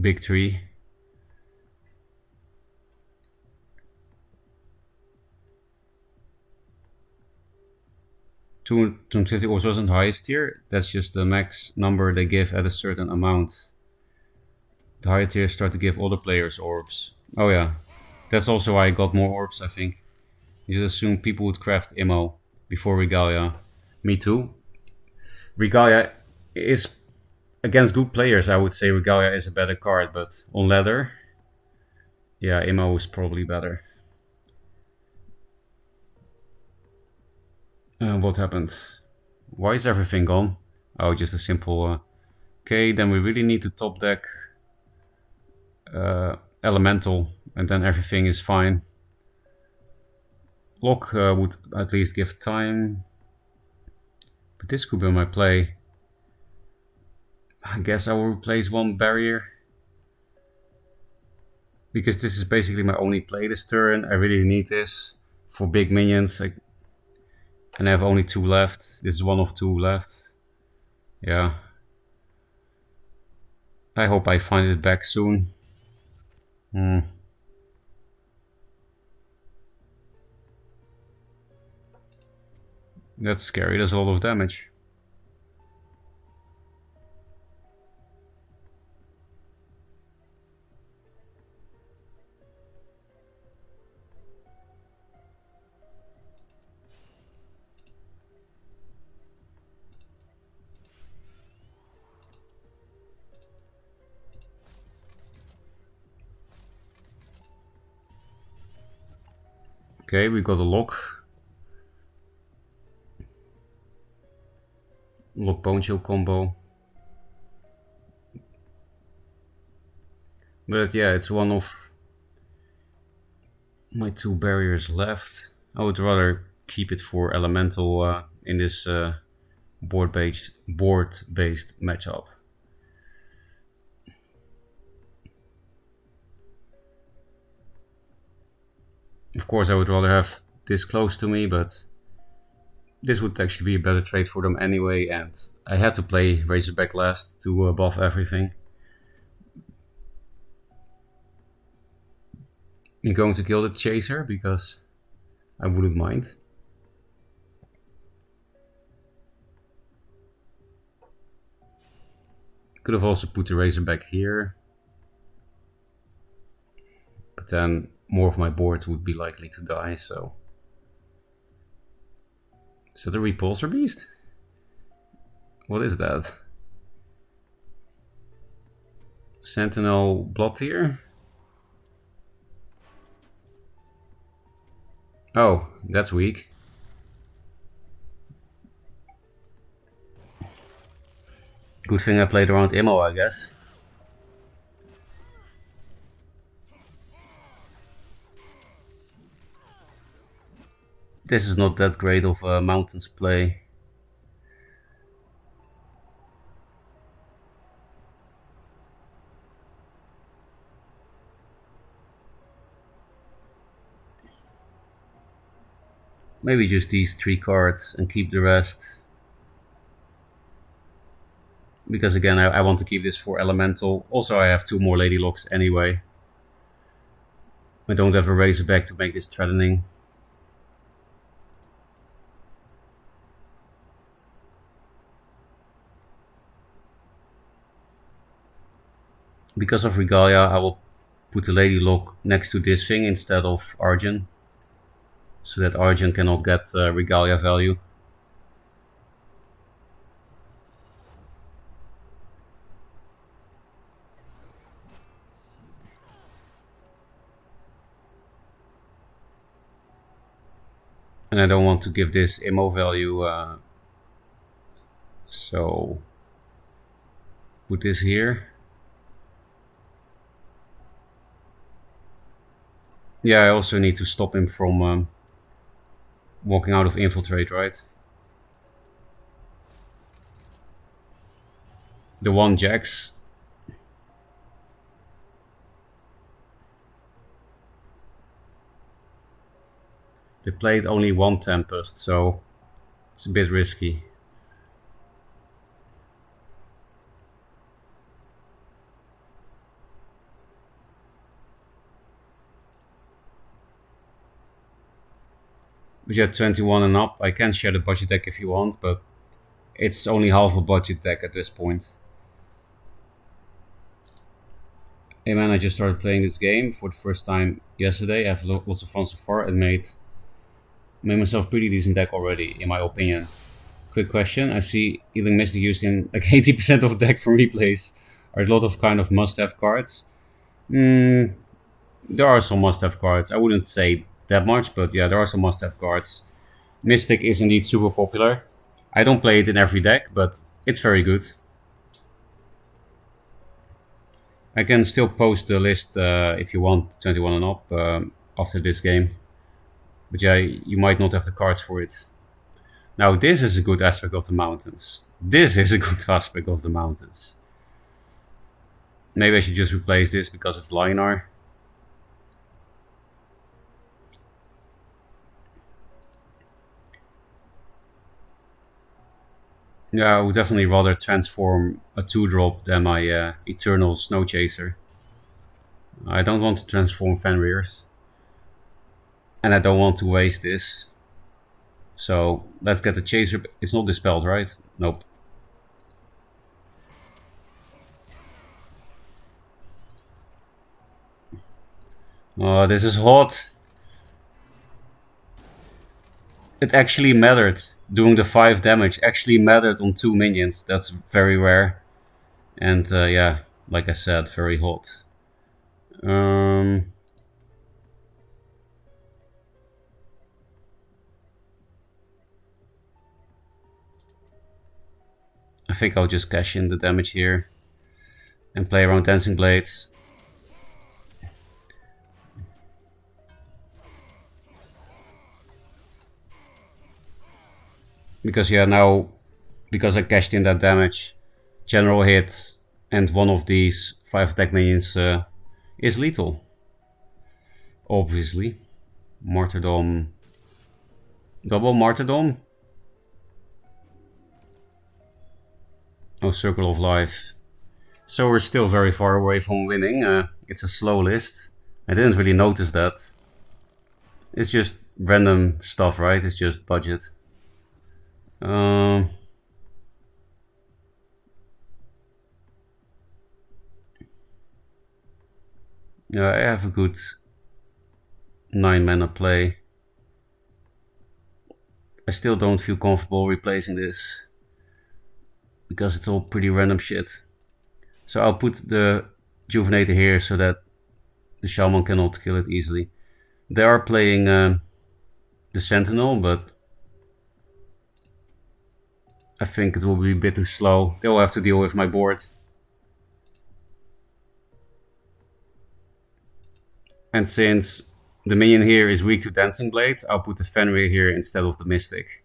big tree. 250 orbs wasn't highest tier. That's just the max number they give at a certain amount. The higher tiers start to give other players orbs. Oh yeah, that's also why I got more orbs, I think. You just assume people would craft Immo before Regalia. Me too. Regalia is against good players. I would say Regalia is a better card, but on ladder, yeah, Immo is probably better. What happened? Why is everything gone? Oh, just a simple... okay, then we really need to top deck Elemental, and then everything is fine. Lock would at least give time. But this could be my play. I guess I will replace 1 barrier. Because this is basically my only play this turn. I really need this for big minions. And I have only 2 left. This is 1 of 2 left. Yeah. I hope I find it back soon. That's scary, that's a lot of damage. Okay, we got a lock. Lock Bone Chill combo. But yeah, it's one of my 2 barriers left. I would rather keep it for Elemental in this board-based matchup. Of course, I would rather have this close to me, but this would actually be a better trade for them anyway, and I had to play Razorback last to buff everything. I'm going to kill the Chaser because I wouldn't mind. Could have also put the Razorback here, but then more of my board would be likely to die, so... Is that a Repulsor Beast? What is that? Sentinel Blood Tier? Oh, that's weak. Good thing I played around Immo, I guess. This is not that great of a Mountains play. Maybe just these 3 cards and keep the rest. Because again, I want to keep this for elemental. Also, I have 2 more Lady Locks anyway. I don't have a Razorback to make this threatening. Because of Regalia, I will put the Lady Lock next to this thing instead of Argent, so that Argent cannot get Regalia value. And I don't want to give this ammo value, so put this here. Yeah, I also need to stop him from walking out of Infiltrate, right? The 1 Jacks. They played only 1 Tempest, so it's a bit risky. But yeah, 21 and up. I can share the budget deck if you want, but it's only half a budget deck at this point. Hey man, I just started playing this game for the first time yesterday. I've lots of fun so far and made myself pretty decent deck already, in my opinion. Quick question, I see Ealing Mystic used in like 80% of the deck from replays. Are a lot of kind of must-have cards? There are some must-have cards. I wouldn't say that much, but yeah, there are some must-have cards. Mystic is indeed super popular. I don't play it in every deck, but it's very good. I can still post the list if you want 21 and up after this game. But yeah, you might not have the cards for it. Now this is a good aspect of the mountains. This is a good aspect of the mountains. Maybe I should just replace this because it's Linar. Yeah, I would definitely rather transform a 2-drop than my Eternal Snow Chaser. I don't want to transform Fenrir's. And I don't want to waste this. So let's get the Chaser. It's not dispelled, right? Nope. Oh, this is hot. It actually mattered. Doing the 5 damage actually mattered on 2 minions. That's very rare. And yeah, like I said, very hot. I think I'll just cash in the damage here and play around Dancing Blades. Because yeah, now, because I cashed in that damage, general hit and one of these 5 attack minions is lethal. Obviously. Martyrdom. Double Martyrdom? Oh, Circle of Life. So we're still very far away from winning. It's a slow list. I didn't really notice that. It's just random stuff, right? It's just budget. Yeah, I have a good 9 mana play. I still don't feel comfortable replacing this because it's all pretty random shit. So I'll put the Juvenator here so that the Shaman cannot kill it easily. They are playing the Sentinel, but I think it will be a bit too slow. They will have to deal with my board. And since the minion here is weak to Dancing Blades, I'll put the Fenrir here instead of the Mystic.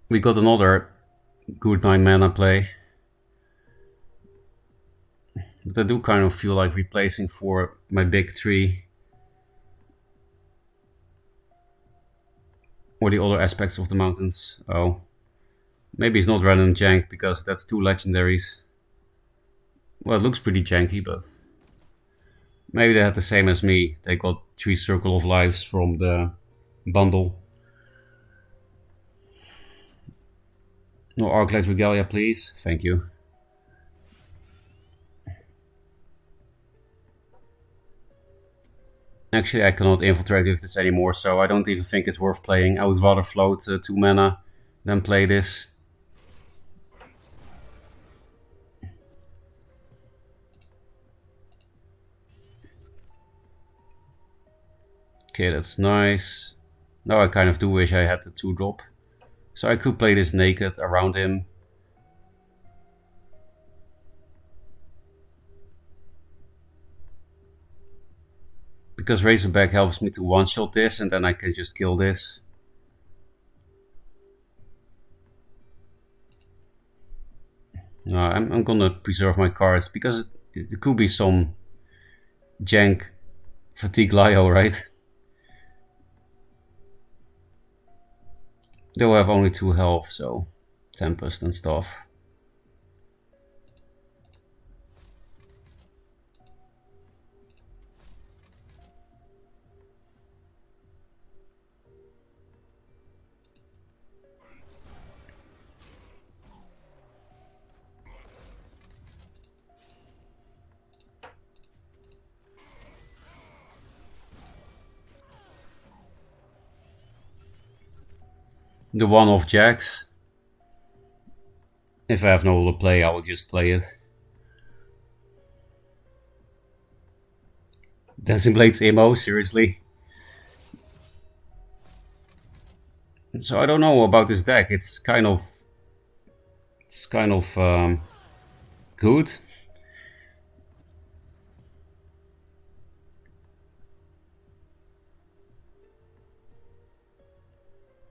We got another good 9 mana play. But I do kind of feel like replacing for my big 3 or the other aspects of the mountains. Oh, maybe it's not random jank because that's 2 legendaries. Well, it looks pretty janky, but maybe they had the same as me. They got 3 Circle of Lives from the bundle. No Arclight Regalia, please. Thank you. Actually, I cannot infiltrate with this anymore, so I don't even think it's worth playing. I would rather float 2 mana than play this. Okay, that's nice. Now I kind of do wish I had the 2-drop. So I could play this naked around him. Because Razorback helps me to one-shot this, and then I can just kill this. No, I'm gonna preserve my cards, because it could be some jank Fatigue Lyo, right? They'll have only 2 health, so Tempest and stuff. The one-off Jax. If I have no other play, I will just play it. Dancing Blades Emo, seriously? So I don't know about this deck. It's kind of good.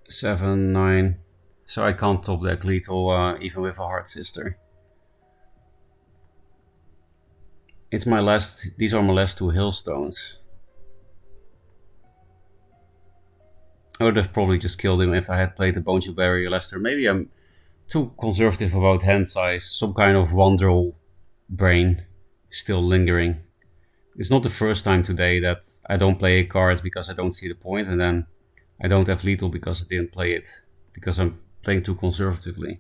Seven, 9. So I can't top deck lethal even with a Hard Sister. It's my last. These are my last 2 Hailstones. I would have probably just killed him if I had played the Boneshell Barrier Lester. Maybe I'm too conservative about hand size. Some kind of Wandrel brain still lingering. It's not the first time today that I don't play a card because I don't see the point, and then I don't have lethal because I didn't play it, because I'm playing too conservatively.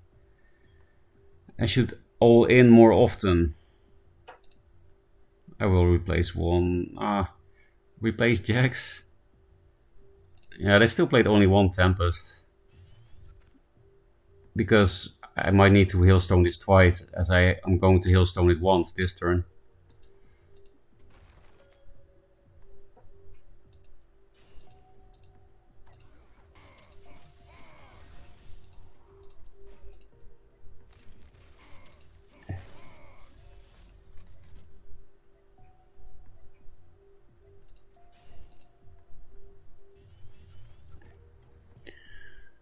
I should all in more often. I will replace 1. Replace Jax. Yeah, they still played only 1 Tempest. Because I might need to Hailstone this twice, as I'm going to Hailstone it once this turn.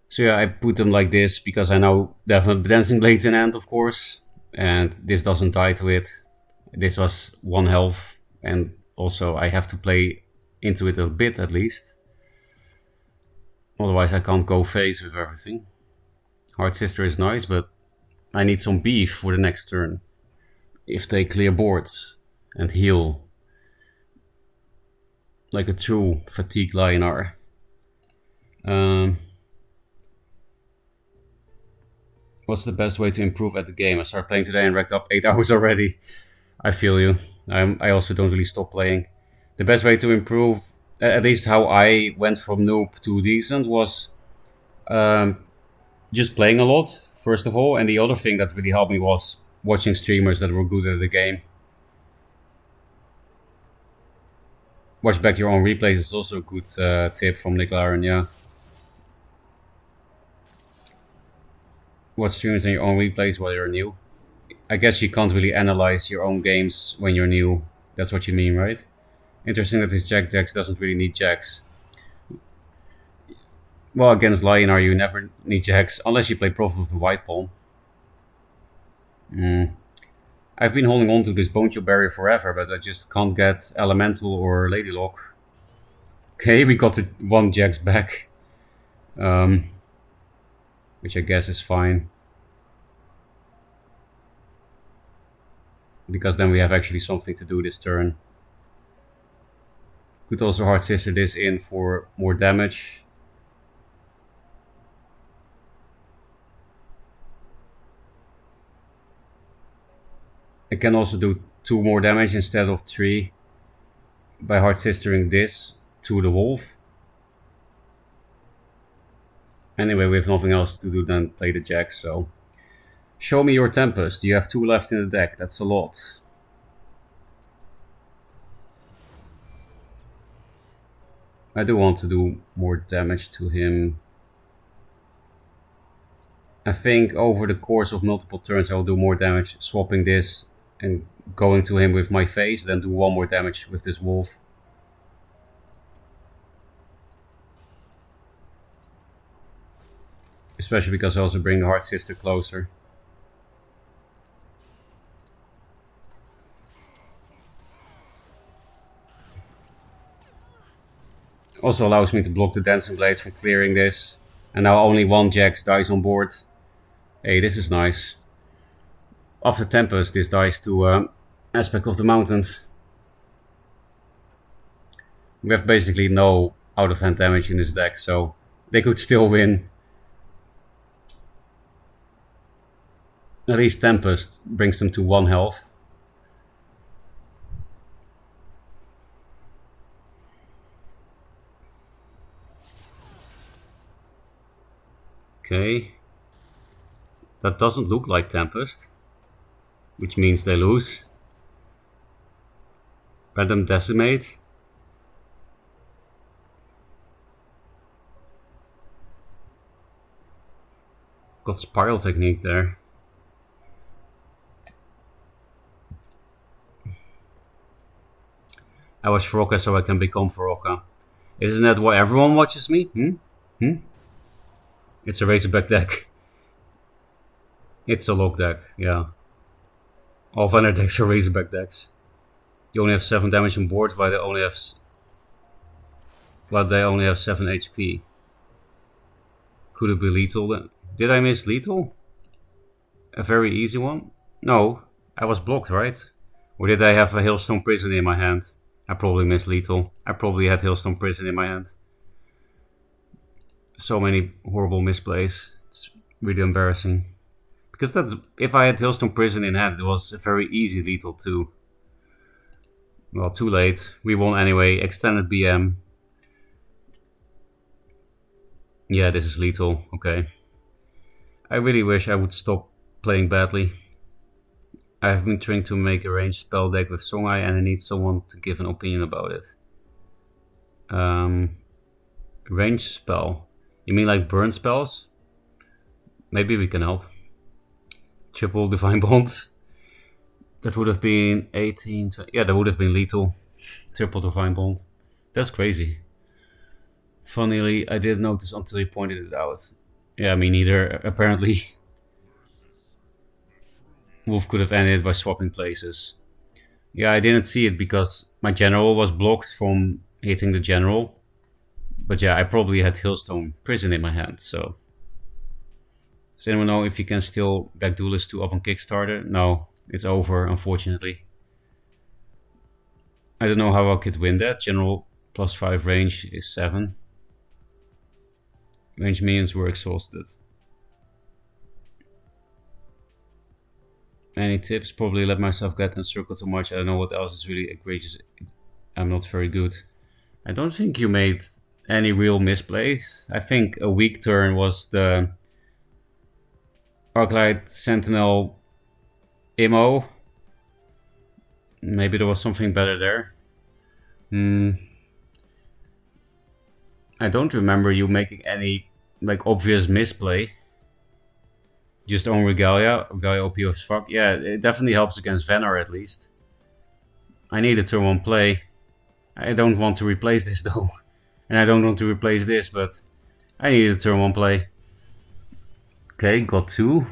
So yeah, I put them like this because I know they have Dancing Blades in hand, of course, and this doesn't die to it. This was 1 health, and also I have to play into it a bit at least. Otherwise I can't go face with everything. Hard Sister is nice, but I need some beef for the next turn. If they clear boards and heal like a true Fatigue Lionar. What's the best way to improve at the game? I started playing today and racked up 8 hours already. I feel you. I also don't really stop playing. The best way to improve, at least how I went from noob to decent, was just playing a lot, first of all. And the other thing that really helped me was watching streamers that were good at the game. Watch back your own replays is also a good tip from Nick Laren, yeah. Watch streamers in your own replays while you're new. I guess you can't really analyze your own games when you're new. That's what you mean, right? Interesting that this Jack Dex doesn't really need Jacks. Well, against Lionar you never need Jacks, unless you play Prophet of the White Palm. I've been holding on to this Bone Chill Barrier forever, but I just can't get Elemental or Lady Lock. Okay, we got the 1 Jax back. Which I guess is fine. Because then we have actually something to do this turn. Could also Hard Sister this in for more damage. I can also do 2 more damage instead of 3 by Hard Sistering this to the wolf. Anyway, we have nothing else to do than play the Jax, so... Show me your Tempest. You have 2 left in the deck. That's a lot. I do want to do more damage to him. I think over the course of multiple turns I'll do more damage swapping this and going to him with my face, then do 1 more damage with this wolf. Especially because I also bring the Hard Sister closer. Also allows me to block the Dancing Blades from clearing this. And now only 1 Jax dies on board. Hey, this is nice. After Tempest, this dies to Aspect of the Mountains. We have basically no out-of-hand damage in this deck, so they could still win. At least Tempest brings them to 1 health. Okay. That doesn't look like Tempest. Which means they lose. Random Decimate. Got Spiral Technique there. I watch Ferocca so I can become Ferocca. Isn't that why everyone watches me? It's a Razorback deck. It's a lock deck, yeah. All Vanner decks are Razorback decks. You only have 7 damage on board, but they only have 7 HP. Could it be lethal then? Did I miss lethal? A very easy one? No, I was blocked, right? Or did I have a Hailstone Prison in my hand? I probably missed lethal. I probably had Hailstone Prison in my hand. So many horrible misplays. It's really embarrassing. Because that's, if I had Hailstone Prison in hand, it was a very easy lethal too. Well, too late. We won anyway. Extended BM. Yeah, this is lethal. Okay. I really wish I would stop playing badly. I have been trying to make a ranged spell deck with Songhai and I need someone to give an opinion about it. Ranged spell. You mean like burn spells? Maybe we can help. Triple Divine Bonds. That would have been 18, 20. Yeah, that would have been lethal. Triple Divine Bond. That's crazy. Funnily, I didn't notice until you pointed it out. Yeah, me neither. Apparently, Wolf could have ended by swapping places. Yeah, I didn't see it because my general was blocked from hitting the general. But yeah, I probably had Hailstone Prison in my hand, so... Does anyone know if you can still back Duelyst 2 up on Kickstarter? No, it's over, unfortunately. I don't know how I could win that. General +5 range is 7. Range minions were exhausted. Any tips? Probably let myself get in circle too much. I don't know what else is really egregious. I'm not very good. I don't think you made any real misplays. I think a weak turn was the Arclight Sentinel Immo. Maybe there was something better there. I don't remember you making any like obvious misplay. Just on Regalia. Regalia OP as fuck. Yeah, it definitely helps against Venar at least. I need a turn 1 play. I don't want to replace this though. And I don't want to replace this, but I need a turn 1 play. Okay, got 2.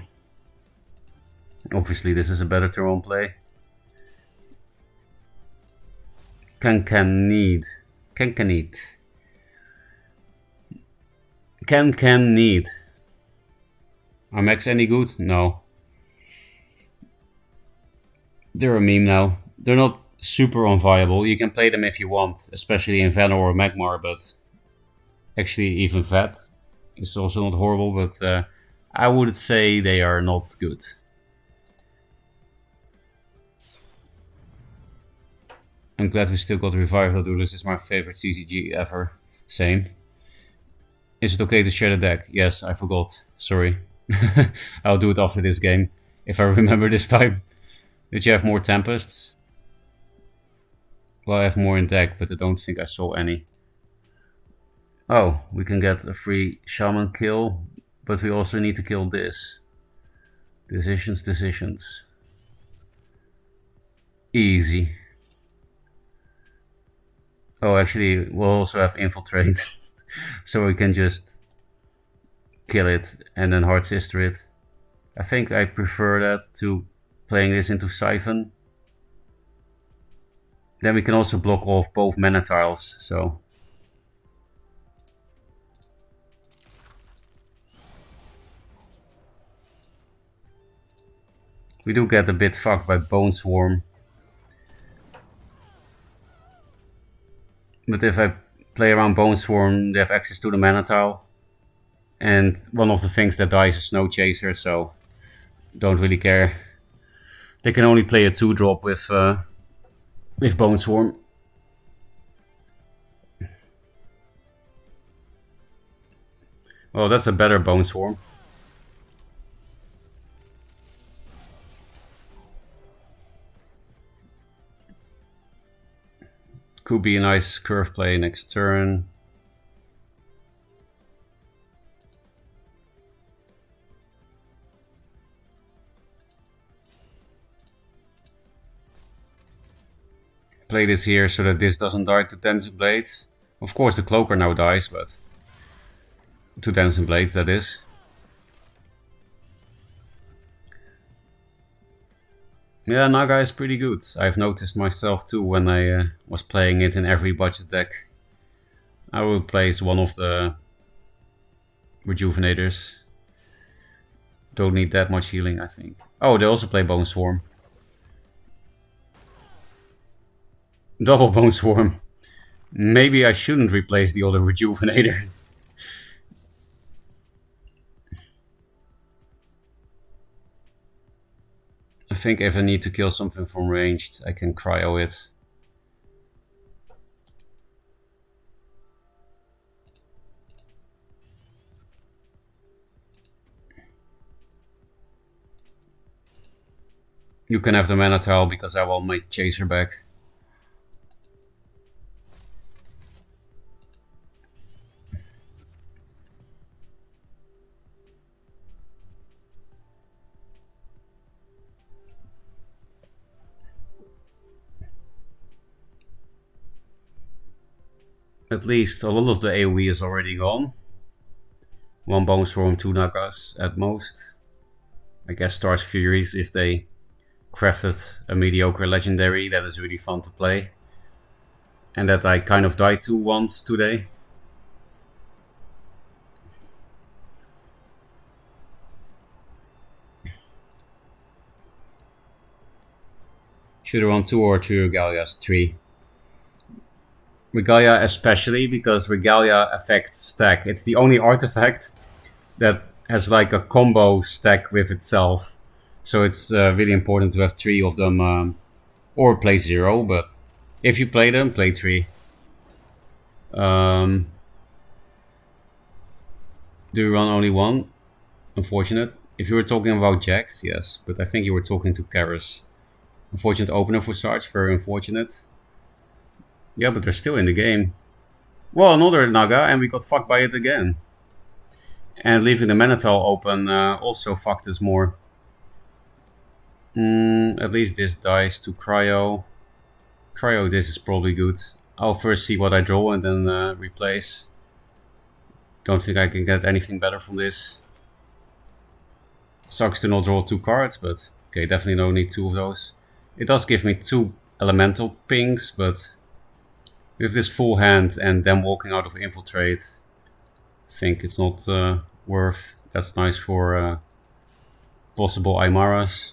Obviously this is a better turn 1 play. Can need. Need. Are mechs any good? No. They're a meme now. They're not super unviable. You can play them if you want, especially in Vanor or Magmar, but actually even Vat is also not horrible, but I would say they are not good. I'm glad we still got revived. Duelyst is my favorite CCG ever. Same. Is it okay to share the deck? Yes, I forgot. Sorry. I'll do it after this game, if I remember this time. Did you have more Tempests? Well, I have more in deck, but I don't think I saw any. Oh, we can get a free Shaman kill, but we also need to kill this. Decisions. Easy. Oh, actually, we'll also have Infiltrate, so we can just kill it and then Hard Sister it. I think I prefer that to playing this into Siphon. Then we can also block off both mana tiles, so... We do get a bit fucked by Bone Swarm. But if I play around Bone Swarm, they have access to the mana tile. And one of the things that dies is Snow Chaser, so don't really care. They can only play a 2-drop with Bone Swarm. Well, that's a better Bone Swarm. Could be a nice curve play next turn. Play this here so that this doesn't die to Dancing Blade. Of course the Cloaker now dies, but... to Dancing Blade, that is. Yeah, Naga is pretty good. I've noticed myself too when I was playing it in every budget deck. I will place one of the Rejuvenators. Don't need that much healing, I think. Oh, they also play Bone Swarm. Double Bone Swarm. Maybe I shouldn't replace the other Rejuvenator. I think if I need to kill something from ranged, I can cryo it. You can have the mana tile because I want my chaser back. At least a lot of the AoE is already gone. 1 Bone Swarm, 2 Nagas at most. I guess Star's Furies if they crafted a mediocre legendary that is really fun to play. And that I kind of died to once today. Should I run 2 or 3 Regalias? 3. Regalia especially because Regalia affects stack. It's the only artifact that has like a combo stack with itself. So it's really important to have 3 of them, or play 0, but if you play them, play 3. Do you run only 1? Unfortunate. If you were talking about Jax, yes, but I think you were talking to Karis. Unfortunate opener for Sarge, very unfortunate. Yeah, but they're still in the game. Well, another Naga, and we got fucked by it again. And leaving the mana tile open also fucked us more. At least this dies to Cryo. Cryo, this is probably good. I'll first see what I draw and then replace. Don't think I can get anything better from this. Sucks to not draw 2 cards, but Okay, definitely no need two of those. It does give me two elemental pings, but with this full hand and then walking out of infiltrate, I think it's not worth. That's nice for possible Aymaras.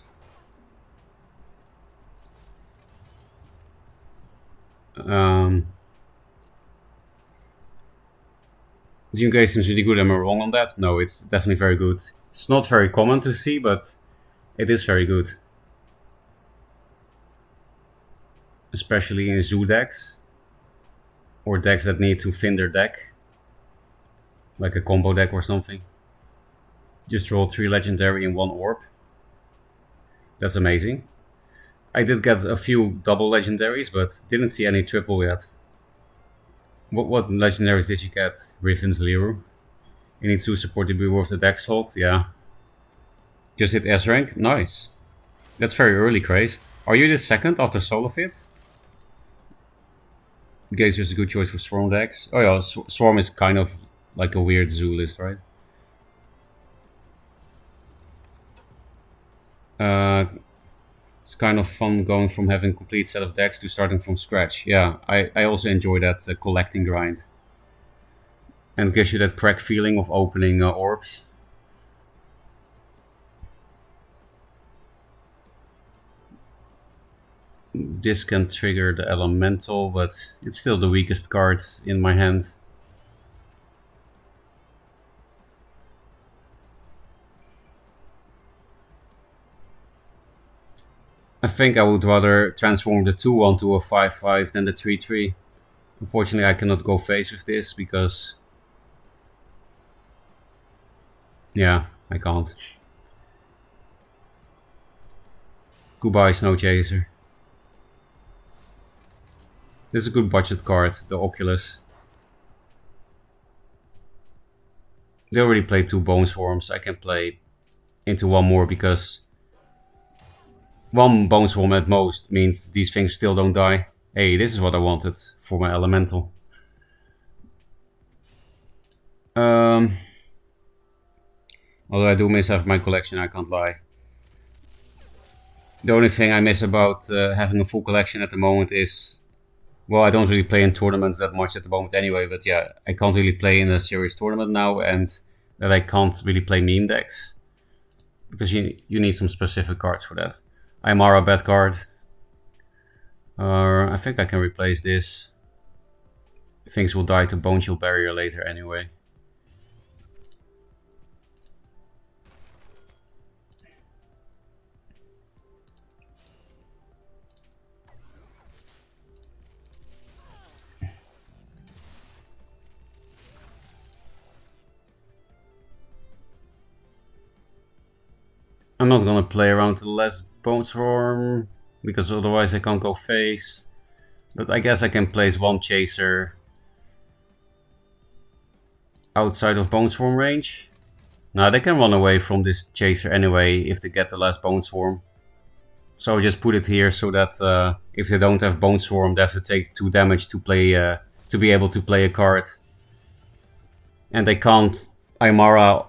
Duelyst seems really good. Am I wrong on that? No, it's definitely very good. It's not very common to see, but it is very good. Especially in zoo decks. Or decks that need to fin their deck. Like a combo deck or something. Just roll 3 legendary in 1 orb. That's amazing. I did get a few double legendaries, but didn't see any triple yet. What legendaries did you get? Riffin's Liru. You need to support to be worth the deck slot, yeah. Just hit S rank, nice. That's very early, Crazed. Are you the second after Solofit? Gazer is a good choice for Swarm decks. Oh yeah, Swarm is kind of like a weird zoo list, right? It's kind of fun going from having a complete set of decks to starting from scratch. Yeah, I also enjoy that collecting grind. And it gives you that crack feeling of opening orbs. This can trigger the elemental, but it's still the weakest card in my hand. I think I would rather transform the 2-1 to a 5-5 than the 3-3. Unfortunately, I cannot go face with this because... yeah, I can't. Goodbye, Snow Chaser. This is a good budget card, the Oculus. They already played 2 Bone Swarms. I can play into 1 more because 1 Bone Swarm at most means these things still don't die. Hey, this is what I wanted for my elemental. Although I do miss half my collection, I can't lie. The only thing I miss about having a full collection at the moment is... well, I don't really play in tournaments that much at the moment anyway, but yeah, I can't really play in a serious tournament now, and that I can't really play meme decks. Because you need some specific cards for that. Aymara, bad card. I think I can replace this. Things will die to Bone Shield Barrier later anyway. I'm not gonna play around the less Bone Swarm, because otherwise I can't go face. But I guess I can place 1 Chaser outside of Bone Swarm range. Now they can run away from this Chaser anyway if they get the last Bone Swarm. So I'll just put it here so that if they don't have Bone Swarm, they have to take 2 damage to play to be able to play a card. And they can't Aymara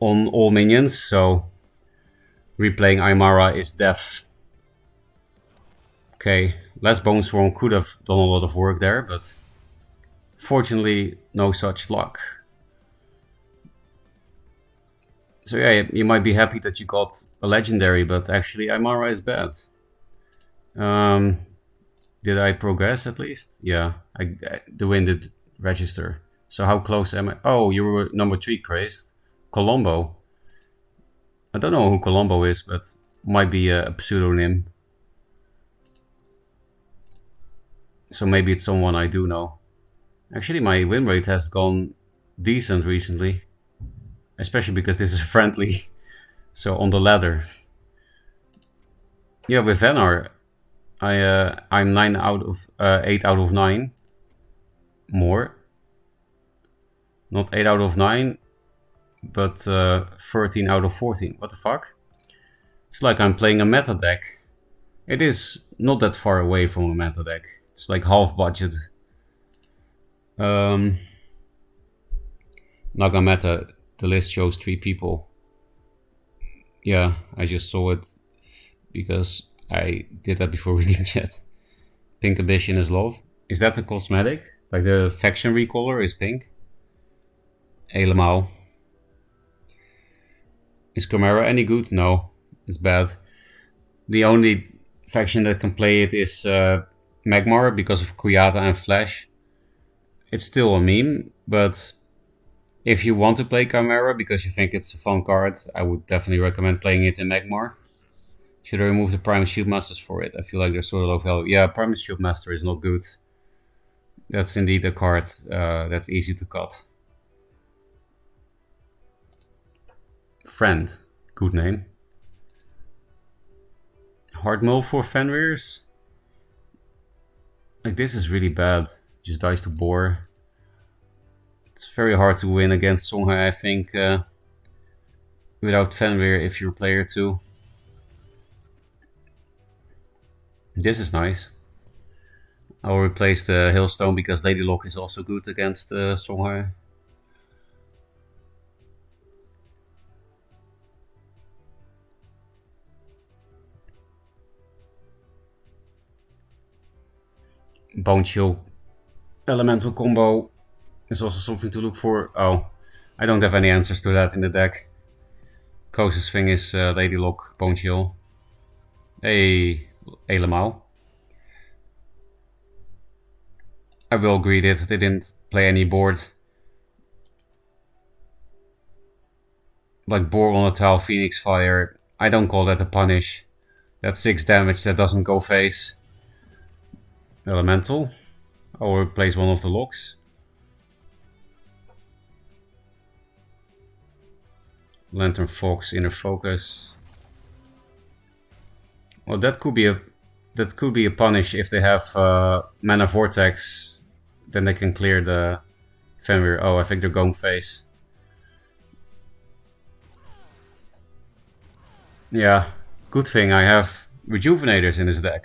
on all minions, so replaying Aymara is death. Okay, less Bone Swarm could have done a lot of work there, but fortunately no such luck. So yeah, you might be happy that you got a legendary, but actually Aymara is bad. Did I progress at least? Yeah, the win did register. So how close am I? Oh, you were number 3, Crazed. Colombo. I don't know who Colombo is, but might be a pseudonym. So maybe it's someone I do know. Actually, my win rate has gone decent recently. Especially because this is friendly. So on the ladder. Yeah, with Venar, I'm 9 out of 8 out of 9. More. Not 8 out of 9, but 13 out of 14. What the fuck? It's like I'm playing a meta deck. It is not that far away from a meta deck. It's like half budget. Naga meta, the list shows 3 people. Yeah, I just saw it. because I did that before reading chat. Pink Ambition is love. Is that the cosmetic? Like the faction recolor is pink? Helemaal. Is Chimera any good? No, it's bad. The only faction that can play it is Magmar because of Kuyata and Flash. It's still a meme, but if you want to play Chimera because you think it's a fun card, I would definitely recommend playing it in Magmar. Should I remove the Primus Shield Masters for it? I feel like they're sort of low value. Yeah, Primus Shield Master is not good. That's indeed a card that's easy to cut. Friend, good name. Hard mill for Fenrir's. Like, this is really bad. Just dies to Boar. It's very hard to win against Songhai, I think, without Fenrir if you're player 2. This is nice. I'll replace the Hailstone because Lady Lock is also good against Songhai. Bone Chill Elemental combo is also something to look for. Oh, I don't have any answers to that in the deck. Closest thing is Lady Lock, Bone Chill. Hey, helemaal. I will greet it. They didn't play any board. Like Boar on a tile, Phoenix Fire. I don't call that a punish. That's 6 damage that doesn't go face. Elemental. I'll replace one of the locks. Lantern Fox, Inner Focus. Well, that could be a punish if they have Mana Vortex. Then they can clear the Fenrir. Oh, I think they're going face. Yeah, good thing I have Rejuvenators in this deck.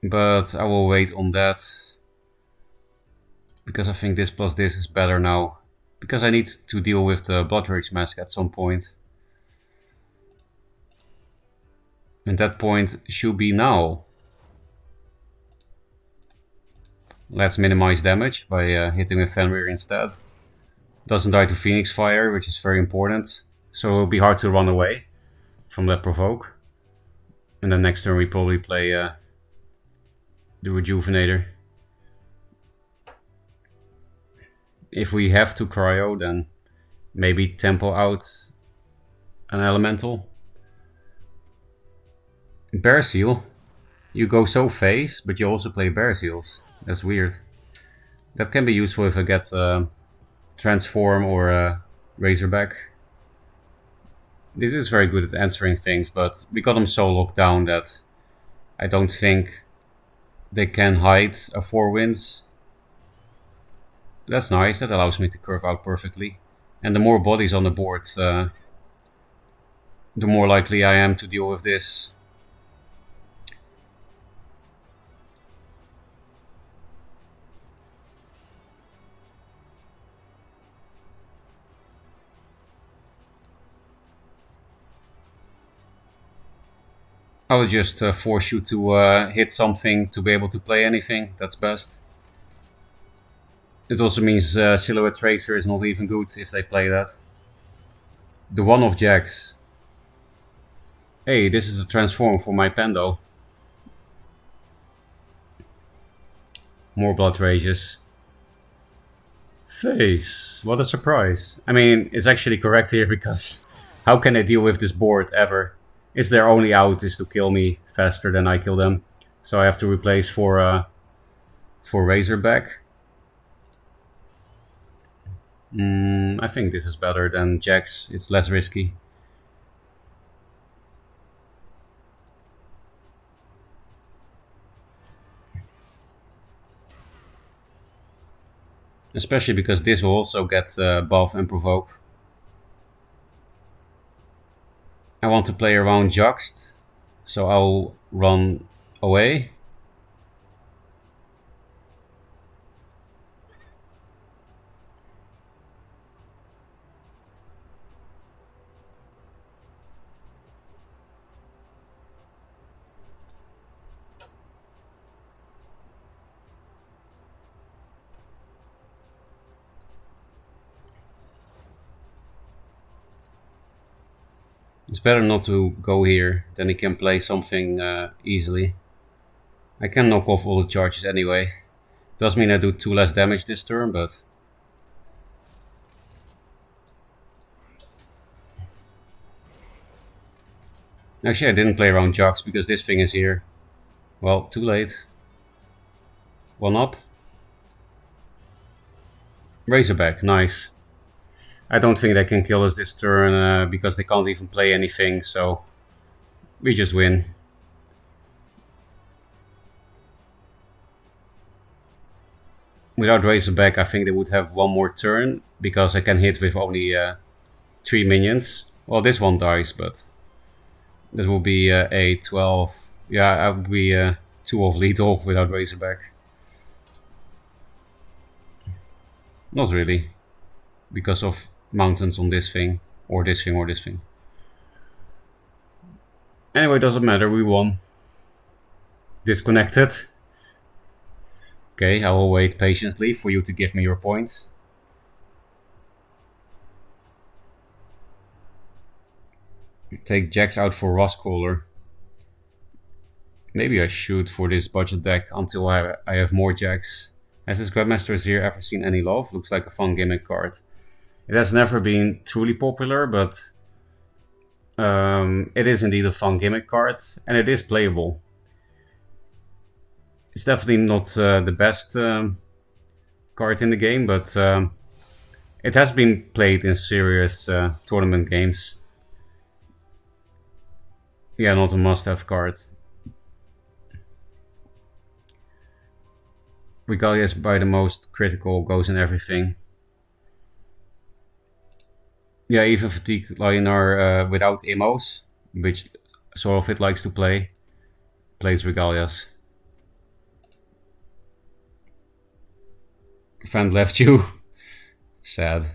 But I will wait on that. Because I think this plus this is better now. Because I need to deal with the Blood Rage Mask at some point. And that point should be now. Let's minimize damage by hitting with Fenrir instead. Doesn't die to Phoenix Fire, which is very important. So it'll be hard to run away from that provoke. And then next turn we probably play the Rejuvenator. If we have to cryo, then maybe tempo out an elemental. Bear Seal. You go so face, but you also play Bear Seals. That's weird. That can be useful if I get Transform or Razorback. This is very good at answering things, but we got them so locked down that I don't think they can hide a 4 wins. That's nice, that allows me to curve out perfectly. And the more bodies on the board, the more likely I am to deal with this. I will just force you to hit something to be able to play anything, that's best. It also means Silhouette Tracer is not even good if they play that. The one of Jacks. Hey, this is a transform for my Pando. More Blood Rages. Face. What a surprise. I mean, it's actually correct here because how can I deal with this board ever? Is their only out is to kill me faster than I kill them. So I have to replace for Razorback. I think this is better than Jax. It's less risky. Especially because this will also get buff and provoke. I want to play around Juxt, so I'll run away. It's better not to go here, then he can play something easily. I can knock off all the charges anyway. Does mean I do 2 less damage this turn, but... Actually, I didn't play around Jux because this thing is here. Well, too late. 1 up. Razorback, nice. I don't think they can kill us this turn because they can't even play anything, so we just win. Without Razorback, I think they would have 1 more turn because I can hit with only 3 minions. Well, this one dies, but this will be a 12. Yeah, I would be 2 of lethal without Razorback. Not really, because of mountains on this thing, or this thing, or this thing. Anyway, doesn't matter, we won. Disconnected. Okay, I will wait patiently for you to give me your points. Take Jax out for Rustcaller. Maybe I should for this budget deck until I have more Jax. Has this Grandmaster here ever seen any love? Looks like a fun gimmick card. It has never been truly popular, but it is indeed a fun gimmick card, and it is playable. It's definitely not the best card in the game, but it has been played in serious tournament games. Yeah, not a must-have card. Regalia is by the most critical, goes in everything. Yeah, even Fatigue Lionar without Immos, which sort of it likes to play, plays Regalias. Friend left you. Sad.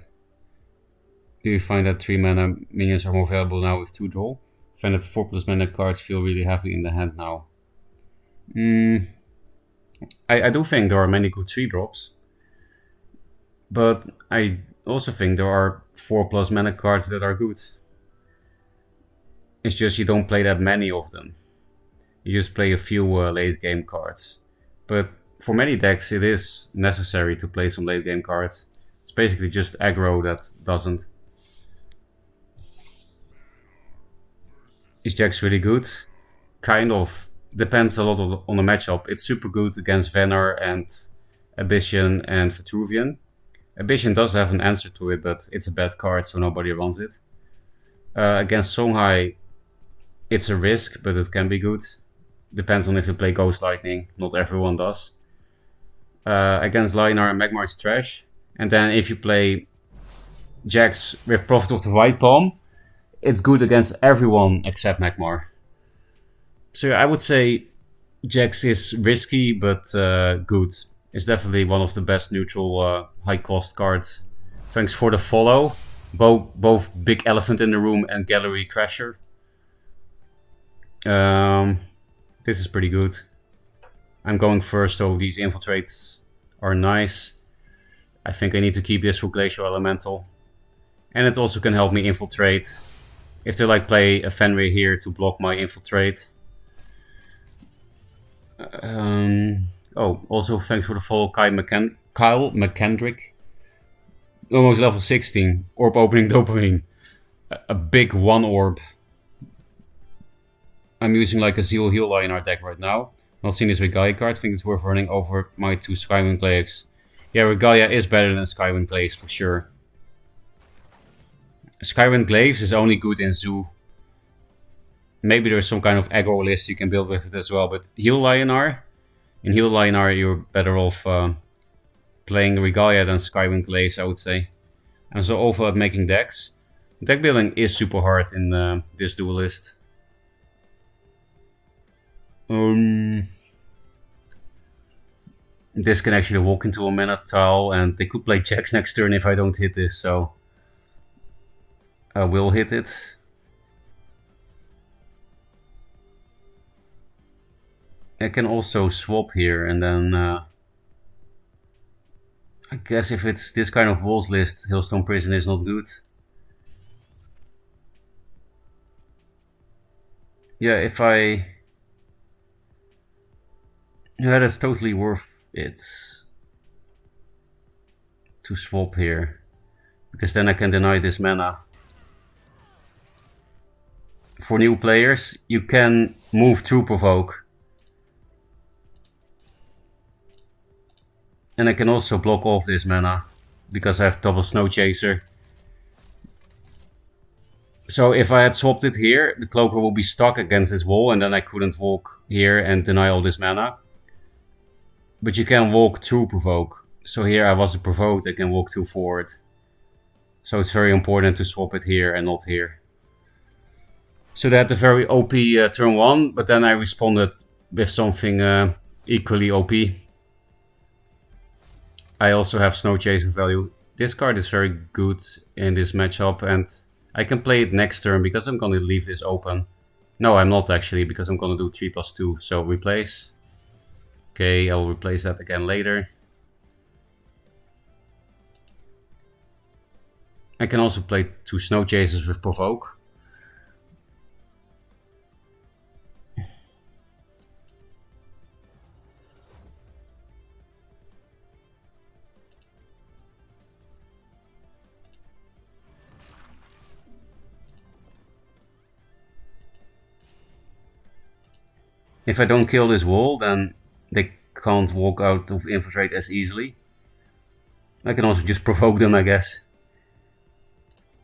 Do you find that 3 mana minions are more valuable now with 2 draw? I find that 4+ mana cards feel really heavy in the hand now. I do think there are many good 3-drops. But I also think there are 4+ mana cards that are good. It's just you don't play that many of them. You just play a few late game cards. But for many decks it is necessary to play some late game cards. It's basically just aggro that doesn't. Is Jax really good? Kind of. Depends a lot on the matchup. It's super good against Venar and Abyssian and Vitruvian. Abyssian does have an answer to it, but it's a bad card, so nobody runs it. Against Songhai, it's a risk, but it can be good. Depends on if you play Ghost Lightning. Not everyone does. Against Lionar and Magmar, it's trash. And then if you play Jax with Prophet of the White Palm, it's good against everyone except Magmar. So I would say Jax is risky, but good. It's definitely one of the best neutral high-cost cards. Thanks for the follow. Both Big Elephant in the Room and Gallery Crasher. This is pretty good. I'm going first, so these infiltrates are nice. I think I need to keep this for Glacial Elemental. And it also can help me infiltrate. If they like play a Fenrir here to block my infiltrate. Also thanks for the follow, Kyle McKendrick. Almost level 16. Orb opening dopamine. A big 1 orb. I'm using like a Zeal Heal in our deck right now. Not seeing this Regalia card. Think it's worth running over my 2 Skywind Glaives. Yeah, Regalia is better than Skywind Glaives for sure. Skywind Glaives is only good in Zoo. Maybe there's some kind of aggro list you can build with it as well, but Heal Lionar? In Heal Lionar you're better off playing Regalia than Skywind Glaives, I would say. I'm so awful at making decks. Deck building is super hard in this Duelyst. This can actually walk into a mana tile, and they could play Jax next turn if I don't hit this, so I will hit it. I can also swap here, and then I guess if it's this kind of walls list, Hailstone Prison is not good. Yeah, if I... Yeah, that's totally worth it to swap here. Because then I can deny this mana. For new players, you can move through Provoke. And I can also block off this mana. Because I have double Snow Chaser. So if I had swapped it here, the Cloaker will be stuck against this wall, and then I couldn't walk here and deny all this mana. But you can walk through Provoke. So here I wasn't provoked, I can walk through forward. So it's very important to swap it here and not here. So they had a very OP turn 1, but then I responded with something equally OP. I also have Snow Chaser value. This card is very good in this matchup, and I can play it next turn because I'm going to leave this open. No, I'm not actually, because I'm going to do 3+2. So replace. Okay, I'll replace that again later. I can also play 2 Snow Chasers with Provoke. If I don't kill this wall, then they can't walk out of Infiltrate as easily. I can also just provoke them, I guess.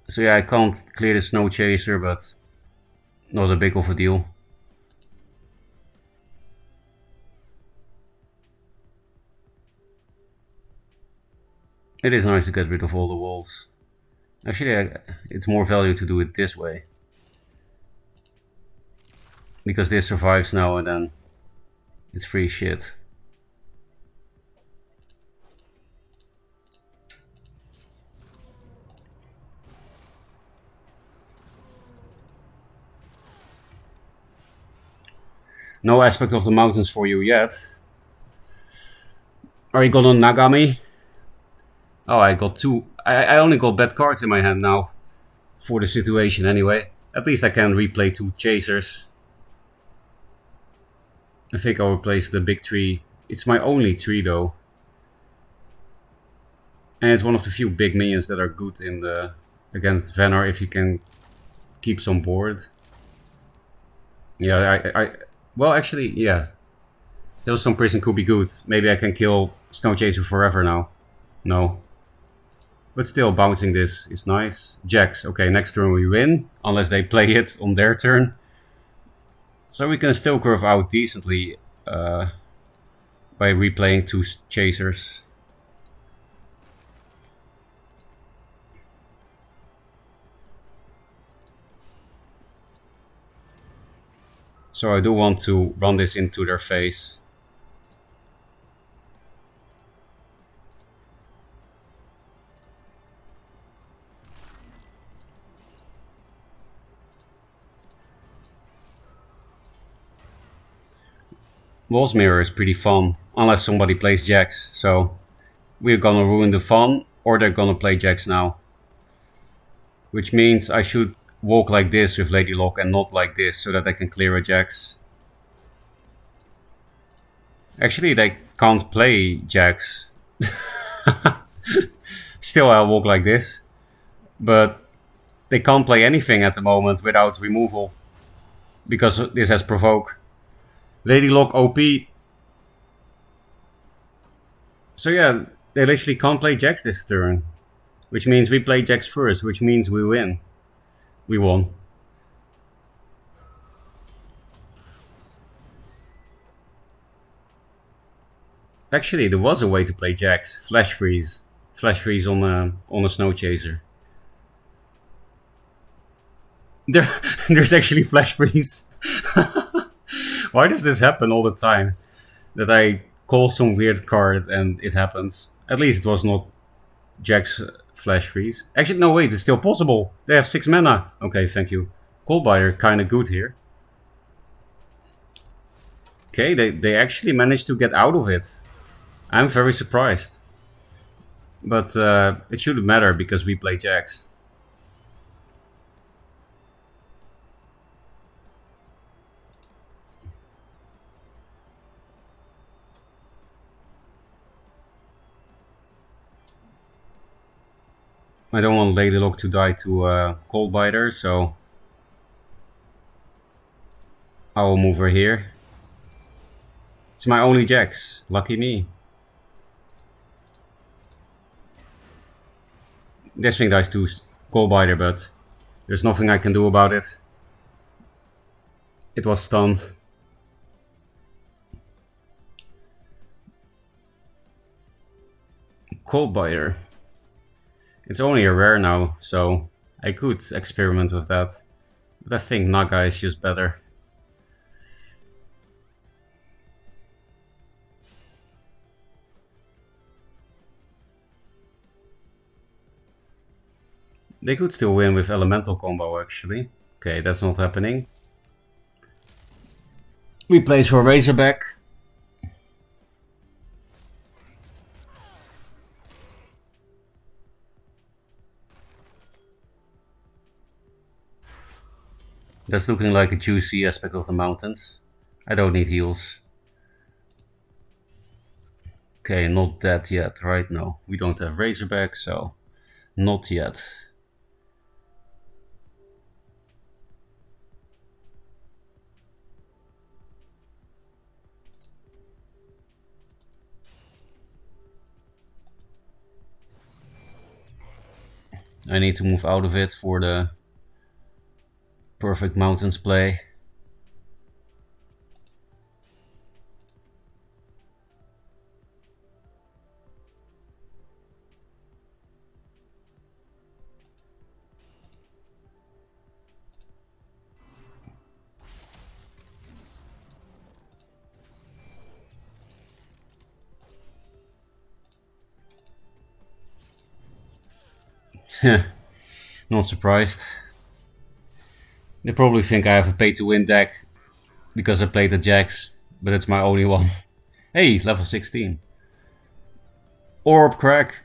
So yeah, I can't clear the Snow Chaser, but not a big of a deal. It is nice to get rid of all the walls. Actually, it's more value to do it this way. Because this survives now and then it's free shit. No aspect of the mountains for you yet. Are you gonna Nagami? Oh, I got 2. I only got bad cards in my hand now. For the situation anyway. At least I can replay 2 chasers. I think I'll replace the big 3. It's my only 3 though. And it's one of the few big minions that are good in the against Venar if you can keep some board. Yeah, well actually, yeah. Those some prison could be good. Maybe I can kill Snow Chaser forever now. No. But still, bouncing this is nice. Jacks, okay, next turn we win. Unless they play it on their turn. So we can still curve out decently by replaying 2 chasers. So I do want to run this into their face. Wall's Mirror is pretty fun, unless somebody plays Jacks. So we're gonna ruin the fun, or they're gonna play Jacks now. Which means I should walk like this with Lady Lock and not like this, so that I can clear a Jacks. Actually, they can't play Jacks. Still, I'll walk like this. But they can't play anything at the moment without removal. Because this has Provoke. Lady Lock OP. So yeah, they literally can't play Jacks this turn. Which means we play Jacks first, which means we win. We won. Actually, there was a way to play Jacks. Flash Freeze. Flash Freeze on a Snow Chaser. There's actually Flash Freeze. Why does this happen all the time? That I call some weird card and it happens. At least it was not Jack's Flash Freeze. Actually, no, wait, it's still possible. They have 6 mana. Okay, thank you. Coldbuyer, kinda good here. Okay, they actually managed to get out of it. I'm very surprised. But it shouldn't matter because we play Jacks. I don't want Lady Luck to die to Cold Biter, so I will move her here. It's my only Jax. Lucky me. This thing dies to Cold Biter, but there's nothing I can do about it. It was stunned. Cold Biter. It's only a rare now, so I could experiment with that. But I think Naga is just better. They could still win with elemental combo, actually. Okay, that's not happening. We place for Razorback. That's looking like a juicy aspect of the mountains. I don't need heals. Okay, not that yet, right? No, we don't have Razorback, so not yet. I need to move out of it for the perfect mountains play. Not surprised. They probably think I have a pay-to-win deck because I played the Jax, but it's my only one. Hey, level 16. Orb crack.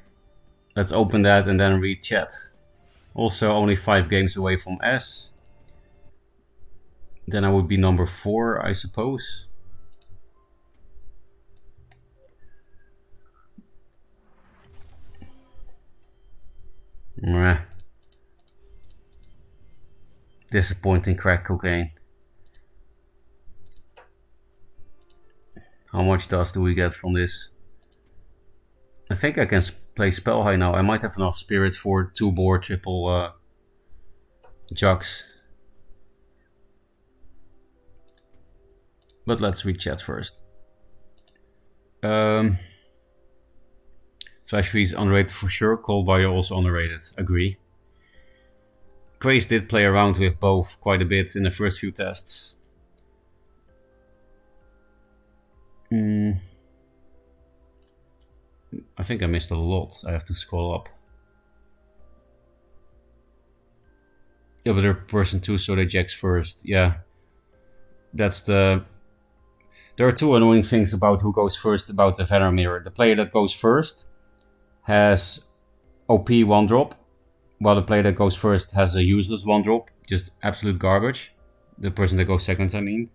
Let's open that and then read chat. Also only 5 games away from S. Then I would be number 4, I suppose. Meh. Disappointing crack cocaine. How much dust do we get from this? I think I can play Spell High now. I might have enough spirit for 2 board triple jugs. But let's read chat first. Flash Freeze underrated for sure. Cold Biter also underrated. Agree. Grace did play around with both quite a bit in the first few tests. I think I missed a lot. I have to scroll up. Yeah, but they're person 2, so they Jax first. Yeah. That's the... There are 2 annoying things about who goes first about the Venom Mirror. The player that goes first has OP 1-drop, while the player that goes first has a useless 1-drop, just absolute garbage. The person that goes second, I mean.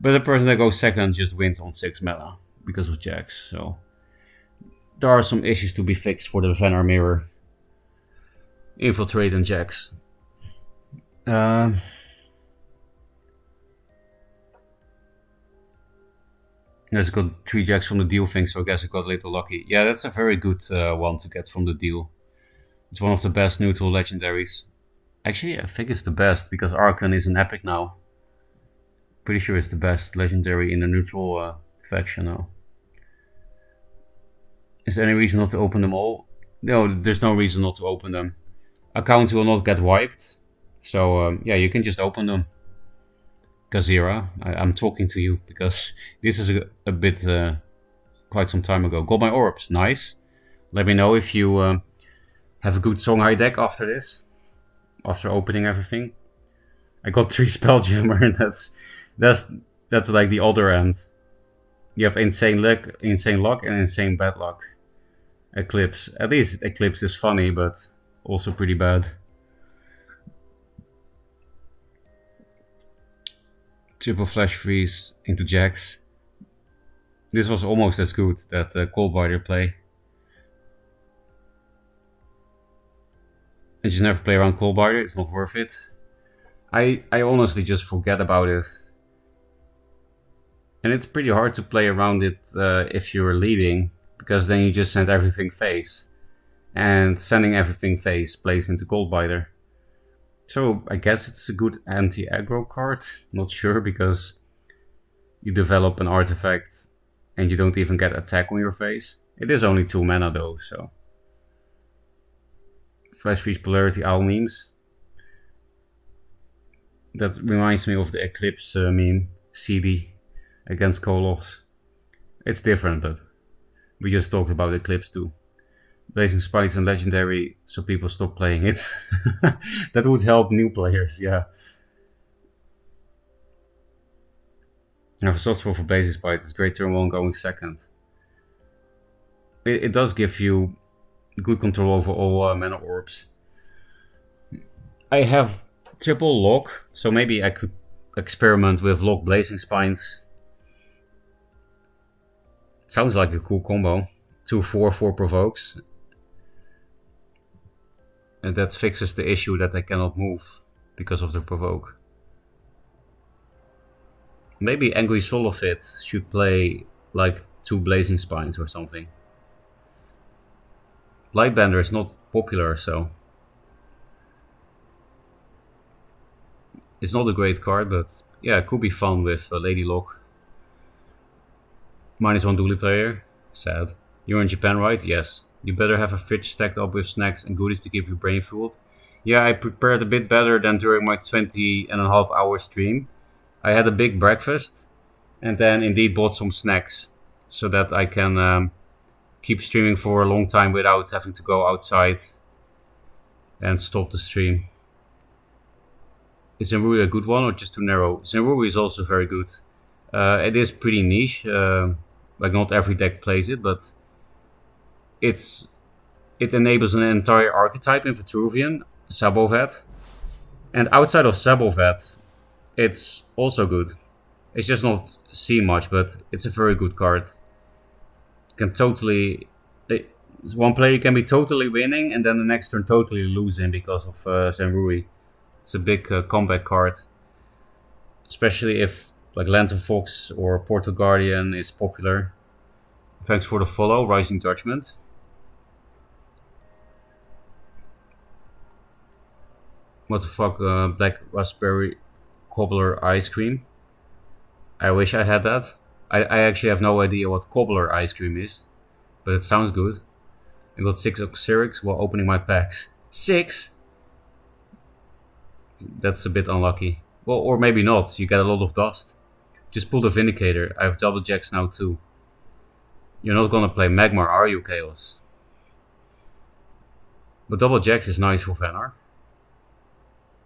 But the person that goes second just wins on 6 mana because of Jax, so... There are some issues to be fixed for the Venom Mirror. Infiltrate and Jax. I just got 3 Jacks from the deal thing, so I guess I got a little lucky. Yeah, that's a very good one to get from the deal. It's one of the best neutral legendaries. Actually, I think it's the best, because Archon is an epic now. Pretty sure it's the best legendary in the neutral faction now. Is there any reason not to open them all? No, there's no reason not to open them. Accounts will not get wiped. So, yeah, you can just open them. Gazira, I'm talking to you because this is a bit quite some time ago. Got my orbs, nice. Let me know if you have a good Songhai deck after this, after opening everything. I got 3 Spelljammer. That's like the other end. You have insane luck, and insane bad luck. Eclipse. At least Eclipse is funny, but also pretty bad. Triple Flash Freeze into Jax. This was almost as good, that Cold Biter play. and just never play around Coldbiter. It's not worth it. I honestly just forget about it. And it's pretty hard to play around it if you're leading, because then you just send everything face. And sending everything face plays into Coldbiter. So I guess it's a good anti-aggro card. Not sure, because you develop an artifact and you don't even get attack on your face. It is only 2 mana though, so. Flash Freeze Polarity Owl memes. That reminds me of the Eclipse meme, CD, against Kolos. It's different, but we just talked about Eclipse too. Blazing Spikes and Legendary, so people stop playing it. That would help new players, yeah. I have a soft spot for Blazing Spikes. It's great turn 1 going second. It does give you good control over all mana orbs. I have triple lock, so maybe I could experiment with lock Blazing Spines. It sounds like a cool combo. 2/4 4 provokes. And that fixes the issue that I cannot move because of the provoke. Maybe Angry Solofit should play like 2 Blazing Spines or something. Lightbender is not popular, so it's not a great card, but yeah, it could be fun with Lady Lock. -1 dually player, sad. You're in Japan, right? Yes. You better have a fridge stacked up with snacks and goodies to keep your brain fueled. Yeah, I prepared a bit better than during my 20.5-hour stream. I had a big breakfast and then indeed bought some snacks so that I can keep streaming for a long time without having to go outside and stop the stream. Is Zenrui a good one or just too narrow? Zenrui is also very good. It is pretty niche. Like not every deck plays it, but it enables an entire archetype in Vitruvian, Sabovet. And outside of Sabovet, it's also good. It's just not seen much, but it's a very good card. Can totally... one player can be totally winning and then the next turn totally losing because of Zenrui. It's a big comeback card. Especially if like Lantern Fox or Portal Guardian is popular. Thanks for the follow, Rising Judgment. What the fuck, Black Raspberry Cobbler Ice Cream. I wish I had that. I actually have no idea what Cobbler Ice Cream is, but it sounds good. I got 6 Oxyrix while opening my packs. 6? That's a bit unlucky. Well, or maybe not. You get a lot of dust. Just pull the Vindicator. I have double jacks now too. You're not gonna play Magmar, are you, Chaos? But double jacks is nice for Venar.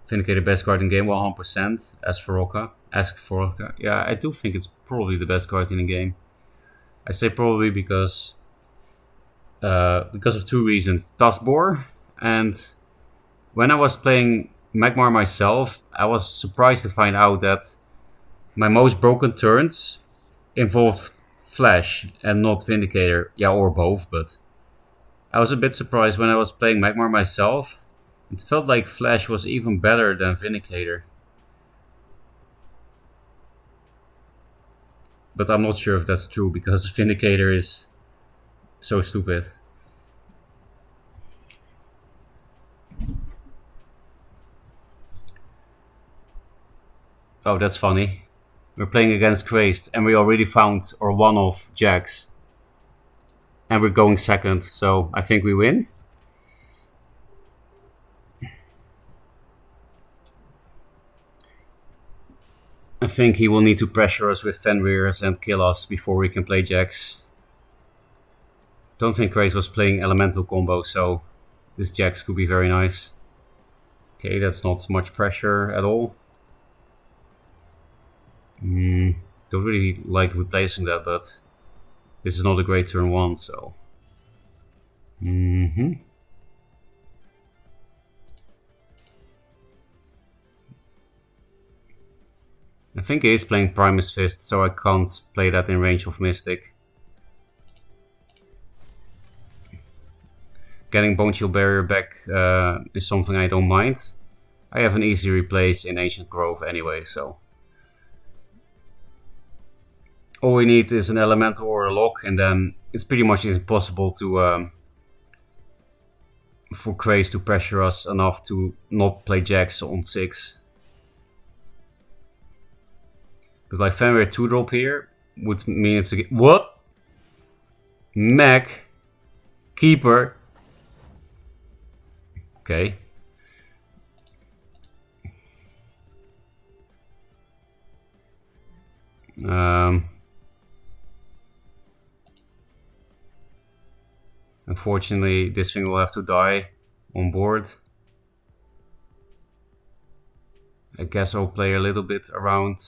Vindicator best card in game, 100%. Ask Ferocca. Yeah, I do think it's probably the best card in the game. I say probably because of 2 reasons. Dustbore, and when I was playing Magmar myself, I was surprised to find out that my most broken turns involved Flash and not Vindicator. Yeah, or both, but I was a bit surprised when I was playing Magmar myself. It felt like Flash was even better than Vindicator. But I'm not sure if that's true, because Vindicator is so stupid. Oh, that's funny. We're playing against Crazed, and we already found our one-off Jax. And we're going second, so I think we win. I think he will need to pressure us with Fenrir's and kill us before we can play Jax. Don't think Crazed was playing elemental combo, so this Jax could be very nice. Okay, that's not much pressure at all. Don't really like replacing that, but this is not a great turn 1, so... I think he is playing Primus Fist, so I can't play that in range of Mystic. Getting Bone Shield Barrier back is something I don't mind. I have an easy replace in Ancient Grove anyway, so... All we need is an Elemental or a Lock, and then it's pretty much impossible to... for Krace to pressure us enough to not play Jax on 6. But like Fenrir 2-drop here would mean it's a... What? Mech? Keeper? Okay. Unfortunately, this thing will have to die on board. I guess I'll play a little bit around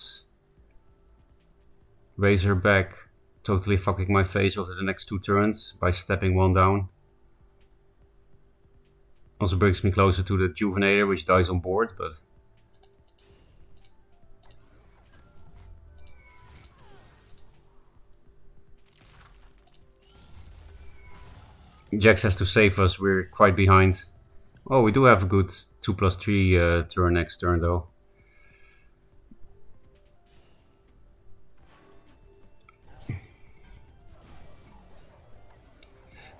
Razorback, totally fucking my face over the next 2 turns by stepping 1 down. Also brings me closer to the Juvenator, which dies on board, but... Jax has to save us, we're quite behind. Oh, we do have a good 2+3 turn next turn though.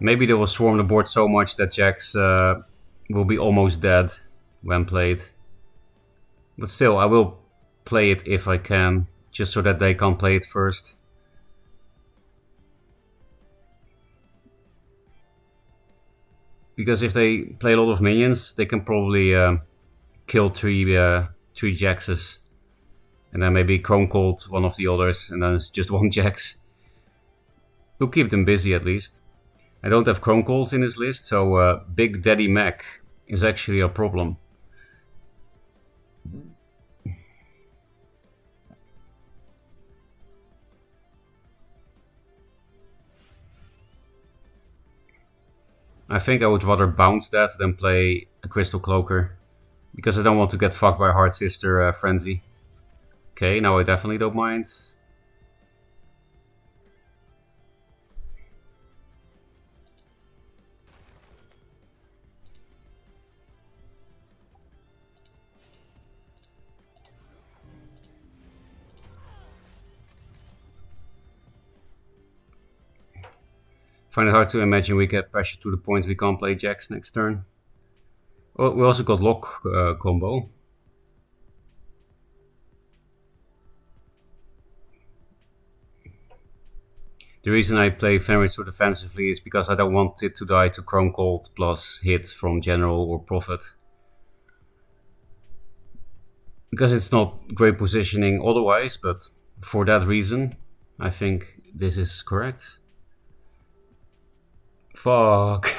Maybe they will swarm the board so much that Jax will be almost dead when played. But still, I will play it if I can, just so that they can't play it first. Because if they play a lot of minions, they can probably kill 3 Jaxes. And then maybe Chrome Cold one of the others, and then it's just 1 Jax. We'll keep them busy at least. I don't have Chrome Colds in this list, so Big Daddy Mech is actually a problem. I think I would rather bounce that than play a Crystal Cloaker, because I don't want to get fucked by Hard Sister Frenzy. Okay, now I definitely don't mind. Find it hard to imagine we get pressure to the point we can't play Jax next turn. Oh, we also got Lock combo. The reason I play Fenrir so defensively is because I don't want it to die to Chrome Cold plus hit from General or Prophet. Because it's not great positioning otherwise, but for that reason, I think this is correct. Fuck.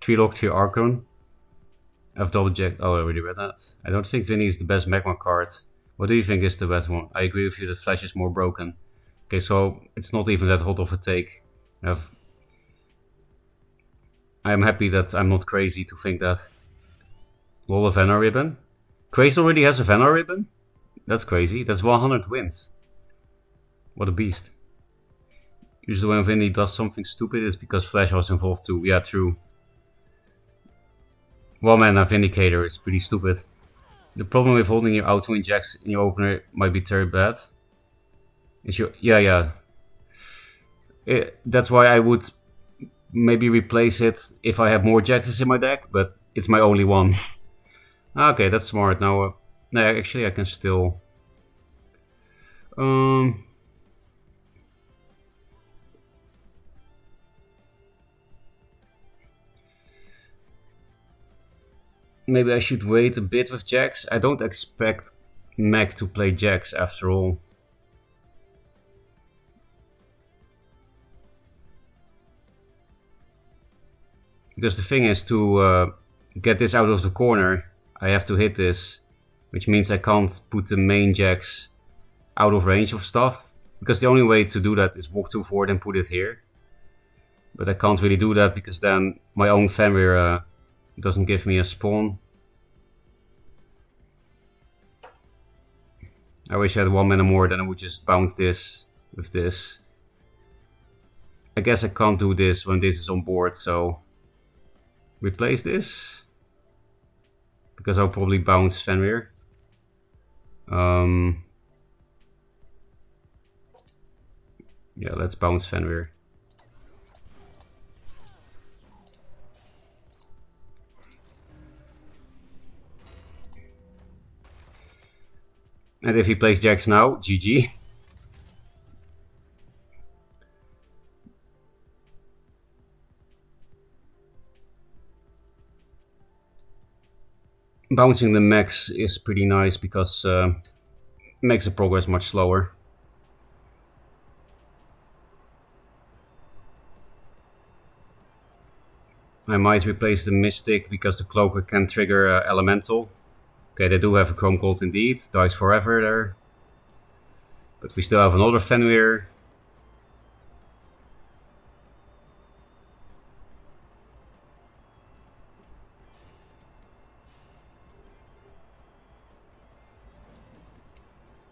3 lock to your Archon. I've double checked. Oh, I already read that. I don't think Vinny is the best Magma card. What do you think is the best one? I agree with you that Flash is more broken. Okay, so it's not even that hot of a take. I'm happy that I'm not crazy to think that. Lol, a Venar Ribbon? Krace already has a Venar Ribbon? That's crazy. That's 100 wins. What a beast. Usually when Vinny does something stupid, it's because Flash was involved too. Yeah, true. Well, man, a Vindicator is pretty stupid. The problem with holding your auto-win Jax in your opener might be terribly bad. Is your... Yeah. That's why I would maybe replace it if I have more Jaxes in my deck, but it's my only one. Okay, that's smart. Now, no, actually I can still... Maybe I should wait a bit with Jax. I don't expect Mech to play Jax after all. Because the thing is, to get this out of the corner, I have to hit this. Which means I can't put the main Jax out of range of stuff. Because the only way to do that is walk 2 forward and put it here. But I can't really do that because then my own Fenrir doesn't give me a spawn. I wish I had 1 mana more, then I would just bounce this with this. I guess I can't do this when this is on board, so replace this because I'll probably bounce Fenrir. Yeah, let's bounce Fenrir. And if he plays Jacks now, GG. Bouncing the mechs is pretty nice because makes the progress much slower. I might replace the Mystic because the Cloaker can trigger Elemental. Okay, they do have a Chrome Gold indeed, dies forever there. But we still have another Fenrir.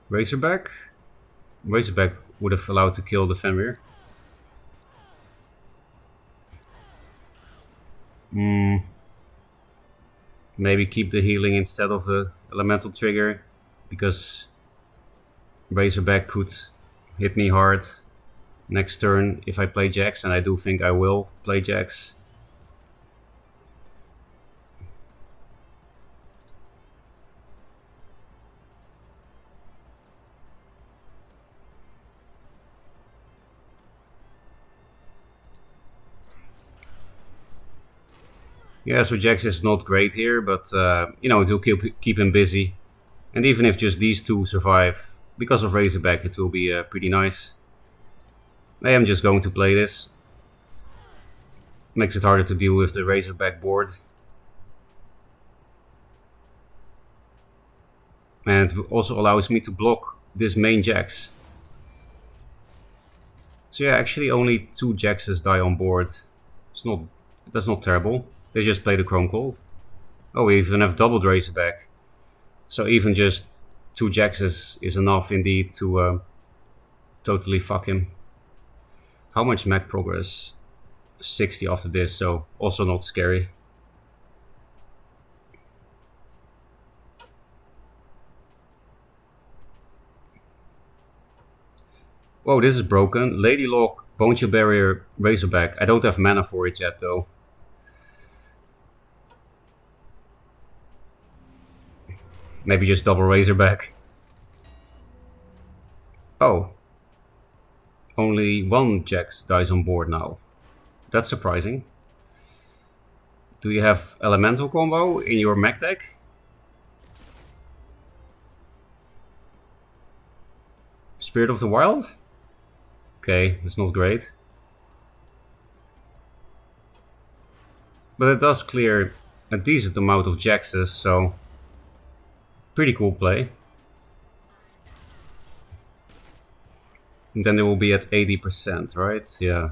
Razorback? Razorback would have allowed to kill the Fenrir. Maybe keep the healing instead of the elemental trigger, because Razorback could hit me hard next turn if I play Jax, and I do think I will play Jax. Yeah, so Jax is not great here, but you know, it will keep him busy. And even if just these two survive, because of Razorback, it will be pretty nice. I am just going to play this. Makes it harder to deal with the Razorback board. And also allows me to block this main Jax. So yeah, actually only 2 Jaxes die on board. That's not terrible. They just play the Chrome Gold. Oh, we even have doubled Razorback. So even just 2 Jaxes is enough indeed to totally fuck him. How much mech progress? 60 after this, so also not scary. Whoa, this is broken. Lady Lock, Bone Chill Barrier, Razorback. I don't have mana for it yet though. Maybe just double Razorback. Oh. Only 1 Jax dies on board now. That's surprising. Do you have Elemental combo in your mech deck? Spirit of the Wild? Okay, that's not great. But it does clear a decent amount of Jaxes, so pretty cool play. And then they will be at 80%, right? Yeah.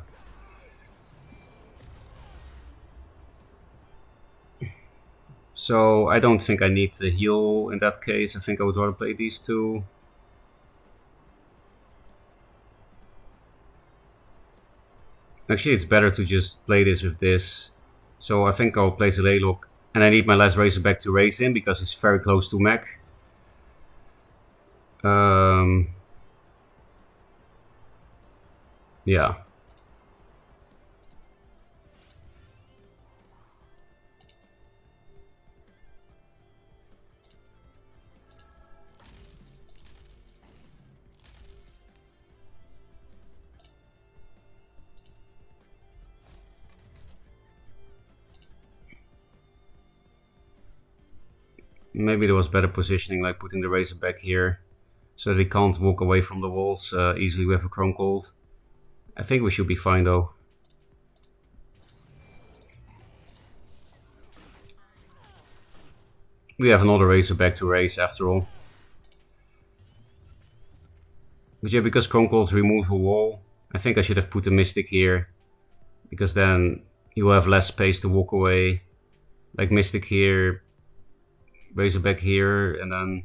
So I don't think I need to heal in that case. I think I would rather play these two. Actually, it's better to just play this with this. So I think I'll place a Laylock. And I need my last Razorback to race in because it's very close to mech. Yeah. Maybe there was better positioning, like putting the Razorback here, so they can't walk away from the walls easily with a Chrome Gold. I think we should be fine though. We have another Razorback to race after all. But yeah, because Chrome Golds remove a wall, I think I should have put a Mystic here, because then you will have less space to walk away. Like Mystic here, Razorback here, and then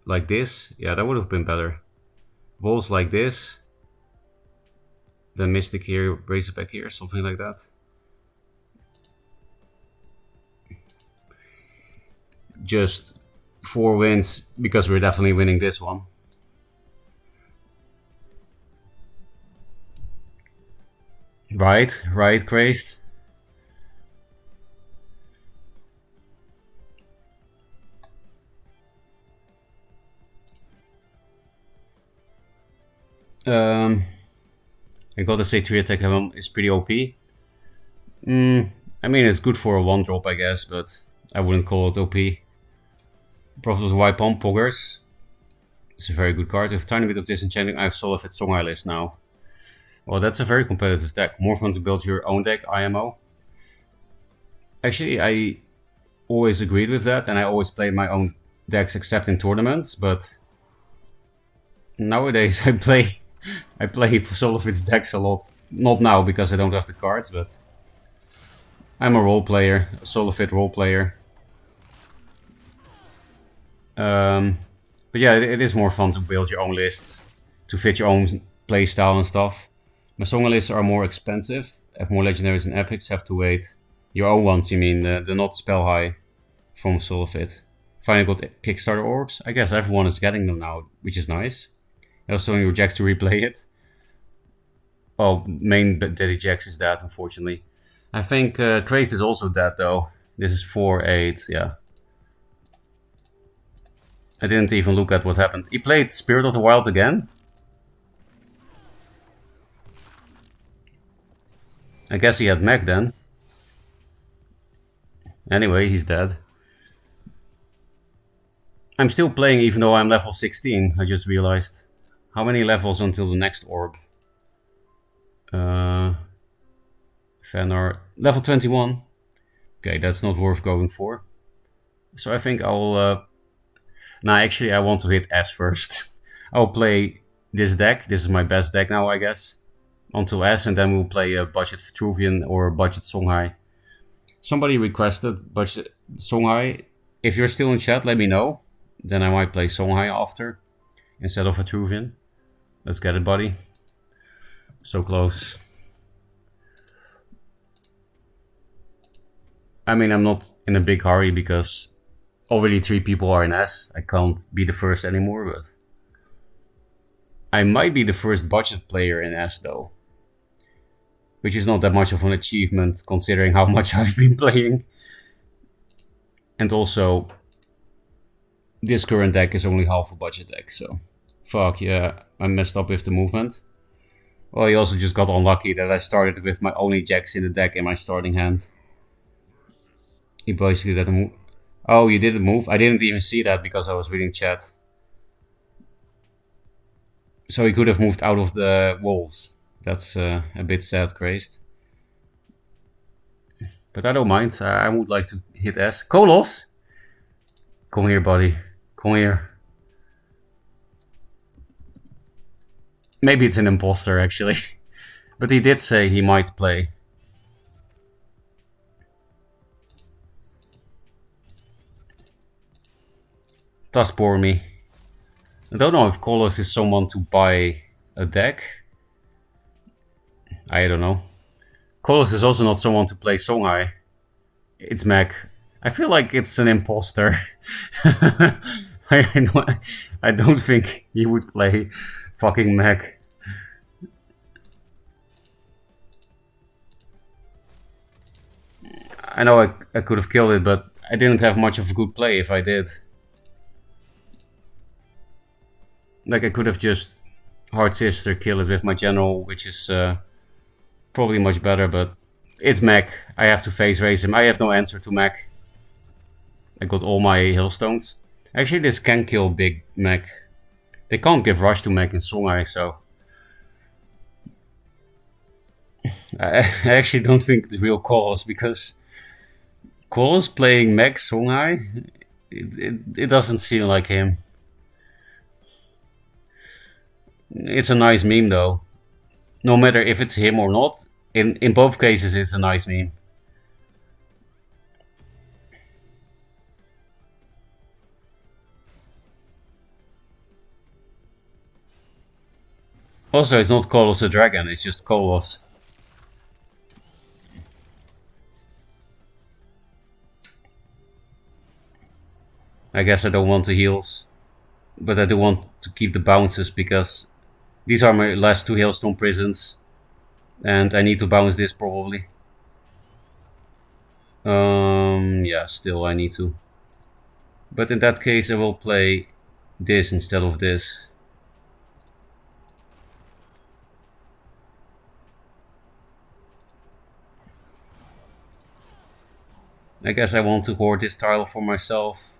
like this. Yeah, that would have been better. Walls like this, then Mystic here, Razorback here, something like that. just 4 wins because we're definitely winning this one. Right, Crazed. I gotta say 3 attack is pretty OP. I mean, it's good for a 1-drop, I guess, but I wouldn't call it OP. Prophet of White Palm Poggers. It's a very good card. With a tiny bit of disenchanting, I have Solifit Songhai list now. Well, that's a very competitive deck. More fun to build your own deck, IMO. Actually, I always agreed with that, and I always played my own decks except in tournaments, but nowadays I play Solifit's decks a lot. Not now because I don't have the cards, but I'm a role player, a Solifit role player. But yeah, it is more fun to build your own lists, to fit your own playstyle and stuff. My Songhai lists are more expensive, have more legendaries and epics, have to wait. Your own ones, you mean, the not spell high from Solifit. Finally got Kickstarter orbs. I guess everyone is getting them now, which is nice. Also, your Jax to replay it. Well, main Daddy Jax is dead, unfortunately. I think Crazed is also dead, though. This is 4-8, yeah. I didn't even look at what happened. He played Spirit of the Wild again. I guess he had mech then. Anyway, he's dead. I'm still playing even though I'm level 16, I just realized. How many levels until the next orb? Fenar, level 21. Okay, that's not worth going for. So I think I'll... actually I want to hit S first. I'll play this deck. This is my best deck now, I guess. Until S, and then we'll play a budget Vitruvian or budget Songhai. Somebody requested budget Songhai. If you're still in chat, let me know. Then I might play Songhai after, instead of Vitruvian. Let's get it, buddy. So close. I mean, I'm not in a big hurry because already 3 people are in S. I can't be the first anymore, but I might be the first budget player in S though. Which is not that much of an achievement considering how much I've been playing. And also, this current deck is only half a budget deck, so... Fuck, yeah, I messed up with the movement. Well, he also just got unlucky that I started with my only Jacks in the deck in my starting hand. He basically did a move. Oh, you did a move? I didn't even see that because I was reading chat. So he could have moved out of the walls. That's a bit sad, Crazed. But I don't mind. I would like to hit S. Kolos! Come here, buddy. Come here. Maybe it's an imposter, actually. But he did say he might play. Does bore me. I don't know if Kolos is someone to buy a deck. I don't know. Kolos is also not someone to play Songhai. It's mech. I feel like it's an imposter. I don't think he would play fucking mech. I know I could have killed it, but I didn't have much of a good play if I did. Like, I could have just Hard Sister kill it with my general, which is probably much better, but it's mech. I have to face raise him. I have no answer to mech. I got all my hailstones. Actually, this can kill big mech. They can't give rush to mech in Songhai, so... I actually don't think it's real Kolos, because... Kolos playing mech Songhai? It doesn't seem like him. It's a nice meme though. No matter if it's him or not, in both cases it's a nice meme. Also, it's not Kolos the Dragon, it's just Kolos. I guess I don't want the heals, but I do want to keep the bounces because these are my last 2 Hailstone Prisons, and I need to bounce this probably. Yeah, still I need to. But in that case I will play this instead of this. I guess I want to hoard this tile for myself.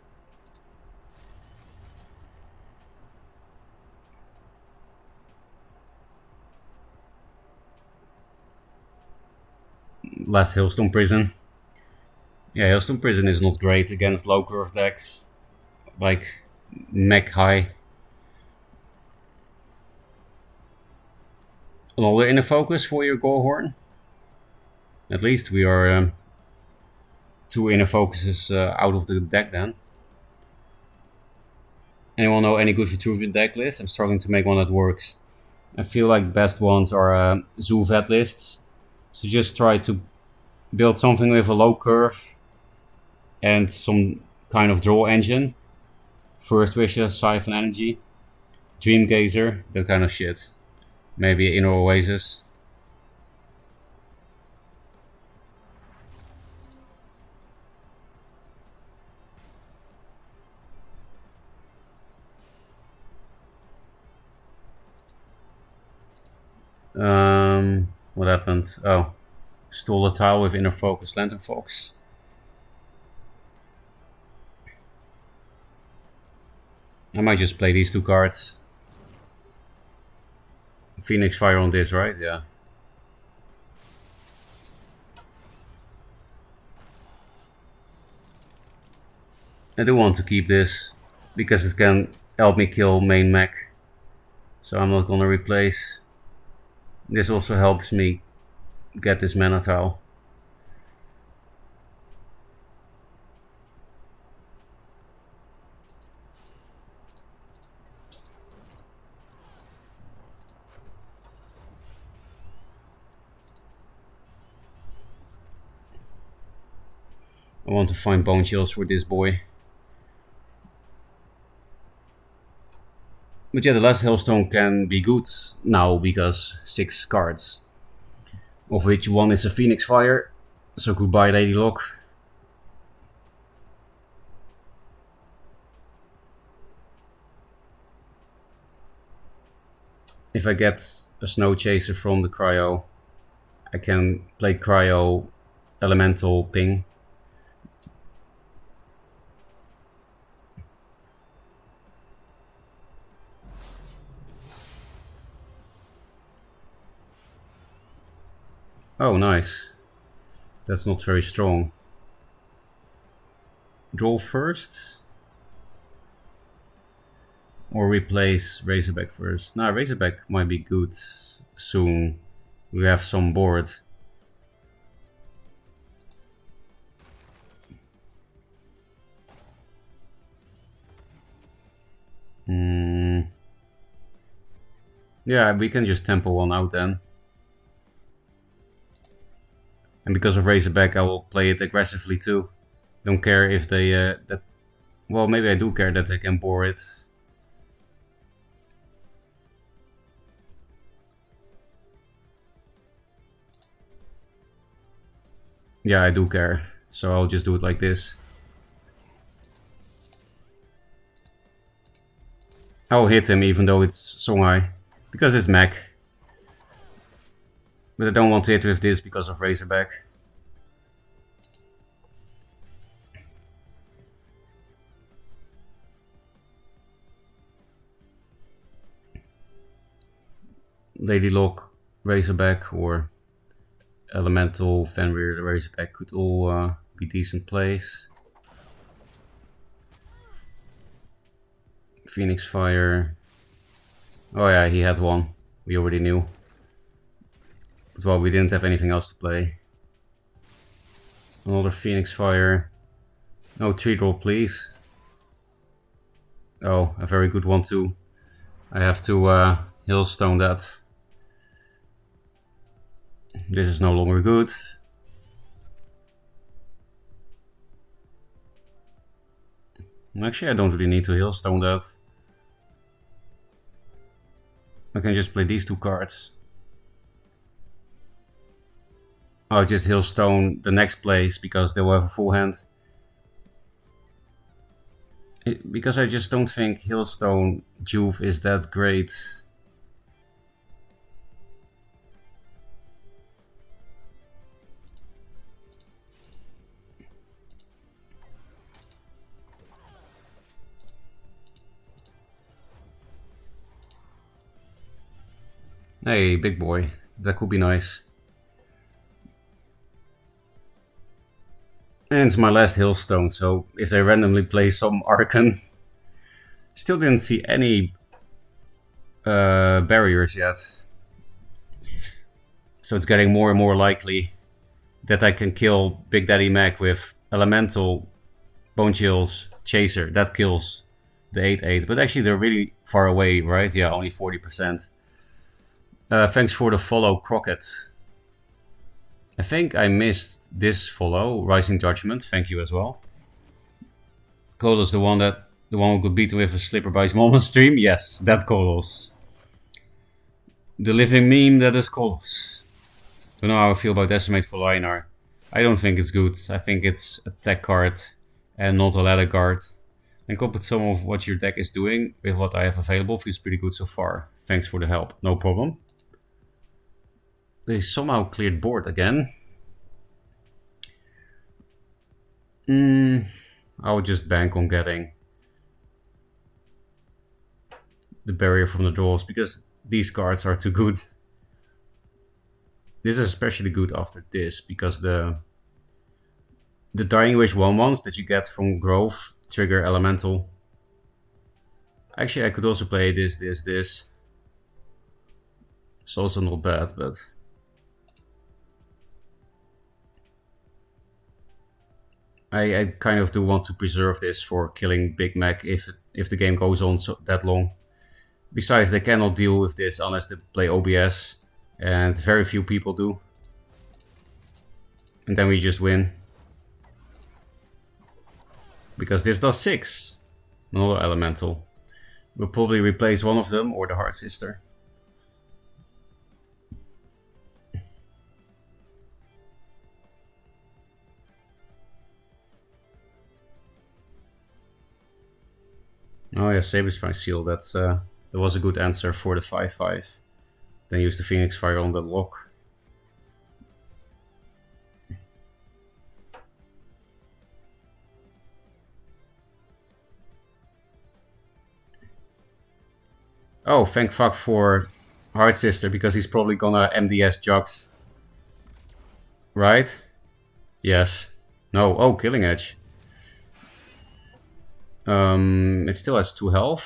Last Hailstone Prison. Yeah, Hailstone Prison is not great against low curve decks, like mech high. Another inner focus for your Gorehorn. At least we are 2 inner focuses out of the deck then. Anyone know any good Vitruvian deck lists? I'm struggling to make one that works. I feel like best ones are Zoo Vet lists. So just try to build something with a low curve and some kind of draw engine. First Wishes, Siphon Energy, Dream Gazer, that kind of shit. Maybe Inner Oasis. What happened? Oh, stole a tile with Inner Focus, Lantern Fox. I might just play these 2 cards. Phoenix Fire on this, right? Yeah. I do want to keep this because it can help me kill main mech. So I'm not gonna replace. This also helps me get this mana tile. I want to find bone shields for this boy. But yeah, the last Hailstone can be good now because 6 cards, of which 1 is a Phoenix Fire. So goodbye, Lady Lock. If I get a Snow Chaser from the Cryo, I can play Cryo Elemental Ping. Oh, nice. That's not very strong. Draw first? Or replace Razorback first? Nah, Razorback might be good soon. We have some board. Yeah, we can just tempo 1 out then. And because of Razorback, I will play it aggressively too. Don't care if they well, maybe I do care that they can bore it. Yeah, I do care. So I'll just do it like this. I'll hit him even though it's so high. Because it's mech. But I don't want to hit with this because of Razorback. Lady Lock, Razorback, or Elemental, Fenrir, the Razorback could all be decent plays. Phoenix Fire. Oh yeah, he had 1. We already knew. But well, we didn't have anything else to play. Another Phoenix Fire. No 3-draw, please. Oh, a very good one too. I have to Hailstone that. This is no longer good. Actually, I don't really need to Healstone that. I can just play these 2 cards. I'll just Healstone the next place because they will have a full hand. Because I just don't think Healstone Juve is that great. Hey, big boy. That could be nice. And it's my last Healstone, so if they randomly play some Archon... Still didn't see any barriers yet. So it's getting more and more likely that I can kill Big Daddy Mac with Elemental, Bone Chills, Chaser. That kills the 8/8. But actually they're really far away, right? Yeah, only 40%. Thanks for the follow, Crockett. I think I missed this follow, Rising Judgment. Thank you as well. Kolos, the one who could beat him with a slipper by his mom on stream? Yes, that's Kolos. The living meme that is Kolos. Don't know how I feel about Decimate for Linar. I don't think it's good. I think it's a tech card and not a ladder card. And coupled some of what your deck is doing with what I have available feels pretty good so far. Thanks for the help. No problem. They somehow cleared board again. I would just bank on getting the barrier from the draws because these cards are too good. This is especially good after this because the Dying Wish 1/1s that you get from Grove trigger Elemental. Actually, I could also play this. It's also not bad, but I kind of do want to preserve this for killing Big Mac if the game goes on that long. Besides, they cannot deal with this unless they play OBS, and very few people do. And then we just win. Because this does 6. Another Elemental. We'll probably replace one of them or the Heart Sister. Oh yeah, Saberspine Seal. That was a good answer for the 5/5. Then use the Phoenix Fire on the lock. Oh, thank fuck for Heart Sister because he's probably gonna MDS Jux. Right? Yes. No. Oh, Killing Edge. It still has 2 health.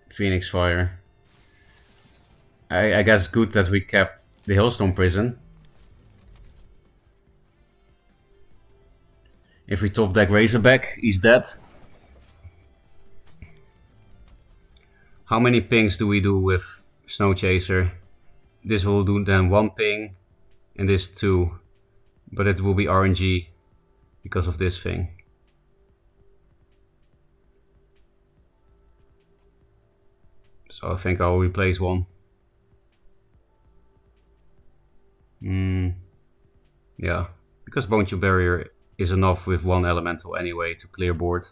Phoenix Fire. I guess good that we kept the Hailstone Prison. If we top deck Razorback, he's dead. How many pings do we do with Snow Chaser? This will do then 1 ping and this 2. But it will be RNG because of this thing. So I think I'll replace 1. Yeah, because Bone Chill Barrier is enough with 1 elemental anyway to clear board.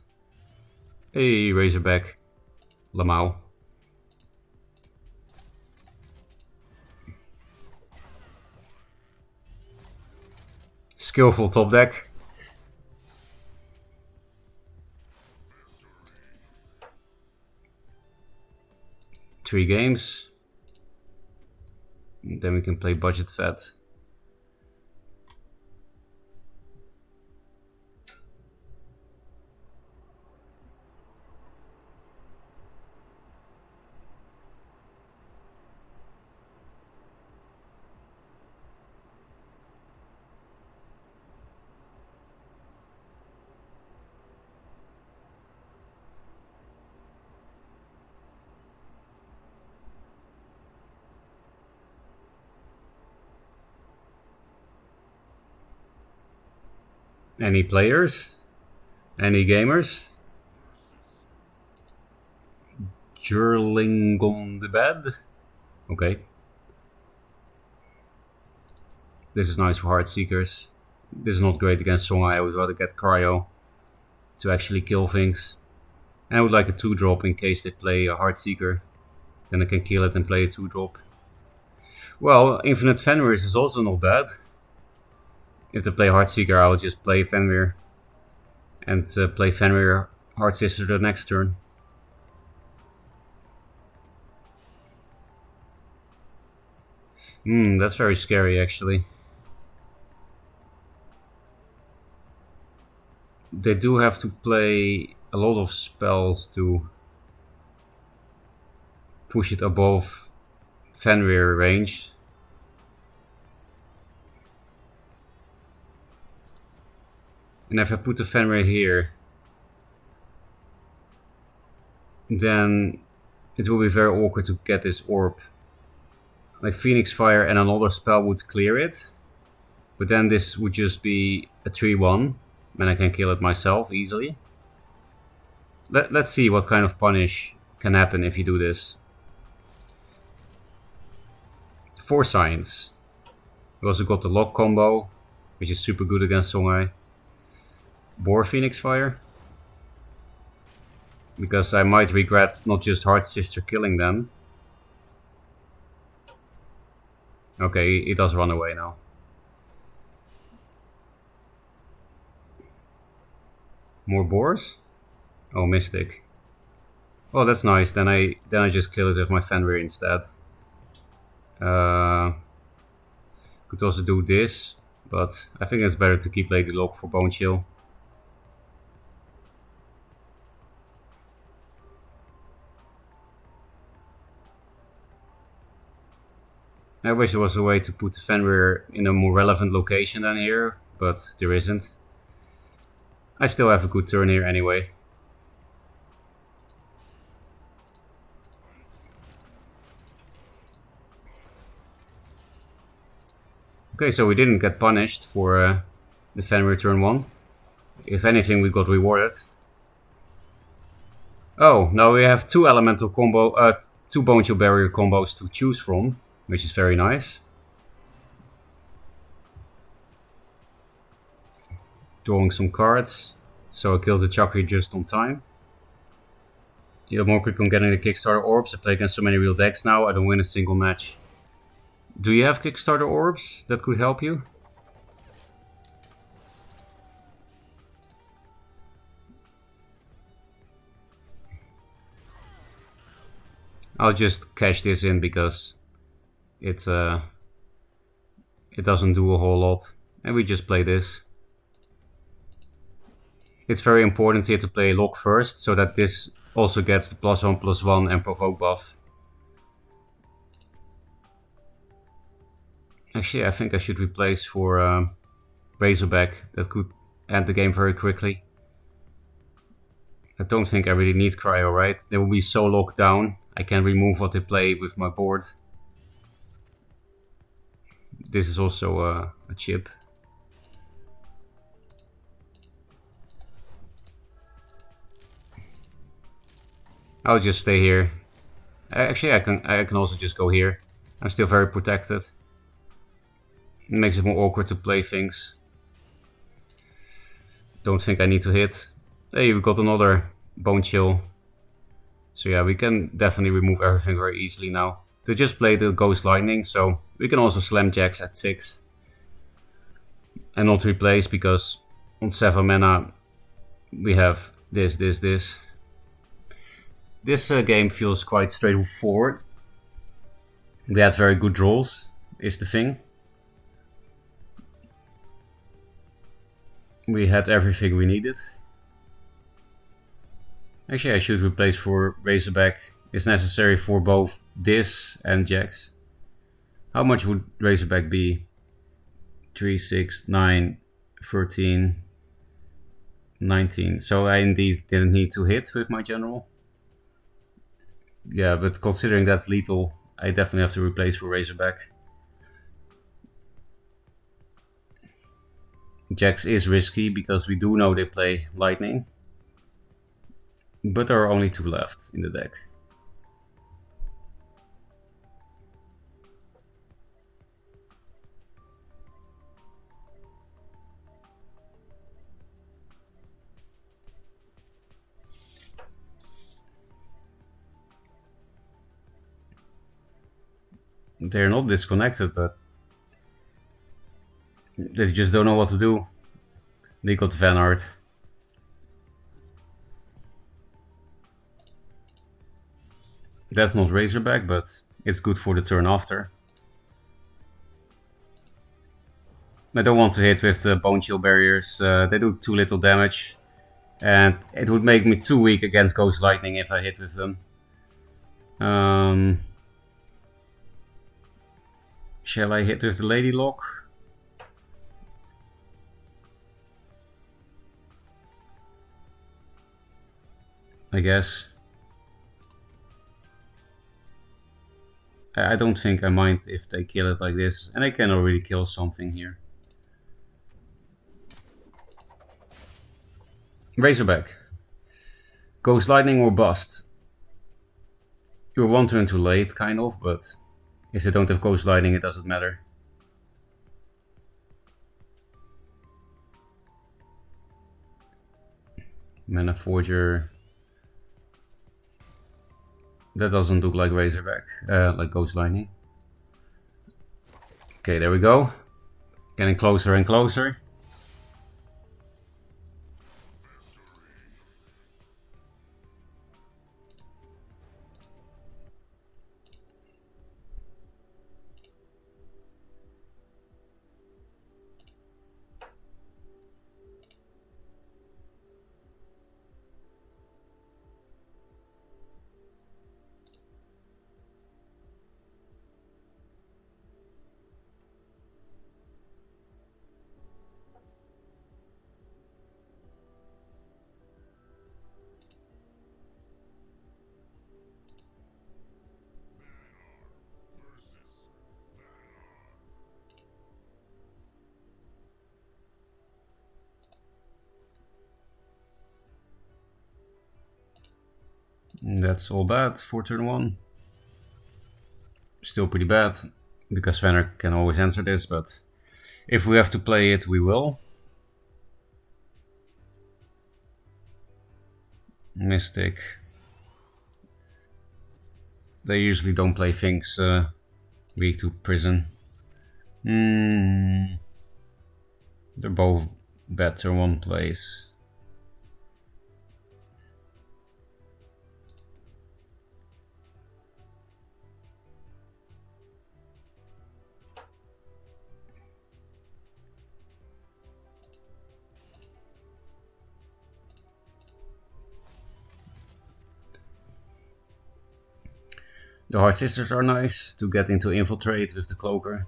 Hey, Razorback. Lamau. Skillful top deck. Three games. And then we can play Budget Vet. Any players? Any gamers? Jurling on the bed. Okay. This is nice for Heart Seekers. This is not great against Songhai. I would rather get Cryo to actually kill things. And I would like a 2-drop in case they play a Heart Seeker. Then I can kill it and play a 2-drop. Well, Infinite Fenrir is also not bad. If they play Heart Seeker, I'll just play Fenrir. And play Fenrir Heart Sister the next turn. That's very scary actually. They do have to play a lot of spells to push it above Fenrir range. And if I put the Fenrir here, then it will be very awkward to get this orb. Like Phoenix Fire and another spell would clear it. But then this would just be a 3-1. And I can kill it myself easily. Let's see what kind of punish can happen if you do this. 4 Science. We also got the lock combo, which is super good against Songhai. Boar Phoenix Fire. Because I might regret not just Heart Sister killing them. Okay, it does run away now. More boars? Oh, Mystic. Oh, that's nice. Then I just kill it with my Fenrir instead. Could also do this, but I think it's better to keep Lady Lock for Bone Chill. I wish there was a way to put the Fenrir in a more relevant location than here, but there isn't. I still have a good turn here anyway. Okay, so we didn't get punished for the Fenrir turn 1. If anything, we got rewarded. Oh, now we have 2 elemental combo, 2 Bone Chill Barrier combos to choose from, which is very nice. Drawing some cards, so I killed the Chakri just on time. You have more grip on getting the Kickstarter orbs. I play against so many real decks now, I don't win a single match. Do you have Kickstarter orbs that could help you? I'll just cash this in because it doesn't do a whole lot. And we just play this. It's very important here to play Lock first, so that this also gets the +1/+1 and provoke buff. Actually, I think I should replace for Razorback. That could end the game very quickly. I don't think I really need Cryo, right? They will be so locked down. I can remove what they play with my board. This is also a chip. I'll just stay here. Actually, I can also just go here. I'm still very protected. It makes it more awkward to play things. Don't think I need to hit. Hey, we got another Bone Chill. So yeah, we can definitely remove everything very easily now. They just played the Ghost Lightning, so we can also slam Jacks at 6. And not replace, because on 7 mana we have this. This game feels quite straightforward. We had very good draws, is the thing. We had everything we needed. Actually, I should replace for Razorback. It's necessary for both this and Jax. How much would Razorback be? 3, 6, 9, 13, 19. So I indeed didn't need to hit with my general. Yeah, but considering that's lethal, I definitely have to replace for Razorback. Jacks is risky because we do know they play Lightning. But there are only 2 left in the deck. They're not disconnected, but they just don't know what to do. They got Van Aert. That's not Razorback, but it's good for the turn after. I don't want to hit with the Bone Chill barriers. They do too little damage. And it would make me too weak against Ghost Lightning if I hit with them. Shall I hit with the Lady Lock? I guess. I don't think I mind if they kill it like this. And I can already kill something here. Razorback. Ghost Lightning or bust. You're 1 turn too late, kind of, but if they don't have Ghost Lightning, it doesn't matter. Mana Forger. That doesn't look like Razorback, like Ghost Lightning. Okay, there we go. Getting closer and closer. That's all bad for turn 1. Still pretty bad, because Vanner can always answer this, but if we have to play it, we will. Mystic. They usually don't play things weak to Prison. They're both bad turn 1 plays. The Hard Sisters are nice to get into Infiltrate with the Cloaker.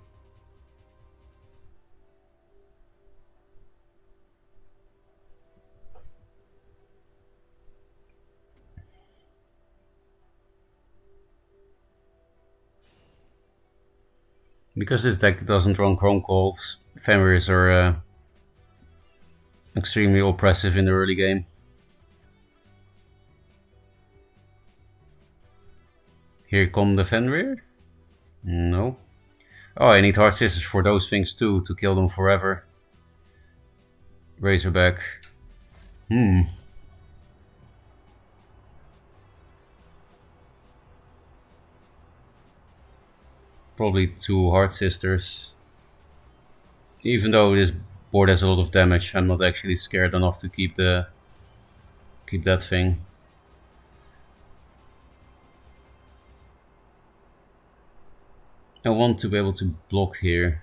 Because this deck doesn't run Chrome Calls, Fenrirs are extremely oppressive in the early game. Here come the Fenrir? No. Oh, I need Hard Sisters for those things too, to kill them forever. Razorback. Probably 2 Hard Sisters. Even though this board has a lot of damage, I'm not actually scared enough to keep that thing. I want to be able to block here.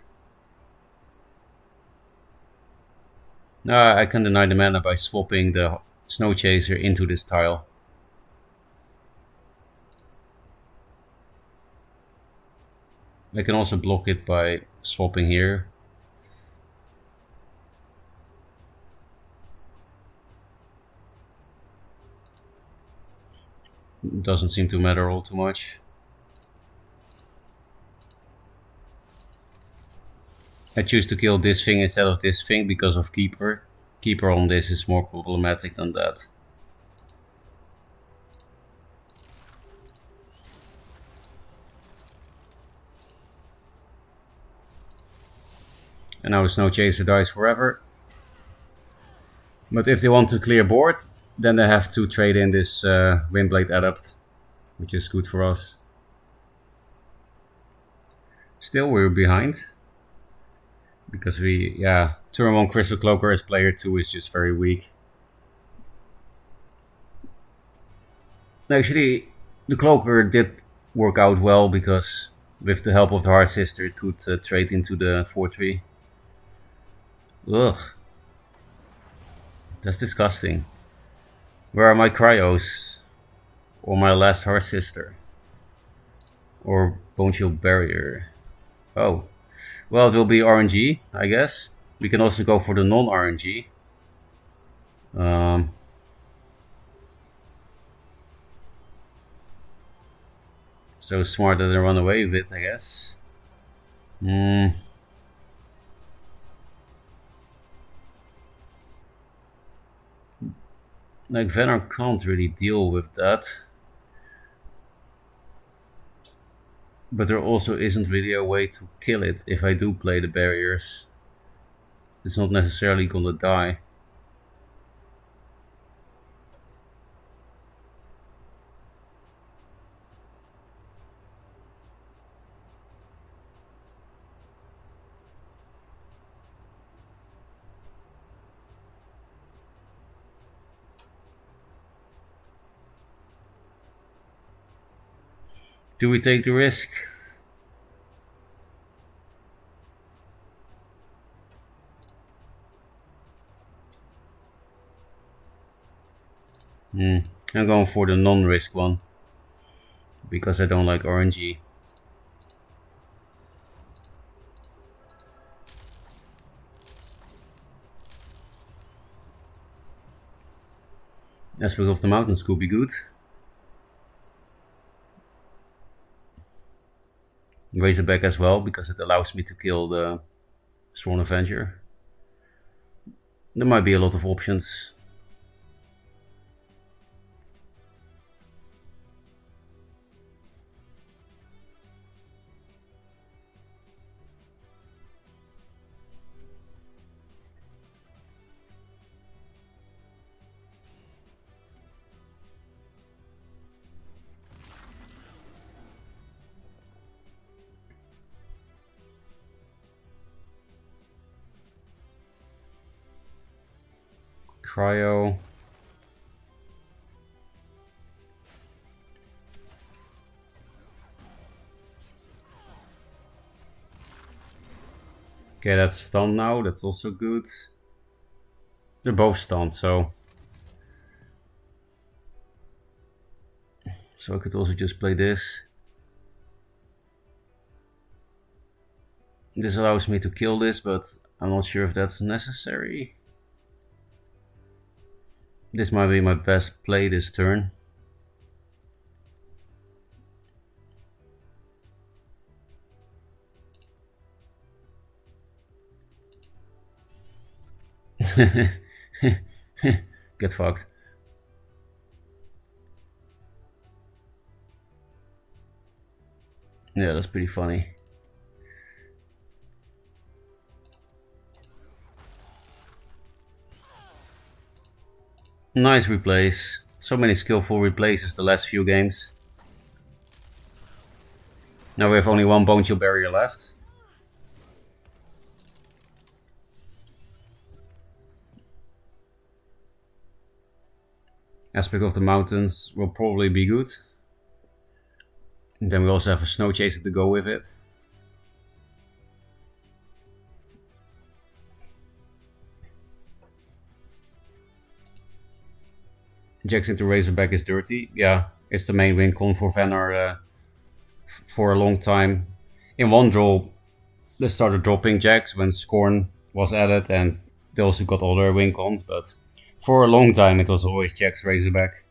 I can deny the mana by swapping the Snow Chaser into this tile. I can also block it by swapping here. Doesn't seem to matter all too much. I choose to kill this thing instead of this thing because of Keeper. Keeper on this is more problematic than that. And now Snow Chaser dies forever. But if they want to clear board, then they have to trade in this Windblade Adept, which is good for us. Still, we're behind. Because turn 1 Crystal Cloaker as player 2 is just very weak. Actually, the Cloaker did work out well because with the help of the Hard Sister it could trade into the 4-3. Ugh. That's disgusting. Where are my Cryos? Or my last Hard Sister? Or Bone Shield Barrier? Oh. Well, it will be RNG, I guess. We can also go for the non-RNG. So smart that they run away with it, I guess. Like, Venom can't really deal with that. But there also isn't really a way to kill it if I do play the barriers. It's not necessarily gonna die. Do we take the risk? I'm going for the non-risk one. Because I don't like RNG. Aspect of the Mountains could be good. Razorback as well, because it allows me to kill the Sworn Avenger. There might be a lot of options. Cryo. Okay, that's stunned now. That's also good. They're both stunned, so I could also just play this. This allows me to kill this, but I'm not sure if that's necessary. This might be my best play this turn. Get fucked. Yeah, that's pretty funny. Nice replays. So many skillful replays the last few games. Now we have only one Bone Chill Barrier left. Aspect of the Mountains will probably be good. And then we also have a Snow Chaser to go with it. Jax into Razorback is dirty. Yeah, it's the main win con for Vannar for a long time. In one draw, they started dropping Jax when Scorn was added, and they also got other win cons, but for a long time it was always Jax Razorback.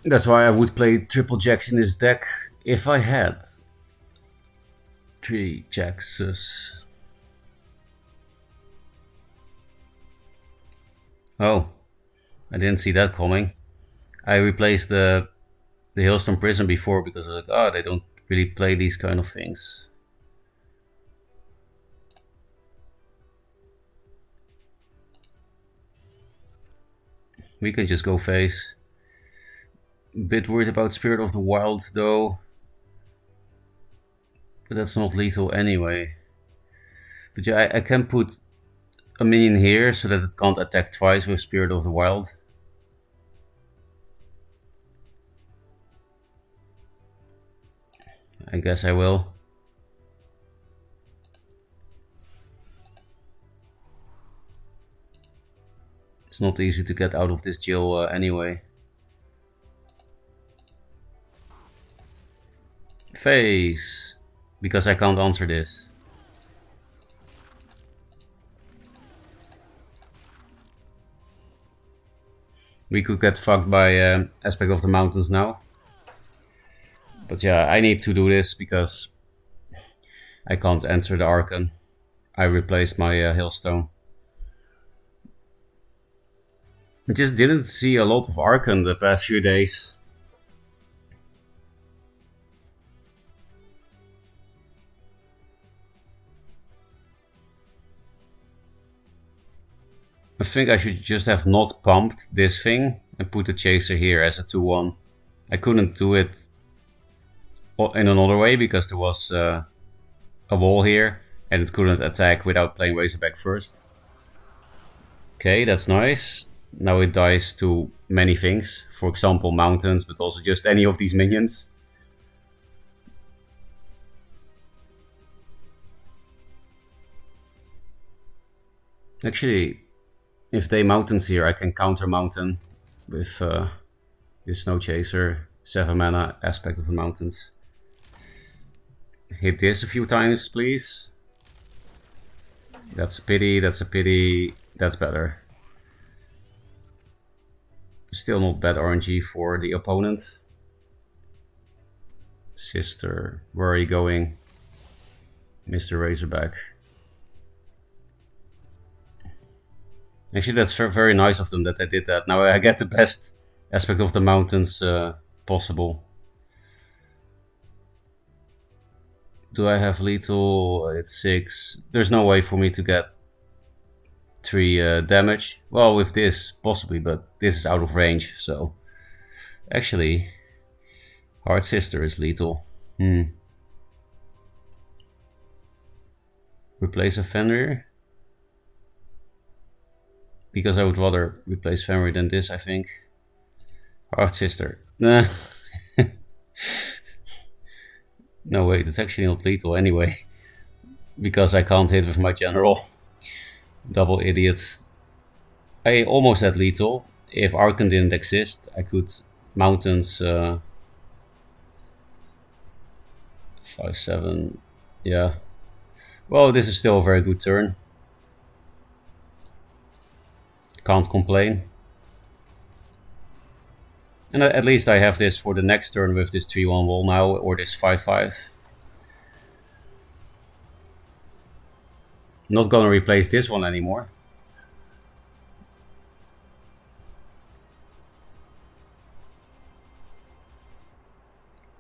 That's why I would play triple Jax in this deck If I had 3 jacks. Oh, I didn't see that coming. I replaced the Hailstone Prison before because I was like, oh, they don't really play these kind of things. We can just go face. Bit worried about Spirit of the Wild though. But that's not lethal anyway. But yeah, I can put a minion here so that it can't attack twice with Spirit of the Wild. I guess I will. It's not easy to get out of this jail anyway. Face! Because I can't answer this. We could get fucked by Aspect of the Mountains now. But yeah, I need to do this because I can't answer the Archon. I replaced my Hailstone. I just didn't see a lot of Archon the past few days. I think I should just have not pumped this thing and put the Chaser here as a 2-1. I couldn't do it in another way because there was a wall here and it couldn't attack without playing Razorback first. Okay, that's nice. Now it dies to many things, for example mountains, but also just any of these minions. Actually, if they mountains here, I can counter mountain with this Snow Chaser, 7 mana, Aspect of the Mountains. Hit this a few times, please. That's a pity, that's a pity, that's better. Still not bad RNG for the opponent. Sister, where are you going? Mr. Razorback. Actually, that's very nice of them that they did that. Now I get the best Aspect of the Mountains possible. Do I have lethal? It's 6. There's no way for me to get 3 damage. Well, with this, possibly, but this is out of range, so... Actually, Hard Sister is lethal. Replace a Fenrir? Because I would rather replace Fenrir than this, I think. Hard Sister. Nah. No, wait, it's actually not lethal anyway. Because I can't hit with my general. Double idiot. I almost had lethal. If Archon didn't exist, I could mountains 5-7. Yeah. Well, this is still a very good turn. Can't complain. And at least I have this for the next turn with this 3-1 wall now, or this 5-5. Not gonna replace this one anymore.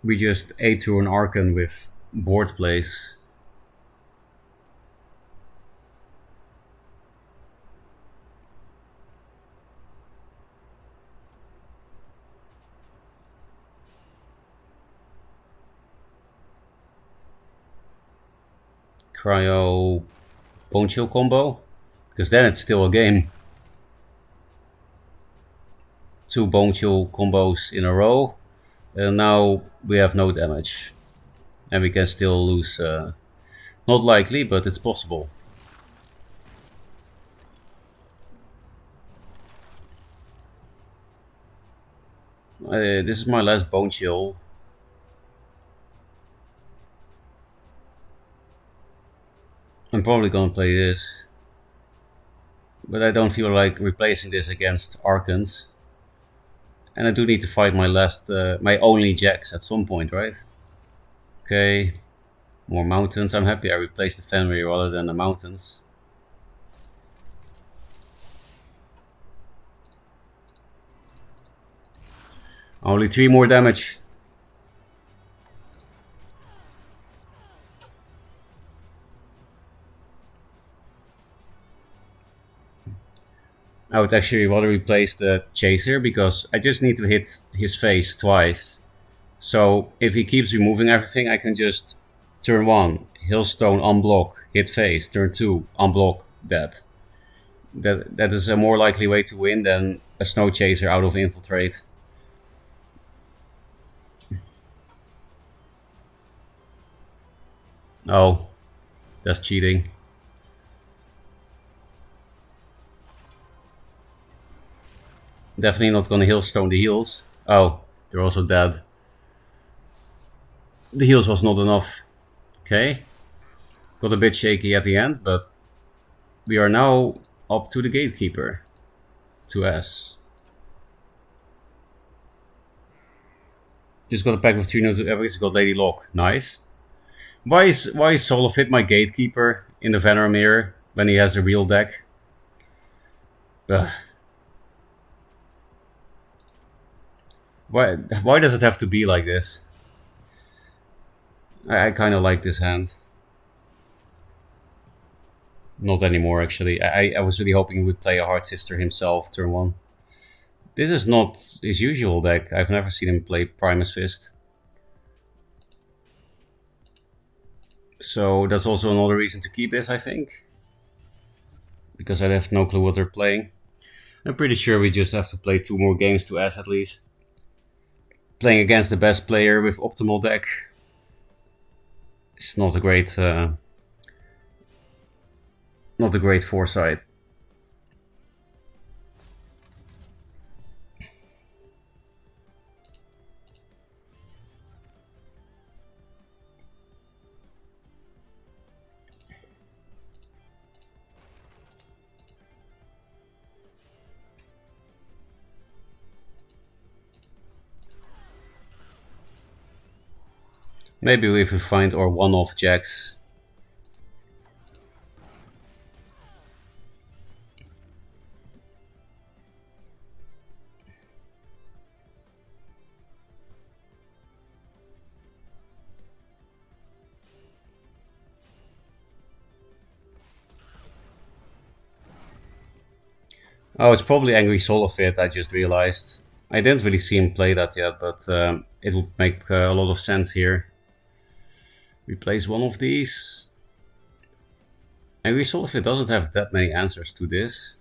We just ate through an Archon with board plays. Cryo Bone Chill combo, because then it's still a game. 2 Bone Chill combos in a row, and now we have no damage. And we can still lose, not likely, but it's possible. This is my last Bone Chill. I'm probably gonna play this, but I don't feel like replacing this against Archons. And I do need to fight my last, my only jacks at some point, right? Okay, more mountains. I'm happy I replaced the Fenrir rather than the mountains. Only 3 more damage. I would actually rather replace the Chaser because I just need to hit his face twice. So if he keeps removing everything, I can just turn 1, Hailstone, unblock, hit face, turn 2, unblock, dead. That is a more likely way to win than a Snow Chaser out of Infiltrate. Oh, that's cheating. Definitely not gonna Hailstone the heals. Oh, they're also dead. The heals was not enough. Okay. Got a bit shaky at the end, but we are now up to the Gatekeeper. To S. Just got a pack of 3 notes. Everybody's got Lady Lock. Nice. Why is Solofit my Gatekeeper in the Venom Mirror when he has a real deck? Ugh. Why does it have to be like this? I kind of like this hand. Not anymore, actually. I was really hoping he would play a Hard Sister himself turn 1. This is not his usual deck. I've never seen him play Primus Fist. So that's also another reason to keep this, I think. Because I have no clue what they're playing. I'm pretty sure we just have to play 2 more games to S at least. Playing against the best player with optimal deck. It's not a great foresight. Maybe if we find our one-off jacks. Oh, it's probably Angry Solofit, I just realized. I didn't really see him play that yet, but it would make a lot of sense here. Replace one of these. Angry Solofit doesn't have that many answers to this.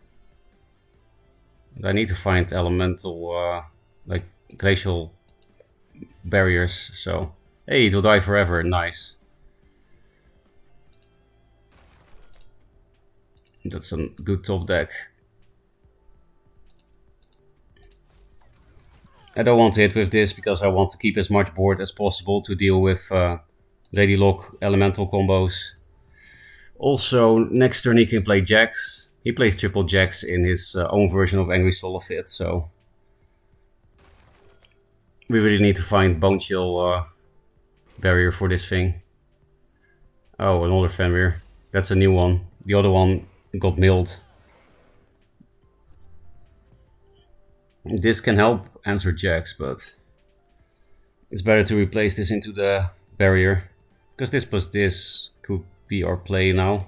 I need to find elemental, like glacial barriers, so... Hey, it will die forever, nice. That's a good top deck. I don't want to hit with this because I want to keep as much board as possible to deal with Lady Lock elemental combos. Also, next turn he can play jacks. He plays triple jacks in his own version of Angry Solofit, so... We really need to find Bone Chill barrier for this thing. Oh, another Fenrir. That's a new one. The other one got milled. This can help answer jacks, but it's better to replace this into the barrier, because this plus this could be our play now.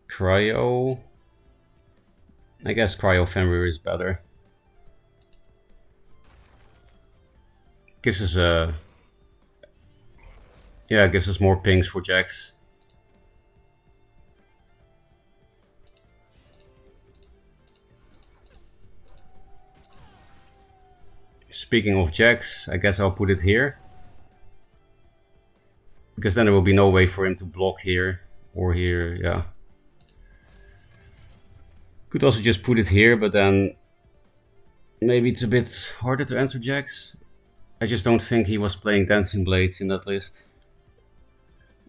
Cryo. I guess Cryo Fenrir is better. Gives us a... Yeah, gives us more pings for jacks. Speaking of jacks, I guess I'll put it here. Because then there will be no way for him to block here or here, yeah. Could also just put it here, but then maybe it's a bit harder to answer jacks. I just don't think he was playing Dancing Blades in that list.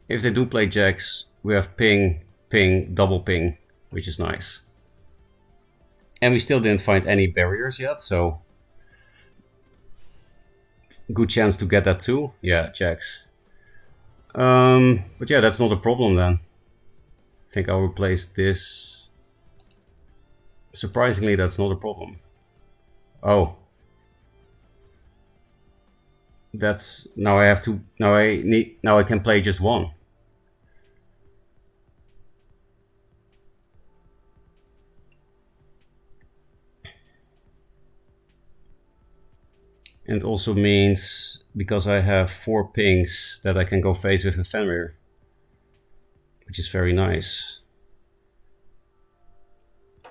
If they do play jacks, we have ping, ping, double ping, which is nice. And we still didn't find any barriers yet, so... Good chance to get that too. Yeah, jacks. But yeah, that's not a problem then. I think I'll replace this. Surprisingly, that's not a problem. Oh. That's now I have to now I can play just one. And it also means because I have 4 pings that I can go face with the Fenrir, which is very nice.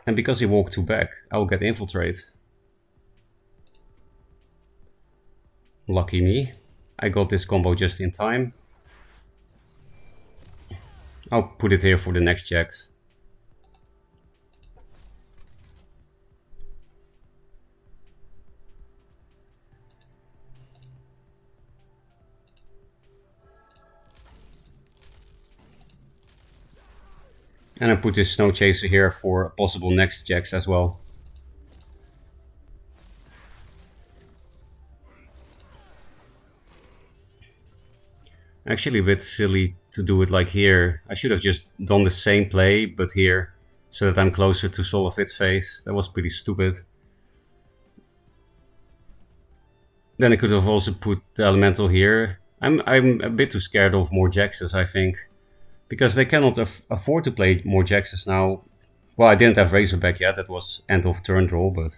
And because he walked 2 back, I will get infiltrate. Lucky me. I got this combo just in time. I'll put it here for the next jacks. And I put this Snow Chaser here for possible next jacks as well. Actually a bit silly to do it like here. I should have just done the same play, but here, so that I'm closer to Solofit's face. That was pretty stupid. Then I could have also put the Elemental here. I'm a bit too scared of more Jaxes, I think. Because they cannot afford to play more Jaxes now. Well, I didn't have Razorback yet, that was end of turn draw, but...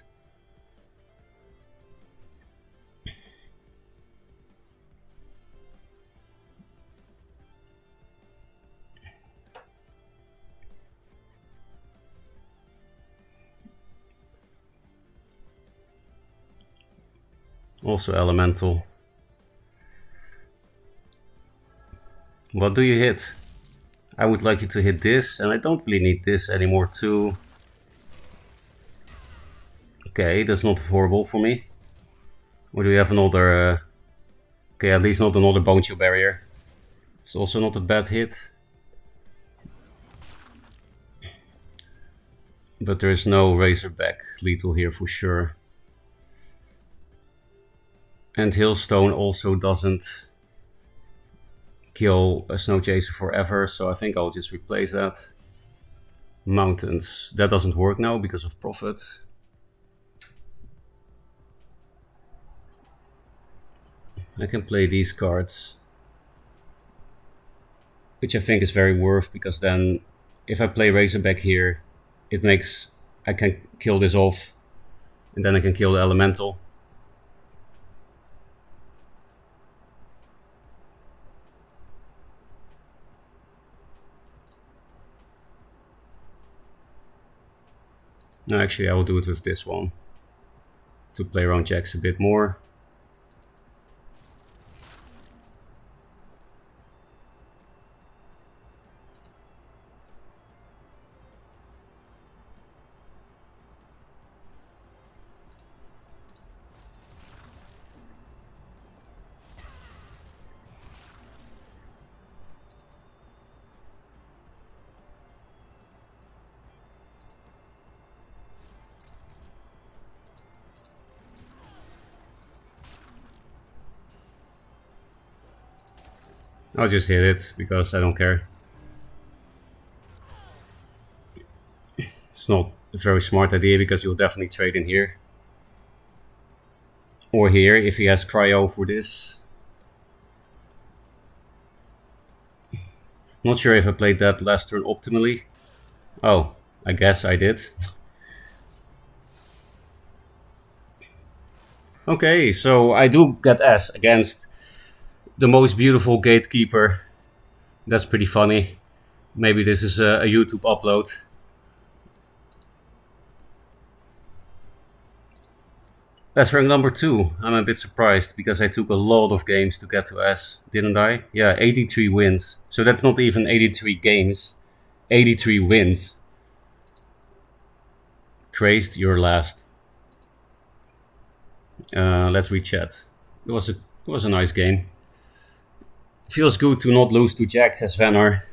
Also Elemental. What do you hit? I would like you to hit this, and I don't really need this anymore too. Okay, that's not horrible for me. Or do we have another... okay, at least not another Bone Chill Barrier. It's also not a bad hit. But there is no Razorback lethal here for sure. And Hailstone also doesn't kill a Snow Chaser forever, so I think I'll just replace that. Mountains. That doesn't work now because of Prophet. I can play these cards, which I think is very worth, because then if I play Razorback here, it makes... I can kill this off, and then I can kill the Elemental. No, actually I will do it with this one, to play around jacks a bit more. I'll just hit it, because I don't care. It's not a very smart idea, because you'll definitely trade in here. Or here, if he has Cryo for this. Not sure if I played that last turn optimally. Oh, I guess I did. Okay, so I do get S against the most beautiful gatekeeper. That's pretty funny. Maybe this is a YouTube upload. That's rank number 2. I'm a bit surprised, because I took a lot of games to get to S, didn't I? Yeah, 83 wins. So that's not even 83 games. 83 wins. Crazed, you're last. Let's re-chat. It was a nice game. Feels good to not lose to jacks as Vanner.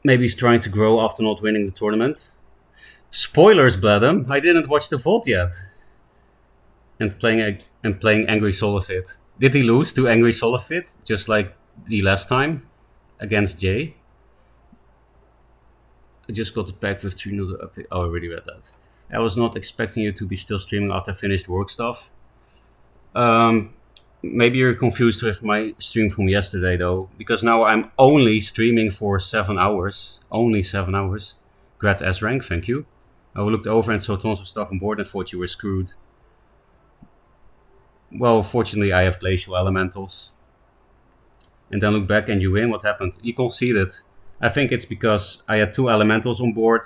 Maybe he's trying to grow after not winning the tournament. Spoilers, Bladem. I didn't watch the vault yet. And playing Angry Solifit. Did he lose to Angry Solifit just like the last time against Jay? I just got the pack with 3 new update. Oh, I already read that. I was not expecting you to be still streaming after I finished work stuff. Maybe you're confused with my stream from yesterday though, because now I'm only streaming for 7 hours. Only 7 hours. Grad S rank, thank you. I looked over and saw tons of stuff on board and thought you were screwed. Well, fortunately I have glacial elementals. And then look back and you win. What happened? You conceded. I think it's because I had 2 elementals on board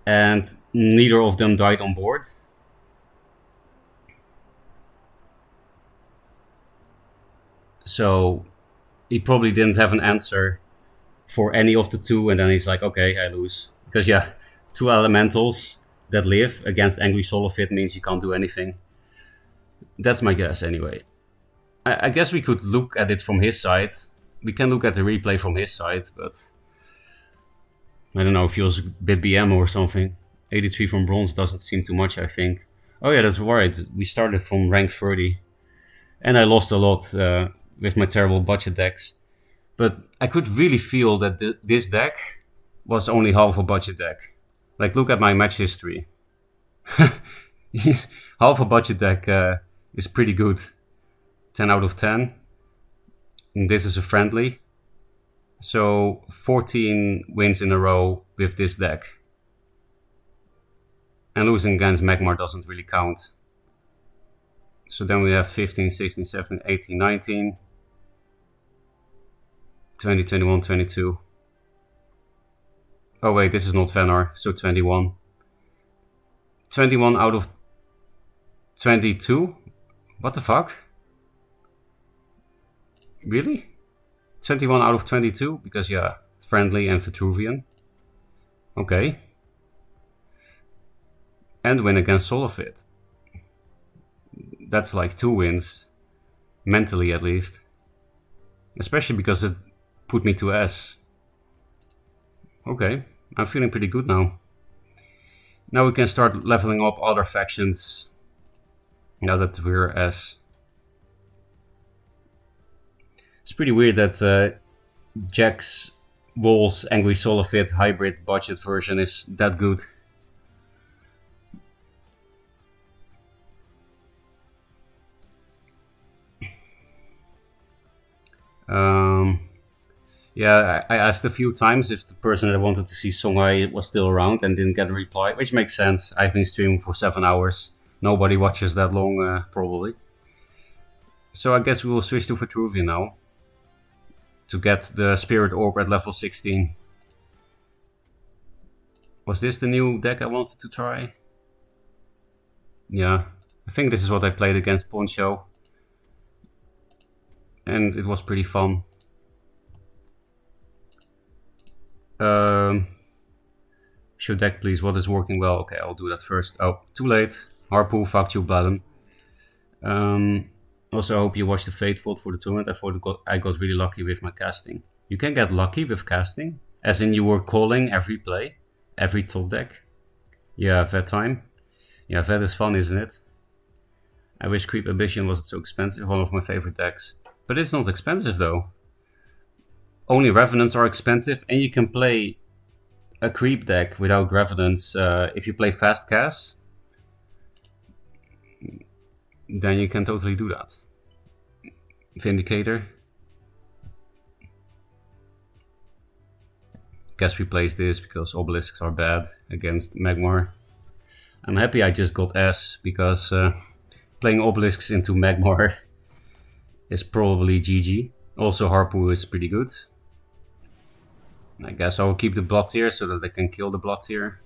and neither of them died on board. So he probably didn't have an answer for any of the 2, and then he's like, okay, I lose. Because yeah, 2 elementals that live against Angry Solifit means you can't do anything. That's my guess anyway. I guess we could look at it from his side. We can look at the replay from his side, but I don't know, feels a bit BM or something. 83 from bronze doesn't seem too much, I think. Oh yeah, that's right. We started from rank 30. And I lost a lot with my terrible budget decks. But I could really feel that this deck was only half a budget deck. Like, look at my match history. Half a budget deck is pretty good. 10 out of 10. And this is a friendly. So 14 wins in a row with this deck. And losing against Magmar doesn't really count. So then we have 15, 16, 17, 18, 19, 20, 21, 22. Oh wait, this is not Venar, so 21. 21 out of 22? What the fuck? Really? 21 out of 22? Because yeah, friendly and Vitruvian. Okay. And win against Solifit. That's like 2 wins. Mentally at least. Especially because it put me to S. Okay, I'm feeling pretty good now. Now we can start leveling up other factions. Now that we're S. It's pretty weird that Jack's Walls Angry Solifit hybrid budget version is that good. Yeah, I asked a few times if the person that wanted to see Songhai was still around and didn't get a reply, which makes sense. I've been streaming for 7 hours. Nobody watches that long, probably. So I guess we will switch to Vitruvian now. To get the Spirit Orb at level 16. Was this the new deck I wanted to try? Yeah, I think this is what I played against Poncho. And it was pretty fun. Show deck please, what is working well? Okay, I'll do that first. Oh, too late. Harpoon, fuck you, Baden. Also, I hope you watched the Fate Vault for the tournament. I thought I got really lucky with my casting. You can get lucky with casting? As in you were calling every play? Every top deck? Yeah, Vet time. Yeah, Vet is fun, isn't it? I wish Creep Ambition wasn't so expensive. One of my favorite decks. But it's not expensive though. Only Revenants are expensive, and you can play a creep deck without Revenants if you play fast cast. Then you can totally do that. Vindicator. Guess we place this because obelisks are bad against Magmar. I'm happy I just got S because playing obelisks into Magmar is probably GG. Also Harpoon is pretty good. I guess I will keep the Blood Tier so that I can kill the Blood Tier.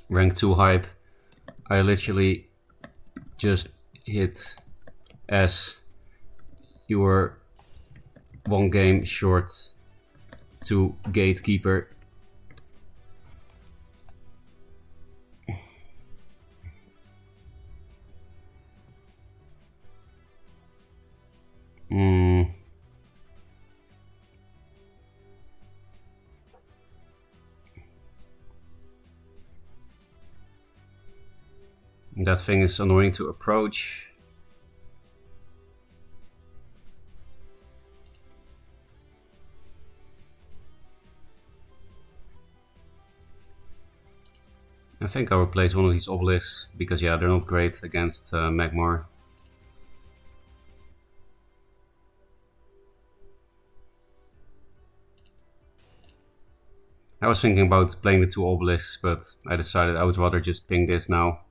Rank 2 hype. I literally just hit S. You were 1 game short to Gatekeeper. That thing is annoying to approach. I think I'll replace one of these obelisks, because yeah, they're not great against Magmar. I was thinking about playing the 2 obelisks, but I decided I would rather just ping this now.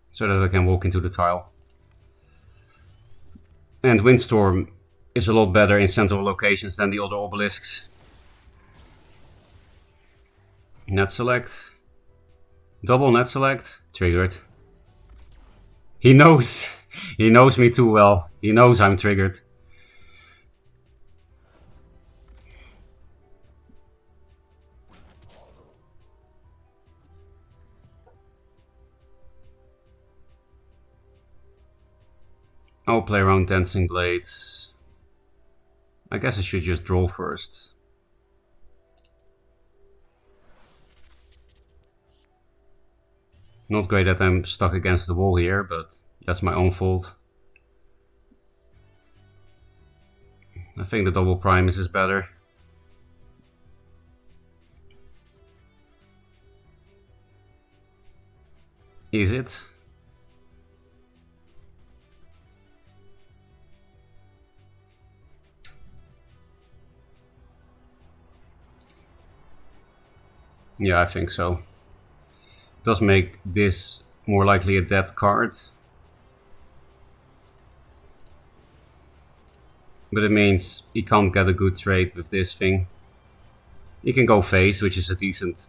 So that I can walk into the tile. And Windstorm is a lot better in central locations than the other obelisks. Net select. Double net select. Triggered. He knows. He knows me too well. He knows I'm triggered. I'll play around Dancing Blades. I guess I should just draw first. Not great that I'm stuck against the wall here, but that's my own fault. I think the double Primus is better. Is it? Yeah, I think so. It does make this more likely a dead card. But it means he can't get a good trade with this thing. He can go face, which is a decent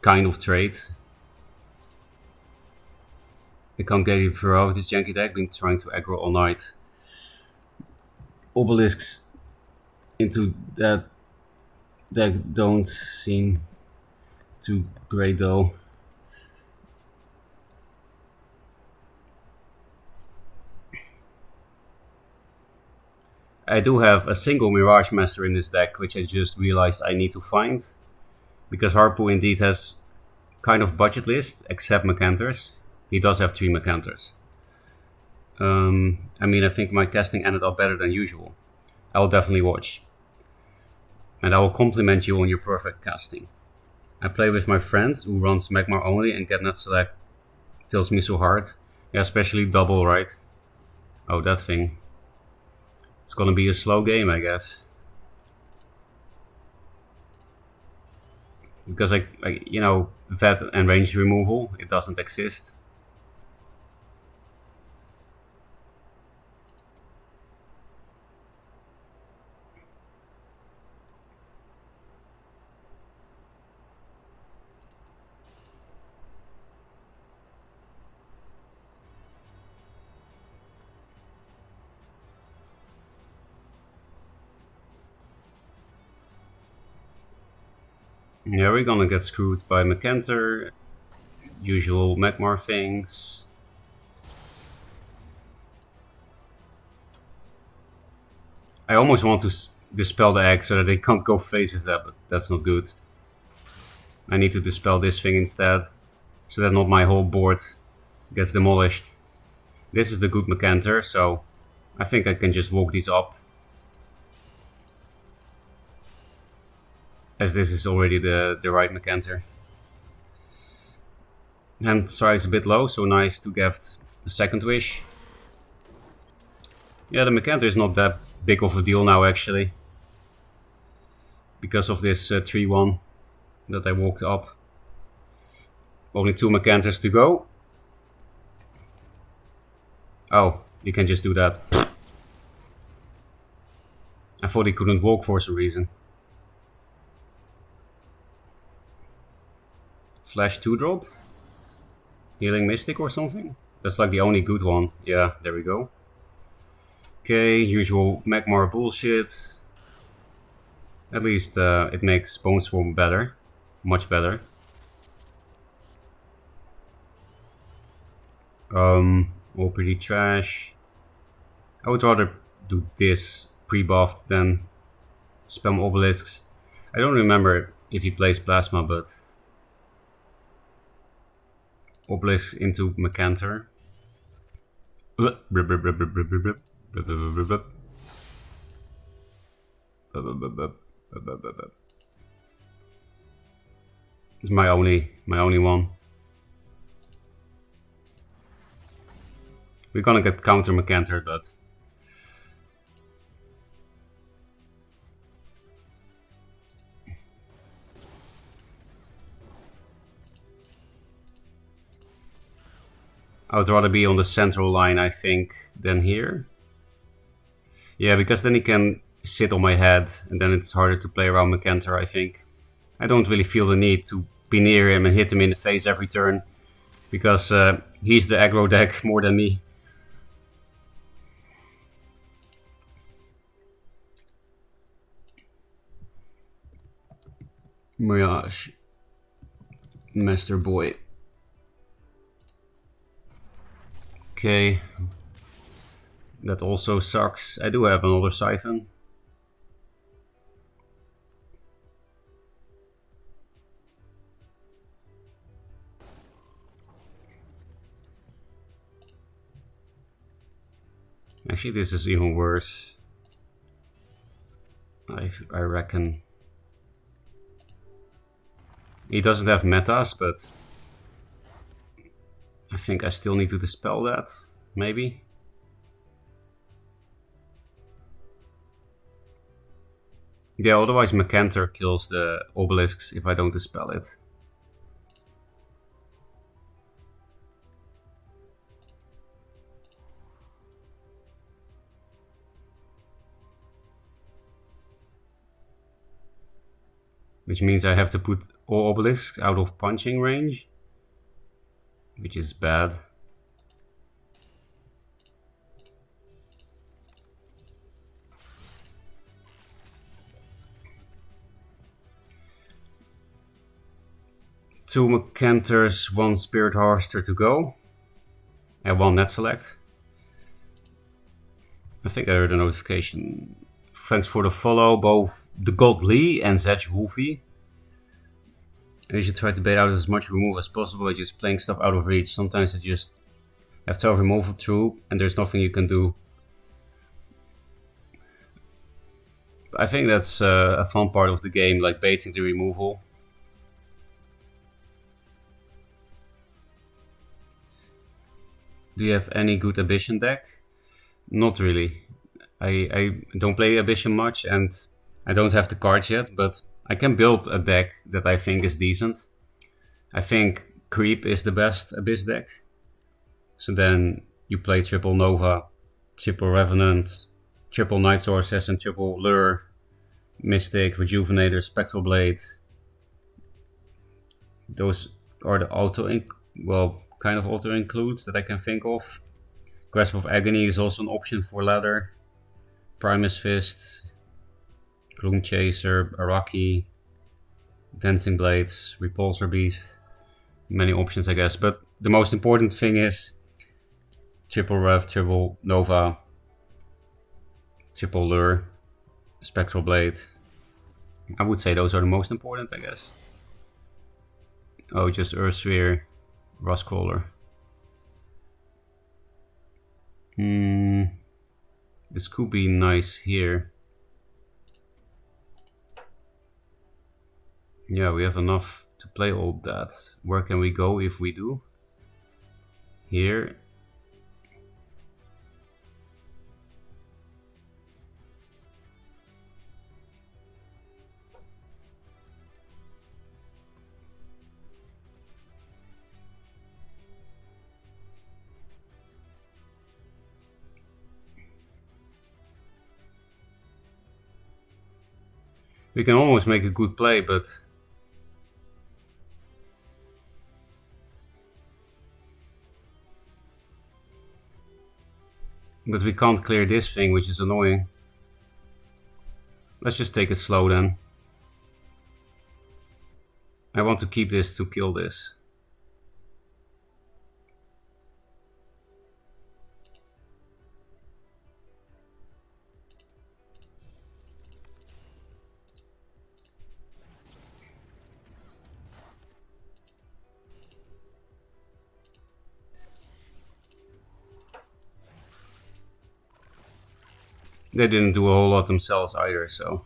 kind of trade. He can't get it through with this janky deck, been trying to aggro all night. Obelisks into that deck don't seem too great though. I do have a single Mirage Master in this deck, which I just realized I need to find. Because Harpoon indeed has kind of budget list, except Macanters. He does have 3 Macanters. I mean, I think my casting ended up better than usual. I will definitely watch. And I will compliment you on your perfect casting. I play with my friend who runs Magmar only, and get net select tilts me so hard. Yeah, especially double, right? Oh, that thing. It's gonna be a slow game, I guess. Because you know, vet and range removal, it doesn't exist. Yeah, we're gonna get screwed by Macanter. Usual Magmar things. I almost want to dispel the egg so that they can't go face with that, but that's not good. I need to dispel this thing instead, so that not my whole board gets demolished. This is the good Macanter, so I think I can just walk these up. As this is already the right Macanter. Hand size a bit low, so nice to get a second wish. Yeah, the Macanter is not that big of a deal now actually. Because of this 3-1 that I walked up. Only 2 Macanters to go. Oh, you can just do that. I thought he couldn't walk for some reason. Flash 2-drop? Healing Mystic or something? That's like the only good one. Yeah, there we go. Okay, usual Magmar bullshit. At least it makes Bone Swarm better. Much better. All pretty trash. I would rather do this pre-buffed than spam obelisks. I don't remember if he plays plasma, but obelisk into Mecanter. It's my only one. We're gonna get counter Mecanter, but I would rather be on the central line, I think, than here. Yeah, because then he can sit on my head, and then it's harder to play around Mecanter, I think. I don't really feel the need to be near him and hit him in the face every turn, because he's the aggro deck more than me. Mirage. Master Boy. Okay. That also sucks. I do have another Siphon. Actually, this is even worse. I reckon. He doesn't have metas, but I think I still need to dispel that. Maybe. Yeah, otherwise Mecanter kills the obelisks if I don't dispel it. Which means I have to put all obelisks out of punching range, which is bad. Two Mecanters, one Spirit Harvester to go, and one net select. I think I heard a notification. Thanks for the follow, both the God Lee and Zedge Wolfie. You should try to bait out as much removal as possible by just playing stuff out of reach. Sometimes you just have to remove it through and there's nothing you can do. I think that's a fun part of the game, like baiting the removal. Do you have any good Abyssinian deck? Not really. I don't play Abyssinian much and I don't have the cards yet, but I can build a deck that I think is decent. I think Creep is the best Abyss deck. So then you play triple Nova, triple Revenant, triple Night Sword Assassin, triple Lure, Mystic, Rejuvenator, Spectral Blade. Those are the kind of auto includes that I can think of. Grasp of Agony is also an option for ladder. Primus Fist, Gloom Chaser, Araki, Dancing Blades, Repulsor Beast. Many options, I guess, but the most important thing is triple Rev, triple Nova, triple Lure, Spectral Blade. I would say those are the most important, I guess. Oh, just Earth Sphere, Rustcrawler. This could be nice here. Yeah, we have enough to play all that. Where can we go if we do? Here. We can almost make a good play, but we can't clear this thing, which is annoying. Let's just take it slow then. I want to keep this to kill this. They didn't do a whole lot themselves either, so...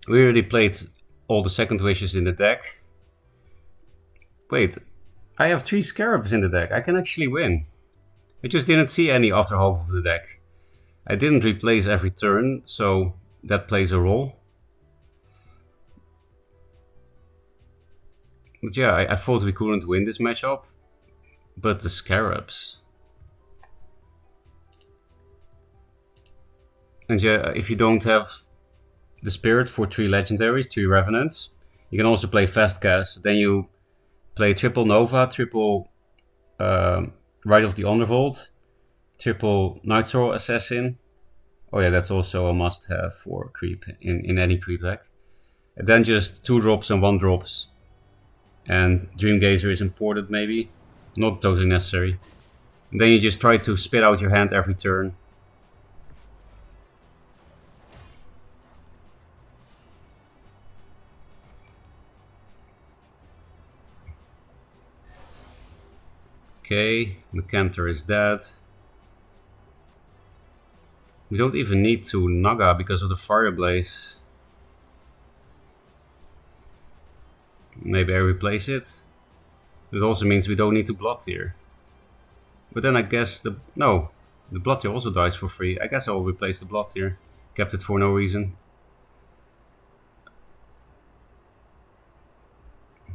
We already played all the second wishes in the deck. Wait, I have 3 Scarabs in the deck. I can actually win. I just didn't see any after half of the deck. I didn't replace every turn, so that plays a role. But yeah, I thought we couldn't win this matchup. But the Scarabs... And yeah, if you don't have the Spirit for 3 Legendaries, 3 Revenants, you can also play Fast Cast. Then you play triple Nova, triple Rite of the Underworld, triple Night Sorrow Assassin. Oh yeah, that's also a must-have for creep in any creep deck. And then just 2 drops and 1 drops. And Dreamgazer is important maybe. Not totally necessary. And then you just try to spit out your hand every turn. Okay, Mecantor is dead. We don't even need to Naga because of the Fire Blaze. Maybe I replace it. It also means we don't need to Blood Tear. But then I guess the Blood Tear also dies for free. I guess I'll replace the Blood Tear. Kept it for no reason.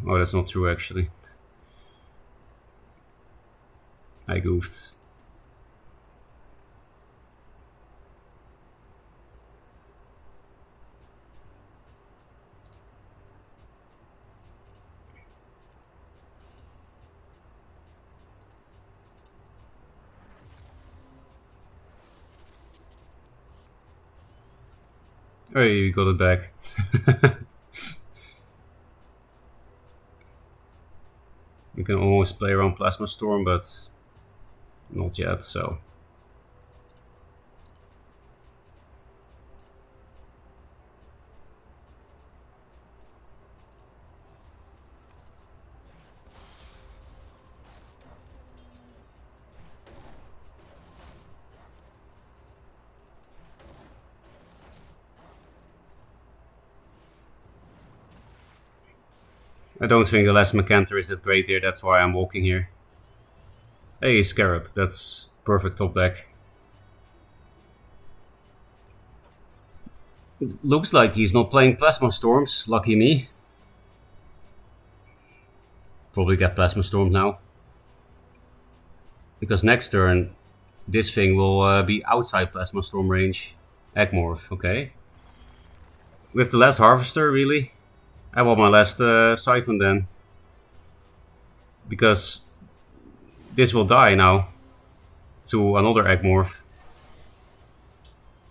Oh, that's not true actually. I goofed. Oh, you got it back. You can almost play around Plasma Storm, but not yet, so... I don't think the last Mecantor is that great here, that's why I'm walking here. Hey, Scarab, that's perfect top deck. It looks like he's not playing Plasma Storms, lucky me. Probably get Plasma Storm now. Because next turn, this thing will be outside Plasma Storm range. Egmorph, okay. With the last Harvester, really? I want my last Siphon then. Because this will die now to another Egmorph.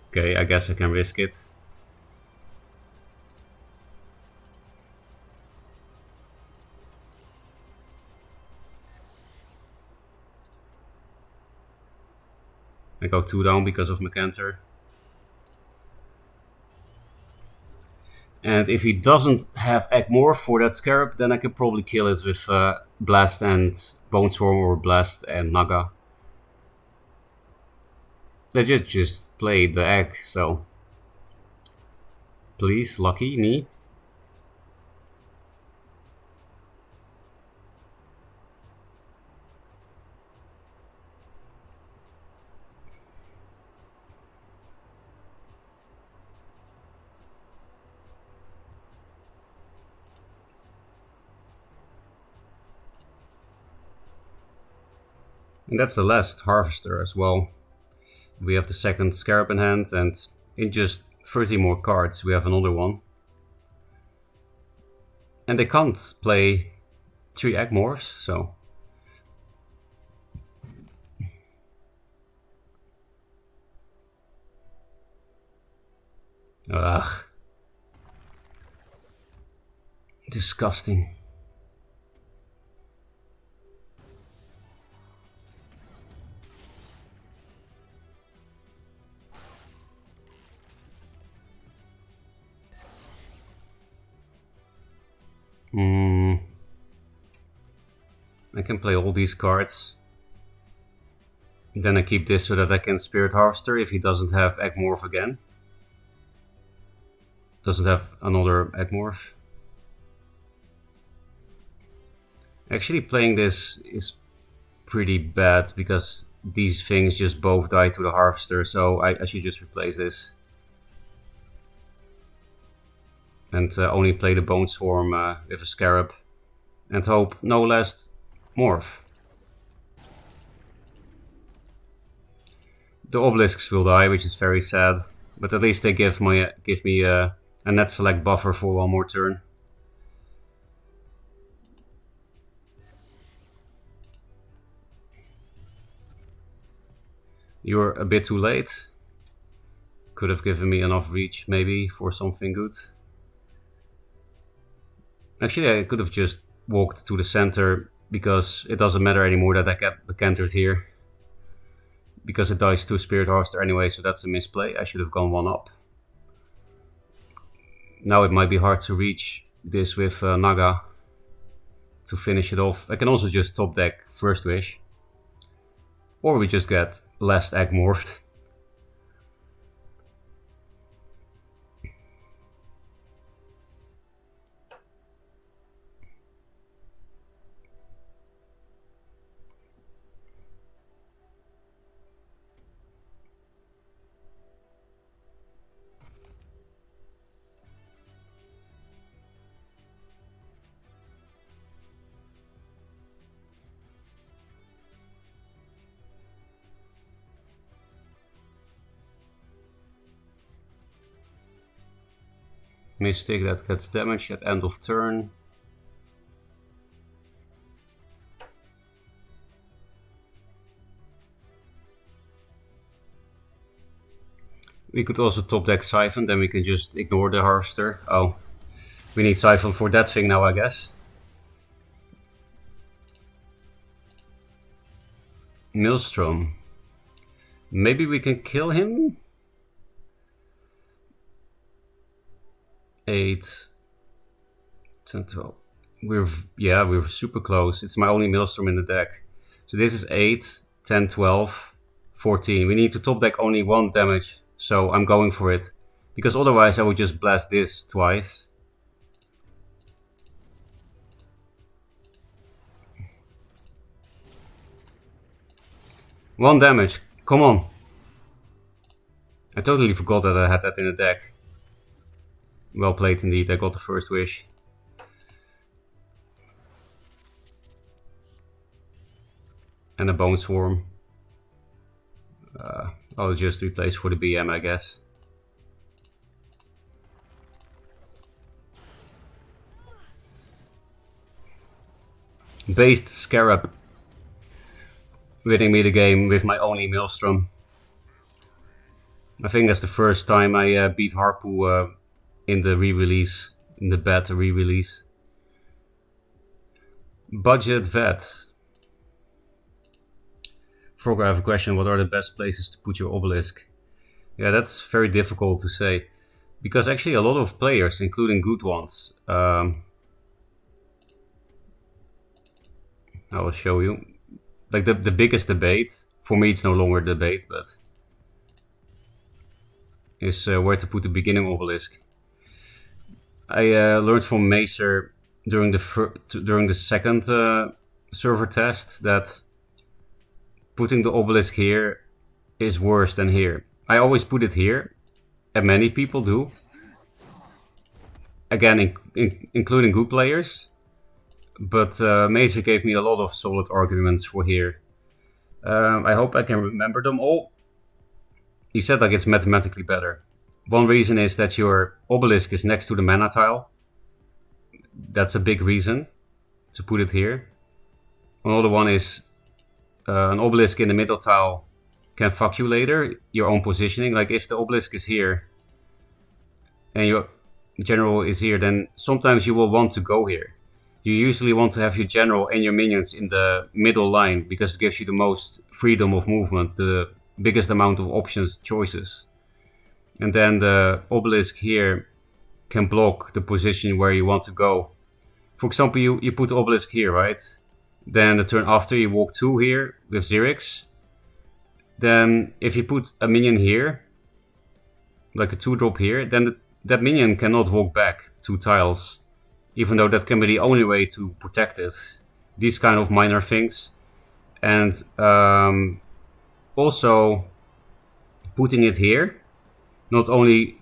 Okay, I guess I can risk it. I go 2 down because of Mecantor. And if he doesn't have Egmorph for that Scarab, then I can probably kill it with Blast and Bonesworm or Blast and Naga. They just played the egg, so... Please, lucky me. And that's the last Harvester as well. We have the second Scarab in hand, and in just 30 more cards we have another one. And they can't play 3 Egmorphs, so... Ugh. Disgusting. I can play all these cards. Then I keep this so that I can Spirit Harvester if he doesn't have Egg-Morph again. Doesn't have another Egg-Morph. Actually, playing this is pretty bad because these things just both die to the Harvester, so I should just replace this. And only play the Bone Swarm with a Scarab. And hope no last Morph. The Obelisks will die, which is very sad. But at least they give me a net select buffer for one more turn. You're a bit too late. Could have given me enough reach, maybe, for something good. Actually, I could have just walked to the center, because it doesn't matter anymore that I get cantered here. Because it dies to Spirit Harvester anyway, so that's a misplay. I should have gone one up. Now it might be hard to reach this with Naga to finish it off. I can also just top deck First Wish. Or we just get last Egg Morphed. Mystic that gets damaged at end of turn. We could also top deck Siphon, then we can just ignore the Harvester. Oh, we need Siphon for that thing now, I guess. Maelstrom. Maybe we can kill him? 8, 10, 12. We're super close. It's my only Maelstrom in the deck. So this is 8, 10, 12, 14. We need to top deck only 1 damage. So I'm going for it. Because otherwise I would just blast this twice. One damage. Come on. I totally forgot that I had that in the deck. Well played indeed, I got the First Wish. And a Bone Swarm. I'll just replace for the BM, I guess. Based Scarab. Winning me the game with my only Maelstrom. I think that's the first time I beat Harpu in the re-release, in the beta re-release. Budget vet. Ferocca, I have a question. What are the best places to put your obelisk? Yeah, that's very difficult to say. Because actually a lot of players, including good ones, I will show you. Like the biggest debate, for me it's no longer a debate, but is where to put the beginning obelisk. I learned from Macer during the second server test that putting the obelisk here is worse than here. I always put it here, and many people do. Again, including good players. But Macer gave me a lot of solid arguments for here. I hope I can remember them all. He said like it's mathematically better. One reason is that your obelisk is next to the mana tile. That's a big reason to put it here. Another one is an obelisk in the middle tile can fuck you later, your own positioning. Like if the obelisk is here and your general is here, then sometimes you will want to go here. You usually want to have your general and your minions in the middle line because it gives you the most freedom of movement, the biggest amount of options, choices. And then the obelisk here can block the position where you want to go. For example, you put the obelisk here, right? Then the turn after you walk 2 here with Xerix. then if you put a minion here, like a 2-drop here, then that minion cannot walk back 2 tiles, even though that can be the only way to protect it. These kind of minor things. And also putting it here not only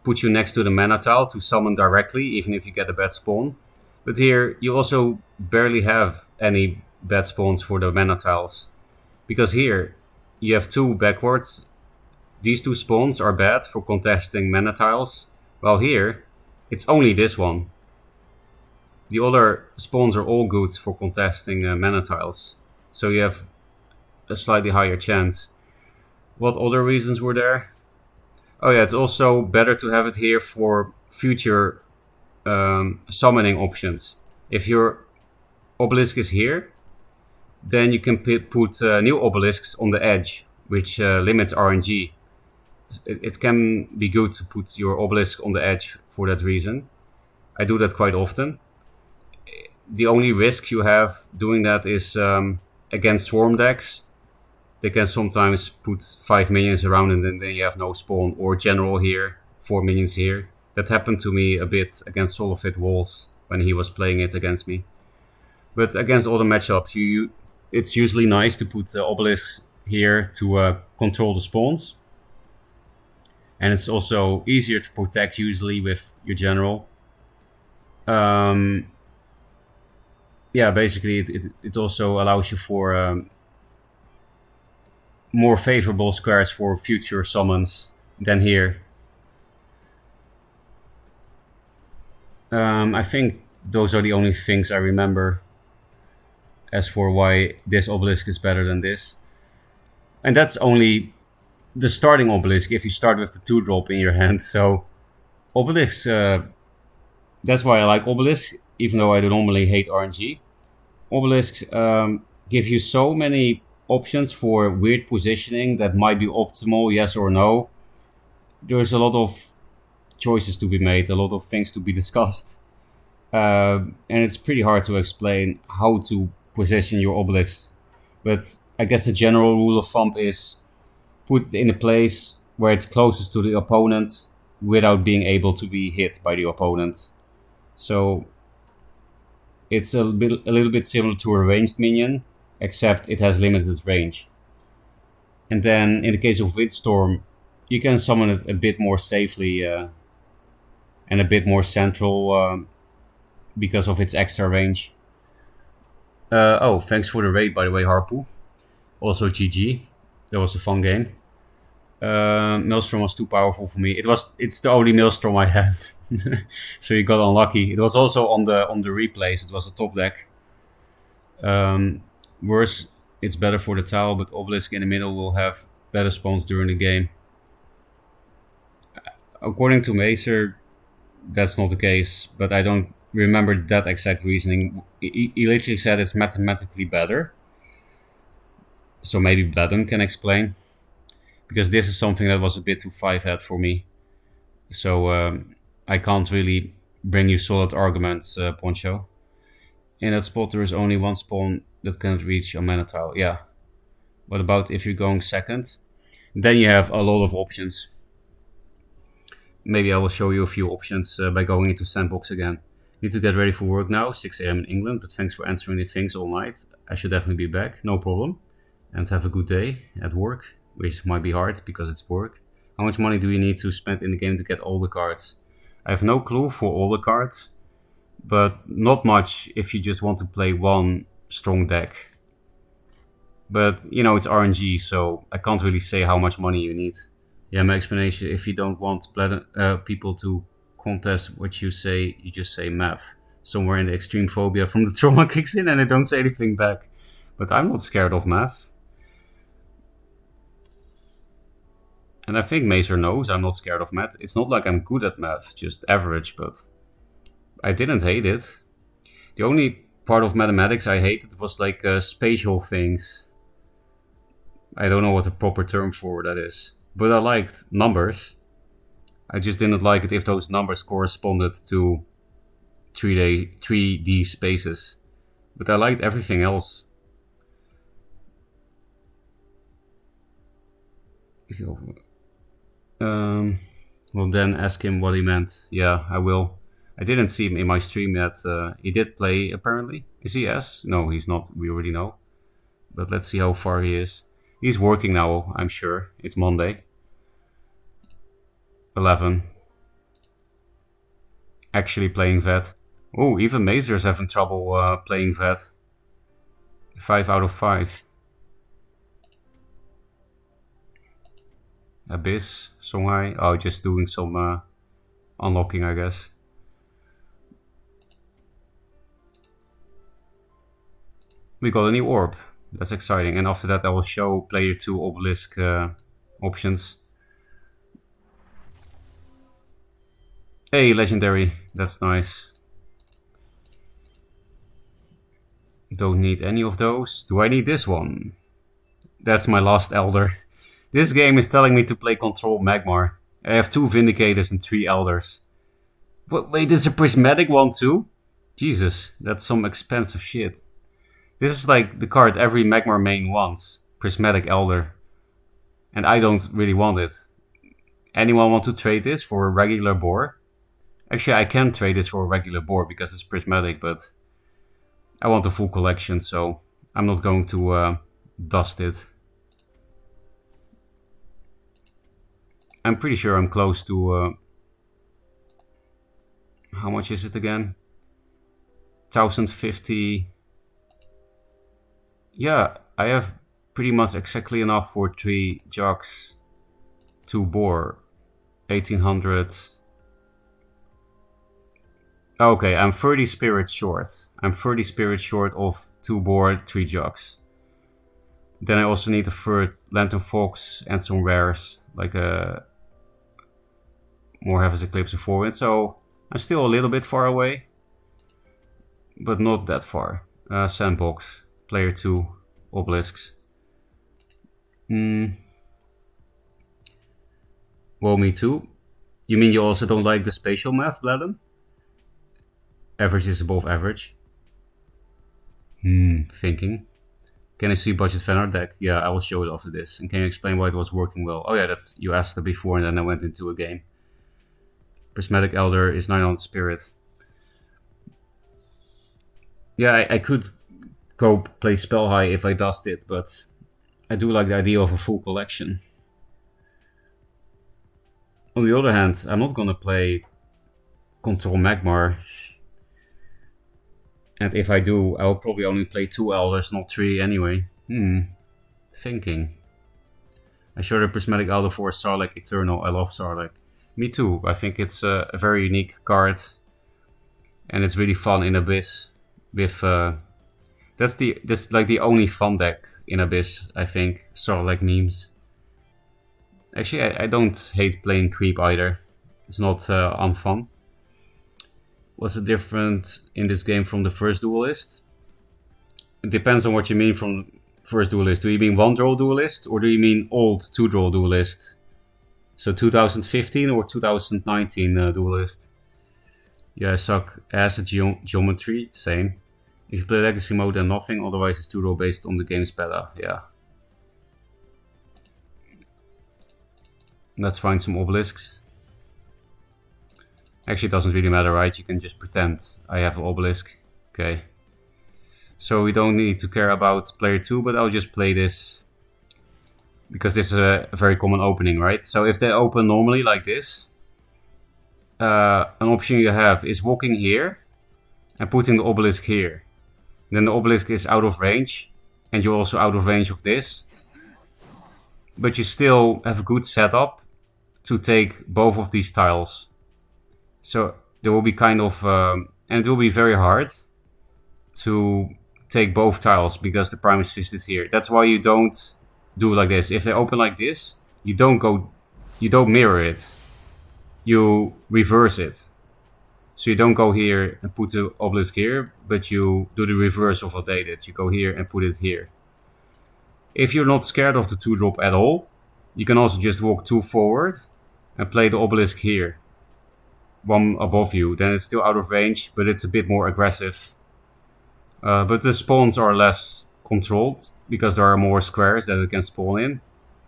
puts you next to the mana tile to summon directly, even if you get a bad spawn, but here you also barely have any bad spawns for the mana tiles. Because here you have 2 backwards. These 2 spawns are bad for contesting mana tiles, while here it's only this one. The other spawns are all good for contesting mana tiles, so you have a slightly higher chance. What other reasons were there? Oh yeah, it's also better to have it here for future summoning options. If your obelisk is here, then you can put new obelisks on the edge, which limits RNG. It can be good to put your obelisk on the edge for that reason. I do that quite often. The only risk you have doing that is against swarm decks. They can sometimes put 5 minions around and then you have no spawn, or general here, 4 minions here. That happened to me a bit against Solofit Walls when he was playing it against me. But against all the matchups, it's usually nice to put obelisks here to control the spawns. And it's also easier to protect usually with your general. Yeah, basically it also allows you for more favorable squares for future summons than here. I think those are the only things I remember as for why this obelisk is better than this. And that's only the starting obelisk if you start with the 2-drop in your hand. So obelisks, that's why I like obelisks, even though I normally hate RNG. Obelisks give you so many options for weird positioning that might be optimal, yes or no. There's a lot of choices to be made, a lot of things to be discussed. And it's pretty hard to explain how to position your obelisks. But I guess the general rule of thumb is put it in a place where it's closest to the opponent without being able to be hit by the opponent. So it's a little bit similar to a ranged minion, except it has limited range. And then in the case of Windstorm, you can summon it a bit more safely and a bit more central because of its extra range. Oh, thanks for the raid, by the way, Harpu. Also GG. That was a fun game. Maelstrom was too powerful for me. It's the only Maelstrom I have. So you got unlucky. It was also on the replays. It was a top deck. Worse, it's better for the tile, but Obelisk in the middle will have better spawns during the game. According to Macer, that's not the case, but I don't remember that exact reasoning. He literally said it's mathematically better. So maybe Bladden can explain. Because this is something that was a bit too 5-head for me. So I can't really bring you solid arguments, Poncho. In that spot there is only one spawn that can reach a mana tile. Yeah. What about if you're going second? Then you have a lot of options. Maybe I will show you a few options by going into Sandbox again. Need to get ready for work now, 6 AM in England, but thanks for answering the things all night. I should definitely be back, no problem. And have a good day at work, which might be hard because it's work. How much money do you need to spend in the game to get all the cards? I have no clue for all the cards, but not much if you just want to play one strong deck. But, you know, it's RNG, so I can't really say how much money you need. Yeah, my explanation, if you don't want people to contest what you say, you just say math. Somewhere in the extreme phobia from the trauma kicks in and I don't say anything back. But I'm not scared of math. And I think Macer knows I'm not scared of math. It's not like I'm good at math, just average, but I didn't hate it. The only part of mathematics I hated was like spatial things. I don't know what the proper term for that is. But I liked numbers. I just didn't like it if those numbers corresponded to 3D spaces. But I liked everything else. Well, then ask him what he meant. Yeah, I will. I didn't see him in my stream yet. He did play, apparently. Is he S? No, he's not. We already know. But let's see how far he is. He's working now, I'm sure. It's Monday. 11. Actually playing vet. Oh, even Mazer's having trouble playing vet. 5 out of 5. Abyss, Songhai. Oh, just doing some unlocking, I guess. We got a new orb. That's exciting. And after that I will show player 2 obelisk options. Hey, legendary. That's nice. Don't need any of those. Do I need this one? That's my last elder. This game is telling me to play Control Magmar. I have 2 Vindicators and 3 Elders. Wait, there's a Prismatic one too? Jesus, that's some expensive shit. This is like the card every Magmar main wants. Prismatic Elder. And I don't really want it. Anyone want to trade this for a regular boar? Actually, I can trade this for a regular boar because it's prismatic, but I want the full collection, so I'm not going to dust it. I'm pretty sure I'm close to... how much is it again? 1050... Yeah, I have pretty much exactly enough for 3 jugs, 2 boar, 1800... Okay, I'm 30 spirits short. I'm 30 spirits short of 2 boar, 3 jugs. Then I also need a third Lantern Fox and some rares, like a more Heaven's Eclipse and Forwind. So I'm still a little bit far away, but not that far. Sandbox, player 2, obelisks. Well, me too. You mean you also don't like the spatial math, Bladem? Average is above average. Thinking. Can I see budget fan art deck? Yeah, I will show it after this. And can you explain why it was working well? Oh yeah, that you asked it before and then I went into a game. Prismatic Elder is 900 spirit. Yeah, I could go play Spell High if I dust it, but I do like the idea of a full collection. On the other hand, I'm not gonna play Control Magmar. And if I do, I'll probably only play 2 Elders, not 3 anyway. Thinking. I showed a Prismatic Elder for Sarlacc Eternal. I love Sarlacc. Me too. I think it's a very unique card. And it's really fun in Abyss. With that's like the only fun deck in Abyss, I think. Sarlacc memes. Actually, I don't hate playing Creep either. It's not unfun. What's the difference in this game from the first Duelyst? It depends on what you mean from first Duelyst. Do you mean 1-draw Duelyst or do you mean old 2-draw Duelyst? So 2015 or 2019 Duelyst? Yeah, I suck ass at geometry. Same. If you play Legacy mode, then nothing. Otherwise, it's 2-draw based on the game's beta. Yeah. Let's find some obelisks. Actually, it doesn't really matter, right? You can just pretend I have an obelisk. Okay. So we don't need to care about player 2, but I'll just play this. Because this is a very common opening, right? So if they open normally like this, an option you have is walking here and putting the obelisk here. Then the obelisk is out of range, and you're also out of range of this. But you still have a good setup to take both of these tiles. So there will be kind of, and it will be very hard to take both tiles because the Primus Fist is here. That's why you don't do like this. If they open like this, you don't mirror it. You reverse it. So you don't go here and put the obelisk here, but you do the reverse of what they did. You go here and put it here. If you're not scared of the 2-drop at all, you can also just walk 2 forward and play the obelisk here. 1 above you, then it's still out of range, but it's a bit more aggressive. But the spawns are less controlled because there are more squares that it can spawn in.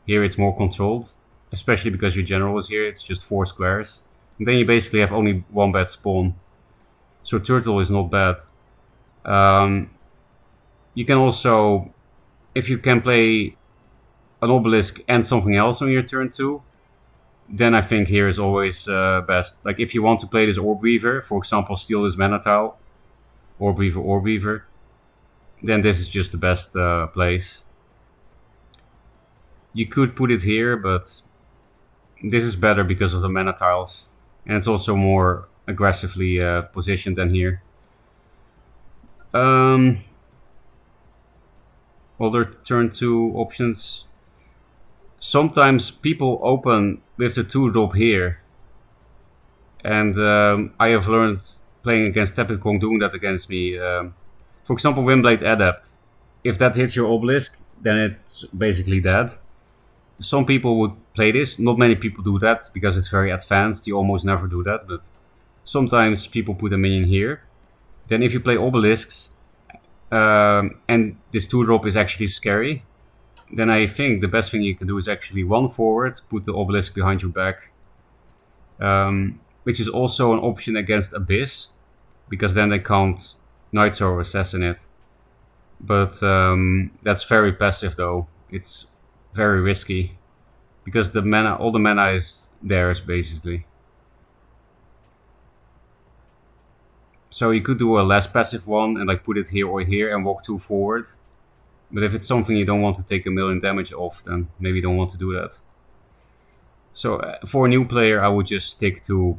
Here it's more controlled, especially because your general is here. It's just 4 squares. And then you basically have only 1 bad spawn. So turtle is not bad. You can also, if you can play an obelisk and something else on your turn 2, then I think here is always best. Like if you want to play this Orb Weaver, for example, steal this mana tile, Orb Weaver, then this is just the best place. You could put it here, but this is better because of the mana tiles. And it's also more aggressively positioned than here. Other turn 2 options. Sometimes people open with the 2-drop here. And I have learned playing against Tepid Kong doing that against me. For example, Windblade Adept. If that hits your obelisk, then it's basically dead. Some people would play this. Not many people do that because it's very advanced. You almost never do that. But sometimes people put a minion here. Then if you play obelisks, and this 2-drop is actually scary, then I think the best thing you can do is actually run forward, put the obelisk behind your back, which is also an option against Abyss, because then they can't Night Sorrow assassinate. But that's very passive though. It's very risky, because the mana, all the mana is theirs basically. So you could do a less passive one and like put it here or here and walk 2 forward. But if it's something you don't want to take 1,000,000 damage off, then maybe you don't want to do that. So for a new player, I would just stick to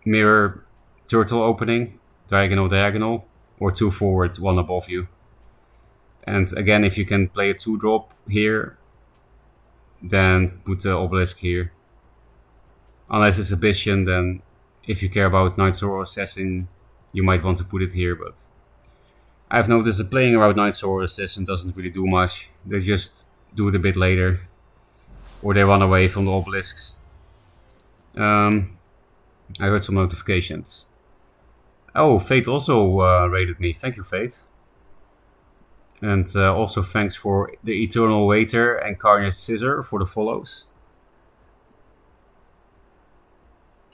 mirror, turtle opening, diagonal, or 2 forward, 1 above you. And again, if you can play a 2-drop here, then put the obelisk here. Unless it's Abyssian, then if you care about Night Sorrow Assassin, you might want to put it here, but I've noticed that playing around Night Sorrow Assassin doesn't really do much. They just do it a bit later, or they run away from the obelisks. I heard some notifications. Oh, Fate also raided me. Thank you, Fate. And also thanks for the Eternal Waiter and Carnage Scissor for the follows.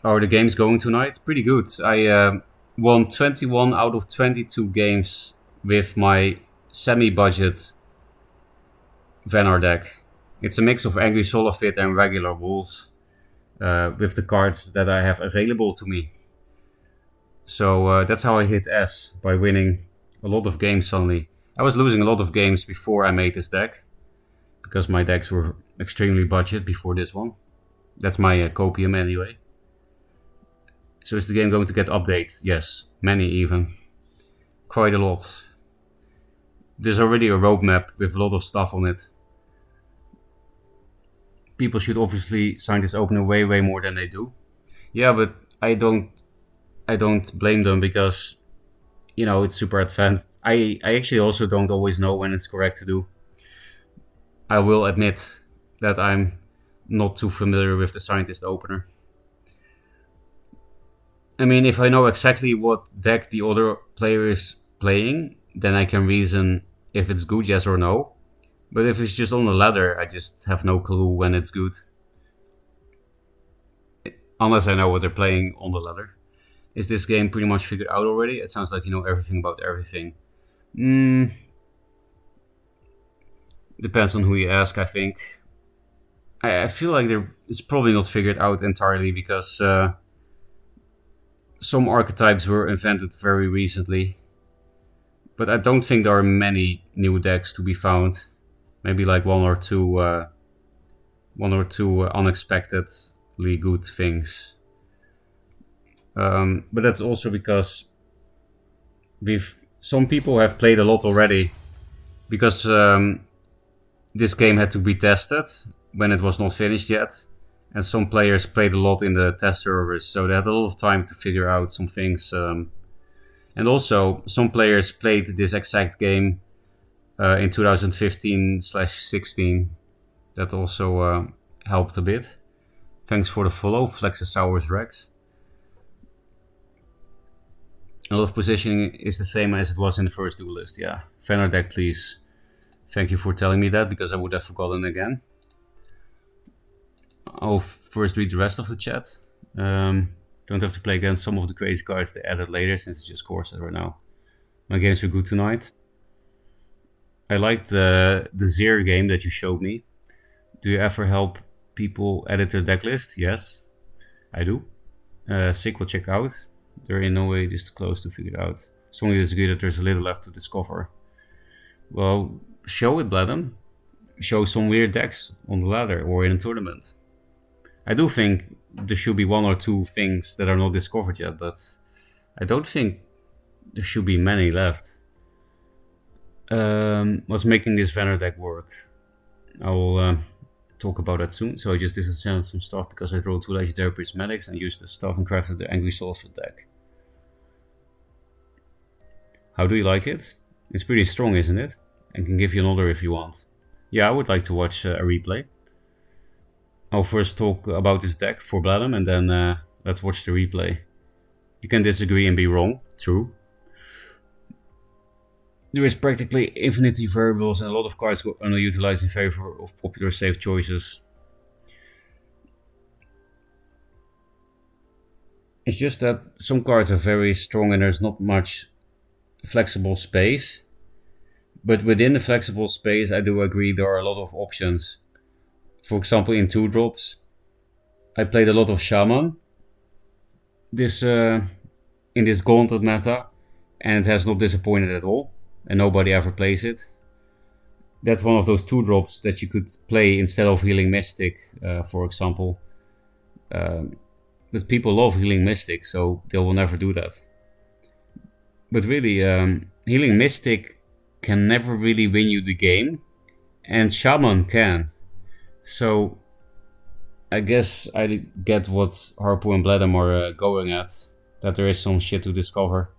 How are the games going tonight? Pretty good. I won 21 out of 22 games with my semi-budget Venar deck. It's a mix of Angry Solafit and regular Wolves with the cards that I have available to me. So that's how I hit S, by winning a lot of games suddenly. I was losing a lot of games before I made this deck, because my decks were extremely budget before this one. That's my copium anyway. So is the game going to get updates? Yes, many even. Quite a lot. There's already a roadmap with a lot of stuff on it. People should obviously sign this opener way more than they do. Yeah, but I don't blame them, because you know, it's super advanced. I actually also don't always know when it's correct to do. I will admit that I'm not too familiar with the Scientist opener. I mean, if I know exactly what deck the other player is playing, then I can reason if it's good, yes or no. But if it's just on the ladder, I just have no clue when it's good. Unless I know what they're playing on the ladder. Is this game pretty much figured out already? It sounds like you know everything about everything. Depends on who you ask, I think. I feel like it's probably not figured out entirely, because some archetypes were invented very recently. But I don't think there are many new decks to be found. Maybe like one or two unexpectedly good things. But that's also because some people have played a lot already, because this game had to be tested when it was not finished yet, and some players played a lot in the test servers, so they had a lot of time to figure out some things. And also, some players played this exact game in 2015/16. That also helped a bit. Thanks for the follow, Flexosaurus Rex. A lot of positioning is the same as it was in the first Duelyst, yeah. Venar deck, please. Thank you for telling me that, because I would have forgotten again. I'll first read the rest of the chat. Don't have to play against some of the crazy cards they added later, since it's just core set right now. My games were good tonight. I liked the Zero game that you showed me. Do you ever help people edit their deck list? Yes, I do. Sick will check out. They're in no way this close to figure it out. Strongly disagree that there's a little left to discover. Well, show it, Bladem. Show some weird decks on the ladder or in a tournament. I do think there should be one or two things that are not discovered yet, but I don't think there should be many left. What's making this Vanner deck work? I will talk about that soon. So I just disenchanted some stuff because I rolled 2 legendary prismatics and used the stuff and crafted the Angry Souls deck. How do you like it? It's pretty strong, isn't it? And can give you another if you want. Yeah, I would like to watch a replay. I'll first talk about this deck for Bladem and then let's watch the replay. You can disagree and be wrong, true. There is practically infinity variables and a lot of cards go underutilized in favor of popular safe choices. It's just that some cards are very strong and there's not much flexible space. But within the flexible space, I do agree there are a lot of options. For example, in 2-drops, I played a lot of Shaman in this Gauntlet meta, and it has not disappointed at all, and nobody ever plays it. That's one of those 2-drops that you could play instead of Healing Mystic, for example. But people love Healing Mystic, so they will never do that. But really, Healing Mystic can never really win you the game, and Shaman can. So I guess I get what Harpo and Bladem are going at, that there is some shit to discover.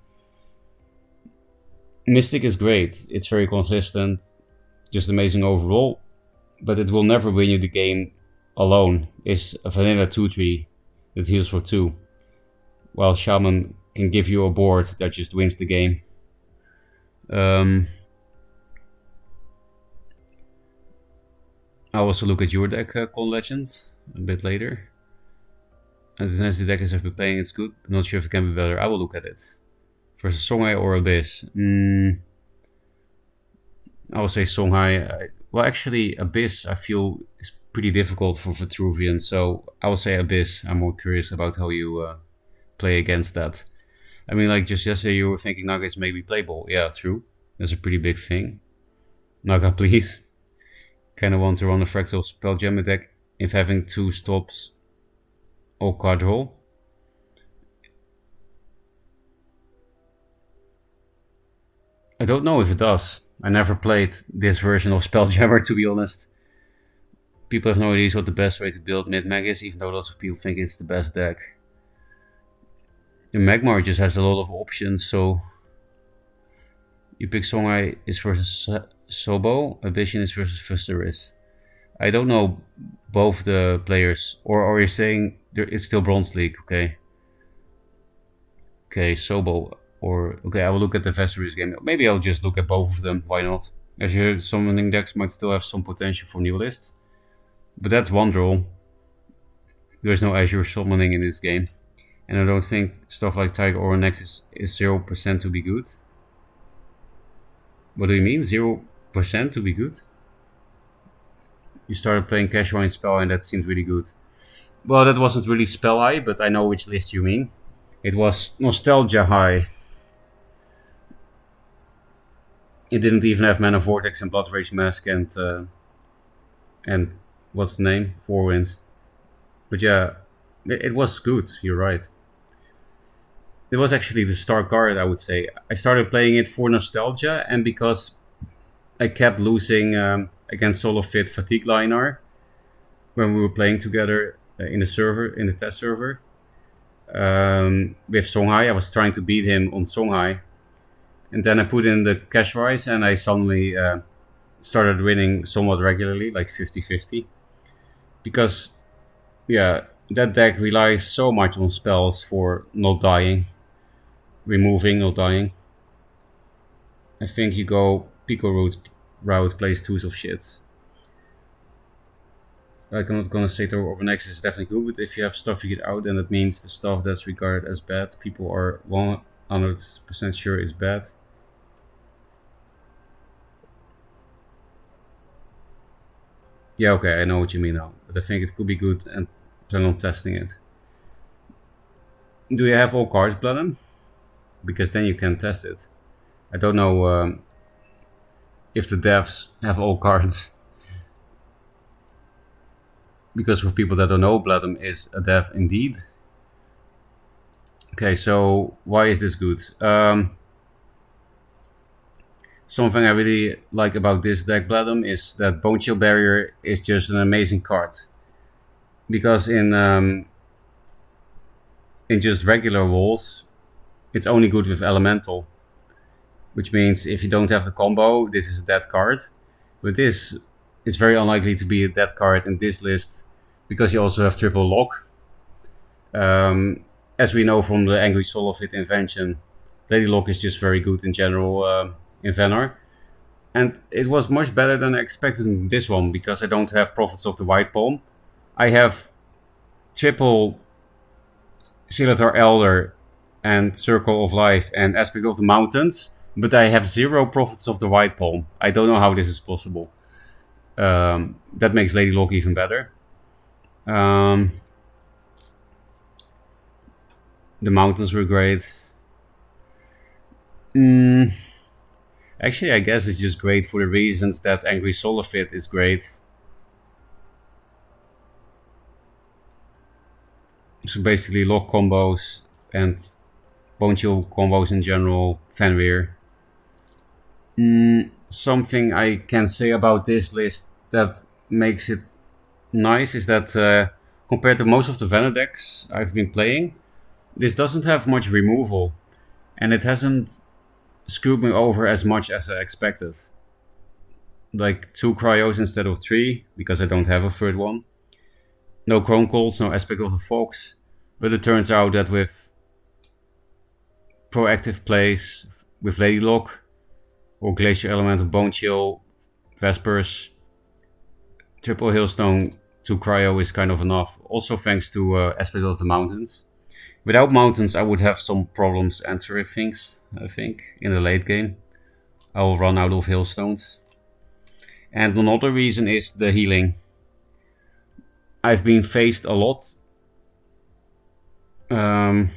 Mystic is great, it's very consistent, just amazing overall, but it will never win you the game alone. It's a vanilla 2-3 that heals for 2, while Shaman can give you a board that just wins the game. I'll also look at your deck, Con Legend, a bit later. And as the deck is I've been playing, it's good. I'm not sure if it can be better. I will look at it. Versus Songhai or Abyss? I will say Songhai. Well, actually, Abyss I feel is pretty difficult for Vitruvian, so I will say Abyss. I'm more curious about how you play against that. I mean, like just yesterday you were thinking Naga is maybe playable. Yeah, true. That's a pretty big thing. Naga, please. Kinda want to run a Fractal Spelljammer deck if having 2 stops or card roll. I don't know if it does. I never played this version of Spelljammer, to be honest. People have no idea what the best way to build mid-mag is, even though lots of people think it's the best deck. The Magmar just has a lot of options, so you pick Songhai is versus Sobo, Abyssion is versus Fusteris. I don't know both the players, or are you saying it's still Bronze League? Okay. Okay, Sobo, or okay, I will look at the Fusteris game. Maybe I'll just look at both of them. Why not? As you heard, summoning decks might still have some potential for Duelyst, but that's one draw. There's no Azure summoning in this game, and I don't think stuff like Tiger or Nex is 0% to be good. What do you mean, 0% to be good? You started playing Cashwine Spell and that seemed really good. Well, that wasn't really Spell Eye, but I know which list you mean. It was Nostalgia High. It didn't even have Mana Vortex and Blood Rage Mask and what's the name? 4 Winds. But yeah, it was good, you're right. It was actually the star card, I would say. I started playing it for nostalgia and because I kept losing against Solofit Fatigue Linar when we were playing together in the test server. With Songhai, I was trying to beat him on Songhai. And then I put in the Cash Rise and I suddenly started winning somewhat regularly, like 50-50. Because, yeah, that deck relies so much on spells for not dying. Removing, not dying. I think you go Pico route, plays 2s of shit. Like, I'm not gonna say throw over next is definitely good, but if you have stuff you get out, then that means the stuff that's regarded as bad, people are 100% sure is bad. Yeah, okay, I know what you mean now, but I think it could be good and plan on testing it. Do you have all cards, Blenheim? Because then you can test it. I don't know if the devs have all cards. Because for people that don't know, Bladem is a dev indeed. Okay, so why is this good? Something I really like about this deck, Bladem, is that Bone Chill Barrier is just an amazing card. Because in just regular walls, it's only good with Elemental. Which means if you don't have the combo, this is a dead card. But this is very unlikely to be a dead card in this list, because you also have triple lock. As we know from the Angry Solofit invention, Lady Lock is just very good in general in Venar. And it was much better than I expected in this one, because I don't have Prophets of the White Palm. I have triple Silatar Elder and Circle of Life and Aspect of the Mountains, but I have 0 Prophets of the White Palm. I don't know how this is possible. That makes Lady Lock even better. The mountains were great. Actually, I guess it's just great for the reasons that Angry Solofit is great. So basically, lock combos and Bone Chill combos in general, Fenrir. Something I can say about this list that makes it nice is that compared to most of the Venom decks I've been playing, this doesn't have much removal, and it hasn't screwed me over as much as I expected. Like 2 Cryos instead of 3, because I don't have a third one. No Chrome Calls, no Aspect of the Fox, but it turns out that with proactive plays, with Lady Lock, or Glacier Elemental Bone Chill, Vespers, triple Hailstone to Cryo is kind of enough. Also thanks to Aspect of the Mountains. Without Mountains, I would have some problems answering things, I think, in the late game. I will run out of Hailstones. And another reason is the healing. I've been faced a lot. And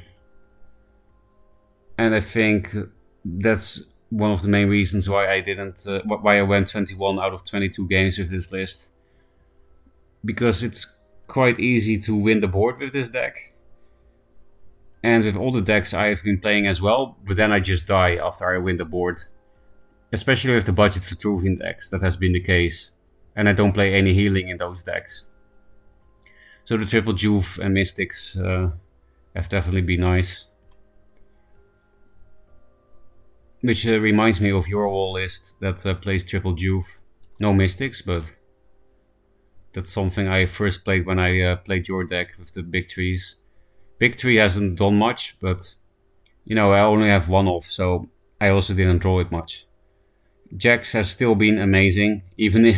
I think that's one of the main reasons why I didn't, why I went 21 out of 22 games with this list. Because it's quite easy to win the board with this deck. And with all the decks I've been playing as well, but then I just die after I win the board. Especially with the budget for Vitruvian decks, that has been the case. And I don't play any healing in those decks. So the triple Juve and Mystics have definitely been nice. Which reminds me of your wall list that plays triple Juve. No Mystics, but that's something I first played when I played your deck with the big trees. Big tree hasn't done much, but you know, I only have 1 off, so I also didn't draw it much. Jax has still been amazing, even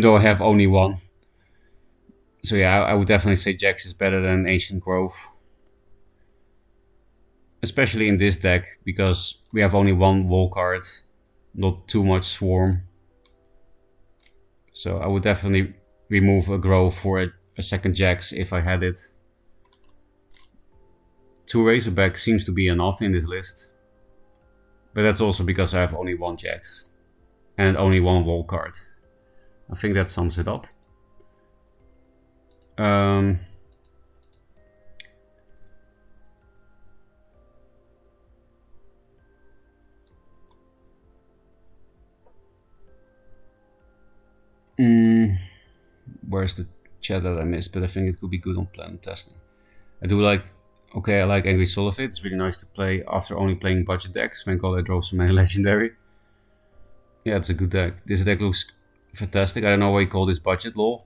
though I have only 1. So yeah, I would definitely say Jax is better than Ancient Grove. Especially in this deck, because we have only 1 wall card, not too much Swarm. So I would definitely remove a Grove for a second Jax if I had it. 2 Razorback seems to be enough in this list. But that's also because I have only 1 Jax. And only 1 wall card. I think that sums it up. Where's the chat that I missed? But I think it could be good on plan testing. I do like... Okay, I like Angry Solofit. It's really nice to play after only playing budget decks. Thank God I drove so many legendary. Yeah, it's a good deck. This deck looks fantastic. I don't know why you call this budget, lol.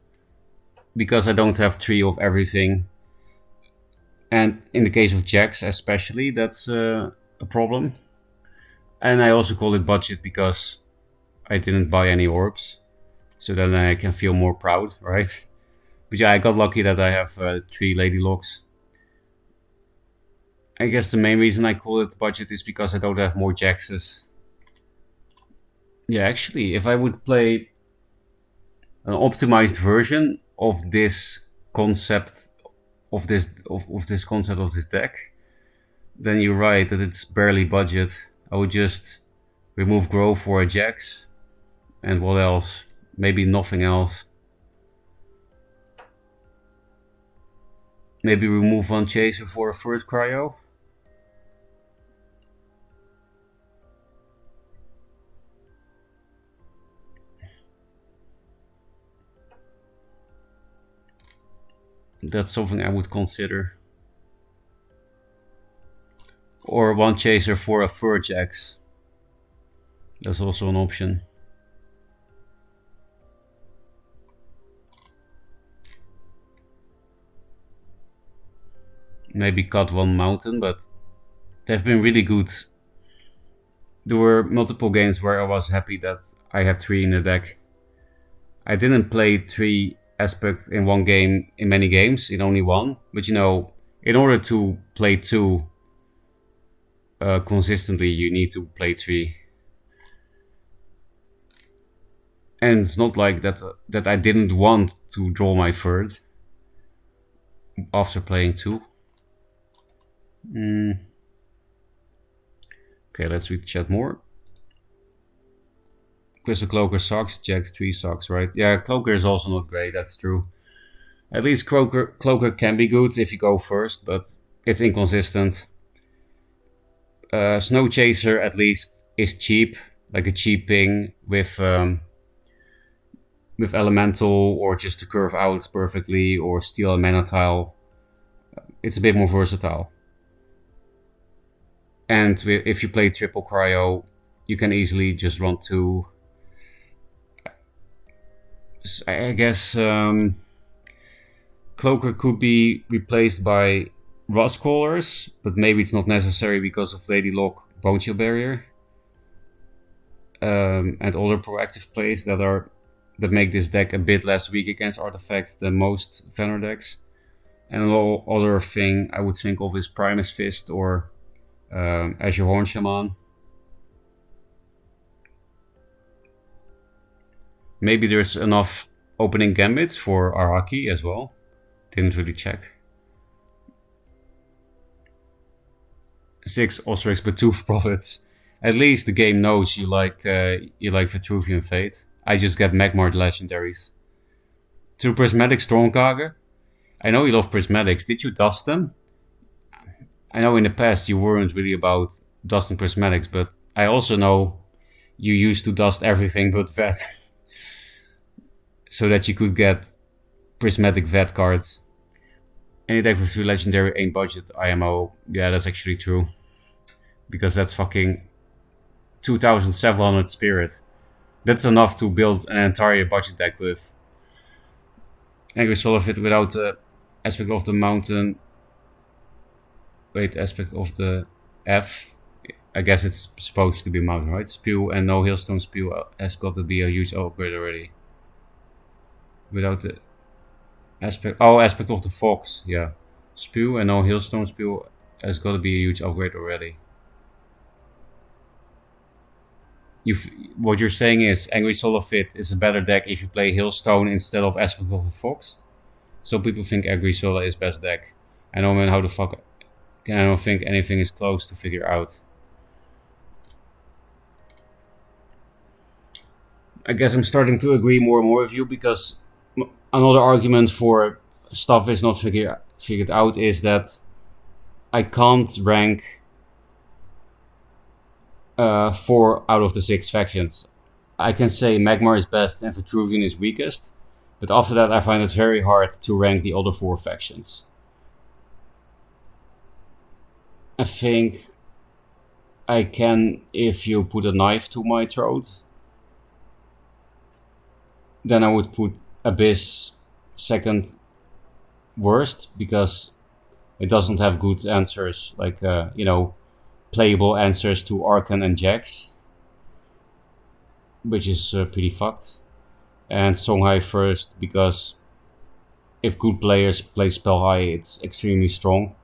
Because I don't have 3 of everything. And in the case of Jax especially, that's a problem. And I also call it budget because I didn't buy any orbs. So then I can feel more proud, right? But yeah, I got lucky that I have 3 Lady Locks. I guess the main reason I call it budget is because I don't have more Jaxes. Yeah, actually, if I would play an optimized version of this concept of this concept of this deck, then you're right that it's barely budget. I would just remove Grow for a Jax, and what else? Maybe nothing else. Maybe remove one Chaser for a first Cryo. That's something I would consider. Or one Chaser for a Furjax. That's also an option. Maybe cut one Mountain, but they've been really good. There were multiple games where I was happy that I had 3 in the deck. I didn't play 3 aspects in one game in many games, in only one. But you know, in order to play 2 consistently, you need to play 3. And it's not like that I didn't want to draw my third after playing 2. Okay, let's read the chat more. Crystal Cloaker sucks, Jax 3 sucks, right? Yeah, Cloaker is also not great, that's true. At least Cloaker can be good if you go first, but it's inconsistent. Snow Chaser at least is cheap, like a cheap ping with Elemental, or just to curve out perfectly, or steal a mana tile. It's a bit more versatile. And if you play triple Cryo, you can easily just run 2. I guess Cloaker could be replaced by Rust Callers, but maybe it's not necessary because of Lady Lock, Bone Shield Barrier, and other proactive plays that make this deck a bit less weak against artifacts than most Vanner decks. And another other thing I would think of is Primus Fist or Azure Horn Shaman. Maybe there's enough opening gambits for Araki as well. Didn't really check. 6 Osrix, but 2 Prophets. At least the game knows you like Vitruvian Fate. I just get Magmar legendaries. 2 Prismatic Stormkage. I know you love Prismatics. Did you dust them? I know in the past you weren't really about dusting Prismatics, but I also know you used to dust everything but Vet. So that you could get Prismatic Vet cards. Any deck with 3 legendary ain't budget IMO. Yeah, that's actually true. Because that's fucking 2,700 spirit. That's enough to build an entire budget deck with. Angry Soul of it without the aspect of the mountain. Wait, aspect of the F. I guess it's supposed to be mountain, right? Spew and no Hailstone Spew has got to be a huge upgrade already. Without the aspect of the Fox, yeah. Spew and no Hailstone Spew has got to be a huge upgrade already. What you're saying is Angry Soul of It is a better deck if you play Hailstone instead of Aspect of the Fox. So people think Angry Soul is best deck. I know, man, how the fuck I don't think anything is close to figure out. I guess I'm starting to agree more and more with you, because another argument for stuff is not figured out is that I can't rank 4 out of the 6 factions. I can say Magmar is best and Vitruvian is weakest, but after that I find it very hard to rank the other 4 factions. I think I can if you put a knife to my throat. Then I would put Abyss second worst, because it doesn't have good answers, like, playable answers to Archon and Jax, which is pretty fucked. And Songhai first, because if good players play spell high, it's extremely strong,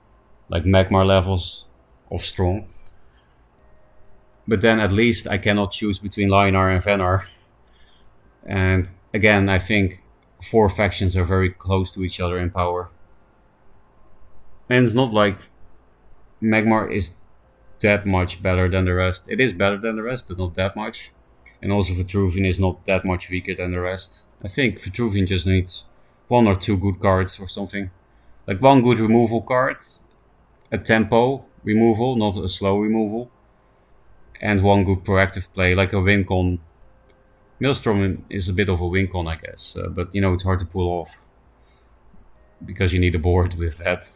like Magmar levels of strong. But then at least I cannot choose between Linar and Venar. And again, I think 4 factions are very close to each other in power. And it's not like Magmar is that much better than the rest. It is better than the rest, but not that much. And also Vitruvian is not that much weaker than the rest. I think Vitruvian just needs 1 or 2 good cards or something. Like 1 good removal card, a tempo removal, not a slow removal, and 1 good proactive play, like a win con. Maelstrom is a bit of a win con, I guess, but you know, it's hard to pull off because you need a board with that.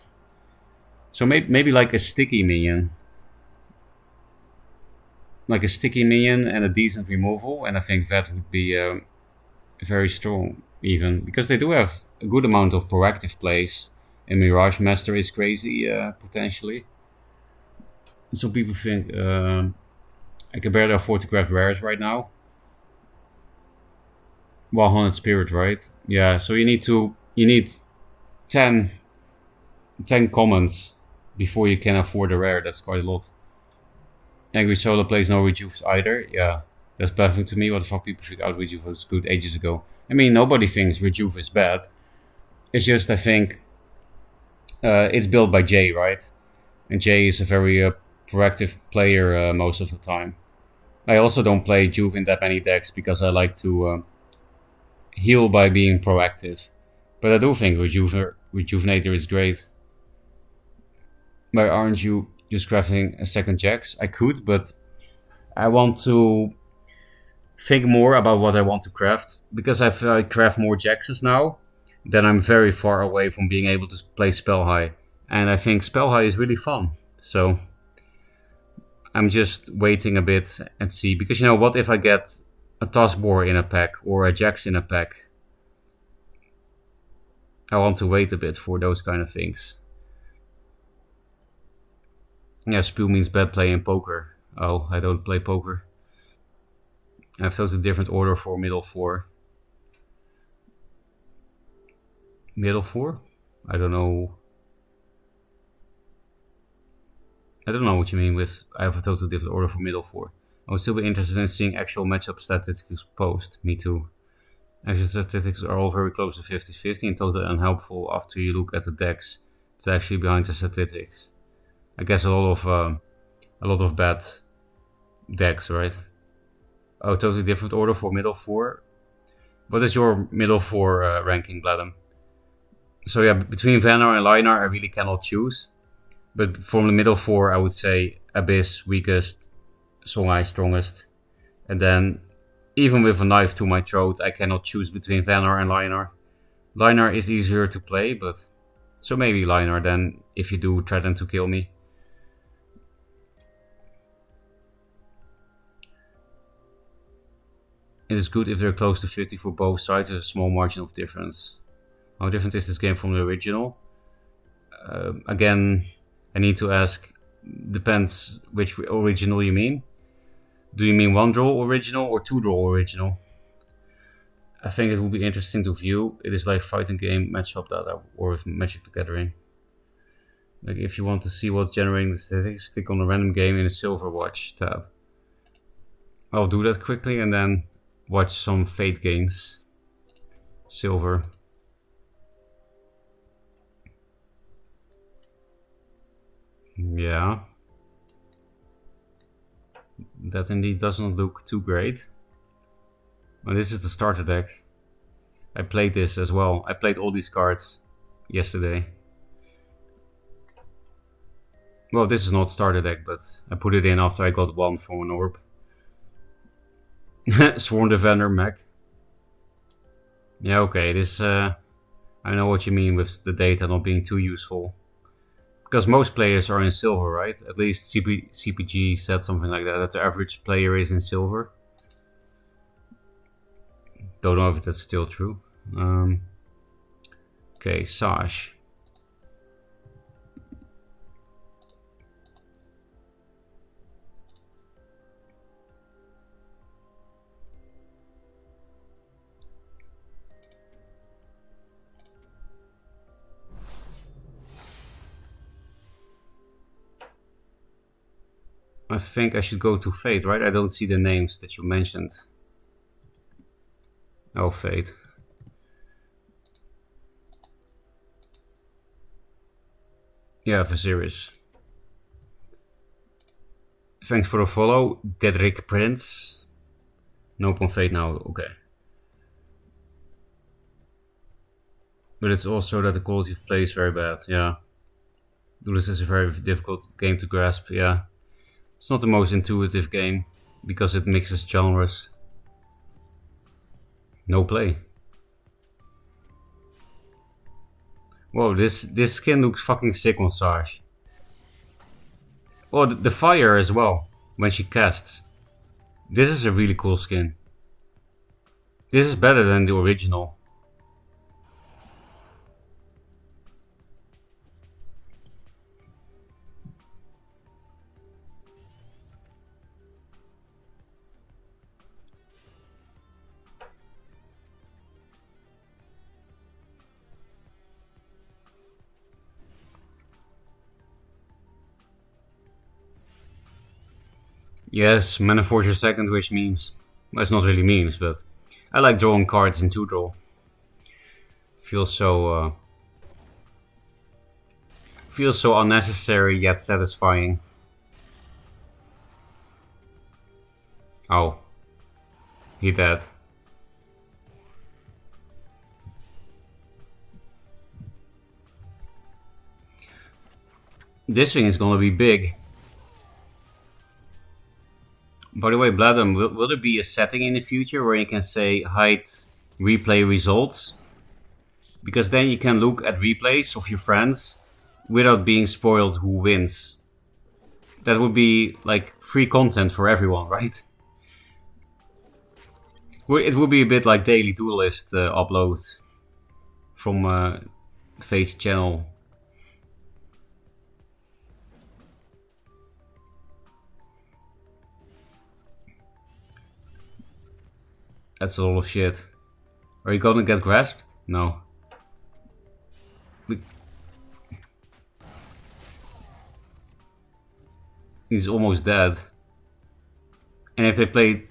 So maybe like a sticky minion. Like a sticky minion and a decent removal, and I think that would be very strong, even because they do have a good amount of proactive plays, and Mirage Master is crazy potentially. Some people think I can barely afford to craft rares right now. Well, Haunted Spirit, right? Yeah, so you need 10 commons before you can afford a rare. That's quite a lot. Angry Solar plays no rejuves either. Yeah, that's baffling to me. What the fuck people figured out rejuve was good ages ago. I mean, nobody thinks rejuve is bad. It's just I think it's built by Jay, right? And Jay is a very proactive player most of the time. I also don't play Juve in that many decks because I like to heal by being proactive. But I do think Rejuvenator is great. Why aren't you just crafting a second Jax? I could, but I want to think more about what I want to craft. Because if I craft more Jaxes now, then I'm very far away from being able to play Spell High. And I think Spell High is really fun. So I'm just waiting a bit and see. Because you know, what if I get a Taskbore in a pack or a Jax in a pack? I want to wait a bit for those kind of things. Yeah, Spew means bad play in poker. Oh, I don't play poker. I have totally different order for middle 4. Middle 4? I don't know. I don't know what you mean with I have a totally different order for middle 4. I would still be interested in seeing actual matchup statistics post. Me too. Actual statistics are all very close to 50-50 and totally unhelpful after you look at the decks that's actually behind the statistics. I guess a lot of bad decks, right? Oh, totally different order for middle 4. What is your middle 4 ranking, Bladem? So yeah, between Vanar and Linar, I really cannot choose. But from the middle 4, I would say Abyss, weakest, Songhai, strongest. And then, even with a knife to my throat, I cannot choose between Vanar and Linar. Linar is easier to play, but so maybe Linar then, if you do threaten to kill me. It is good if they're close to 50 for both sides, there's a small margin of difference. How different is this game from the original? Again, I need to ask, depends which original you mean. Do you mean 1 draw original or 2 draw original? I think it will be interesting to view. It is like fighting game matchup data or with Magic the Gathering. Like if you want to see what's generating the statistics, click on the random game in the Silver Watch tab. I'll do that quickly and then watch some Fate games. Silver. Yeah. That indeed doesn't look too great. Well, this is the starter deck. I played this as well. I played all these cards yesterday. Well, this is not starter deck, but I put it in after I got 1 from an orb. Sworn Defender mech. Yeah, okay, this... I know what you mean with the data not being too useful. Because most players are in silver, right? At least CPG said something like that the average player is in silver. Don't know if that's still true. Okay, Sash. I think I should go to Fate, right? I don't see the names that you mentioned. Oh, Fate. Yeah, Viserys. Thanks for the follow, Dedrick Prince. Nope on Fate now, okay. But it's also that the quality of play is very bad, yeah. Duelyst is a very difficult game to grasp, yeah. It's not the most intuitive game, because it mixes genres. No play. Whoa, this skin looks fucking sick on Sarge. Oh, the fire as well, when she casts. This is a really cool skin. This is better than the original. Yes, Mana Forger Second Wish memes. Well, it's not really memes, but I like drawing cards in 2-draw. Feels so unnecessary yet satisfying. Oh, he dead. This thing is gonna be big. By the way, Bladum, will there be a setting in the future where you can say hide replay results? Because then you can look at replays of your friends without being spoiled who wins. That would be like free content for everyone, right? It would be a bit like daily Duelyst upload from Fate's channel. That's a lot of shit. Are you gonna get grasped? No. He's almost dead. And if they play...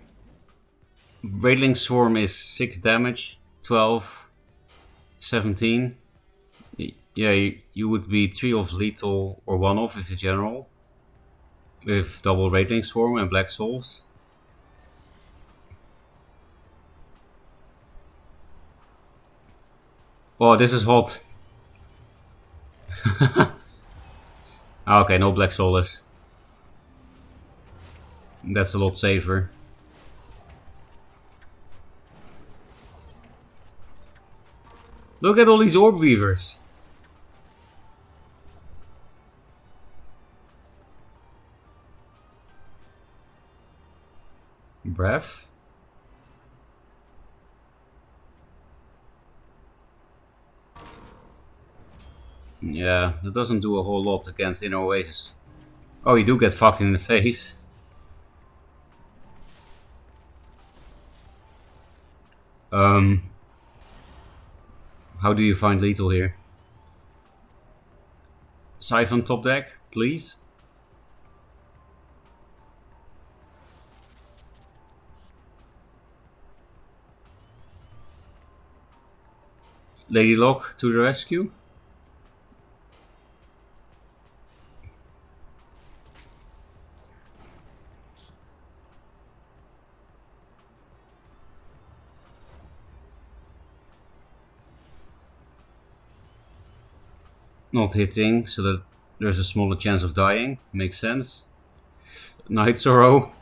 Raidling Swarm is 6 damage, 12, 17. Yeah, you would be 3 off lethal or 1 off if it's general. With double Raidling Swarm and Black Souls. Oh, this is hot. Okay, no Black Souls. That's a lot safer. Look at all these Orb Weavers. Breath? Yeah, that doesn't do a whole lot against Inner Oasis. Oh, you do get fucked in the face. How do you find lethal here? Siphon top deck, please. Lady Locke to the rescue. Not hitting, so that there's a smaller chance of dying. Makes sense. Night Sorrow.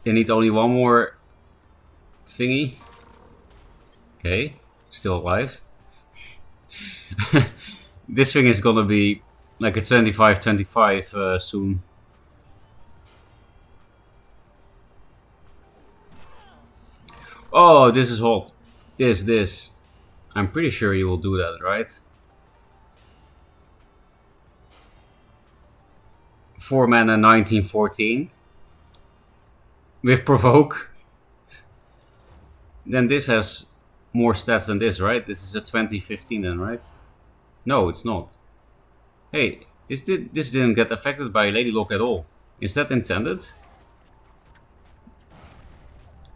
They need only one more thingy. Okay, still alive. This thing is gonna be like a 25-25 soon. Oh, this is hot. This. I'm pretty sure you will do that, right? 4 mana 1914. With Provoke. Then this has more stats than this, right? This is a 2015 then, right? No, it's not. Hey, this didn't get affected by Lady Locke at all. Is that intended?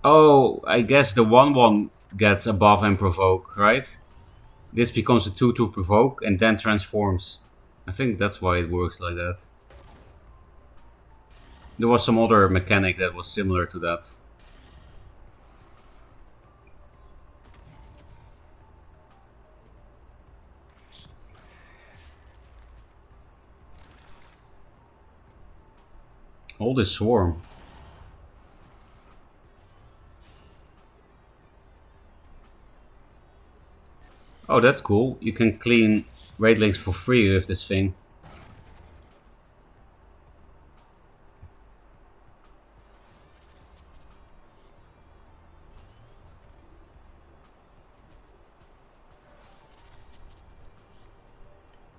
Oh, I guess the 1/1 gets above and provoke, right? This becomes a 2/2 provoke and then transforms. I think that's why it works like that. There was some other mechanic that was similar to that. All this swarm. Oh, that's cool. You can clean raid links for free with this thing.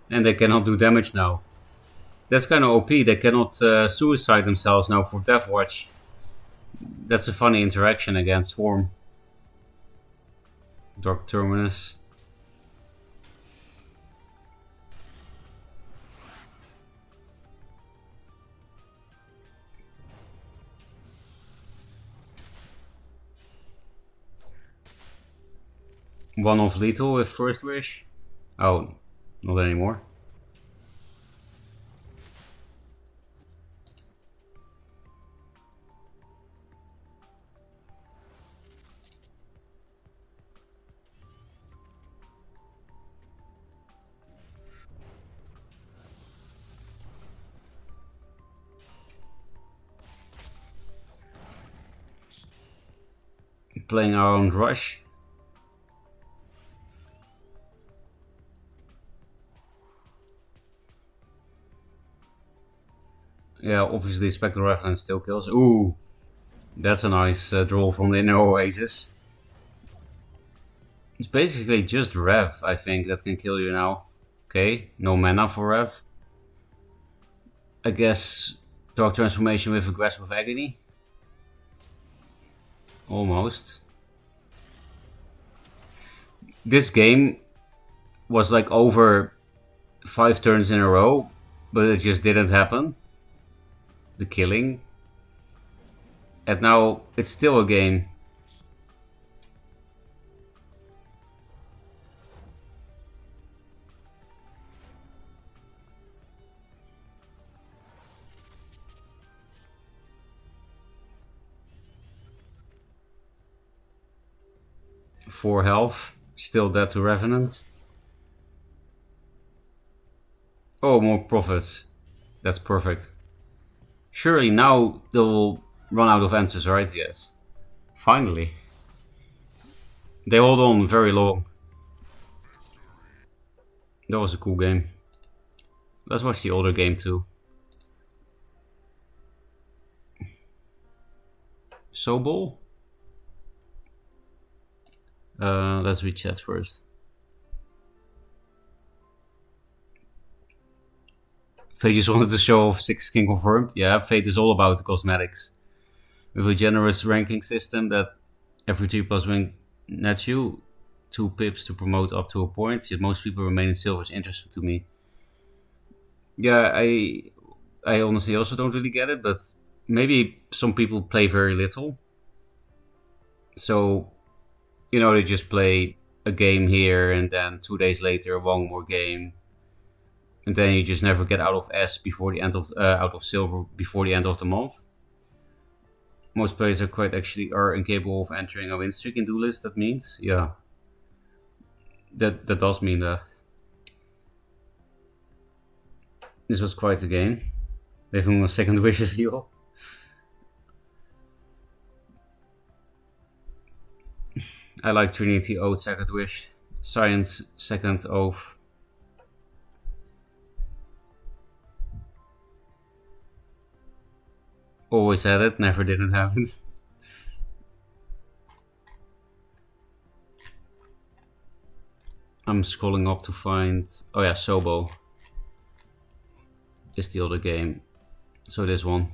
And they cannot do damage now. That's kind of OP. They cannot suicide themselves now for Death Watch. That's a funny interaction against Swarm. Dark Terminus. One off lethal with First Wish. Oh, not anymore. Playing our own rush. Yeah, obviously Spectral Revenant still kills. Ooh, that's a nice draw from the inner Oasis. It's basically just Rev, I think, that can kill you now. Okay, no mana for Rev. I guess Dark Transformation with Aggressive Agony. Almost. This game was like over 5 turns in a row, but it just didn't happen. The killing. And now it's still a game. Four health. Still dead to Revenant. Oh, more profits. That's perfect. Surely now they'll run out of answers, right? Yes. Finally. They hold on very long. That was a cool game. Let's watch the older game too. Sobol? Let's read chat first. Fate just wanted to show off 6 skin confirmed. Yeah, Fate is all about the cosmetics. With a generous ranking system that every 3+ win nets you 2 pips to promote up to a point, yet most people remain in silver is interesting to me. Yeah, I honestly also don't really get it, but maybe some people play very little. So, you know, they just play a game here and then 2 days later one more game. And then you just never get out of S before the end of out of silver before the end of the month. Most players are are incapable of entering a win streak in Duelyst. That means, yeah, that does mean that. This was quite a game. Leaving a second wishes heal. I like Trinity Oath second wish, Science second oath. Always had it, never didn't have it. I'm scrolling up to find. Oh yeah, Sobo is the other game. So this one.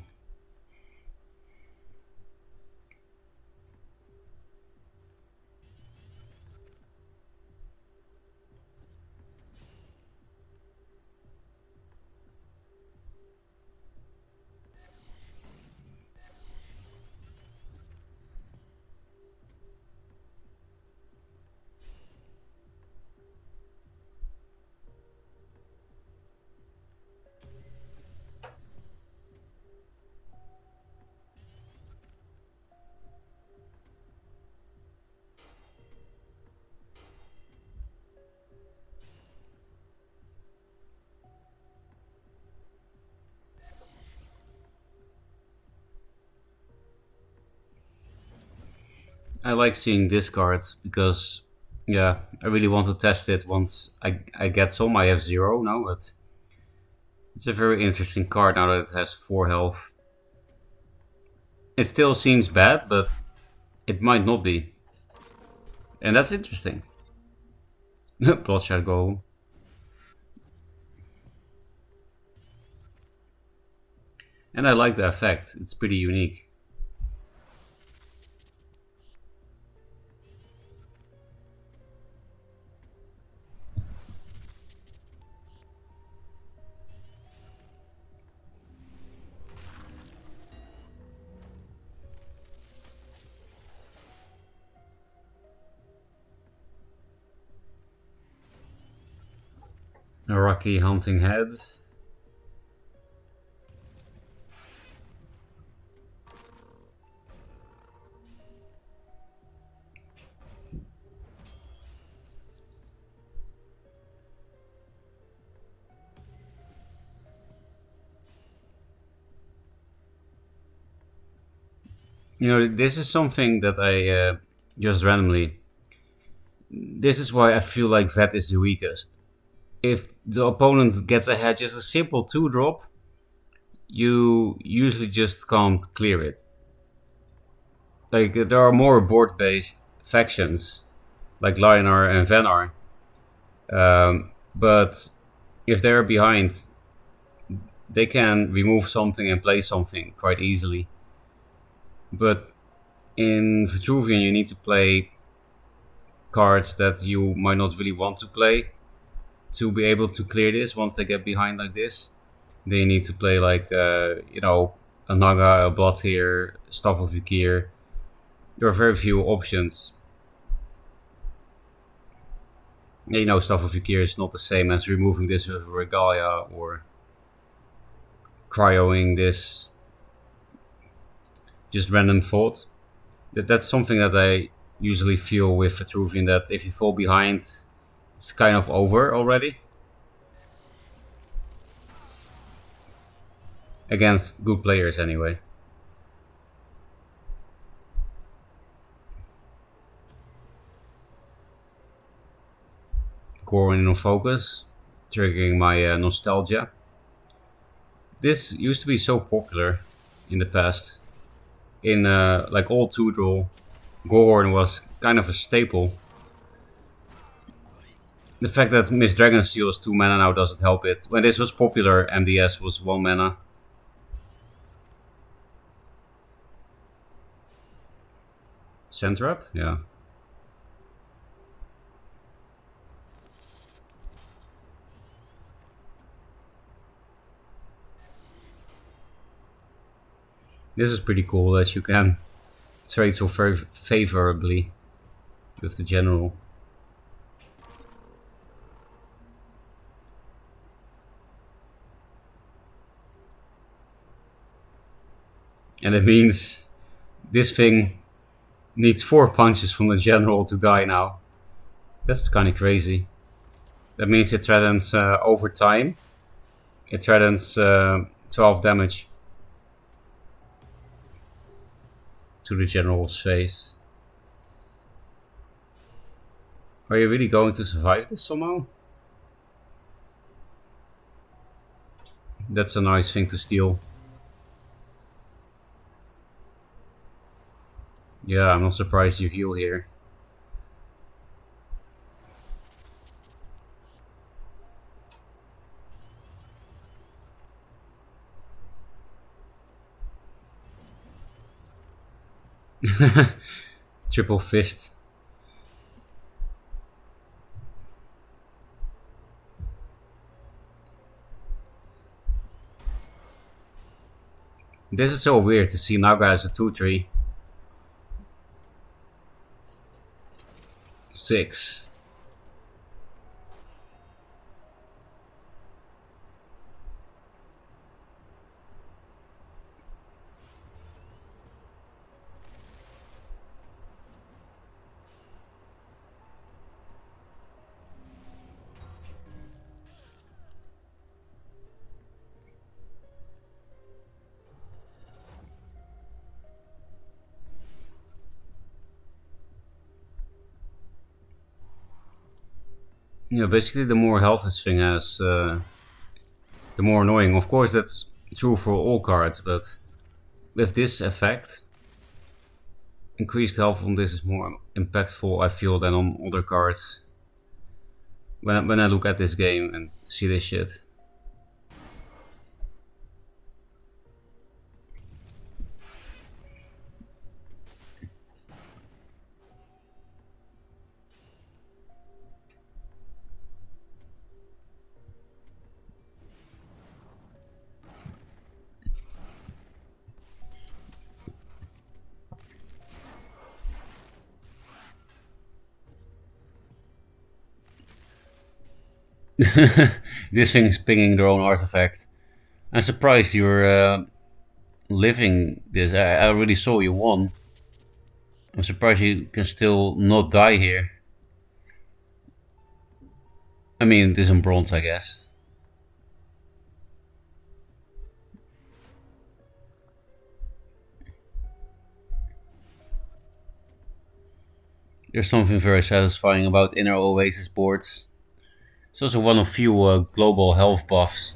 I like seeing this card because, yeah, I really want to test it once I get some. I have zero now, but it's a very interesting card now that it has 4 health. It still seems bad, but it might not be. And that's interesting. Bloodshot Golem. And I like the effect, it's pretty unique. A Rocky Hunting Head. You know, this is something that I just randomly. This is why I feel like Vet is the weakest. If the opponent gets ahead just a simple 2 drop, you usually just can't clear it. Like, there are more board based factions, like Lionar and Venar. But if they're behind, they can remove something and play something quite easily. But in Vitruvian, you need to play cards that you might not really want to play to be able to clear this once they get behind like this. Then you need to play like, a Naga, a Bloodtear, Staff of Ykir. There are very few options. You know, Staff of Ykir is not the same as removing this with Regalia or cryoing this. Just random thought. That's something that I usually feel with Vitruvian, that if you fall behind, it's kind of over already. Against good players, anyway. Gorin on focus, triggering my nostalgia. This used to be so popular in the past. In like all 2-draw, Gorhorn was kind of a staple. The fact that Miss Dragonsteel is 2 mana now doesn't help it. When this was popular, MDS was 1 mana. Centrap? Yeah. This is pretty cool that you can trade so very favorably with the general. And it means this thing needs 4 punches from the general to die now. That's kind of crazy. That means it threatens over time. It threatens 12 damage to the general's face. Are you really going to survive this somehow? That's a nice thing to steal. Yeah, I'm not surprised you heal here. Triple fist. This is so weird to see Naga as a 2-3. 6. Yeah, basically the more health this thing has, the more annoying. Of course, that's true for all cards, but with this effect, increased health on this is more impactful, I feel, than on other cards. When I look at this game and see this shit. This thing is pinging their own artifact. I'm surprised you're living this. I already saw you won. I'm surprised you can still not die here. I mean, it is in bronze, I guess. There's something very satisfying about inner Oasis boards. It's also one of few global health buffs.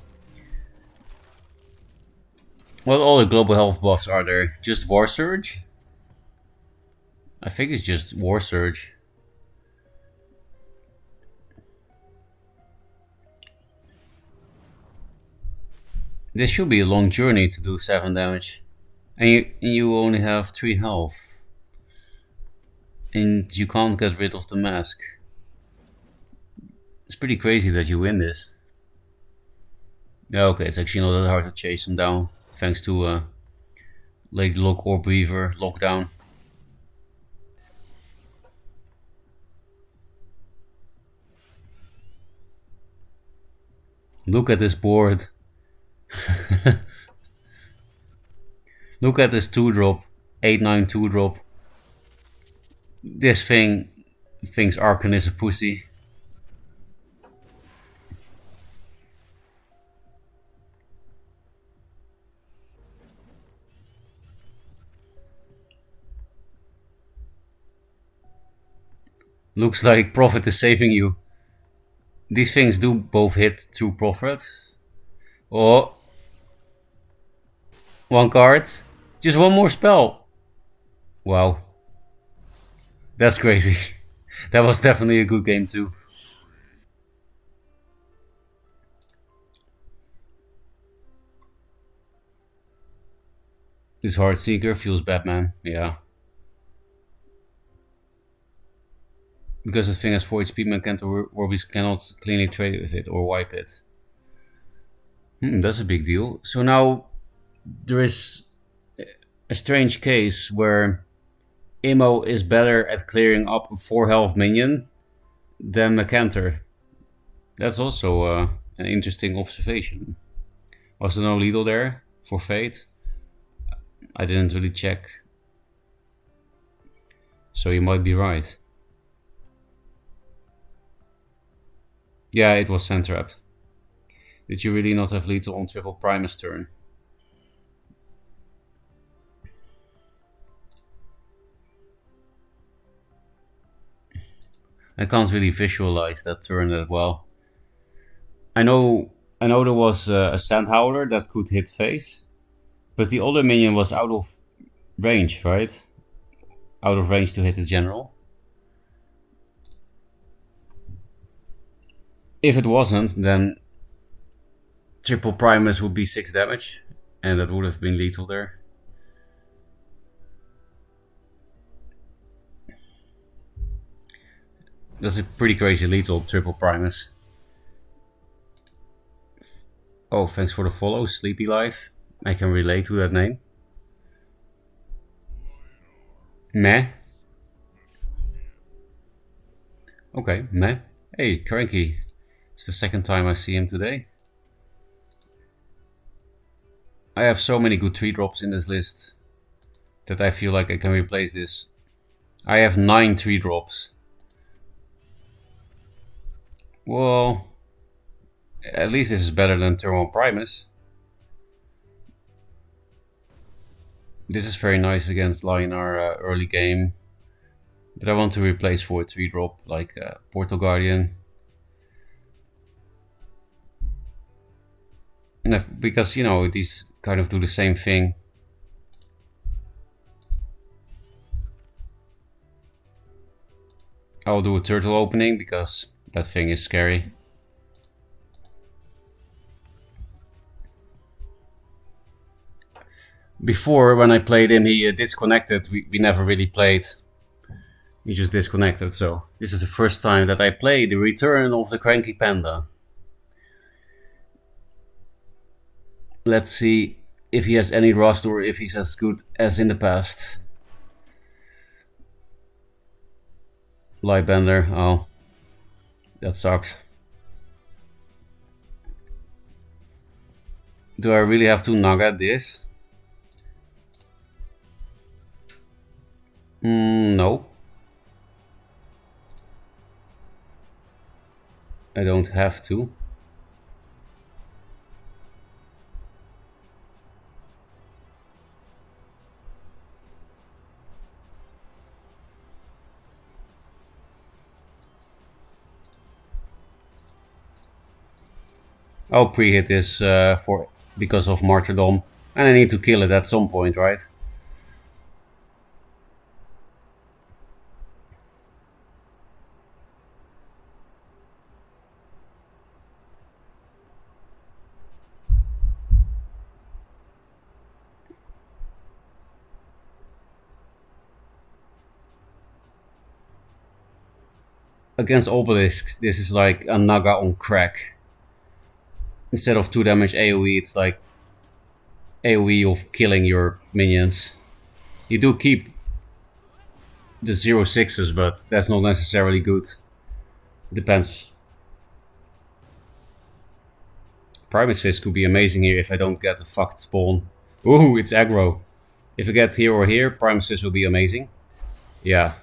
What other global health buffs are there? Just War Surge? I think it's just War Surge. This should be a long journey to do 7 damage. And you only have 3 health. And you can't get rid of the mask. It's pretty crazy that you win this. Yeah, okay, it's actually not that hard to chase him down. Thanks to Lake Lock or Beaver lockdown. Look at this board. Look at this 2-drop. 8/9 2-drop. This thing thinks Arkan is a pussy. Looks like Prophet is saving you. These things do both hit through Prophet. Oh. One card. Just one more spell. Wow. That's crazy. That was definitely a good game too. This Heartseeker feels Batman, yeah. Because the thing has 4 HP, Mancanto Warbies cannot cleanly trade with it or wipe it. That's a big deal. So now there is a strange case where Imo is better at clearing up a 4 health minion than Macantor. That's also an interesting observation. Was there no Lidl there for Fate? I didn't really check. So you might be right. Yeah, it was sand-trapped. Did you really not have lethal on triple Primus turn? I can't really visualize that turn that well. I know there was a Sand Howler that could hit face, but the other minion was out of range, right? Out of range to hit the general. If it wasn't, then triple Primus would be 6 damage, and that would have been lethal there. That's a pretty crazy lethal triple Primus. Oh, thanks for the follow, Sleepy Life. I can relate to that name. Meh. Okay, meh. Hey, Cranky. It's the second time I see him today. I have so many good 3-drops in this list that I feel like I can replace this. I have 9 3-drops. Well, at least this is better than Thermal Primus. This is very nice against Lionar early game. But I want to replace for a 3-drop like Portal Guardian. Because, you know, these kind of do the same thing. I'll do a turtle opening because that thing is scary. Before, when I played him, he disconnected. We never really played. He just disconnected, so this is the first time that I play the Return of the Cranky Panda. Let's see if he has any rust or if he's as good as in the past. Lightbender, oh, that sucks. Do I really have to Naga this? No. I don't have to. I'll pre-hit this because of Martyrdom. And I need to kill it at some point, right? Against Obelisk, this is like a Naga on crack. Instead of 2 damage AoE, it's like AoE of killing your minions. You do keep the 0/6s, but that's not necessarily good. Depends. Primus Fist could be amazing here if I don't get a fucked spawn. Ooh, it's aggro. If I get here or here, Primus Fist will be amazing. Yeah.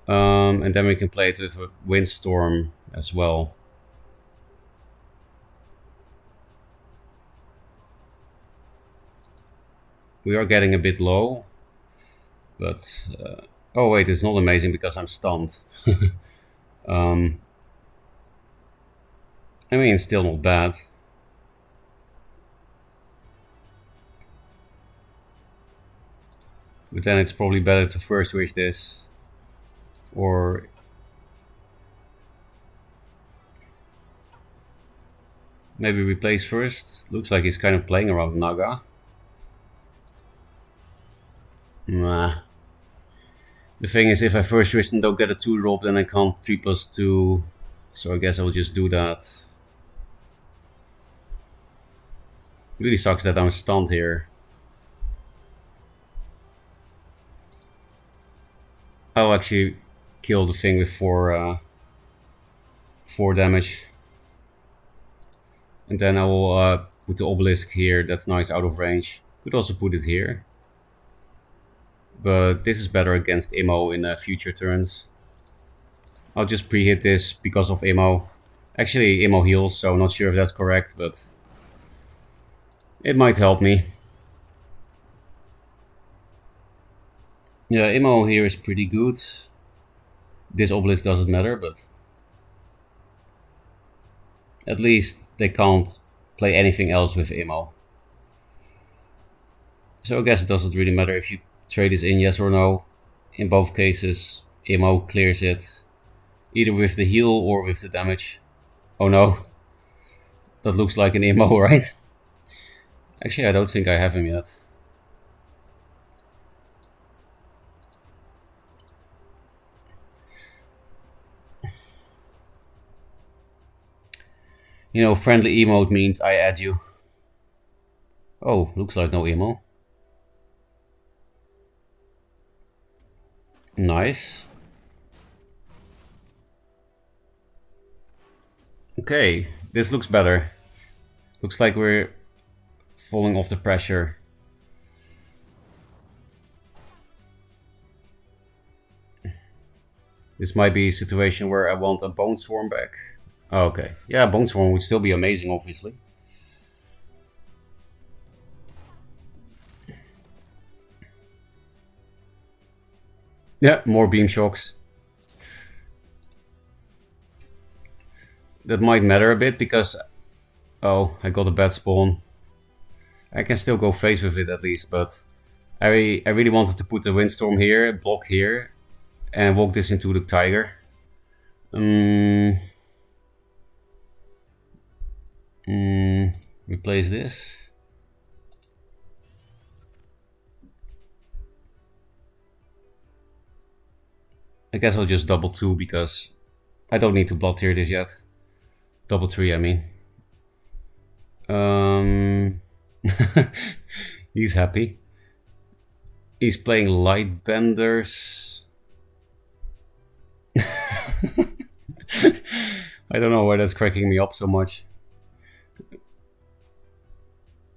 And then we can play it with a Windstorm as well. We are getting a bit low. But, oh wait, it's not amazing because I'm stunned. I mean, it's still not bad. But then it's probably better to first wish this. Or... maybe replace first. Looks like he's kind of playing around Naga. Nah. The thing is, if I first wish and don't get a 2-drop, then I can't 3+2. So I guess I'll just do that. It really sucks that I'm stunned here. I'll actually kill the thing with 4 damage. And then I will put the obelisk here. That's nice out of range. Could also put it here. But this is better against Immo in future turns. I'll just pre-hit this because of Immo. Actually, Immo heals, so I'm not sure if that's correct, but it might help me. Yeah, Immo here is pretty good. This obelisk doesn't matter, but at least they can't play anything else with Immo. So I guess it doesn't really matter if you trade this in, yes or no. In both cases, Immo clears it. Either with the heal or with the damage. Oh no. That looks like an Immo, right? Actually, I don't think I have him yet. You know, friendly emote means I add you. Oh, looks like no Immo. Nice. Okay, this looks better. Looks like we're falling off the pressure. This might be a situation where I want a Bone Swarm back. Oh, okay. Yeah, Bone Swarm would still be amazing, obviously. Yeah, more Beam Shocks. That might matter a bit because Oh, I got a bad spawn. I can still go face with it at least, but I really wanted to put the windstorm here, block here, and walk this into the tiger. Replace this. I guess I'll just double 2 because I don't need to blood tier this yet. Double 3, I mean. He's happy. He's playing light benders. I don't know why that's cracking me up so much.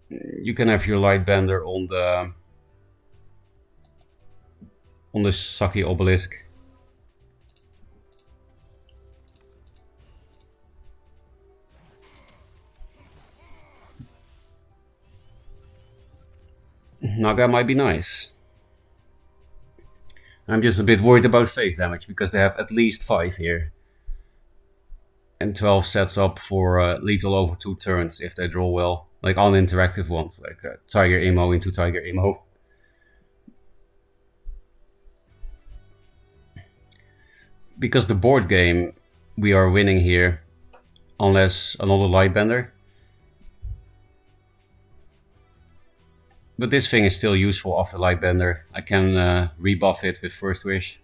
You can have your light bender on the Saki obelisk. Naga might be nice. I'm just a bit worried about face damage because they have at least 5 here. And 12 sets up for lethal over 2 turns if they draw well. Like uninteractive ones, like Tiger Emo into Tiger Emo. Because the board game, we are winning here. Unless another Lightbender. But this thing is still useful after Lightbender. I can rebuff it with First Wish.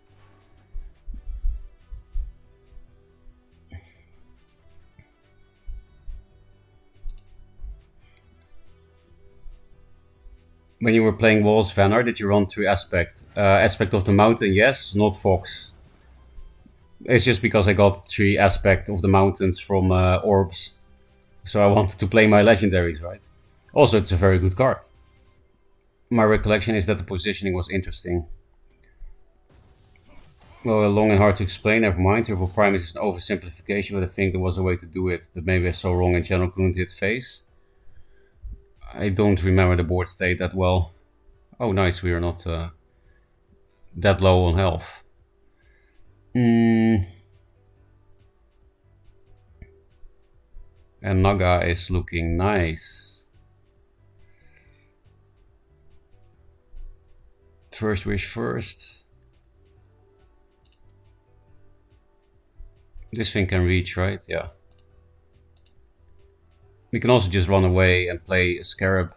When you were playing Walls Vannar, did you run through Aspect? Aspect of the Mountain, yes, not Fox. It's just because I got 3 Aspect of the Mountains from Orbs. So I wanted to play my legendaries, right? Also, it's a very good card. My recollection is that the positioning was interesting. Well, long and hard to explain, never mind. Turbo Prime is an oversimplification, but I think there was a way to do it. But maybe I saw wrong in general, couldn't hit face. I don't remember the board state that well. Oh, nice, we are not that low on health. And Naga is looking nice. First Wish first. This thing can reach, right? Yeah. We can also just run away and play a Scarab.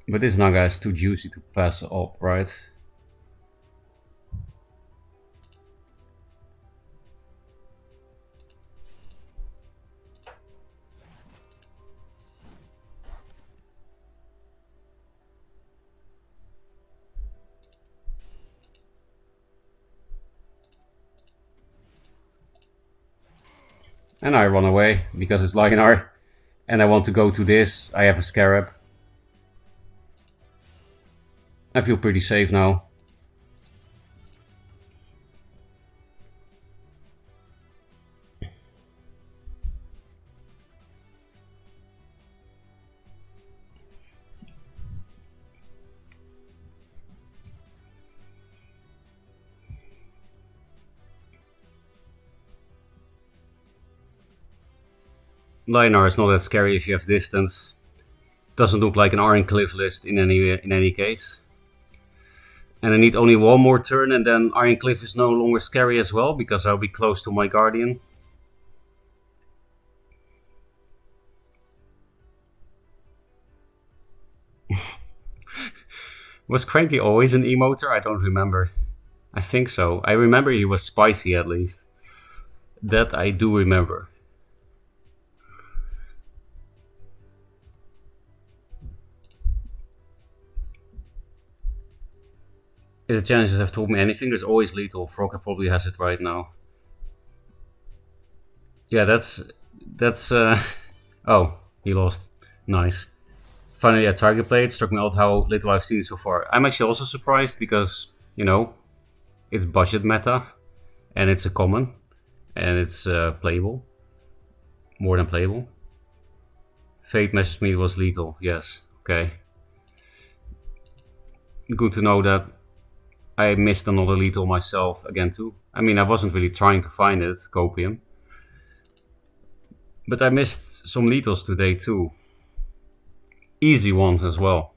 But this Naga is too juicy to pass up, right? And I run away because it's Lionar. And I want to go to this. I have a Scarab. I feel pretty safe now. Lionar is not that scary if you have distance. Doesn't look like an Iron Cliff list in any case. And I need only one more turn and then Iron Cliff is no longer scary as well because I'll be close to my Guardian. Was Cranky always an emoter? I don't remember. I think so. I remember he was spicy at least. That I do remember. If the challenges have told me anything, there's always lethal. Ferocca probably has it right now. Yeah, that's oh, he lost. Nice. Finally, a target play. It struck me out how little I've seen so far. I'm actually also surprised because, you know, it's budget meta, and it's a common, and it's playable. More than playable. Fate messaged me it was lethal. Yes. Okay. Good to know that I missed another lethal myself again too. I mean, I wasn't really trying to find it, Copium. But I missed some lethals today too. Easy ones as well.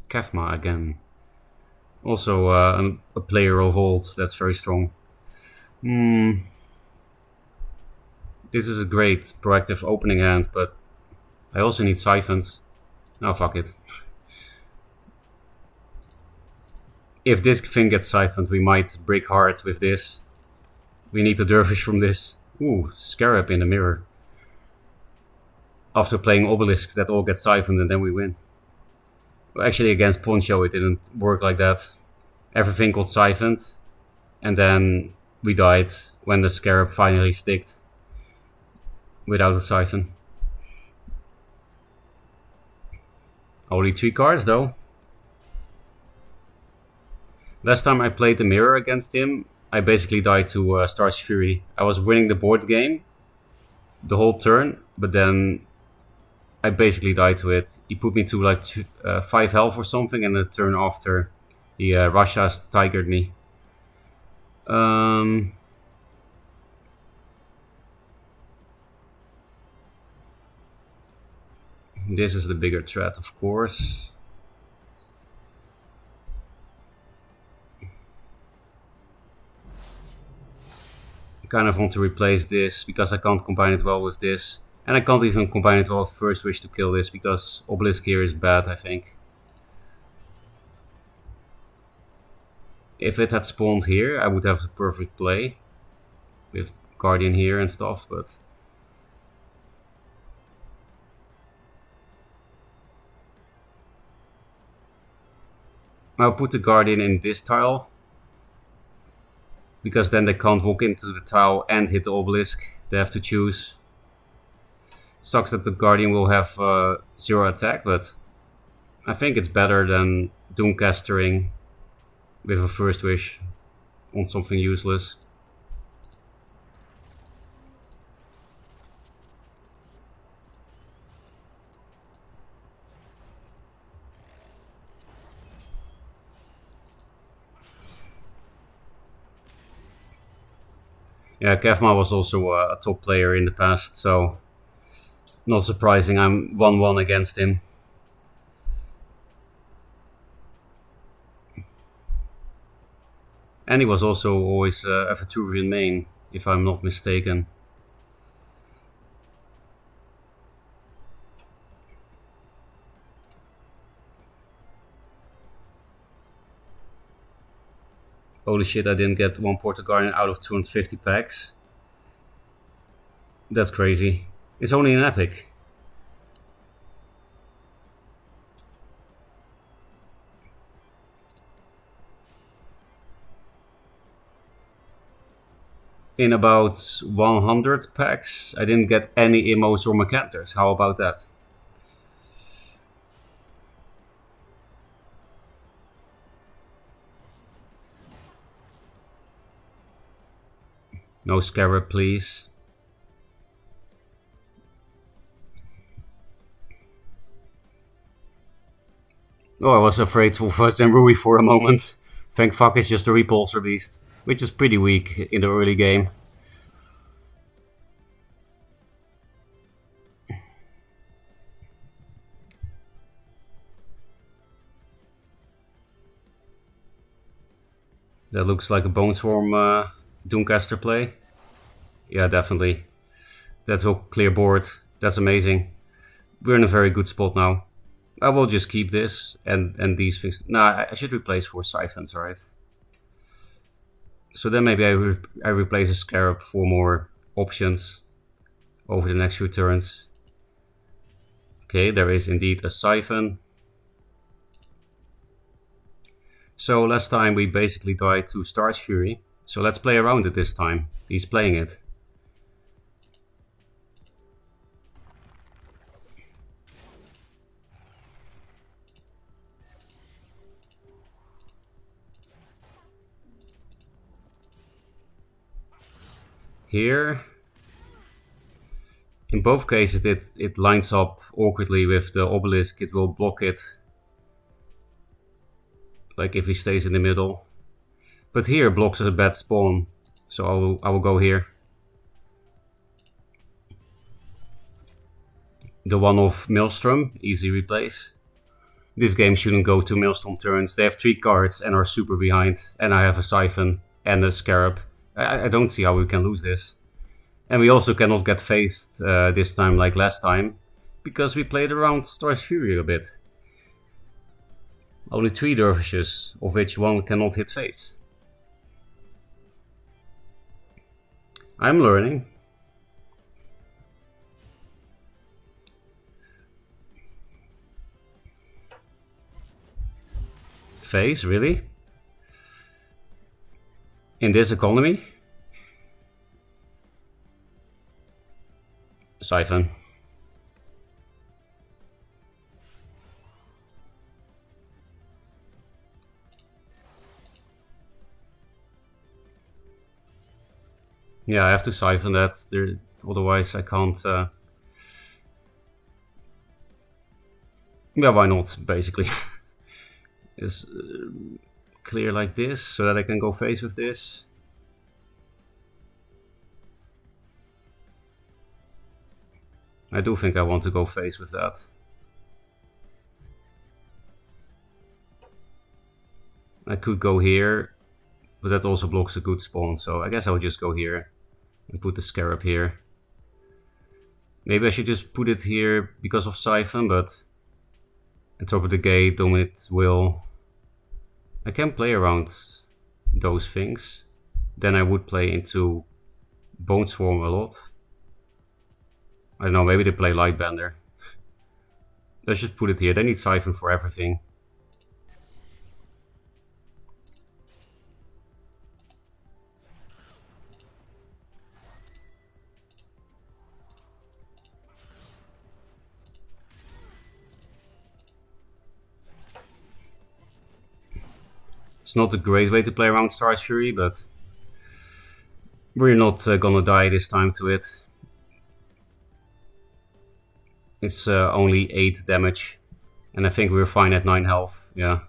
Kefma again. Also a player of old, that's very strong. This is a great proactive opening hand, but I also need siphons. No, fuck it. If this thing gets siphoned, we might break hard with this. We need the dervish from this. Ooh, Scarab in the mirror. After playing obelisks that all get siphoned and then we win. Well, actually against Poncho it didn't work like that. Everything got siphoned and then we died when the Scarab finally sticked without a siphon. Only 3 cards though. Last time I played the mirror against him, I basically died to Star's Fury. I was winning the board game the whole turn, but then I basically died to it. He put me to like 5 health or something, and the turn after he Russia's tigered me. This is the bigger threat, of course. I kind of want to replace this because I can't combine it well with this. And I can't even combine it well with First Wish to kill this because Obelisk here is bad, I think. If it had spawned here, I would have the perfect play with Guardian here and stuff, but I'll put the Guardian in this tile because then they can't walk into the tile and hit the Obelisk. They have to choose. Sucks that the Guardian will have 0 attack, but I think it's better than Doomcastering with a First Wish on something useless. Yeah, Kefma was also a top player in the past, so not surprising I'm 1-1 against him. And he was also always a Vitruvian main, if I'm not mistaken. Holy shit, I didn't get 1 Portal Guardian out of 250 packs. That's crazy. It's only an epic. In about 100 packs, I didn't get any Immos or Macanters. How about that? No Scarab, please. Oh, I was afraid of Zenrui for a moment. Thank fuck it's just a Repulsor Beast, which is pretty weak in the early game. That looks like a Boneswarm Doomcaster play. Yeah, definitely. That will clear board. That's amazing. We're in a very good spot now. I will just keep this and these things. Nah, I should replace 4 Siphons, right? So then maybe I replace a Scarab for more options over the next few turns. Okay, there is indeed a Siphon. So last time we basically died to Star's Fury. So let's play around it this time. He's playing it. Here In both cases, it lines up awkwardly with the obelisk. It will block it, like if he stays in the middle. But here blocks a bad spawn, so I will go here. The one of Maelstrom, easy replace. This game shouldn't go to Maelstrom turns. They have 3 cards and are super behind, and I have a Siphon and a Scarab. I don't see how we can lose this. And we also cannot get faced this time like last time, because we played around Star's Fury a bit. Only 3 dervishes, of which 1 cannot hit face. I'm learning. Face, really? In this economy? Siphon. Yeah, I have to siphon that, otherwise I can't... Yeah, why not, basically. Is clear like this, so that I can go face with this. I do think I want to go face with that. I could go here, but that also blocks a good spawn, so I guess I'll just go here and put the Scarab here. Maybe I should just put it here because of Siphon, but at top of the gate, Dominate will... I can play around those things. Then I would play into Bone Swarm a lot. I don't know, maybe they play Lightbender. Let's just put it here. They need Siphon for everything. It's not a great way to play around Star's Fury, but we're not gonna die this time to it. It's only 8 damage, and I think we're fine at 9 health, yeah.